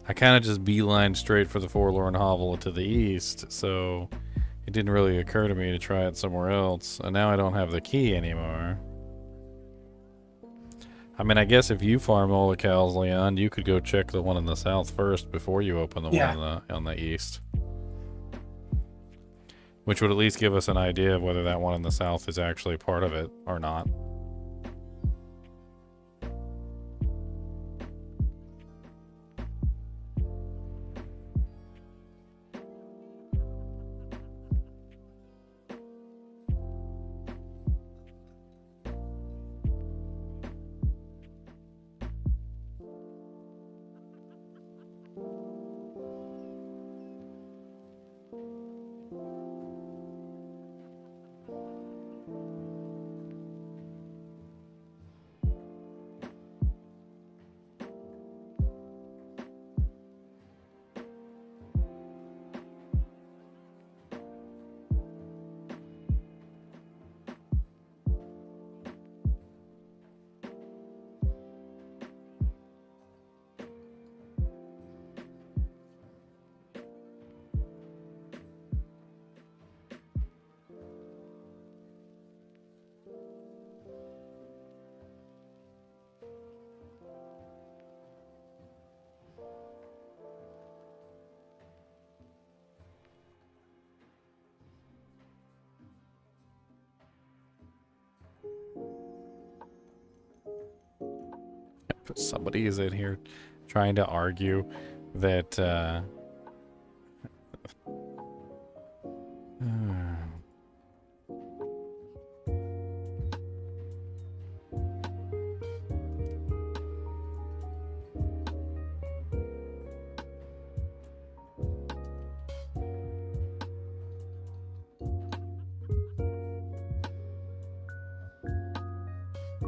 I kind of just beelined straight for the Forlorn Hovel to the east, so it didn't really occur to me to try it somewhere else. And now I don't have the key anymore. I mean, I guess if you farm all the cows, Leon, you could go check the one in the south first before you open the one on the east. Which would at least give us an idea of whether that one in the south is actually part of it or not. Somebody is in here trying to argue that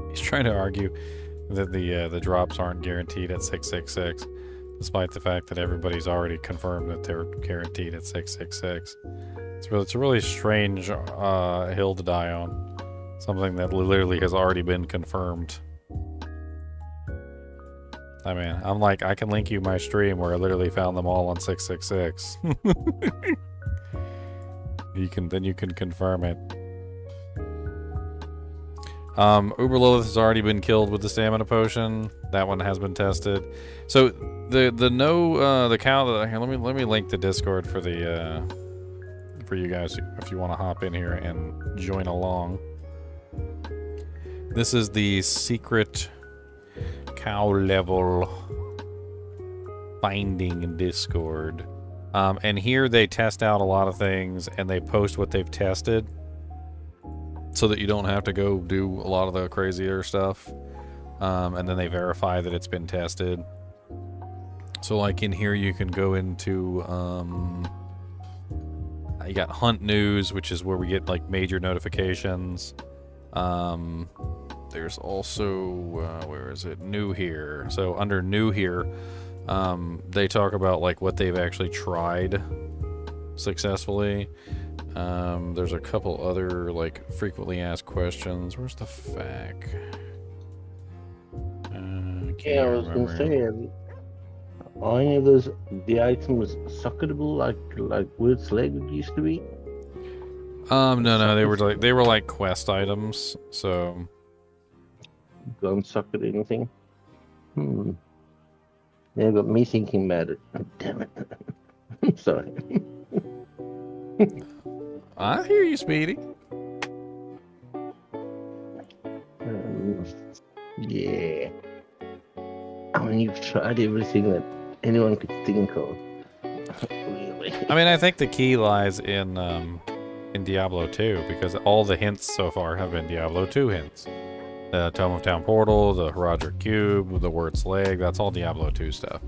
he's trying to argue that the drops aren't guaranteed at 666, despite the fact that everybody's already confirmed that they're guaranteed at 666. It's a really strange hill to die on. Something that literally has already been confirmed. I mean, I'm like, I can link you my stream where I literally found them all on 666. Then you can confirm it. Uber Lilith has already been killed with the stamina potion. That one has been tested. So the cow that here, let me link the Discord for the for you guys if you want to hop in here and join along. This is the secret cow level finding Discord. And here they test out a lot of things and they post what they've tested so that you don't have to go do a lot of the crazier stuff. And then they verify that it's been tested. So like in here you can go into you got Hunt News, which is where we get like major notifications. There's also where is it? New Here. So under New Here, they talk about like what they've actually tried successfully. There's a couple other like frequently asked questions. Where's the FAQ? Yeah, I was gonna say, are any of those the items suckable like World's Leg used to be? No, they were like quest items. So don't suck at anything. Yeah, got me thinking about it. Damn it. I'm sorry. I hear you, Speedy. Yeah. I mean, you've tried everything that anyone could think of. Really. I mean, I think the key lies in Diablo 2, because all the hints so far have been Diablo 2 hints. The Tome of Town Portal, the Herodric Cube, the Wurt's Leg, that's all Diablo 2 stuff.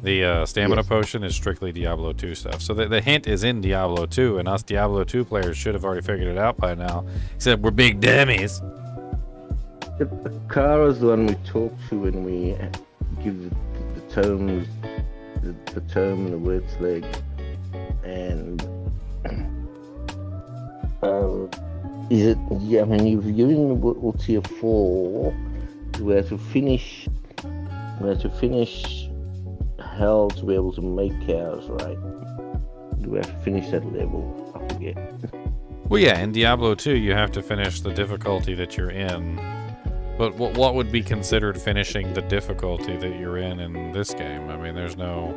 The Stamina Potion is strictly Diablo 2 stuff. So the hint is in Diablo 2, and us Diablo 2 players should have already figured it out by now. Except we're big dummies. Kara's the one we talk to when we give the tomes, the tome and the Wurt's Leg. And is it? Yeah, I mean, you've given the tier 4. We have to finish. Hell to be able to make cows, right? Do we have to finish that level? I forget. Well, yeah, in Diablo 2, you have to finish the difficulty that you're in. But what would be considered finishing the difficulty that you're in this game? I mean, there's no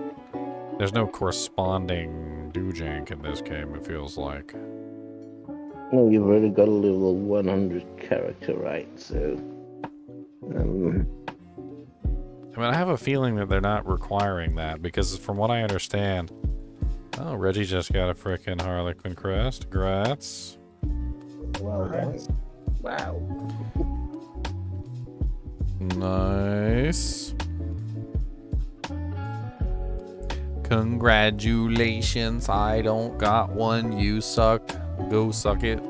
corresponding doojank in this game, it feels like. No, you've already got a level 100 character, right? So, I mean, I have a feeling that they're not requiring that, because from what I understand... Oh, Reggie just got a frickin' Harlequin crest. Grats. Wow, guys. Wow. Nice. Congratulations, I don't got one. You suck. Go suck it.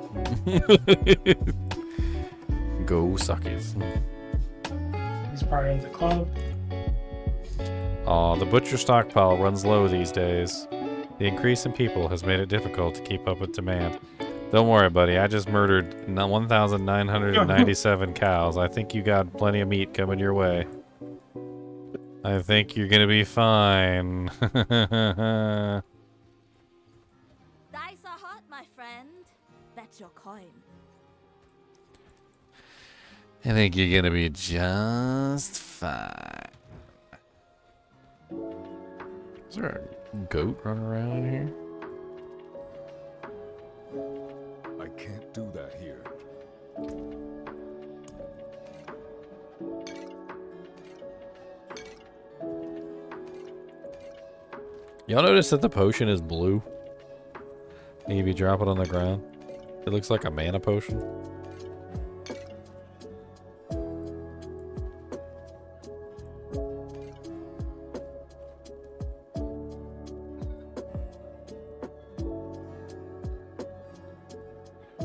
Go suck it. He's part of the club. Aw, the butcher stockpile runs low these days. The increase in people has made it difficult to keep up with demand. Don't worry, buddy. I just murdered 1,997 cows. I think you got plenty of meat coming your way. I think you're gonna be fine. Dice are hot, my friend. Bet your coin. I think you're gonna be just fine. Is there a goat running around here? I can't do that here. Y'all notice that the potion is blue? And if you drop it on the ground, it looks like a mana potion.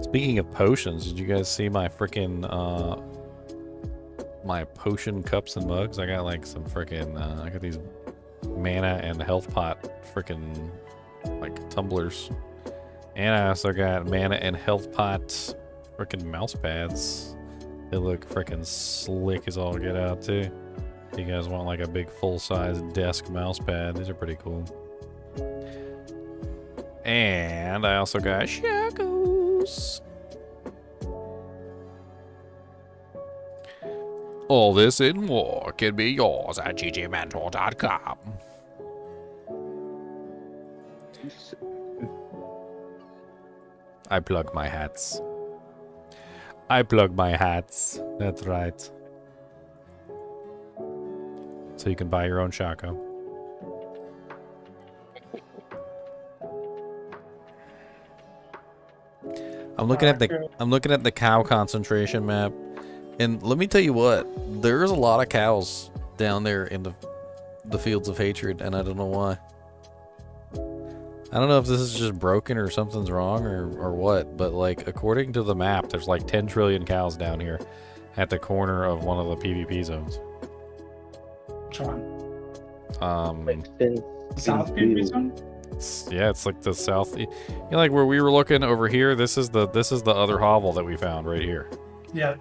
Speaking of potions, did you guys see my frickin' my potion cups and mugs? I got like some frickin' I got these mana and health pot frickin' like tumblers. And I also got mana and health pot Frickin' mouse pads. They look frickin' slick as all get out too. If you guys want like a big full-size desk mouse pad, these are pretty cool. And I also got shackles. All this and more can be yours at ggmentor.com. I plug my hats. I plug my hats. That's right. So you can buy your own Shaco. I'm looking at the cow concentration map, and let me tell you what, there's a lot of cows down there in the fields of hatred, and I don't know why. I don't know if this is just broken or something's wrong or what, but like according to the map, there's like 10 trillion cows down here at the corner of one of the PvP zones. Which one? South PvP zone? Yeah, it's like the south. You know, like where we were looking over here. This is the other hovel that we found right here. Yeah.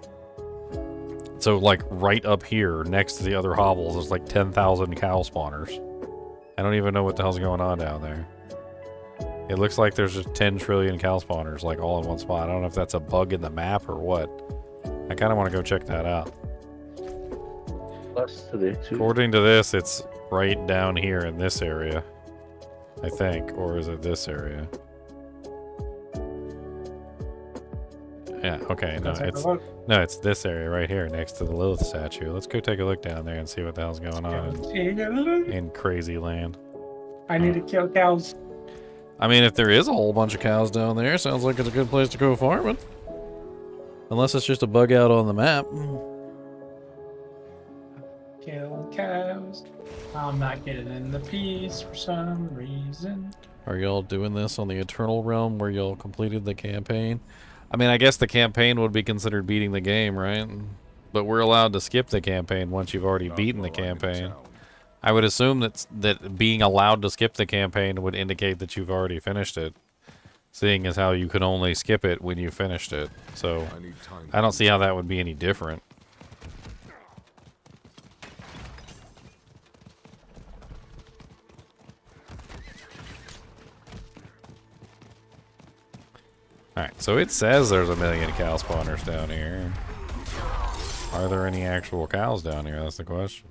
So like right up here next to the other hovels, there's like 10,000 cow spawners. I don't even know what the hell's going on down there. It looks like there's just 10 trillion cow spawners like all in one spot. I don't know if that's a bug in the map or what. I kind of want to go check that out. According to this, it's right down here in this area, I think, or is it this area? Yeah, okay, no, it's this area right here next to the Lilith statue. Let's go take a look down there and see what the hell's going on in crazy land. I need to kill cows. I mean, if there is a whole bunch of cows down there, sounds like it's a good place to go farming. Unless it's just a bug out on the map. Kill cows. I'm not getting the piece for some reason. Are y'all doing this on the Eternal Realm where y'all completed the campaign? I mean, I guess the campaign would be considered beating the game, right? But we're allowed to skip the campaign once you've already beaten the campaign. I would assume that being allowed to skip the campaign would indicate that you've already finished it, seeing as how you could only skip it when you finished it. So I don't see how that would be any different. Alright, so it says there's 1 million cow spawners down here. Are there any actual cows down here? That's the question.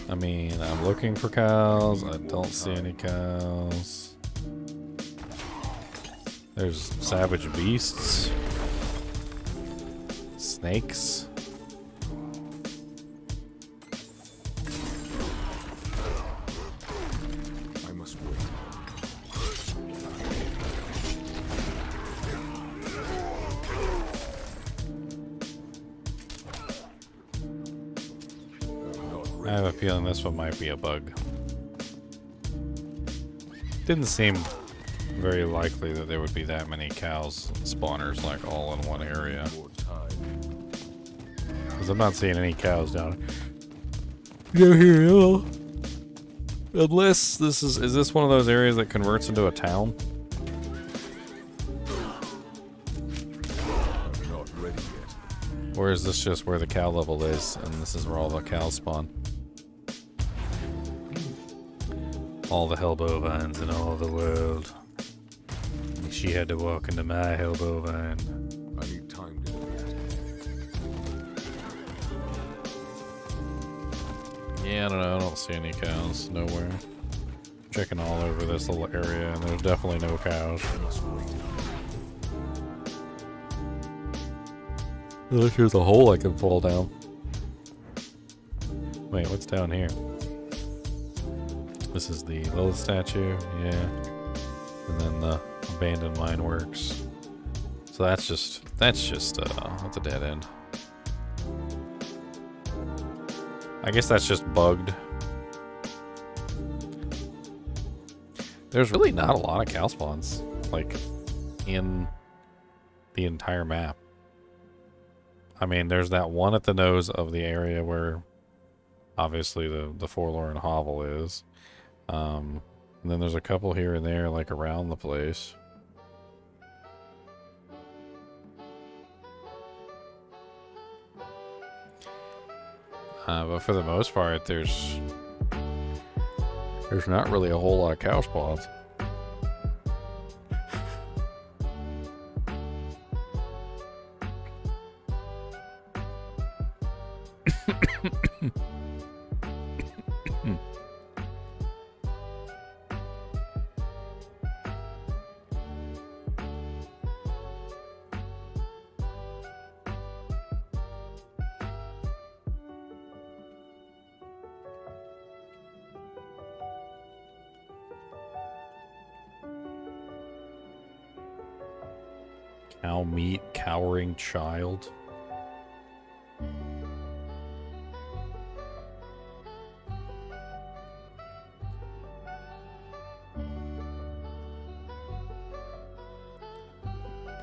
I mean, I'm looking for cows. I don't see any cows. There's savage beasts. Snakes. I must wait. I have a feeling this one might be a bug. Didn't seem very likely that there would be that many cows spawners like all in one area. Because I'm not seeing any cows down here at all. Unless this is this one of those areas that converts into a town? I'm not ready yet. Or is this just where the cow level is and this is where all the cows spawn? All the hell bovines in all the world. She had to walk into my hell bovine. I need time to do that. Yeah, I don't know. I don't see any cows nowhere. Checking all over this little area, and there's definitely no cows. Unless there's a hole I can fall down. Wait, what's down here? This is the Lilith statue, yeah. And then the abandoned mine works. So that's just that's a dead end. I guess that's just bugged. There's really not a lot of cow spawns, like, in the entire map. I mean, there's that one at the nose of the area where obviously the forlorn hovel is. And then there's a couple here and there, like around the place. But for the most part, there's not really a whole lot of cow spawns. Cow meat, cowering child.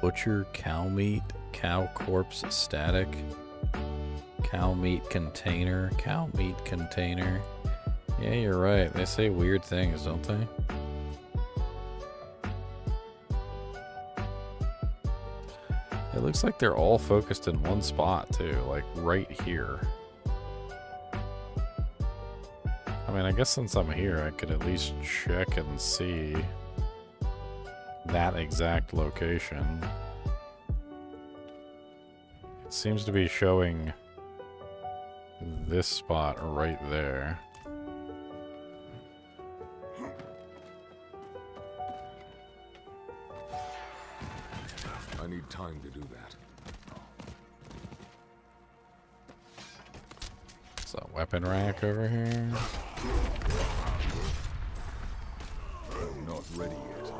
Butcher, cow meat, cow corpse static, cow meat container, cow meat container. Yeah, you're right. They say weird things, don't they? It looks like they're all focused in one spot, too, like right here. I mean, I guess since I'm here, I could at least check and see that exact location. It seems to be showing this spot right there. I need time to do that. It's a weapon rack over here. I'm not ready yet.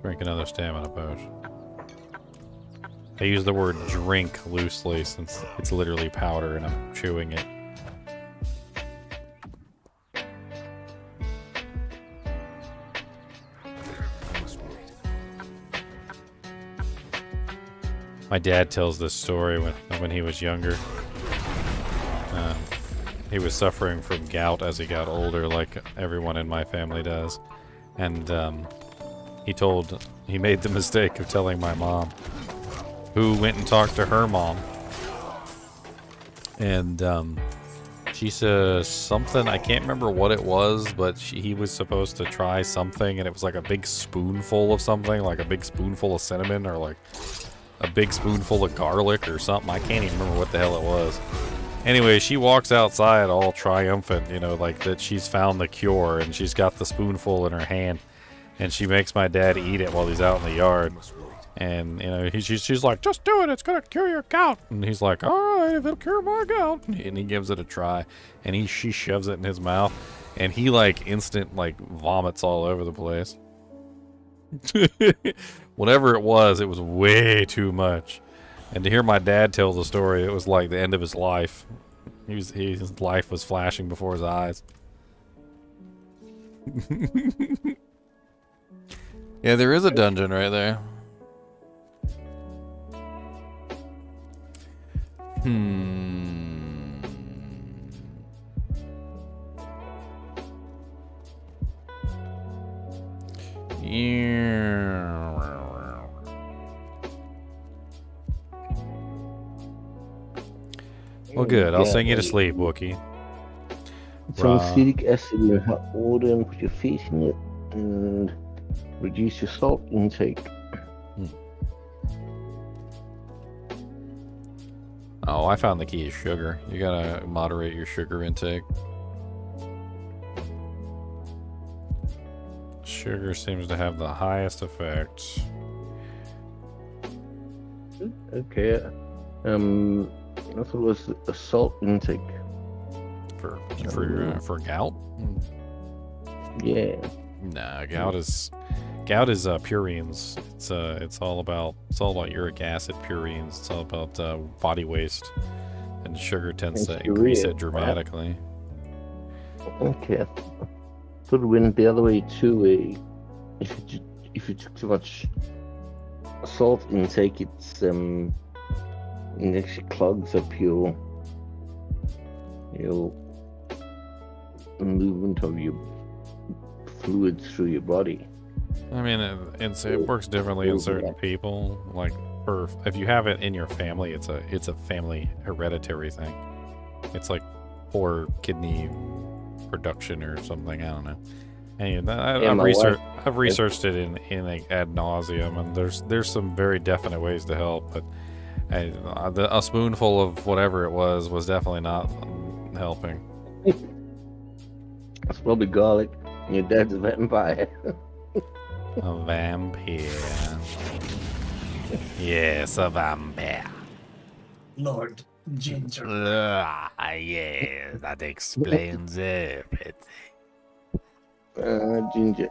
Drink another stamina potion. I use the word drink loosely since it's literally powder and I'm chewing it. My dad tells this story when he was younger. He was suffering from gout as he got older, like everyone in my family does. And he made the mistake of telling my mom, who went and talked to her mom. And she says something, I can't remember what it was, but he was supposed to try something, and it was like a big spoonful of something, like a big spoonful of cinnamon, or like a big spoonful of garlic or something. I can't even remember what the hell it was. Anyway, she walks outside all triumphant, you know, like that she's found the cure, and she's got the spoonful in her hand, and she makes my dad eat it while he's out in the yard. And, you know, she's like, just do it, it's gonna cure your gout. And he's like, alright, if it'll cure my gout. And he gives it a try, and she shoves it in his mouth, and he, like, vomits all over the place. Whatever it was way too much. And to hear my dad tell the story, it was like the end of his life. His life was flashing before his eyes. Yeah, there is a dungeon right there. Well, good. I'll sing you to sleep, Wookie. Some acetic acid in your hot water and put your feet in it and reduce your salt intake. Oh, I found the key is sugar. You gotta moderate your sugar intake. Sugar seems to have the highest effects. Okay. I thought it was a salt intake. For gout? Yeah. Nah, gout is purines. It's all about uric acid purines. It's all about body waste, and sugar tends to increase it dramatically. Okay. I thought it went the other way too. if you took too much salt intake, it actually clogs up your movement of your fluids through your body. I mean, it works differently in certain people. Like, if you have it in your family, it's a family hereditary thing. It's like poor kidney production or something. I don't know. And I've researched it in ad nauseum, and there's some very definite ways to help, but a spoonful of whatever it was definitely not helping. It's probably garlic. Your dad's a vampire. A vampire. Yes, a vampire. Lord Ginger. Yeah, that explains everything. Ginger.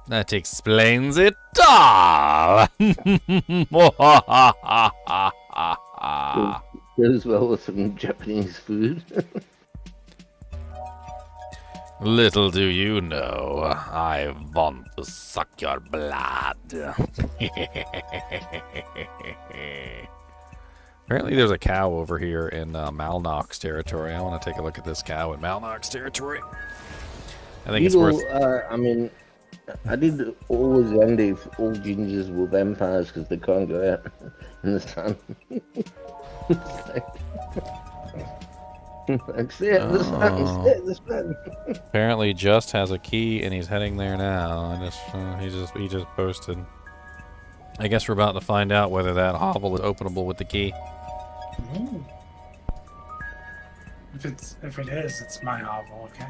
That explains it all. Goes well with some Japanese food. Little do you know, I want to suck your blood. Apparently there's a cow over here in Malnox territory. I want to take a look at this cow in Malnox territory. I think it's worth... I mean, I did always wonder if all gingers were vampires because they can't go out in the sun. The sun. Apparently Just has a key and he's heading there now. He just posted. I guess we're about to find out whether that hovel is openable with the key. Ooh. If it is, it's my hovel, okay?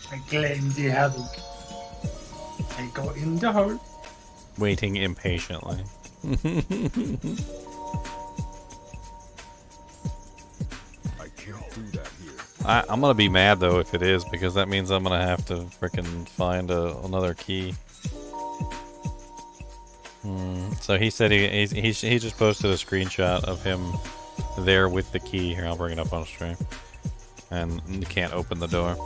I claim the hovel. I go in the hole. Waiting impatiently. I can't do that here. I'm gonna be mad though if it is, because that means I'm gonna have to frickin' find another key. So he said he just posted a screenshot of him there with the key. Here, I'll bring it up on stream. And you can't open the door.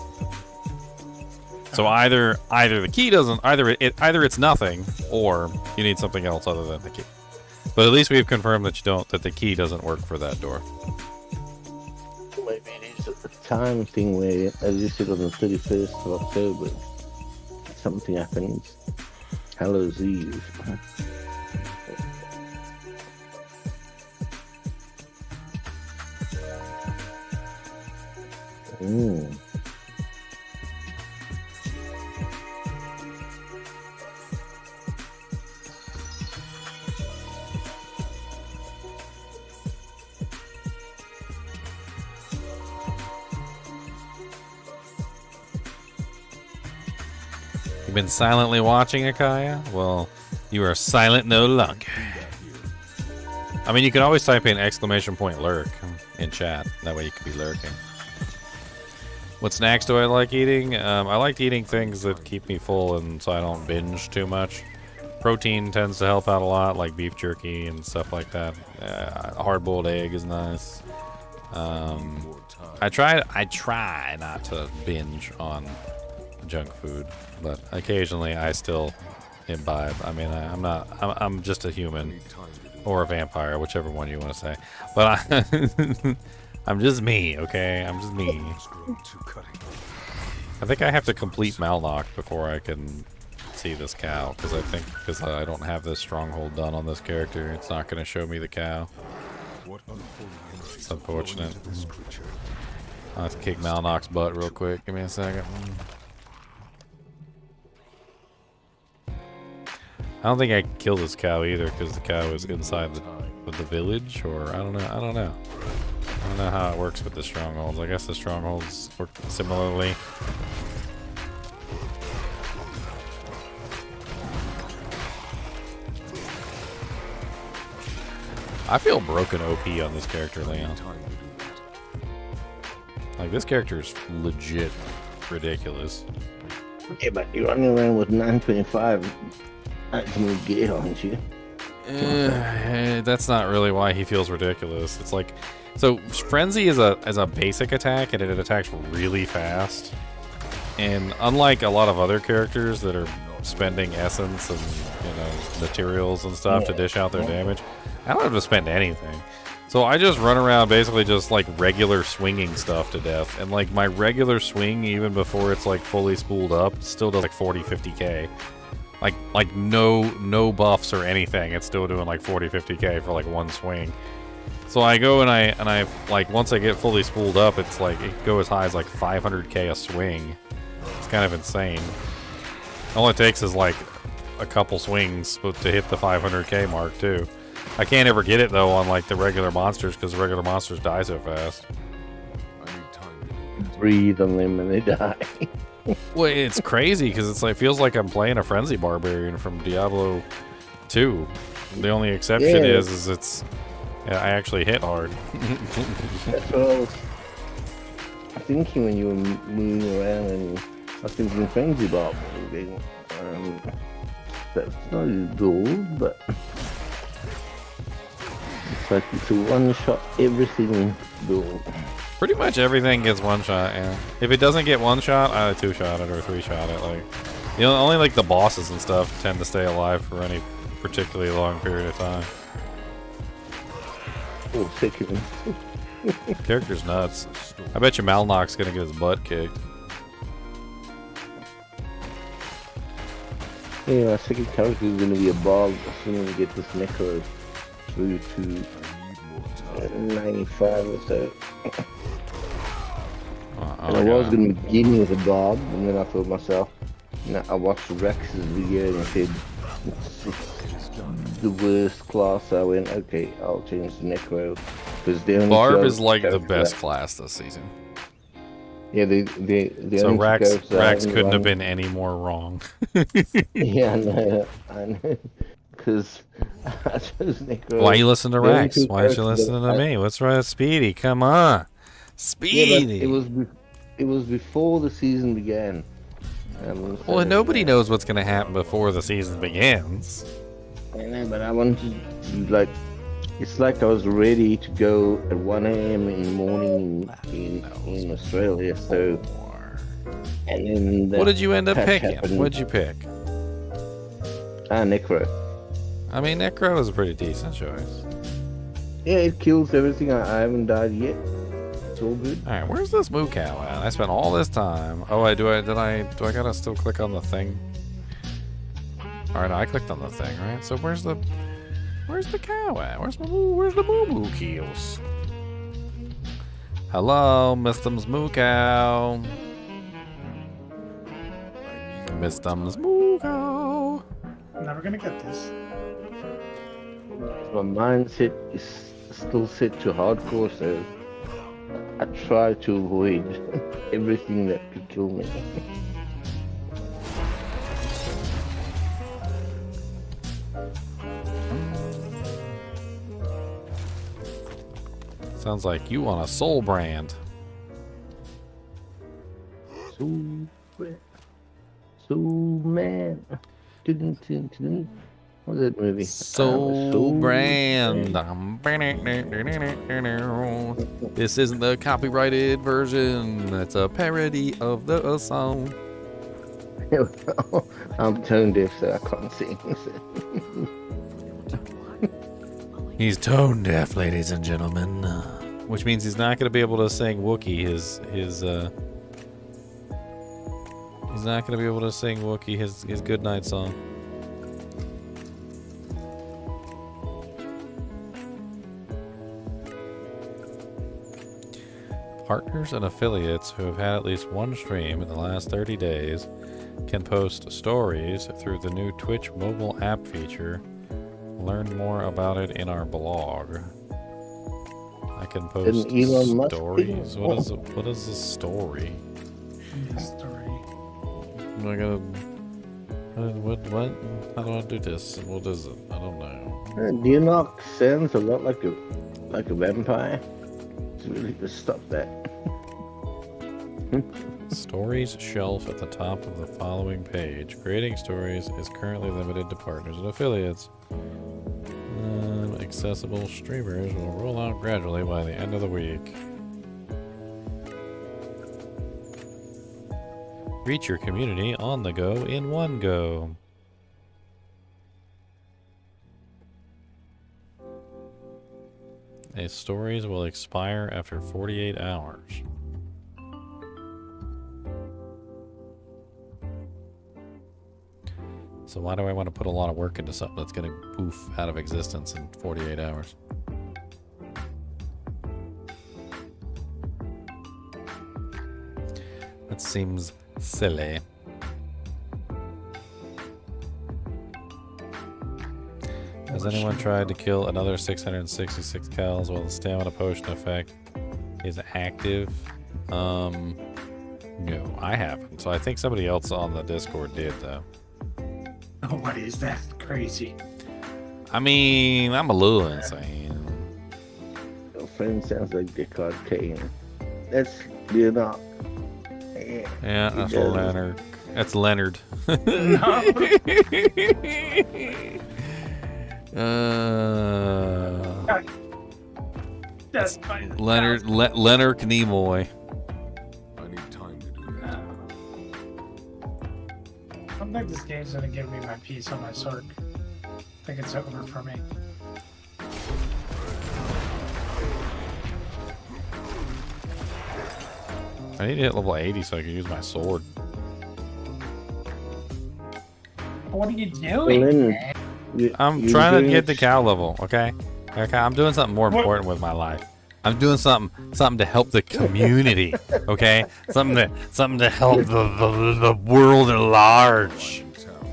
So either the key doesn't, either it's nothing, or you need something else other than the key. But at least we've confirmed that the key doesn't work for that door. Maybe it is a time thing where, as you said, on the 31st of October, something happens. Hallows Eve. You've been silently watching, Akaya? Well, you are silent no longer. I mean, you can always type in !lurk in chat. That way you can be lurking. What snacks do I like eating? I like eating things that keep me full and so I don't binge too much. Protein tends to help out a lot, like beef jerky and stuff like that. A hard-boiled egg is nice. I try not to binge on junk food, but occasionally I still imbibe. I mean, I'm just a human or a vampire, whichever one you want to say. But I'm just me, okay? I'm just me. I think I have to complete Malnock before I can see this cow, because I don't have this stronghold done on this character. It's not going to show me the cow. It's unfortunate. I'll have to kick Malnock's butt real quick. Give me a second. I don't think I can kill this cow either, because the cow is inside the village, or I don't know. I don't know how it works with the strongholds. I guess the strongholds work similarly. I feel broken OP on this character, Leon. Like, this character is legit ridiculous. Yeah, but you're running around with 925 active gear, aren't you? That's not really why he feels ridiculous. It's like, so Frenzy is a basic attack, and it attacks really fast. And unlike a lot of other characters that are spending essence and materials and stuff to dish out their damage, I don't have to spend anything. So I just run around basically just like regular swinging stuff to death, and like my regular swing, even before it's like fully spooled up, still does like 40-50k. Like no buffs or anything, it's still doing like 40-50k for like one swing. So I go and I like, once I get fully spooled up, it's like it can go as high as like 500k a swing. It's kind of insane. All it takes is like a couple swings to hit the 500k mark too. I can't ever get it though on like the regular monsters, because the regular monsters die so fast. Breathe on them and they die. Well, it's crazy because it's like, feels like I'm playing a Frenzy Barbarian from Diablo 2. The only exception is it's I actually hit hard. That's what I was thinking when you were moving around, and I was thinking Frenzy Barbarian. That's not as good, but it's like it's a one-shot everything build. Pretty much everything gets one shot, yeah. If it doesn't get one shot, I two shot it or three shot it. Like, only like the bosses and stuff tend to stay alive for any particularly long period of time. Oh, sickening. Character's nuts. I bet you Malnok's gonna get his butt kicked. Yeah, my second character is gonna be a bog as soon as we get this Necro through to 95 or so. And I was going to begin with a Bob, and then I thought to myself, I watched Rex's video and I said, it's the worst class. So I went, okay, I'll change to Necro. Barb is like the best class this season. Yeah, so Rax couldn't have been any more wrong. Yeah, I know. Because I chose Necro. Why you listen to Rax? Why aren't you listening to me? What's wrong with Speedy? Come on. Speedy! Yeah, it was before the season began. Well, nobody knows what's going to happen before the season begins. I know, but I wanted to, like, it's like I was ready to go at 1 a.m. in the morning in Australia, so... And then what did you end up picking? Happened. What did you pick? Necro. I mean, Necro is a pretty decent choice. Yeah, it kills everything. I haven't died yet. It's all good. All right, where's this moo cow at? I spent all this time. Oh, do I gotta still click on the thing? All right, no, I clicked on the thing, right? So where's the cow at? Where's the moo kills? Hello, Mr. Moo Cow. Mr. Moo Cow. I'm never gonna get this. My mindset is still set to hardcore, so I try to avoid everything that could kill me. Sounds like you want a soul brand. Soul man. What was that movie? Soul brand. This isn't the copyrighted version. It's a parody of the song. I'm tone deaf, so I can't sing. He's tone deaf, ladies and gentlemen, which means he's not going to be able to sing Wookiee. He's not going to be able to sing Wookiee his goodnight song. Partners and affiliates who have had at least one stream in the last 30 days can post stories through the new Twitch mobile app feature. Learn more about it in our blog. I can post stories. What is a story? Am I gonna what? How do I do this? What is it? I don't know. Diablo sounds a lot like a vampire. It's really to stop that. Stories shelf at the top of the following page. Creating stories is currently limited to partners and affiliates. accessible streamers will roll out gradually by the end of the week. Reach your community on the go in one go. Its stories will expire after 48 hours. So why do I want to put a lot of work into something that's going to poof out of existence in 48 hours? That seems silly. Has anyone tried to kill another 666 cows while the stamina potion effect is active? No, I haven't. So I think somebody else on the Discord did, though. Oh, what is that? Crazy. I mean, I'm a little insane. Your friend sounds like Dickard Kane. That's Leonard. Yeah, that's Leonard. That's Leonard. That's fine. Leonard Nimoy. I need time to do that. I don't think this game's gonna give me my piece on my sword. I think it's over for me. I need to hit level 80 so I can use my sword. What are you doing? I'm trying to get the cow level, okay? Okay, I'm doing something more important with my life. I'm doing something to help the community, okay? Something to help the world at large.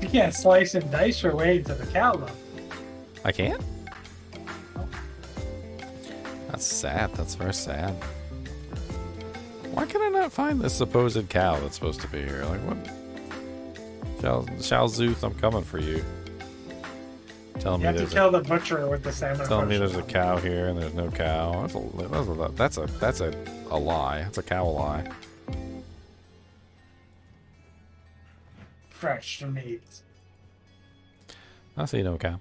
You can't slice and dice your way to the cow level. I can't? That's sad. That's very sad. Why can I not find this supposed cow that's supposed to be here? Like, what? Shalzuth, I'm coming for you. Telling You me have to there's kill the butcher with the salmon. telling me there's a cow here and there's no cow. That's a lie. That's a cow lie. Fresh meat. I see no cow.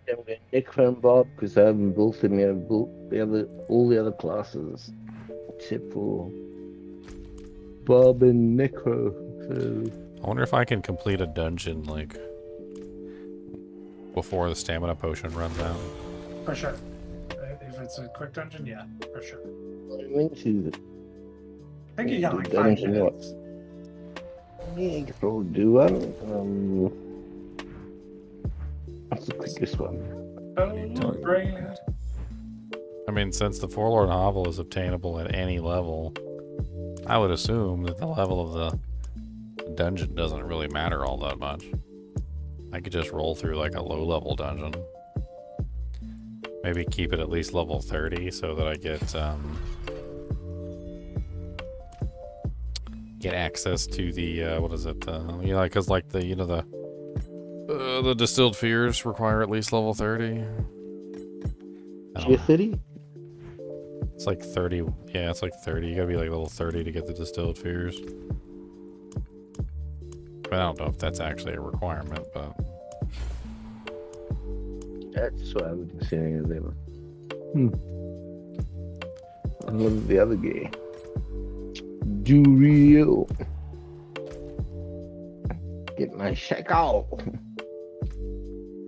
I'm going Nick from Bob because I haven't built him yet. I've built all the other classes except for Bob and Necro. So I wonder if I can complete a dungeon like before the stamina potion runs out. For sure. If it's a quick dungeon, yeah, for sure. I'm into I think you got like 5 dungeon, minutes. yeah, you could probably do one. What's the quickest one? Oh, brand. I mean, since the Forlorn Hovel is obtainable at any level, I would assume that the level of the dungeon doesn't really matter all that much. I could just roll through like a low-level dungeon. Maybe keep it at least level 30 so that I get access to the what is it? You know, because like the distilled fears require at least level 30. Tier 30? It's like 30. Yeah, it's like 30. You gotta be like level 30 to get the distilled fears. I don't know if that's actually a requirement, but That's why I wouldn't say any of them. I love the other guy. Do real. Get my check out.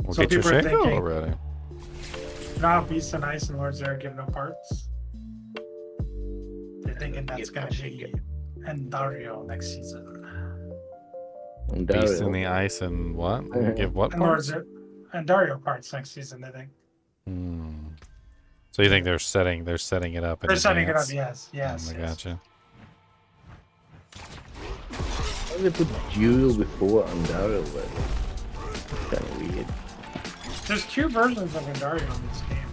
we'll So get your people are shake thinking- already. Now, Beasts and Ice and Lords there give no parts. They're thinking that's Get gonna my be shake Endario next season. And Beast in Daryl. the ice and what? Give what And parts? Lords Endario parts next season, I think. So you think they're setting it up? In They're setting it up, advance? yes. I yes. gotcha. Why did they put Duel before Daryl then? Kind of weird. There's 2 versions of Endario in this game.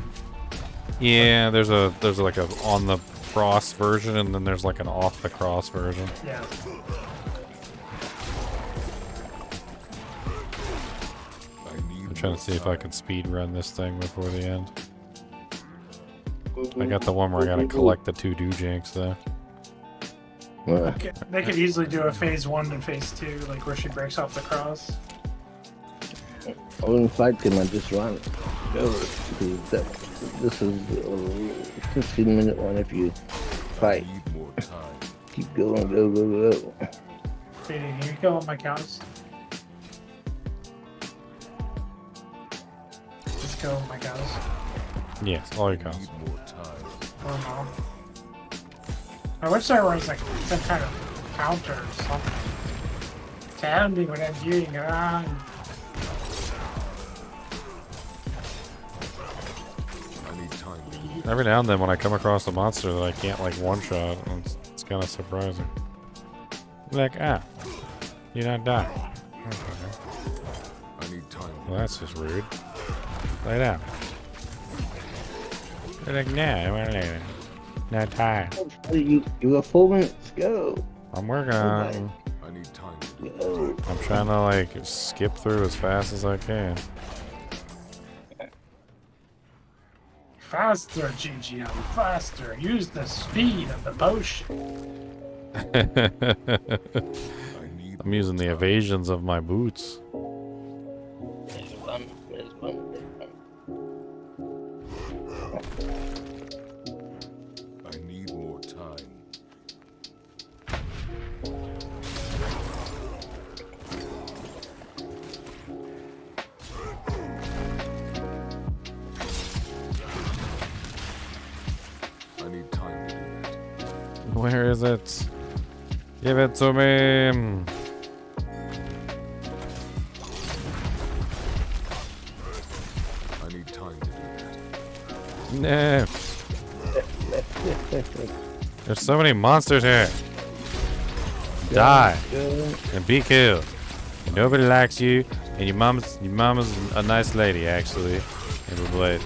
Yeah, there's like a on the cross version, and then there's like an off the cross version. Yeah. I'm trying to see if I can speed run this thing before the end. I got the one where I gotta collect the 2 Dujinks though. They could easily do a phase 1 and phase 2, like where she breaks off the cross. I wouldn't fight him, I just run. go. This is a 15-minute one if you fight. Need more time. Keep going, go. Here you go on my cows. Let's go, my cows. Yes, all your cows. Need more time. Oh no. I wish there was like some kind of counter or something. Tell me when I'm doing around. I need time. Every now and then when I come across a monster that I can't like one-shot, it's kind of surprising. Like, you not die. Okay. I need time. Well, that's just rude. Lay down. They're like, nah, I want to lay down. Not tired. You got 4 minutes, go. I'm working on it. I need time. Go. I'm trying to like skip through as fast as I can. Faster, GGL, faster. Use the speed of the potion. I'm using the evasions of my boots. There's one. I need more time. I need time to do that. Where is it? Give it to me. I need time to do that. No. There's so many monsters here. Die and be killed. And nobody likes you, and your mama's a nice lady actually, but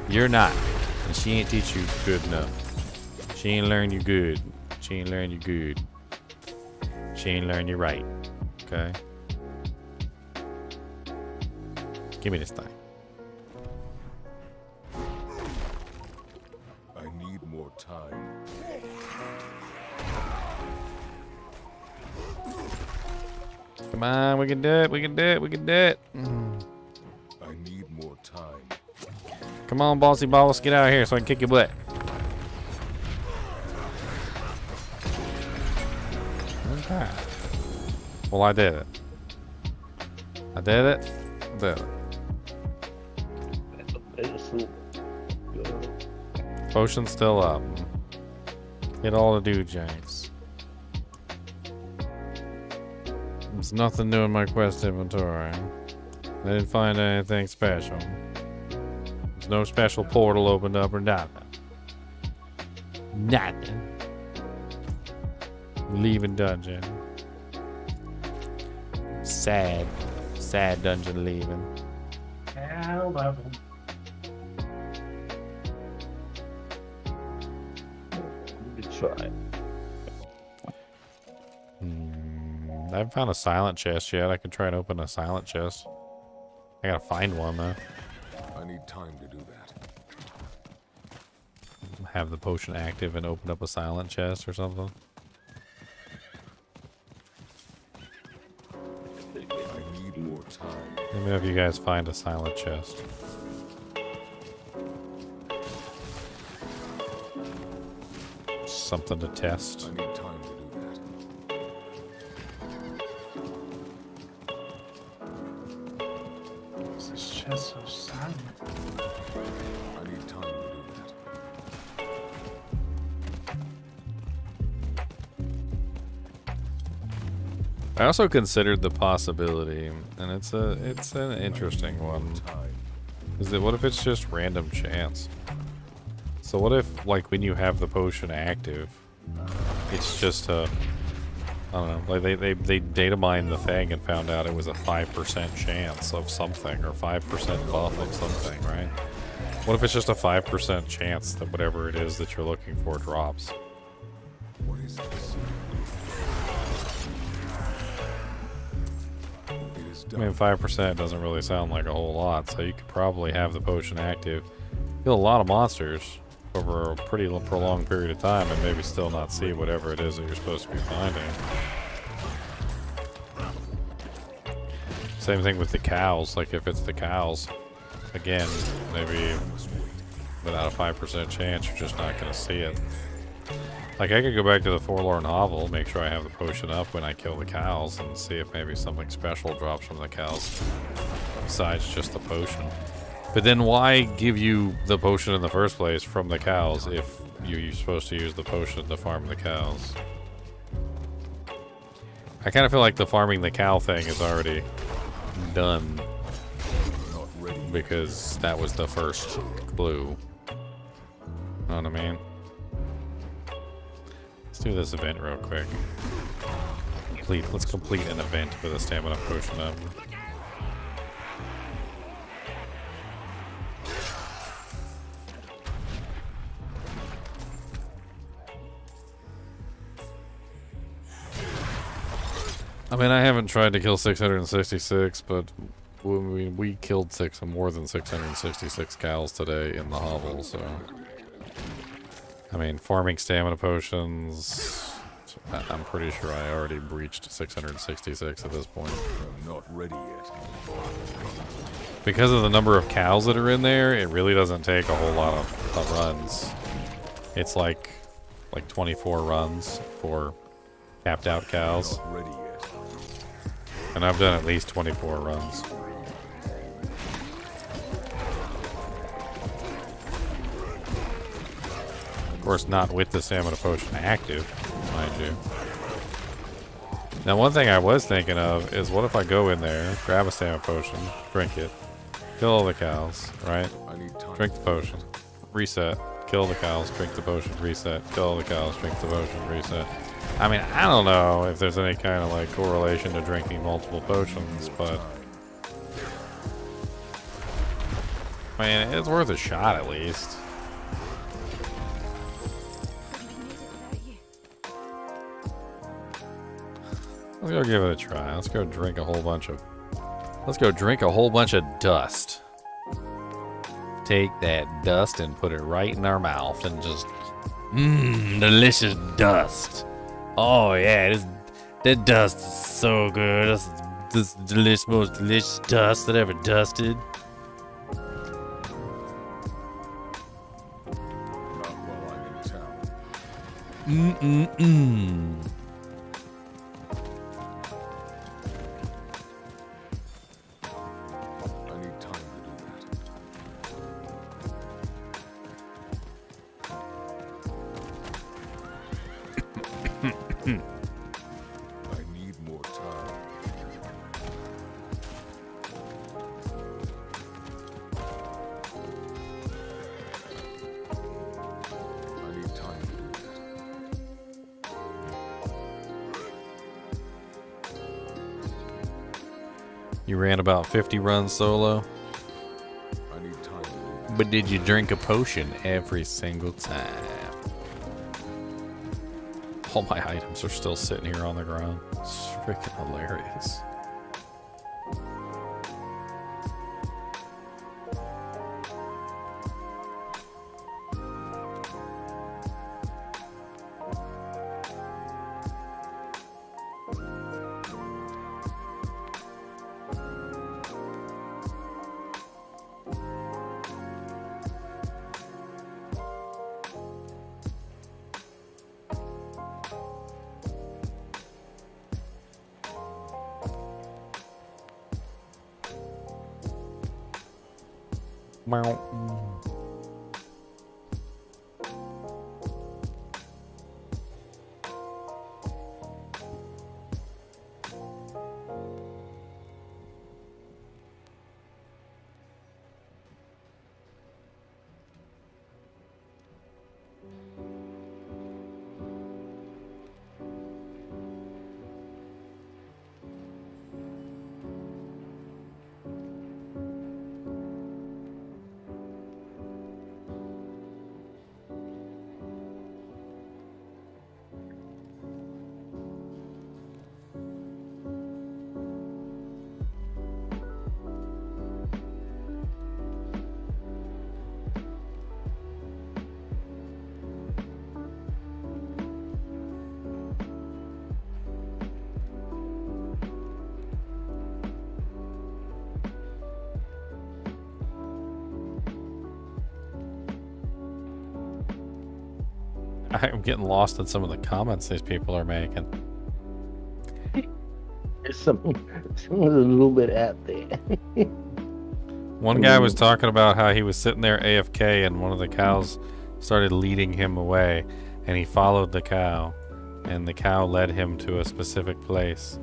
you're not, and she ain't teach you good enough. She ain't learn you good. She ain't learn you good. She ain't learn you right. Okay. Give me this thing. I need more time. Come on, we can do it. We can do it. We can do it. I need more time. Come on, bossy boss, get out of here so I can kick your butt. Okay. Well, I did it. I did it. I did it. Potion's still up. Get all the dude janks. There's nothing new in my quest inventory. I didn't find anything special. There's no special portal opened up or nothing. Nothing. Leaving dungeon. Sad. Sad dungeon leaving. I love him. Good try. I haven't found a silent chest yet. I could try and open a silent chest. I gotta find one though. I need time to do that. Have the potion active and open up a silent chest or something. I need more time. Let me know if you guys find a silent chest. Something to test. I need time to do that. This chest so silent. I need time to do that. I also considered the possibility, and it's an interesting one. Is that what if it's just random chance? So what if, like, when you have the potion active, it's just a, I don't know, like they data mined the thing and found out it was a 5% chance of something, or 5% buff of something, right? What if it's just a 5% chance that whatever it is that you're looking for drops? What is this? It is I mean, 5% doesn't really sound like a whole lot, so you could probably have the potion active, kill a lot of monsters over a pretty prolonged period of time, and maybe still not see whatever it is that you're supposed to be finding. Same thing with the cows. Like, if it's the cows, again, maybe without a 5% chance, you're just not going to see it. Like, I could go back to the Forlorn Hovel, make sure I have the potion up when I kill the cows, and see if maybe something special drops from the cows besides just the potion. But then why give you the potion in the first place from the cows if you're supposed to use the potion to farm the cows? I kind of feel like the farming the cow thing is already done because that was the first clue. Know what I mean? Let's do this event real quick. Let's complete an event with a stamina potion up. I mean, I haven't tried to kill 666, but we killed more than 666 cows today in the hovel, so... I mean, farming stamina potions... I'm pretty sure I already breached 666 at this point. I'm not ready yet. Because of the number of cows that are in there, it really doesn't take a whole lot of runs. It's like 24 runs for capped out cows. Not ready yet. And I've done at least 24 runs. Of course, not with the stamina potion active, mind you. Now, one thing I was thinking of is what if I go in there, grab a stamina potion, drink it, kill all the cows, right? Drink the potion, reset, kill the cows, drink the potion, reset, kill all the cows, drink the potion, reset. I mean, I don't know if there's any kind of like correlation to drinking multiple potions, but I mean, it's worth a shot at least. Let's go give it a try. Let's go drink a whole bunch of dust. Take that dust and put it right in our mouth and just delicious dust. Oh yeah, that dust is so good. This delicious, most delicious dust that ever dusted. Not while I'm in town. I need time to do that. I need more time. I need time to do that. You ran about 50 runs solo, I need time to do that. but did you drink a potion every single time? All my items are still sitting here on the ground. It's freaking hilarious. I'm getting lost in some of the comments these people are making. There's someone's a little bit out there. One guy was talking about how he was sitting there AFK and one of the cows started leading him away, and he followed the cow, and the cow led him to a specific place,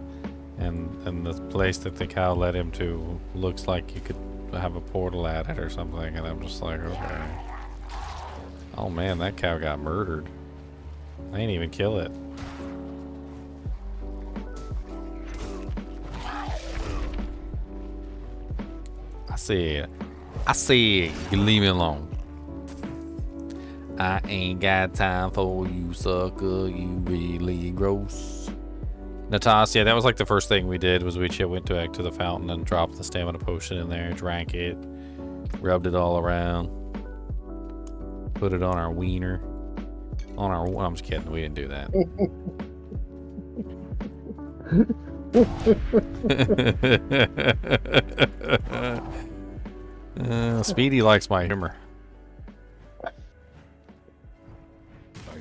and the place that the cow led him to looks like you could have a portal at it or something, and I'm just like, okay. Oh man, that cow got murdered. I didn't even kill it. I said, leave me alone. I ain't got time for you, sucker. You really gross. Natasha, yeah, that was like the first thing we did was we went back to the fountain and dropped the stamina potion in there, drank it, rubbed it all around, put it on our wiener. I'm just kidding. We didn't do that. Speedy likes my humor. I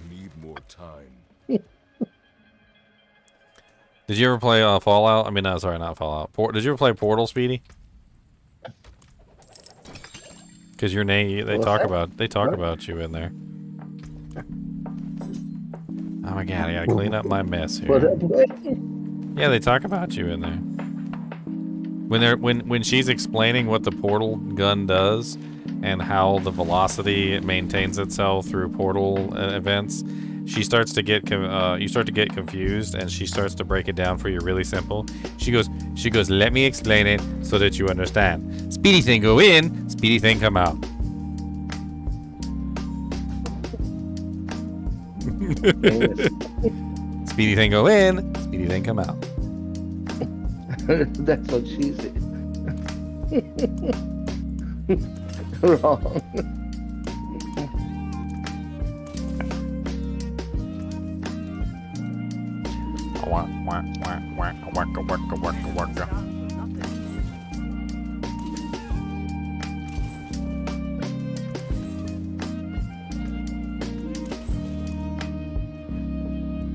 need more time. Did you ever play Fallout? I mean, no, sorry, not Fallout. Did you ever play Portal, Speedy? Because your name, they talk about you in there. Oh my god, I gotta clean up my mess here. Yeah, they talk about you in there. When she's explaining what the portal gun does and how the velocity maintains itself through portal events, she starts to get you start to get confused, and she starts to break it down for you really simple. She goes, let me explain it so that you understand. Speedy thing go in, speedy thing come out. Speedy thing go in, speedy thing come out. That's what she said. Wrong.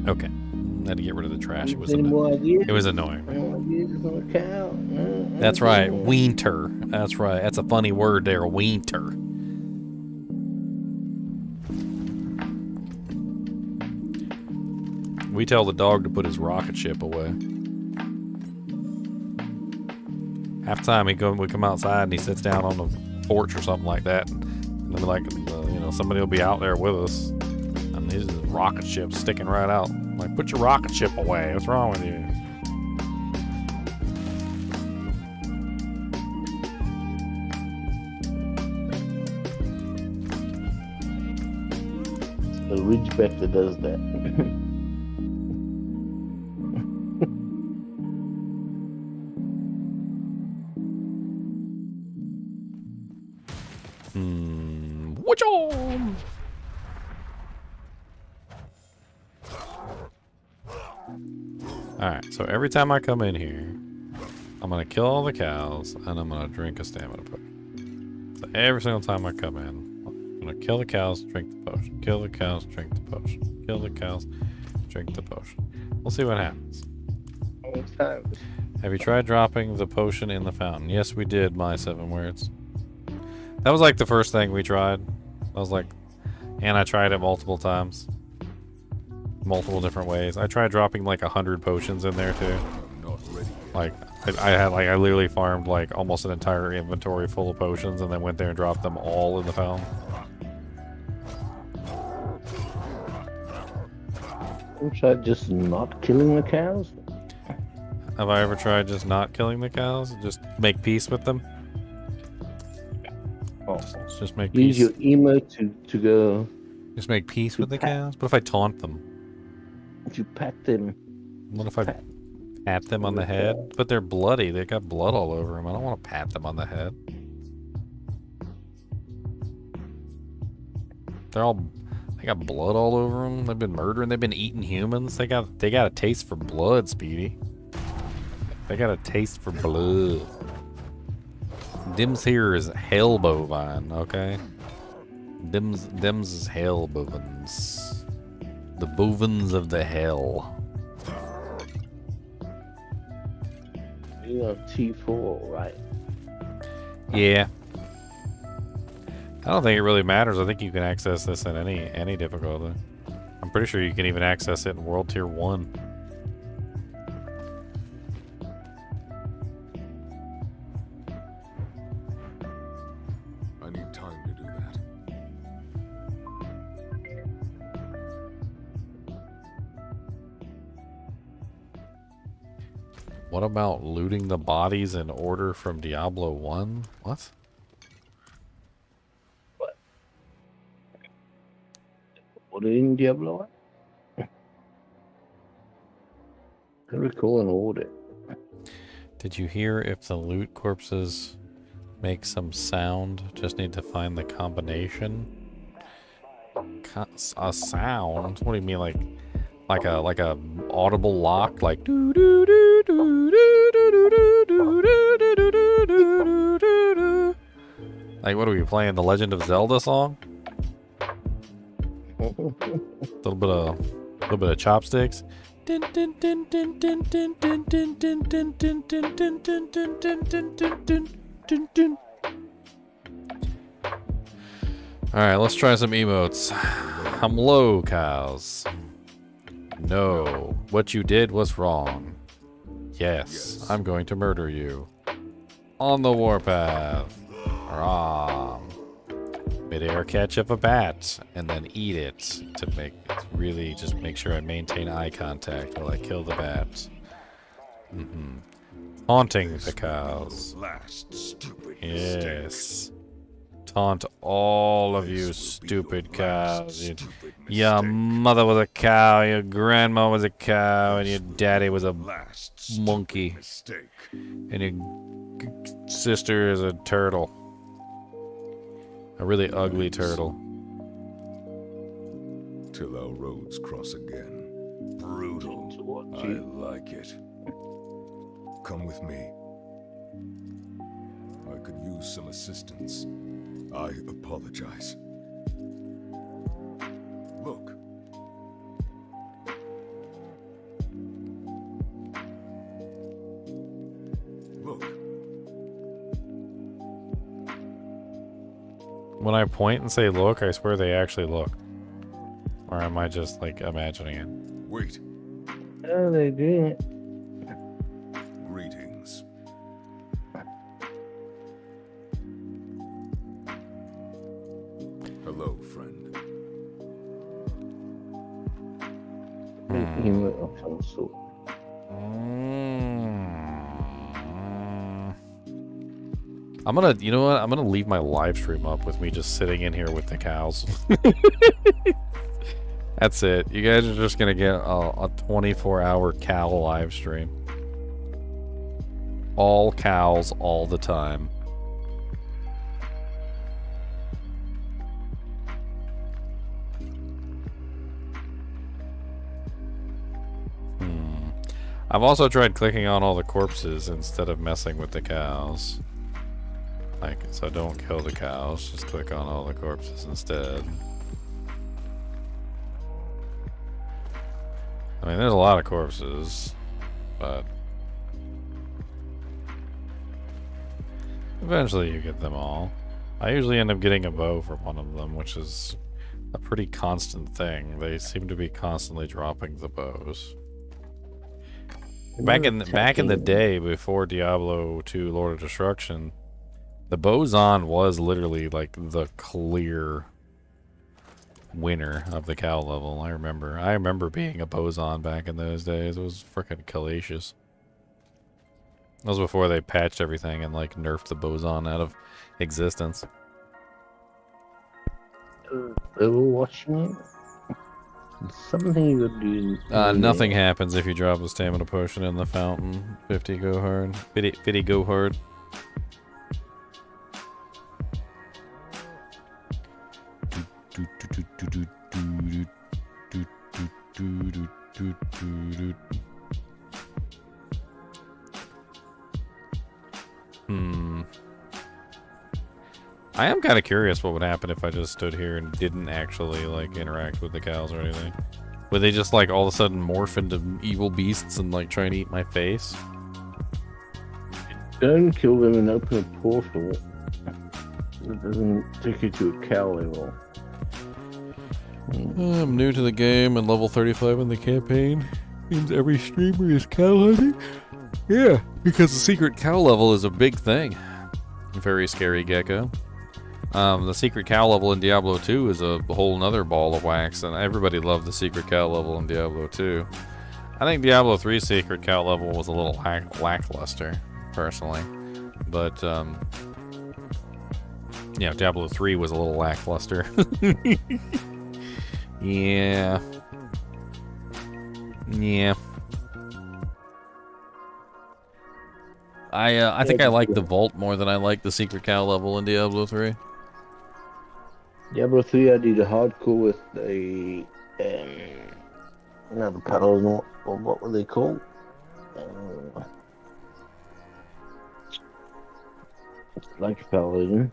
Okay, had to get rid of the trash. It was annoying. That's right, weenter. That's right. That's a funny word there, weenter. We tell the dog to put his rocket ship away. Half time we come outside and he sits down on the porch or something like that, and then like somebody will be out there with us, and his rocket ship's sticking right out. Like, put your rocket ship away. What's wrong with you? The Ridgebacker does that. Watch on! Alright, so every time I come in here, I'm gonna kill all the cows and I'm gonna drink a stamina potion. So every single time I come in, I'm gonna kill the cows, drink the potion. Kill the cows, drink the potion. Kill the cows, drink the potion. We'll see what happens. Have you tried dropping the potion in the fountain? Yes, we did, my 7 words. That was like the first thing we tried. I was like, and I tried it multiple times. Multiple different ways. I tried dropping like 100 potions in there too. Like, I literally farmed like almost an entire inventory full of potions and then went there and dropped them all in the fountain. You tried just not killing the cows? Have I ever tried just not killing the cows? Just make peace with them? Oh. Just make peace. Use your emote to go. Just make peace with the cows? What if I taunt them? If you pat them. What if I pat them on the head? But they're bloody. They got blood all over them. I don't want to pat them on the head. They got blood all over them. They've been murdering. They've been eating humans. They got a taste for blood, Speedy. They got a taste for blood. Dims here is hell bovine, okay? Dims is hell bovines. The bovins of the hell. You have T4, right? Yeah. I don't think it really matters. I think you can access this in any difficulty. I'm pretty sure you can even access it in World Tier 1. I need time to do that. What about looting the bodies in order from Diablo 1? What? What in Diablo? I recall an audit. Did you hear if the loot corpses make some sound? Just need to find the combination. A sound? What do you mean, like a audible lock? Like doo doo doo doo doo doo doo doo doo doo doo. Like, what are we playing? The Legend of Zelda song? A little bit of chopsticks. Alright, let's try some emotes. I'm low, cows. No. What you did was wrong. Yes, I'm going to murder you. On the warpath. Wrong. Mid-air catch up a bat and then eat it to really just make sure I maintain eye contact while I kill the bat. Taunting the cows. Last stupid Yes. Taunt all of you stupid cows. Your mother was a cow, your grandma was a cow, and your daddy was a monkey. And your sister is a turtle. A really ugly turtle. Till our roads cross again. Brutal. I like it. Come with me. I could use some assistance. I apologize. Look. Look. When I point and say look, I swear they actually look. Or am I just, like, imagining it? Wait. Oh, they doing it. Greetings. Hello, friend. Emote of some sort. I'm gonna, you know what? I'm gonna leave my live stream up with me just sitting in here with the cows. That's it. You guys are just gonna get a 24-hour cow live stream. All cows, all the time. I've also tried clicking on all the corpses instead of messing with the cows. Like, so don't kill the cows, just click on all the corpses instead. I mean, there's a lot of corpses, but eventually you get them all. I usually end up getting a bow from one of them, which is a pretty constant thing. They seem to be constantly dropping the bows. Back in the day, before Diablo 2 Lord of Destruction, the boson was literally like the clear winner of the cow level. I remember being a boson back in those days. It was freaking hellacious. That was before they patched everything and like nerfed the boson out of existence. They were watching it. Something you could do. Nothing happens if you drop a stamina potion in the fountain. 50 go hard. 50 go hard. I am kind of curious what would happen if I just stood here and didn't actually like interact with the cows or anything. Would they just like all of a sudden morph into evil beasts and like try and eat my face? Don't kill them and open a portal. It doesn't take you to a cow level. I'm new to the game and level 35 in the campaign. Means every streamer is cow hunting? Yeah, because the secret cow level is a big thing. Very scary, Gecko. The secret cow level in Diablo 2 is a whole nother ball of wax, and everybody loved the secret cow level in Diablo 2. I think Diablo 3's secret cow level was a little lackluster, personally. But, yeah, Diablo 3 was a little lackluster. Yeah. Yeah. I think I like the vault more than I like the secret cow level in Diablo 3. Diablo 3, I did a hardcore with a another paladin, or what were they called? It's like a paladin.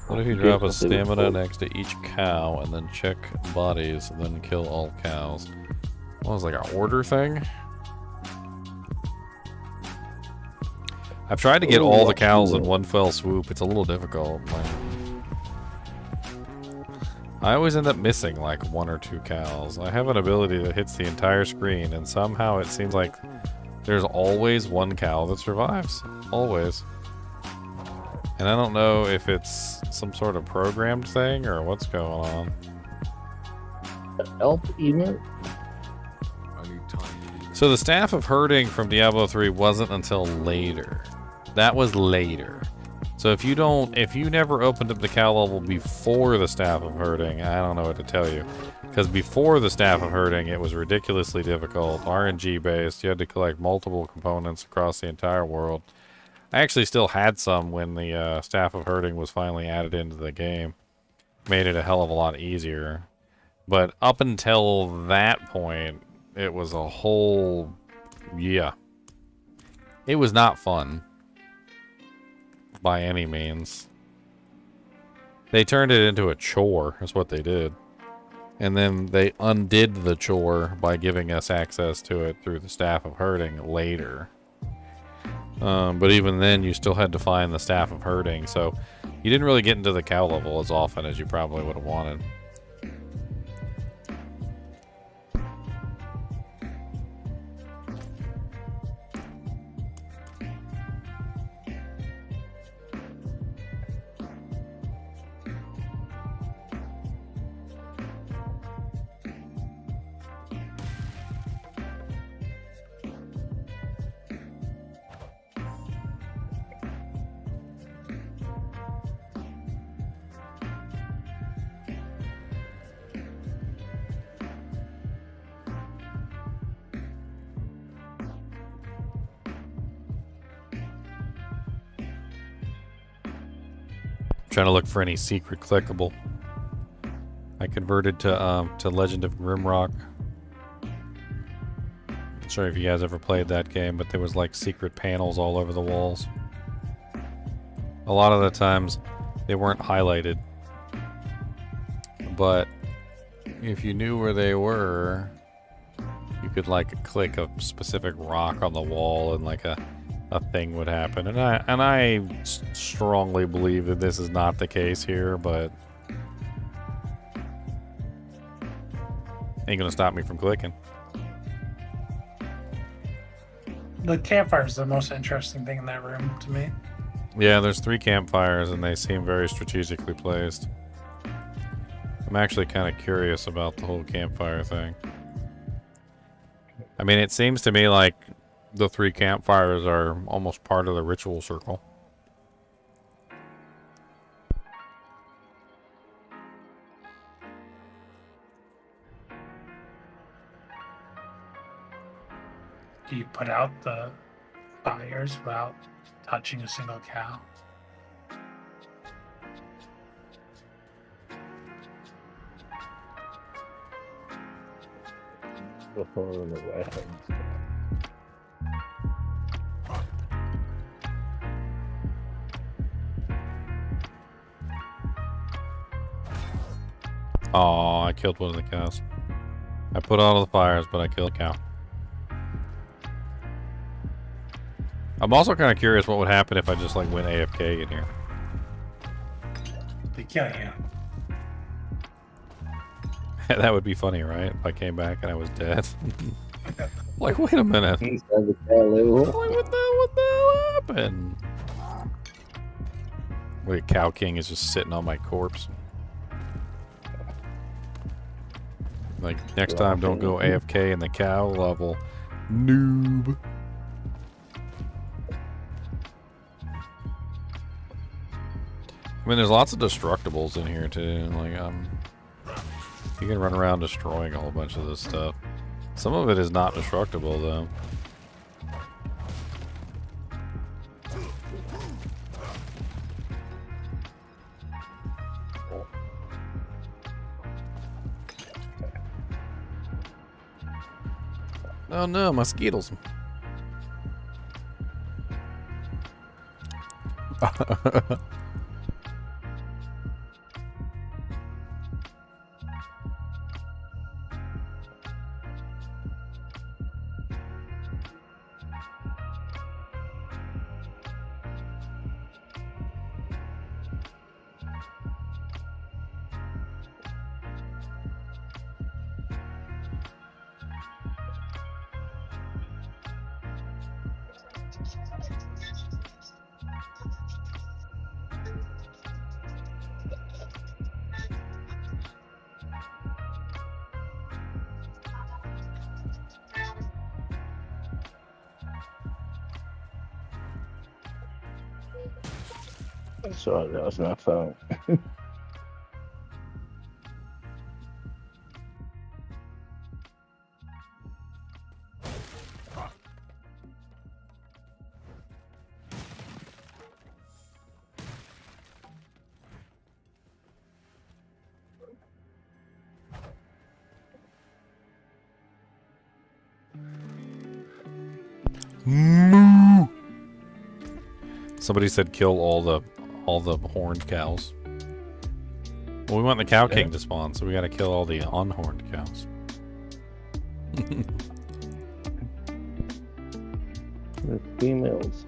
What if you drop a stamina next to each cow and then check bodies and then kill all cows? What was like an order thing? I've tried to get all the cows in one fell swoop. It's a little difficult. I always end up missing like 1 or 2 cows. I have an ability that hits the entire screen, and somehow it seems like there's always 1 cow that survives. Always. And I don't know if it's some sort of programmed thing or what's going on. Help, emote? So the Staff of Herding from Diablo 3 wasn't until later. That was later. So if you never opened up the cow level before the Staff of Herding, I don't know what to tell you. Because before the Staff of Herding, it was ridiculously difficult, RNG based. You had to collect multiple components across the entire world. I actually still had some when the Staff of Herding was finally added into the game. Made it a hell of a lot easier. But up until that point, it was a whole... yeah. It was not fun. By any means. They turned it into a chore, is what they did. And then they undid the chore by giving us access to it through the Staff of Herding later. But even then, you still had to find the Staff of Herding, so you didn't really get into the cow level as often as you probably would have wanted. Trying to look for any secret clickable. I converted to Legend of Grimrock. Not sure if you guys ever played that game, but there was like secret panels all over the walls. A lot of the times they weren't highlighted, but if you knew where they were, you could like click a specific rock on the wall and like a thing would happen. And I strongly believe that this is not the case here, but ain't gonna stop me from clicking. The campfire is the most interesting thing in that room to me. Yeah, there's 3 campfires and they seem very strategically placed. I'm actually kind of curious about the whole campfire thing. I mean, it seems to me like the 3 campfires are almost part of the ritual circle. Do you put out the fires without touching a single cow? Oh, I killed one of the cows. I put out all the fires, but I killed a cow. I'm also kind of curious what would happen if I just like went AFK in here. They kill you. That would be funny, right? If I came back and I was dead. Like, wait a minute. Like, what the hell happened? Wait, Cow King is just sitting on my corpse. Like, next time, don't go AFK in the cow level. Noob. I mean, there's lots of destructibles in here, too. Like, you can run around destroying a whole bunch of this stuff. Some of it is not destructible, though. Oh no, mosquitoes. Sorry, that was my phone. Moo! Somebody said kill all the horned cows. Well, we want the Cow King to spawn, so we gotta kill all the unhorned cows. The females.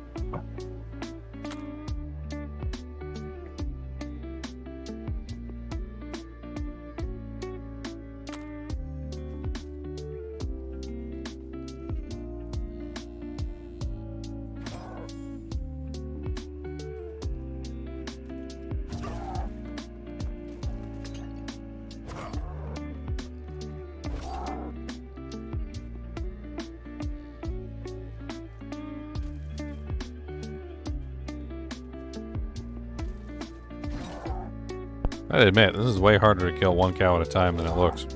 I admit, this is way harder to kill one cow at a time than it looks.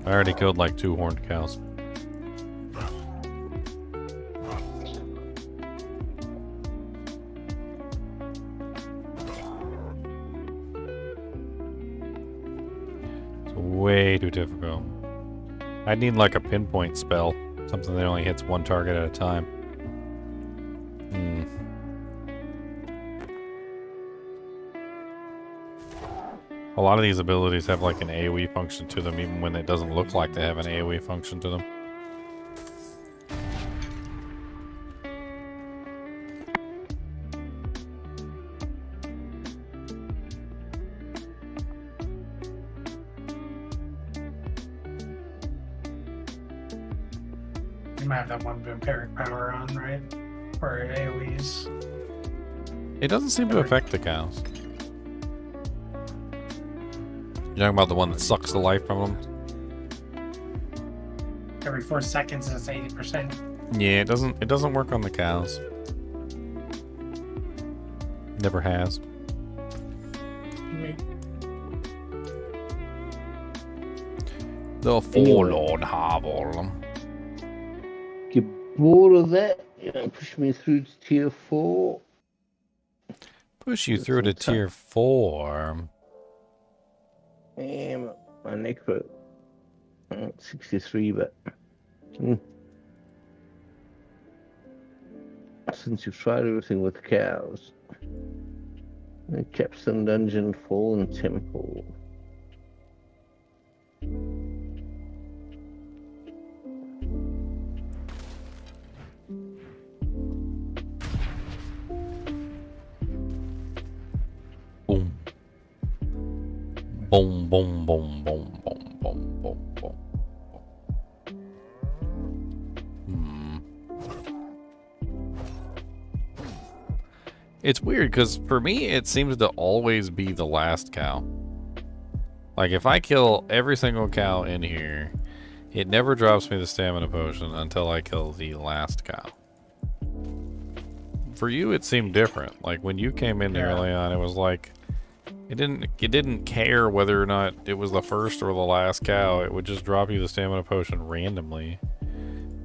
I already killed like 2 horned cows. It's way too difficult. I need like a pinpoint spell. Something that only hits one target at a time. A lot of these abilities have like an AoE function to them, even when it doesn't look like they have an AoE function to them. You might have that one vampiric power on, right? Or AoEs. It doesn't seem to affect the cows. You're talking about the one that sucks the life from them? Every 4 seconds it's 80%. Yeah, it doesn't work on the cows. Never has. The Forlorn Hovel. Get bored of that? You know, push me through to tier 4. Push you through to tier 4. My necro. 63, but since you've tried everything with cows, the Capstone Dungeon, Fallen Temple. Boom, boom, boom, boom, boom, boom, boom, boom. It's weird because for me, it seems to always be the last cow. Like if I kill every single cow in here, it never drops me the stamina potion until I kill the last cow. For you, it seemed different. Like when you came in early on, it was like it didn't care whether or not it was the first or the last cow. It would just drop you the stamina potion randomly.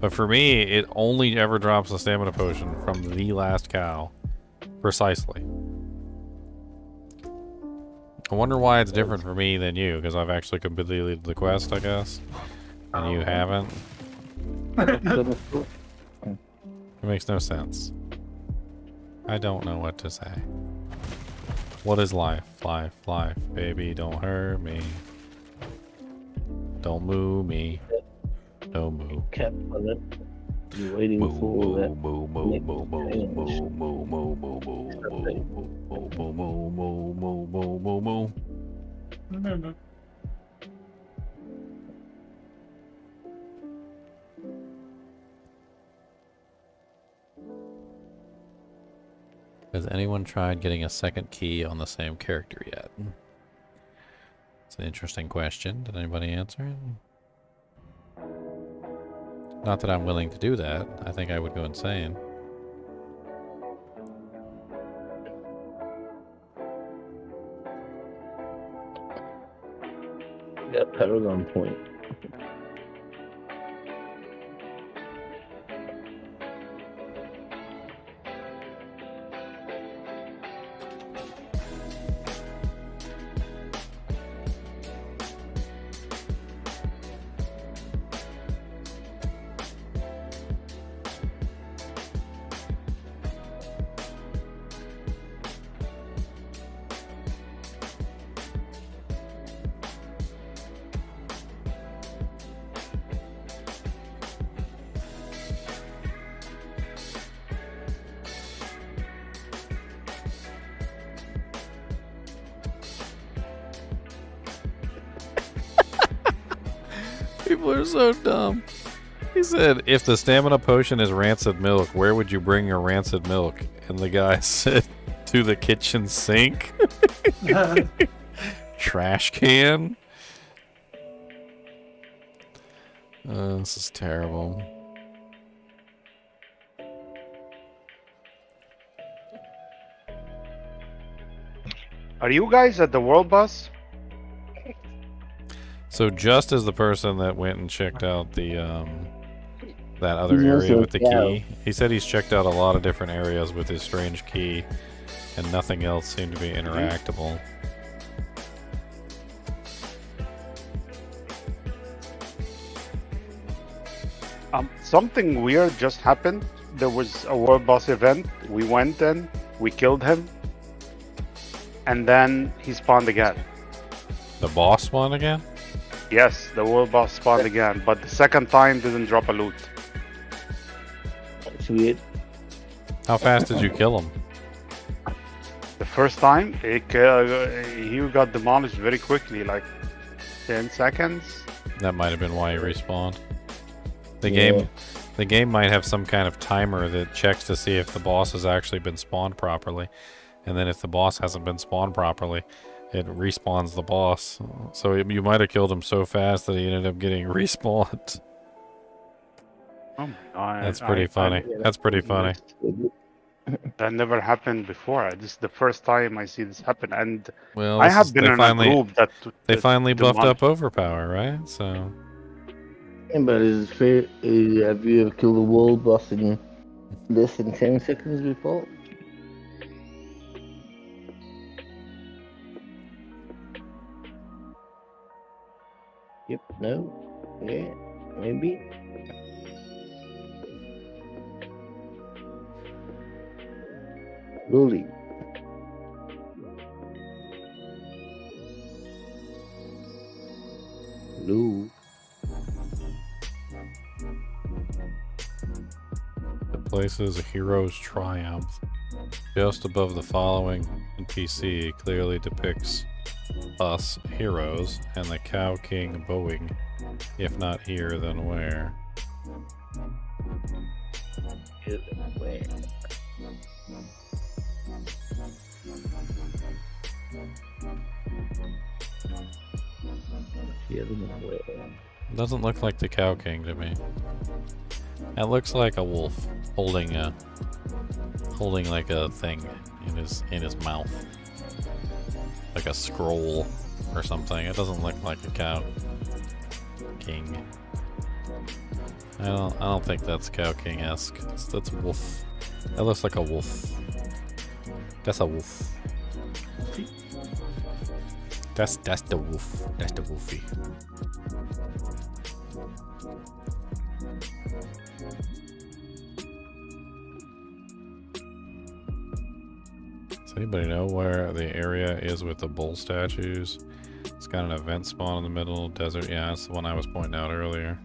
But for me, it only ever drops the stamina potion from the last cow. Precisely. I wonder why it's different for me than you, because I've actually completed the quest, I guess. And you haven't. It makes no sense. I don't know what to say. What is life? Life, life, baby, don't hurt me. Don't move me. Don't move. Kept on it. You're waiting for that. Has anyone tried getting a second key on the same character yet? It's an interesting question. Did anybody answer it? Not that I'm willing to do that. I think I would go insane. Yeah, Paragon point. People are so dumb. He said, if the stamina potion is rancid milk, where would you bring your rancid milk? And the guy said, to the kitchen sink. Trash can. This is terrible. Are you guys at the world boss? So just as the person that went and checked out the that other He's area also with the a cow. key, he said he's checked out a lot of different areas with his strange key, and nothing else seemed to be interactable. Something weird just happened. There was a world boss event. We went in, we killed him, and then he spawned again. The boss one again? Yes, the world boss spawned again, but the second time didn't drop a loot. That's weird. How fast did you kill him? The first time, he got demolished very quickly, like 10 seconds. That might have been why he respawned. The game might have some kind of timer that checks to see if the boss has actually been spawned properly, and then if the boss hasn't been spawned properly, it respawns the boss. So you might have killed him so fast that he ended up getting respawned. Oh my God. That's pretty funny. That's pretty funny. That never happened before. This is the first time I see this happen, and Well, I this have is- been they in finally- a group that They finally buffed up demolished. Overpower, right? So Yeah, but is it fair? Have you ever killed a world boss in less than 10 seconds before? Yep, no, yeah, maybe. Luli. Lou. the place is a hero's triumph. Just above the following NPC clearly depicts us heroes and the Cow King bowing. If not here, then where? Where? Doesn't look like the Cow King to me. It looks like a wolf holding like a thing in his mouth, like a scroll or something. It doesn't look like a Cow King. I don't think that's Cow King-esque. That's a wolf. That looks like a wolf. That's a wolf. That's the wolf. That's the wolfie. Does anybody know where the area is with the bull statues? It's got an event spawn in the middle, desert. Yeah, that's the one I was pointing out earlier.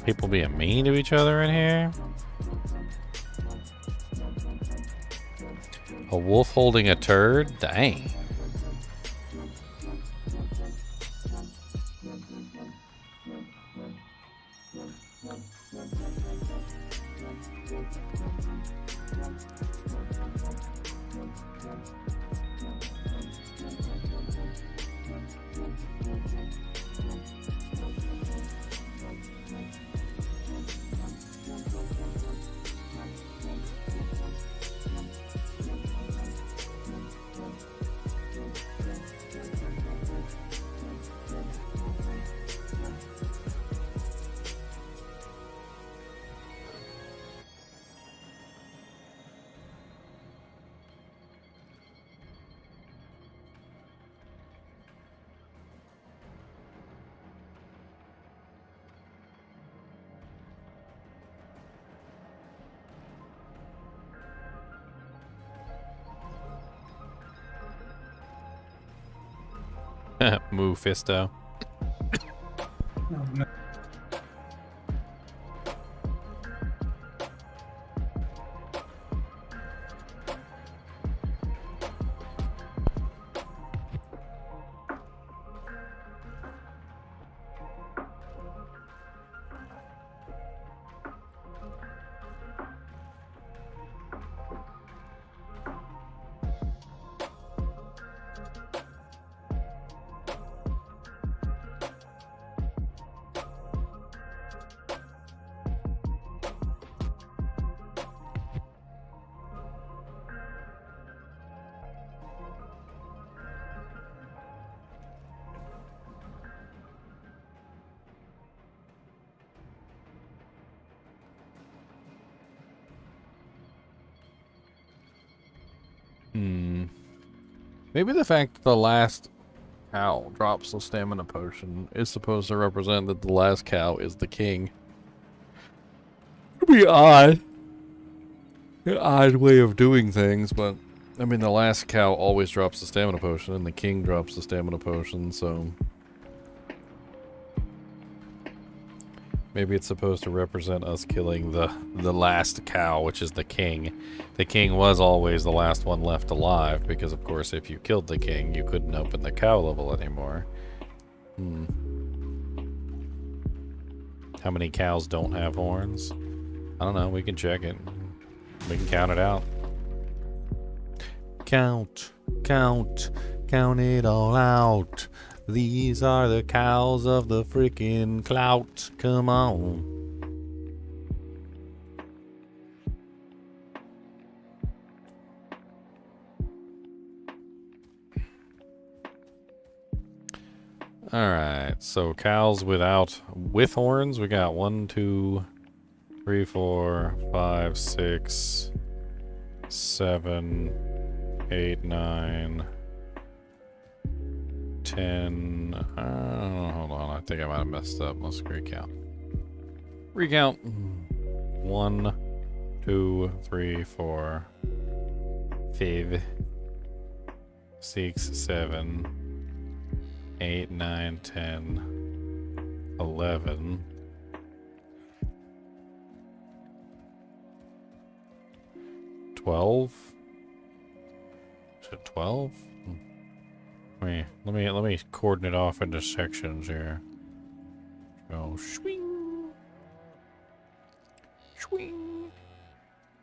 People being mean to each other in here. A wolf holding a turd? Dang. Mephisto. Oh, no. Maybe the fact that the last cow drops the stamina potion is supposed to represent that the last cow is the king. It'd be odd. An odd way of doing things, but I mean the last cow always drops the stamina potion and the king drops the stamina potion, so maybe it's supposed to represent us killing the last cow, which is the king. The king was always the last one left alive, because of course if you killed the king, you couldn't open the cow level anymore. How many cows don't have horns? I don't know, we can check it. We can count it out. Count it all out. These are the cows of the frickin' clout. Come on. Alright, so cows with horns, we got 1, 2, 3, 4, 5, 6, 7, 8, 9, 10. Hold on, I think I might have messed up. Let's recount. Recount. 1, 2, 3, 4, 5, 6, 7, 8, 9, 10, 11. 12? Is it 12? Wait, let me coordinate off into sections here. Go swing. Swing.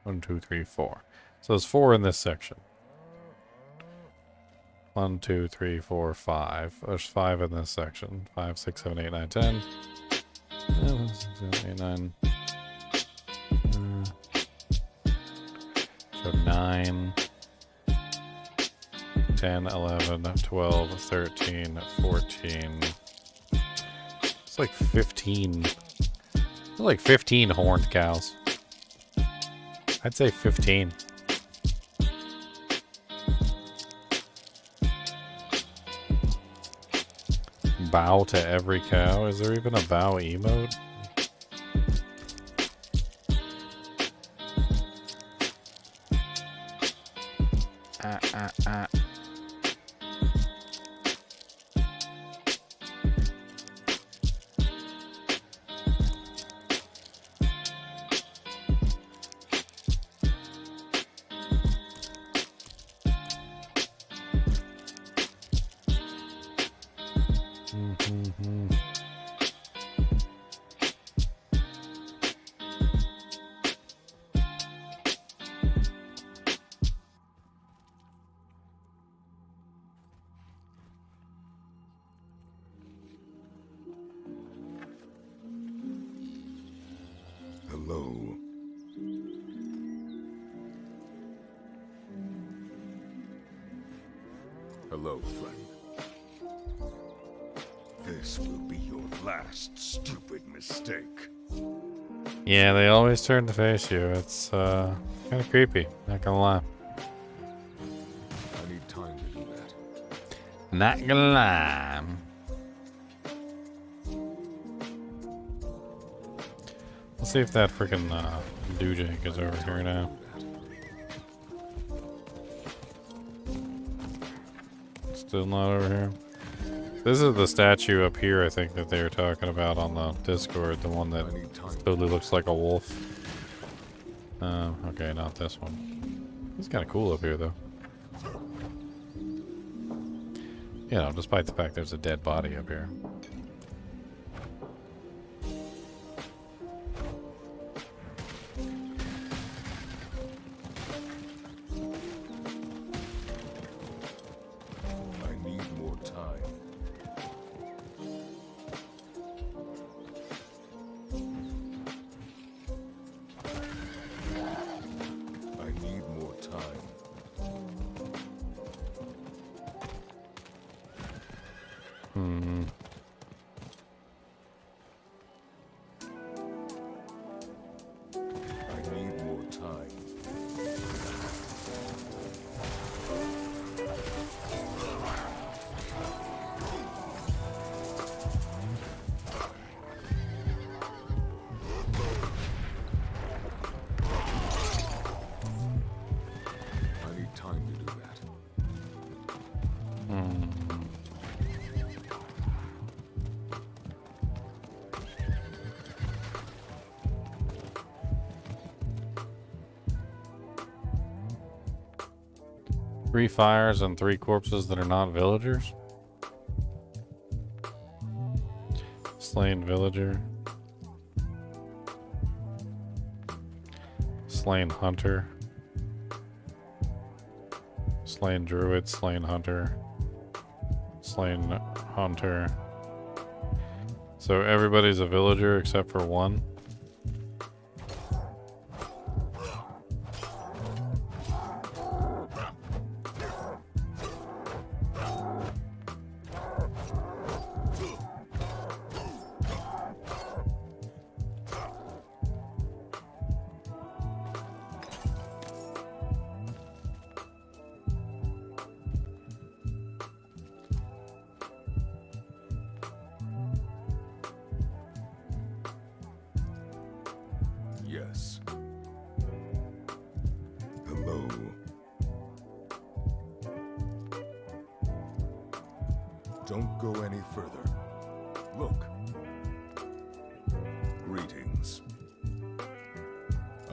1, 2, 3, 4. So there's 4 in this section. 1, 2, 3, 4, 5. There's 5 in this section. 5, 6, 7, 8, 9, 10. 7, 6, 7, 8, 9. So 9, 10, 11, 12, 13, 14. It's like 15. It's like 15 horned cows. I'd say 15. Bow to every cow? Is there even a bow emote? Hello. Hello, friend. This will be your last stupid mistake. Yeah, they always turn to face you. It's kind of creepy, not gonna lie. I need time to do that. Not gonna lie. Let's see if that freaking Dujek is over here now. Still not over here. This is the statue up here, I think, that they were talking about on the Discord. The one that totally looks like a wolf. Okay, not this one. It's kind of cool up here, though. You know, despite the fact there's a dead body up here. I need more time. I need more time. Hmm. I need more time. I need time to do that. Three fires and 3 corpses that are not villagers. Slain villager. Slain hunter. Slain druid, slain hunter. Slain hunter. So everybody's a villager except for one. Don't go any further. Look. Greetings.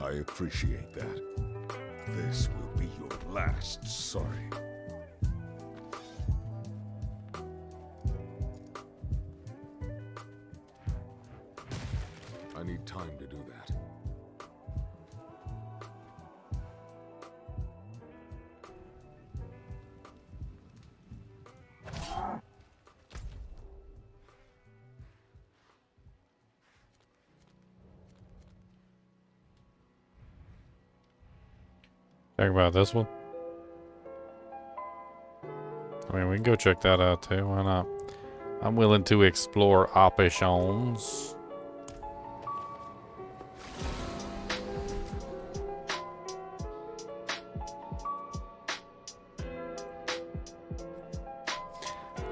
I appreciate that. This will be your last sorry. I need time to do that. Talk about this one. I mean, we can go check that out too. Why not? I'm willing to explore options.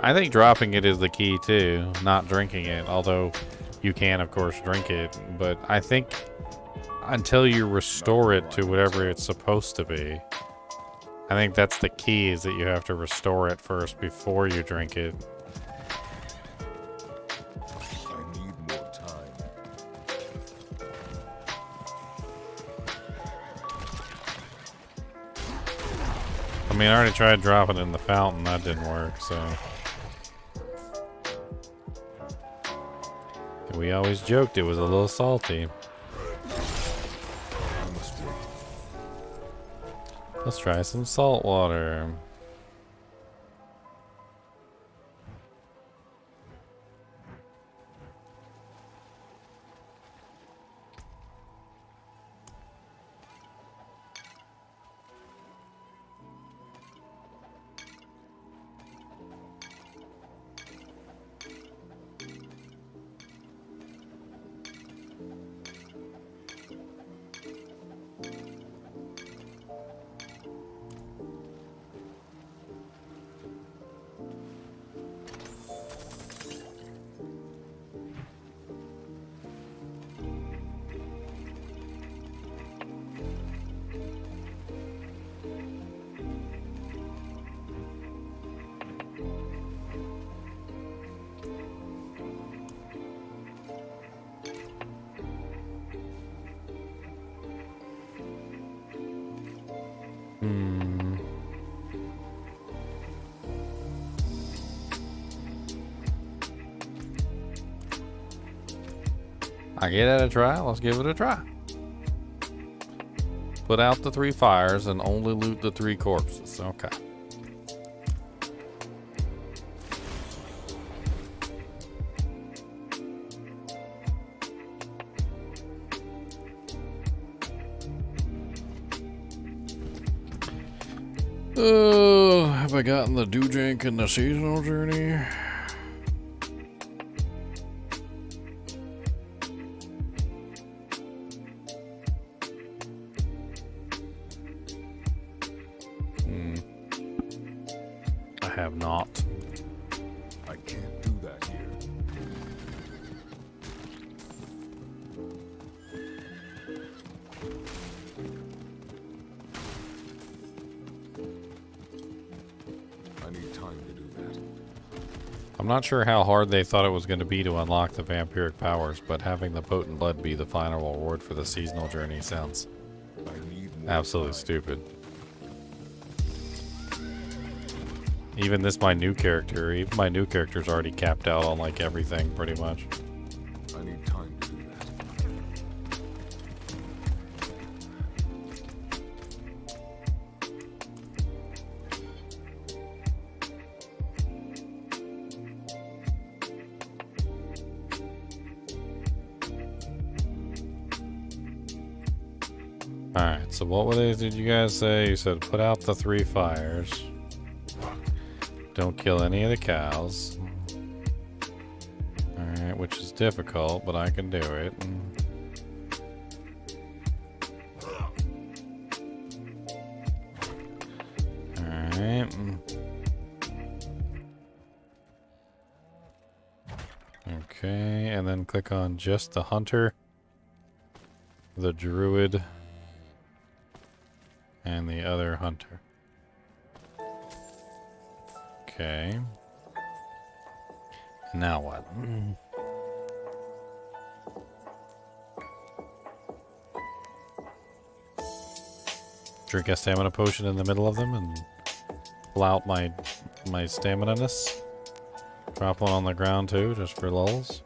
I think dropping it is the key too, not drinking it. Although you can, of course, drink it. But I think until you restore it to whatever it's supposed to be, I think that's the key, is that you have to restore it first before you drink it. I need more time. I mean, I already tried dropping it in the fountain. That didn't work, so. We always joked it was a little salty. Let's try some salt water. I get it a try. Let's give it a try. Put out the 3 fires and only loot the 3 corpses. Okay. Have I gotten the Dewdrink in the seasonal journey? I have not. I can't do that here. I need time to do that. I'm not sure how hard they thought it was going to be to unlock the vampiric powers, but having the potent blood be the final reward for the seasonal journey sounds absolutely stupid. Even my new character's already capped out on like everything pretty much. I need time to do that. Alright, so what did you guys say? You said put out the 3 fires. Don't kill any of the cows. Alright, which is difficult, but I can do it. Alright. Okay, and then click on just the hunter, the druid, And the other hunter. Okay. Now what? Drink a stamina potion in the middle of them and pull out my stamina-ness. Drop one on the ground too, just for lulz.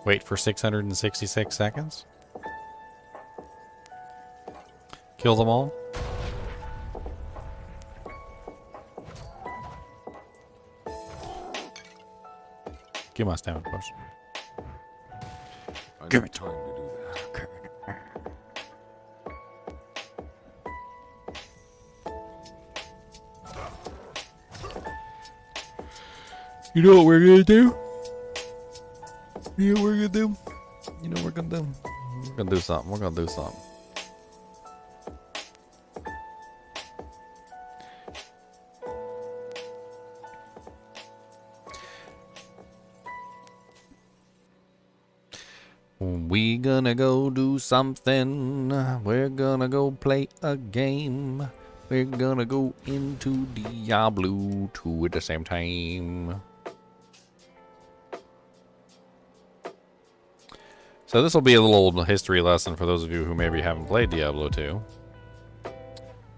Wait for 666 seconds. Kill them all. Give my stamina potion. Give me time to do that. You know what we're gonna do? You know what we're gonna do? You know what we're gonna do? We're gonna do something. We're gonna do something. We gonna go do something. We're gonna go play a game. We're gonna go into Diablo 2 at the same time. So this will be a little history lesson for those of you who maybe haven't played Diablo 2.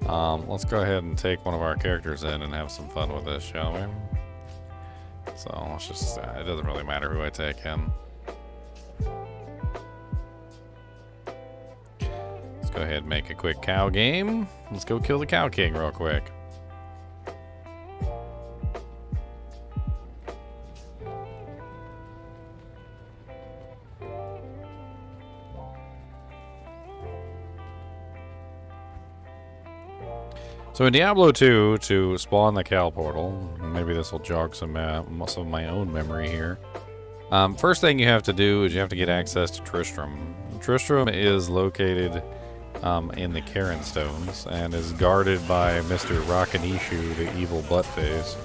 Let's go ahead and take one of our characters in and have some fun with this, shall we? So let's just, it doesn't really matter who I take in. Let's go ahead and make a quick cow game. Let's go kill the Cow King real quick. So in Diablo 2, to spawn the cow portal, maybe this will jog some of my own memory here. First thing you have to do is you have to get access to Tristram. Tristram is located in the Karen Stones and is guarded by Mr. Rakanishu, the evil buttface.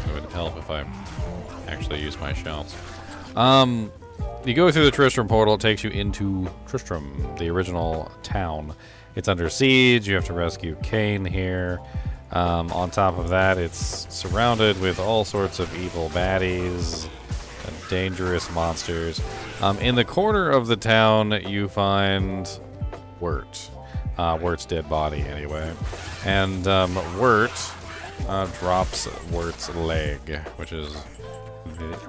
It would help if I actually use my shouts. You go through the Tristram portal, it takes you into Tristram, the original town. It's under siege, you have to rescue Cain here. On top of that, it's surrounded with all sorts of evil baddies and dangerous monsters. In the corner of the town, you find Wirt. Wirt's dead body, anyway. And Wirt drops Wirt's leg, which is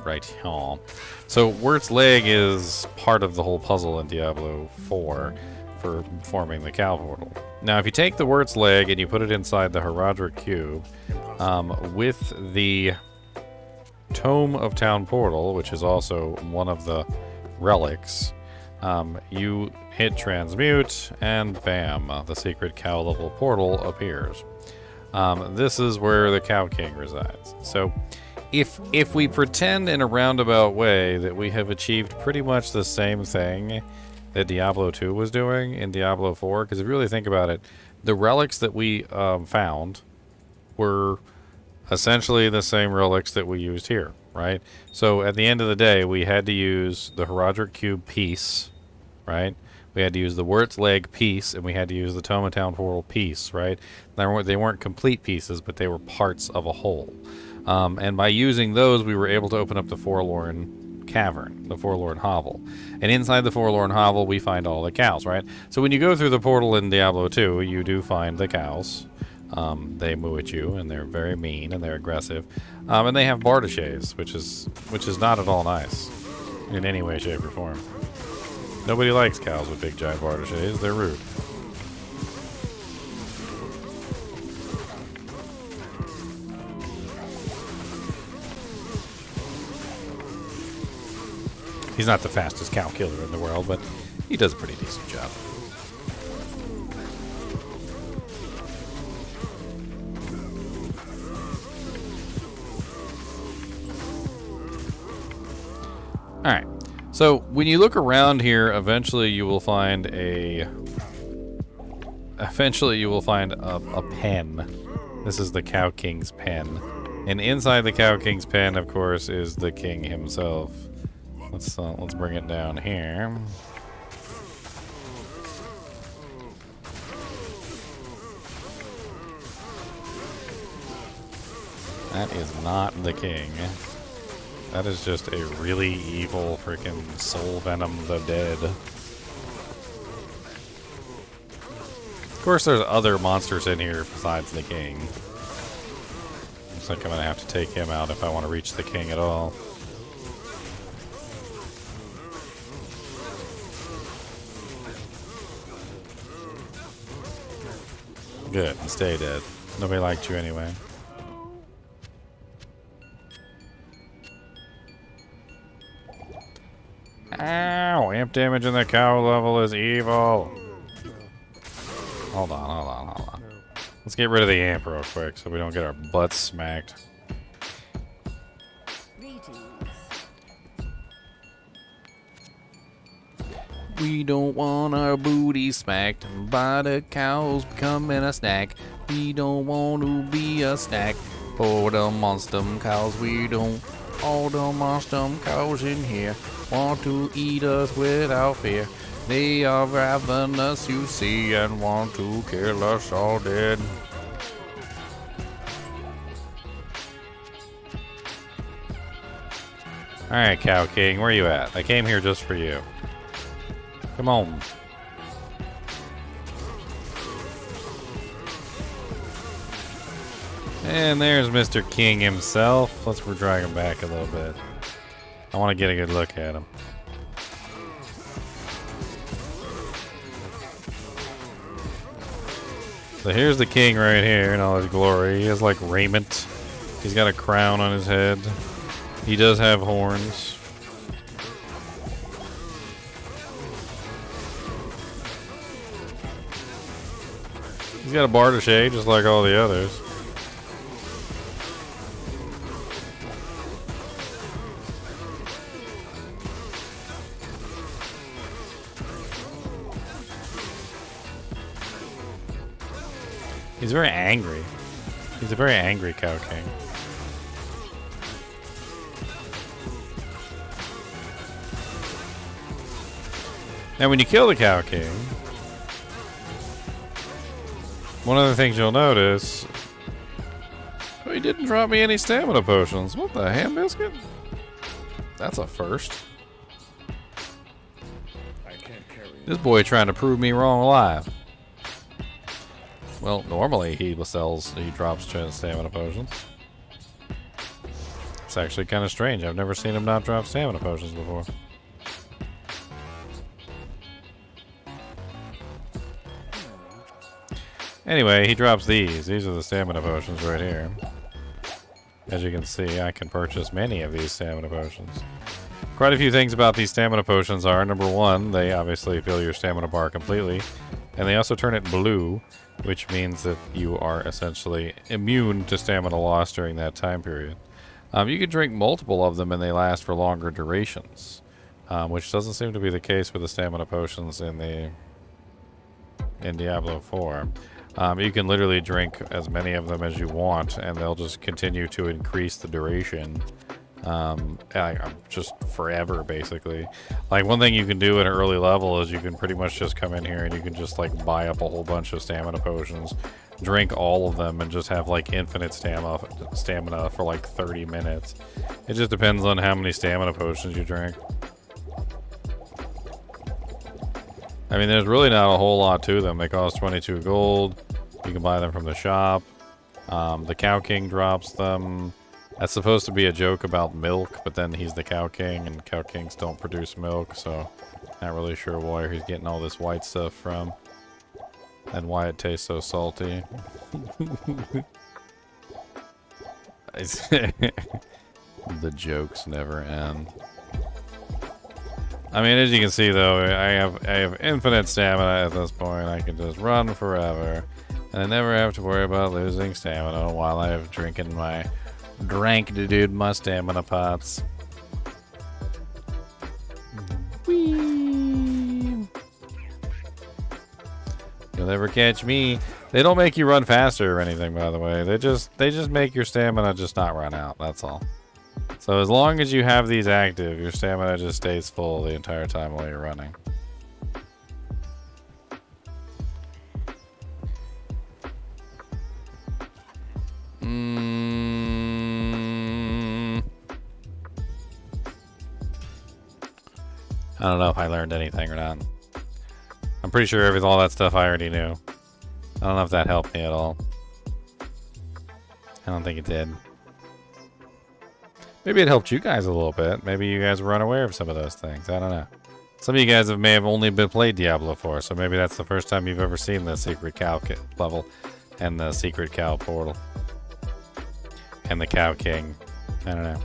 right here. So Wirt's leg is part of the whole puzzle in Diablo 4. For forming the cow portal. Now, if you take the Wirt's leg and you put it inside the Herodric cube, with the Tome of Town Portal, which is also one of the relics, you hit transmute, and bam, the secret cow level portal appears. This is where the Cow King resides. So, if we pretend in a roundabout way that we have achieved pretty much the same thing that Diablo 2 was doing in Diablo 4, because if you really think about it, the relics that we found were essentially the same relics that we used here, right? So at the end of the day, we had to use the Herodric Cube piece, right? We had to use the Wirt's leg piece, and we had to use the Tome of Town Portal piece, right? They weren't complete pieces, but they were parts of a whole. And by using those, we were able to open up the Forlorn Cavern, the Forlorn Hovel. And inside the Forlorn Hovel, we find all the cows, right? So when you go through the portal in Diablo 2, you do find the cows. They moo at you, and they're very mean, and they're aggressive. And they have bardaches, which is not at all nice in any way, shape, or form. Nobody likes cows with big, giant bardaches. They're rude. He's not the fastest cow killer in the world, but he does a pretty decent job. Alright, so when you look around here, eventually you will find a pen. This is the Cow King's pen. And inside the Cow King's pen, of course, is the king himself. Let's bring it down here. That is not the king. That is just a really evil freaking Soul Venom the Dead. Of course, there's other monsters in here besides the king. Looks like I'm gonna have to take him out if I want to reach the king at all. Good, and stay dead. Nobody liked you anyway. Ow! Amp damage in the cow level is evil. Hold on. Let's get rid of the amp real quick so we don't get our butts smacked. We don't want our booty smacked by the cows becoming a snack. We don't want to be a snack for the monster cows. We don't. All the monster cows in here want to eat us without fear. They are ravenous, you see, and want to kill us all dead. Alright, Cow King, where you at? I came here just for you. Come on. And there's Mr. King himself. Let's drag him back a little bit. I want to get a good look at him. So here's the king right here in all his glory. He has like raiment. He's got a crown on his head. He does have horns. He's got a bartochet just like all the others. He's very angry. He's a very angry Cow King. Now when you kill the Cow King, one of the things you'll notice, oh, he didn't drop me any stamina potions. What the ham biscuit? That's a first. This boy trying to prove me wrong alive. Well, normally he drops stamina potions. It's actually kind of strange. I've never seen him not drop stamina potions before. Anyway, he drops these. These are the stamina potions right here. As you can see, I can purchase many of these stamina potions. Quite a few things about these stamina potions are, number one, they obviously fill your stamina bar completely. And they also turn it blue, which means that you are essentially immune to stamina loss during that time period. You can drink multiple of them and they last for longer durations, which doesn't seem to be the case with the stamina potions in Diablo 4. You can literally drink as many of them as you want and they'll just continue to increase the duration. Just forever, basically. Like, one thing you can do at an early level is you can pretty much just come in here and you can just, like, buy up a whole bunch of stamina potions, drink all of them, and just have, like, infinite stamina for, like, 30 minutes. It just depends on how many stamina potions you drink. I mean, there's really not a whole lot to them. They cost 22 gold. You can buy them from the shop. The Cow King drops them. That's supposed to be a joke about milk, but then he's the Cow King, and Cow Kings don't produce milk, so not really sure where he's getting all this white stuff from. And why it tastes so salty. The jokes never end. I mean, as you can see, though, I have infinite stamina at this point. I can just run forever, and I never have to worry about losing stamina while I'm drinking my my stamina pots. Whee! Yeah, never catch me. They don't make you run faster or anything, by the way. They just make your stamina just not run out. That's all. So as long as you have these active, your stamina just stays full the entire time while you're running. I don't know if I learned anything or not. I'm pretty sure all that stuff I already knew. I don't know if that helped me at all. I don't think it did. Maybe it helped you guys a little bit. Maybe you guys were unaware of some of those things. I don't know. Some of you guys may have only played Diablo 4, so maybe that's the first time you've ever seen the secret cow level and the secret cow portal and the cow king. I don't know.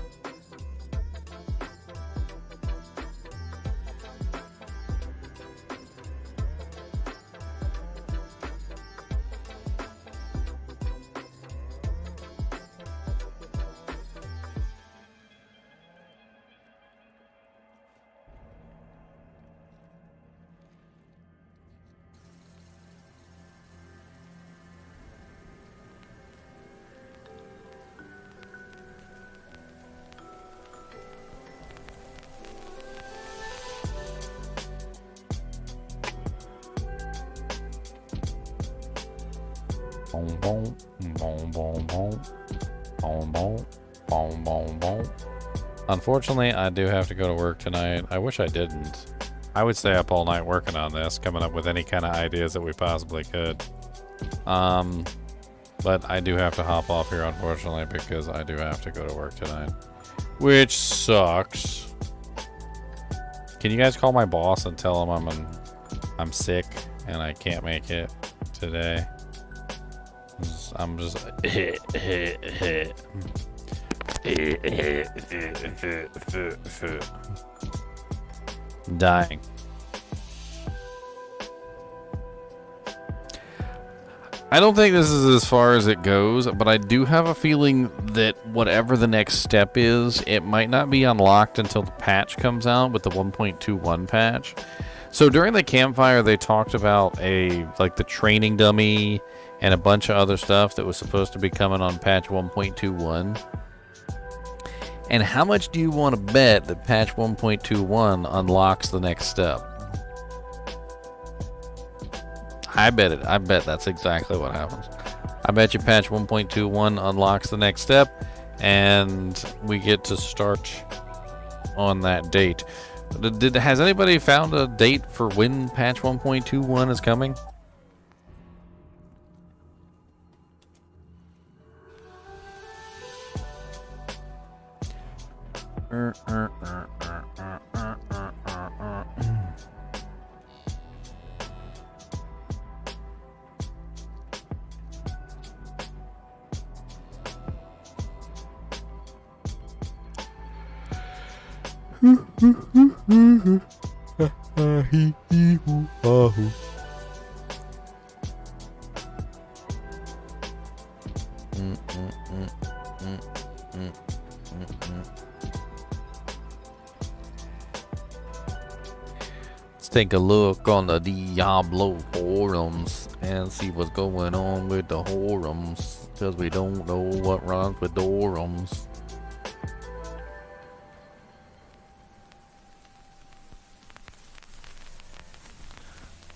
Unfortunately, I do have to go to work tonight. I wish I didn't. I would stay up all night working on this, coming up with any kind of ideas that we possibly could. But I do have to hop off here, unfortunately, because I do have to go to work tonight. Which sucks. Can you guys call my boss and tell him I'm sick and I can't make it today? I'm just dying. I don't think this is as far as it goes, but I do have a feeling that whatever the next step is, it might not be unlocked until the patch comes out with the 1.21 patch. So during the campfire, they talked about the training dummy and a bunch of other stuff that was supposed to be coming on patch 1.21. And how much do you want to bet that patch 1.21 unlocks the next step? I bet that's exactly what happens. I bet you patch 1.21 unlocks the next step, and we get to start on that date. Has anybody found a date for when patch 1.21 is coming? Let's take a look on the Diablo forums and see what's going on with the forums, because we don't know what runs with forums.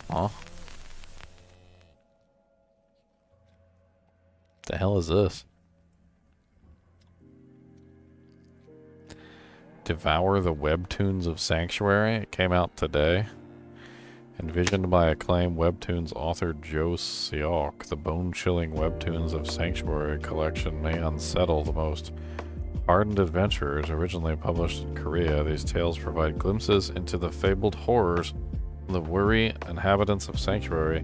Huh? The hell is this? Devour the Webtoons of Sanctuary. It came out today. Envisioned by acclaimed Webtoons author Joe Siok, the bone-chilling Webtoons of Sanctuary collection may unsettle the most ardent adventurers. Originally published in Korea, these tales provide glimpses into the fabled horrors the weary inhabitants of Sanctuary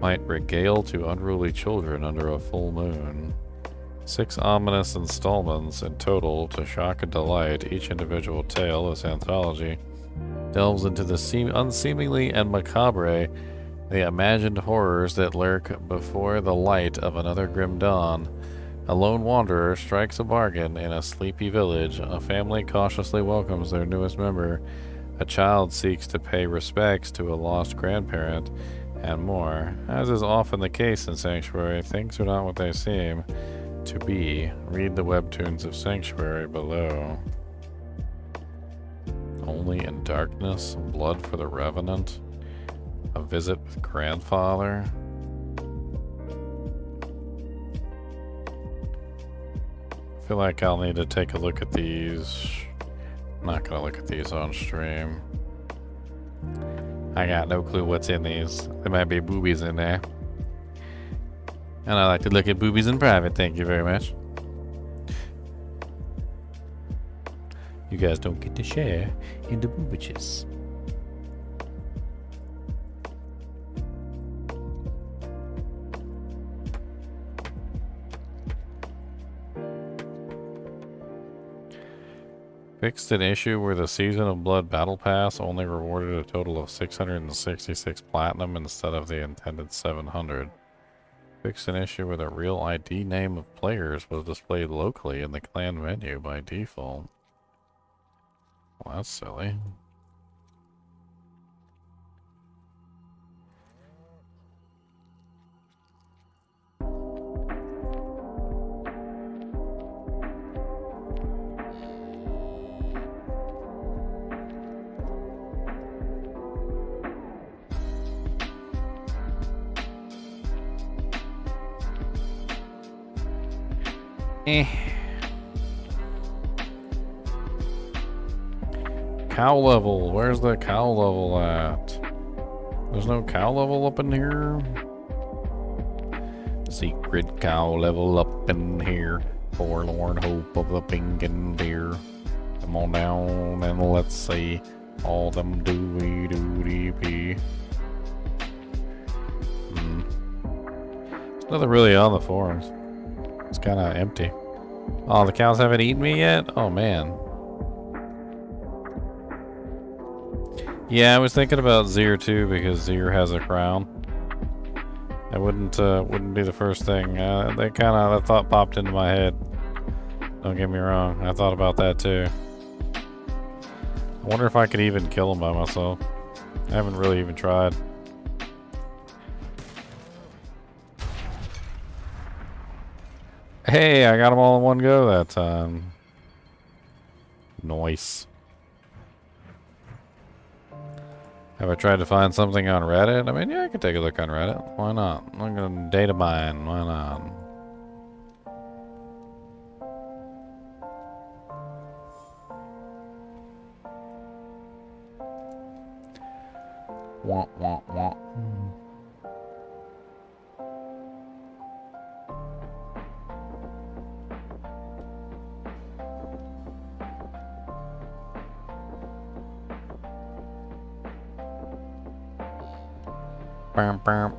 might regale to unruly children under a full moon. 6 ominous installments in total to shock and delight. Each individual tale, this anthology, delves into the unseemly and macabre, the imagined horrors that lurk before the light of another grim dawn. A lone wanderer strikes a bargain in a sleepy village. A family cautiously welcomes their newest member. A child seeks to pay respects to a lost grandparent, and more. As is often the case in Sanctuary, things are not what they seem to be. Read the webtoons of Sanctuary below. Only in darkness, blood for the Revenant, a visit with grandfather. I feel like I'll need to take a look at these. I'm not gonna look at these on stream. I got no clue what's in these. There might be boobies in there. And I like to look at boobies in private, thank you very much. You guys don't get to share in the boobages. Fixed an issue where the Season of Blood Battle Pass only rewarded a total of 666 platinum instead of the intended 700. Fixed an issue where the real ID name of players was displayed locally in the clan menu by default. Well, that's silly. Cow level. Where's the cow level at? There's no cow level up in here. Secret cow level up in here. Forlorn hope of the pink and deer. Come on down and let's see all them dooey doody pee. There's nothing really on the forums. It's kind of empty. Oh, the cows haven't eaten me yet? Oh, man. Yeah, I was thinking about Zir too, because Zir has a crown. That wouldn't be the first thing. That thought popped into my head. Don't get me wrong. I thought about that too. I wonder if I could even kill him by myself. I haven't really even tried. Hey, I got them all in one go that time. Nice. Have I tried to find something on Reddit? I mean, yeah, I could take a look on Reddit. Why not? I'm gonna data mine. Why not? Wah, wah, wah. Bam, bam.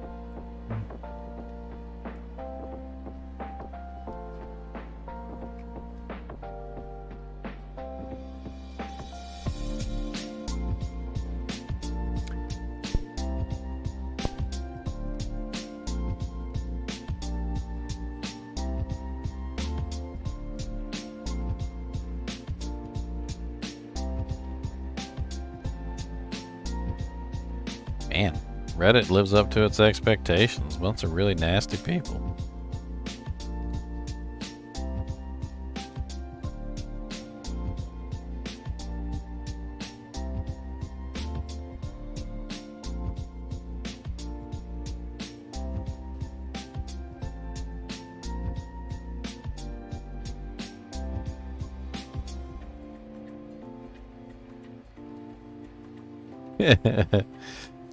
Man, Reddit lives up to its expectations. Bunch of really nasty people.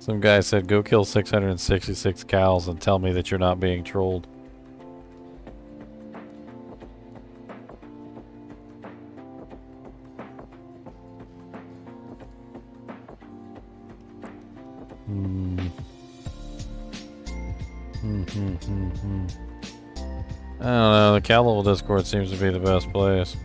Some guy said, go kill 666 cows and tell me that you're not being trolled. I don't know, the cow level Discord seems to be the best place.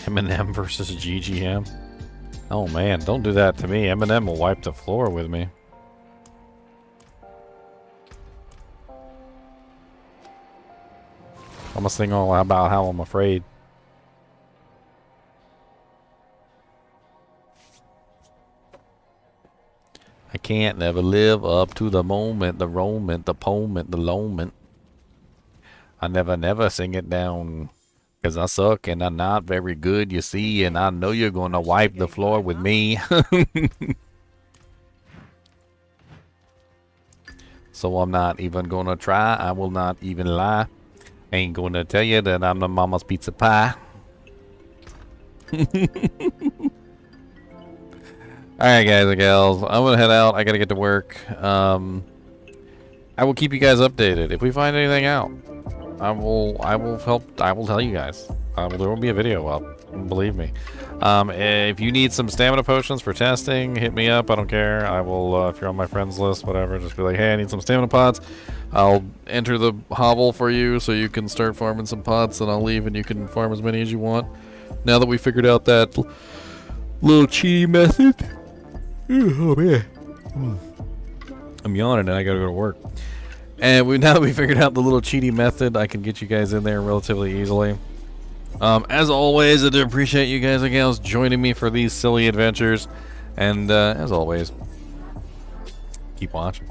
Eminem versus GGM. Oh man, don't do that to me. Eminem will wipe the floor with me. I'm gonna sing all about how I'm afraid. I can't never live up to the moment, the moment, the moment, the moment. I never sing it down. Cause I suck and I'm not very good, you see, and I know you're gonna wipe the floor with me. So I'm not even gonna try, I will not even lie. Ain't gonna tell you that I'm the mama's pizza pie. Alright guys and gals, I'm gonna head out, I gotta get to work. I will keep you guys updated. If we find anything out, I will tell you guys. There will be a video up, believe me. If you need some stamina potions for testing, hit me up. I don't care. I will, if you're on my friends list, whatever, just be like, hey, I need some stamina pots. I'll enter the hovel for you so you can start farming some pots, and I'll leave and you can farm as many as you want. Now that we figured out that little cheaty method. Oh man. I'm yawning and I gotta go to work. And now that we figured out the little cheaty method, I can get you guys in there relatively easily. As always, I do appreciate you guys and gals joining me for these silly adventures. And as always, keep watching.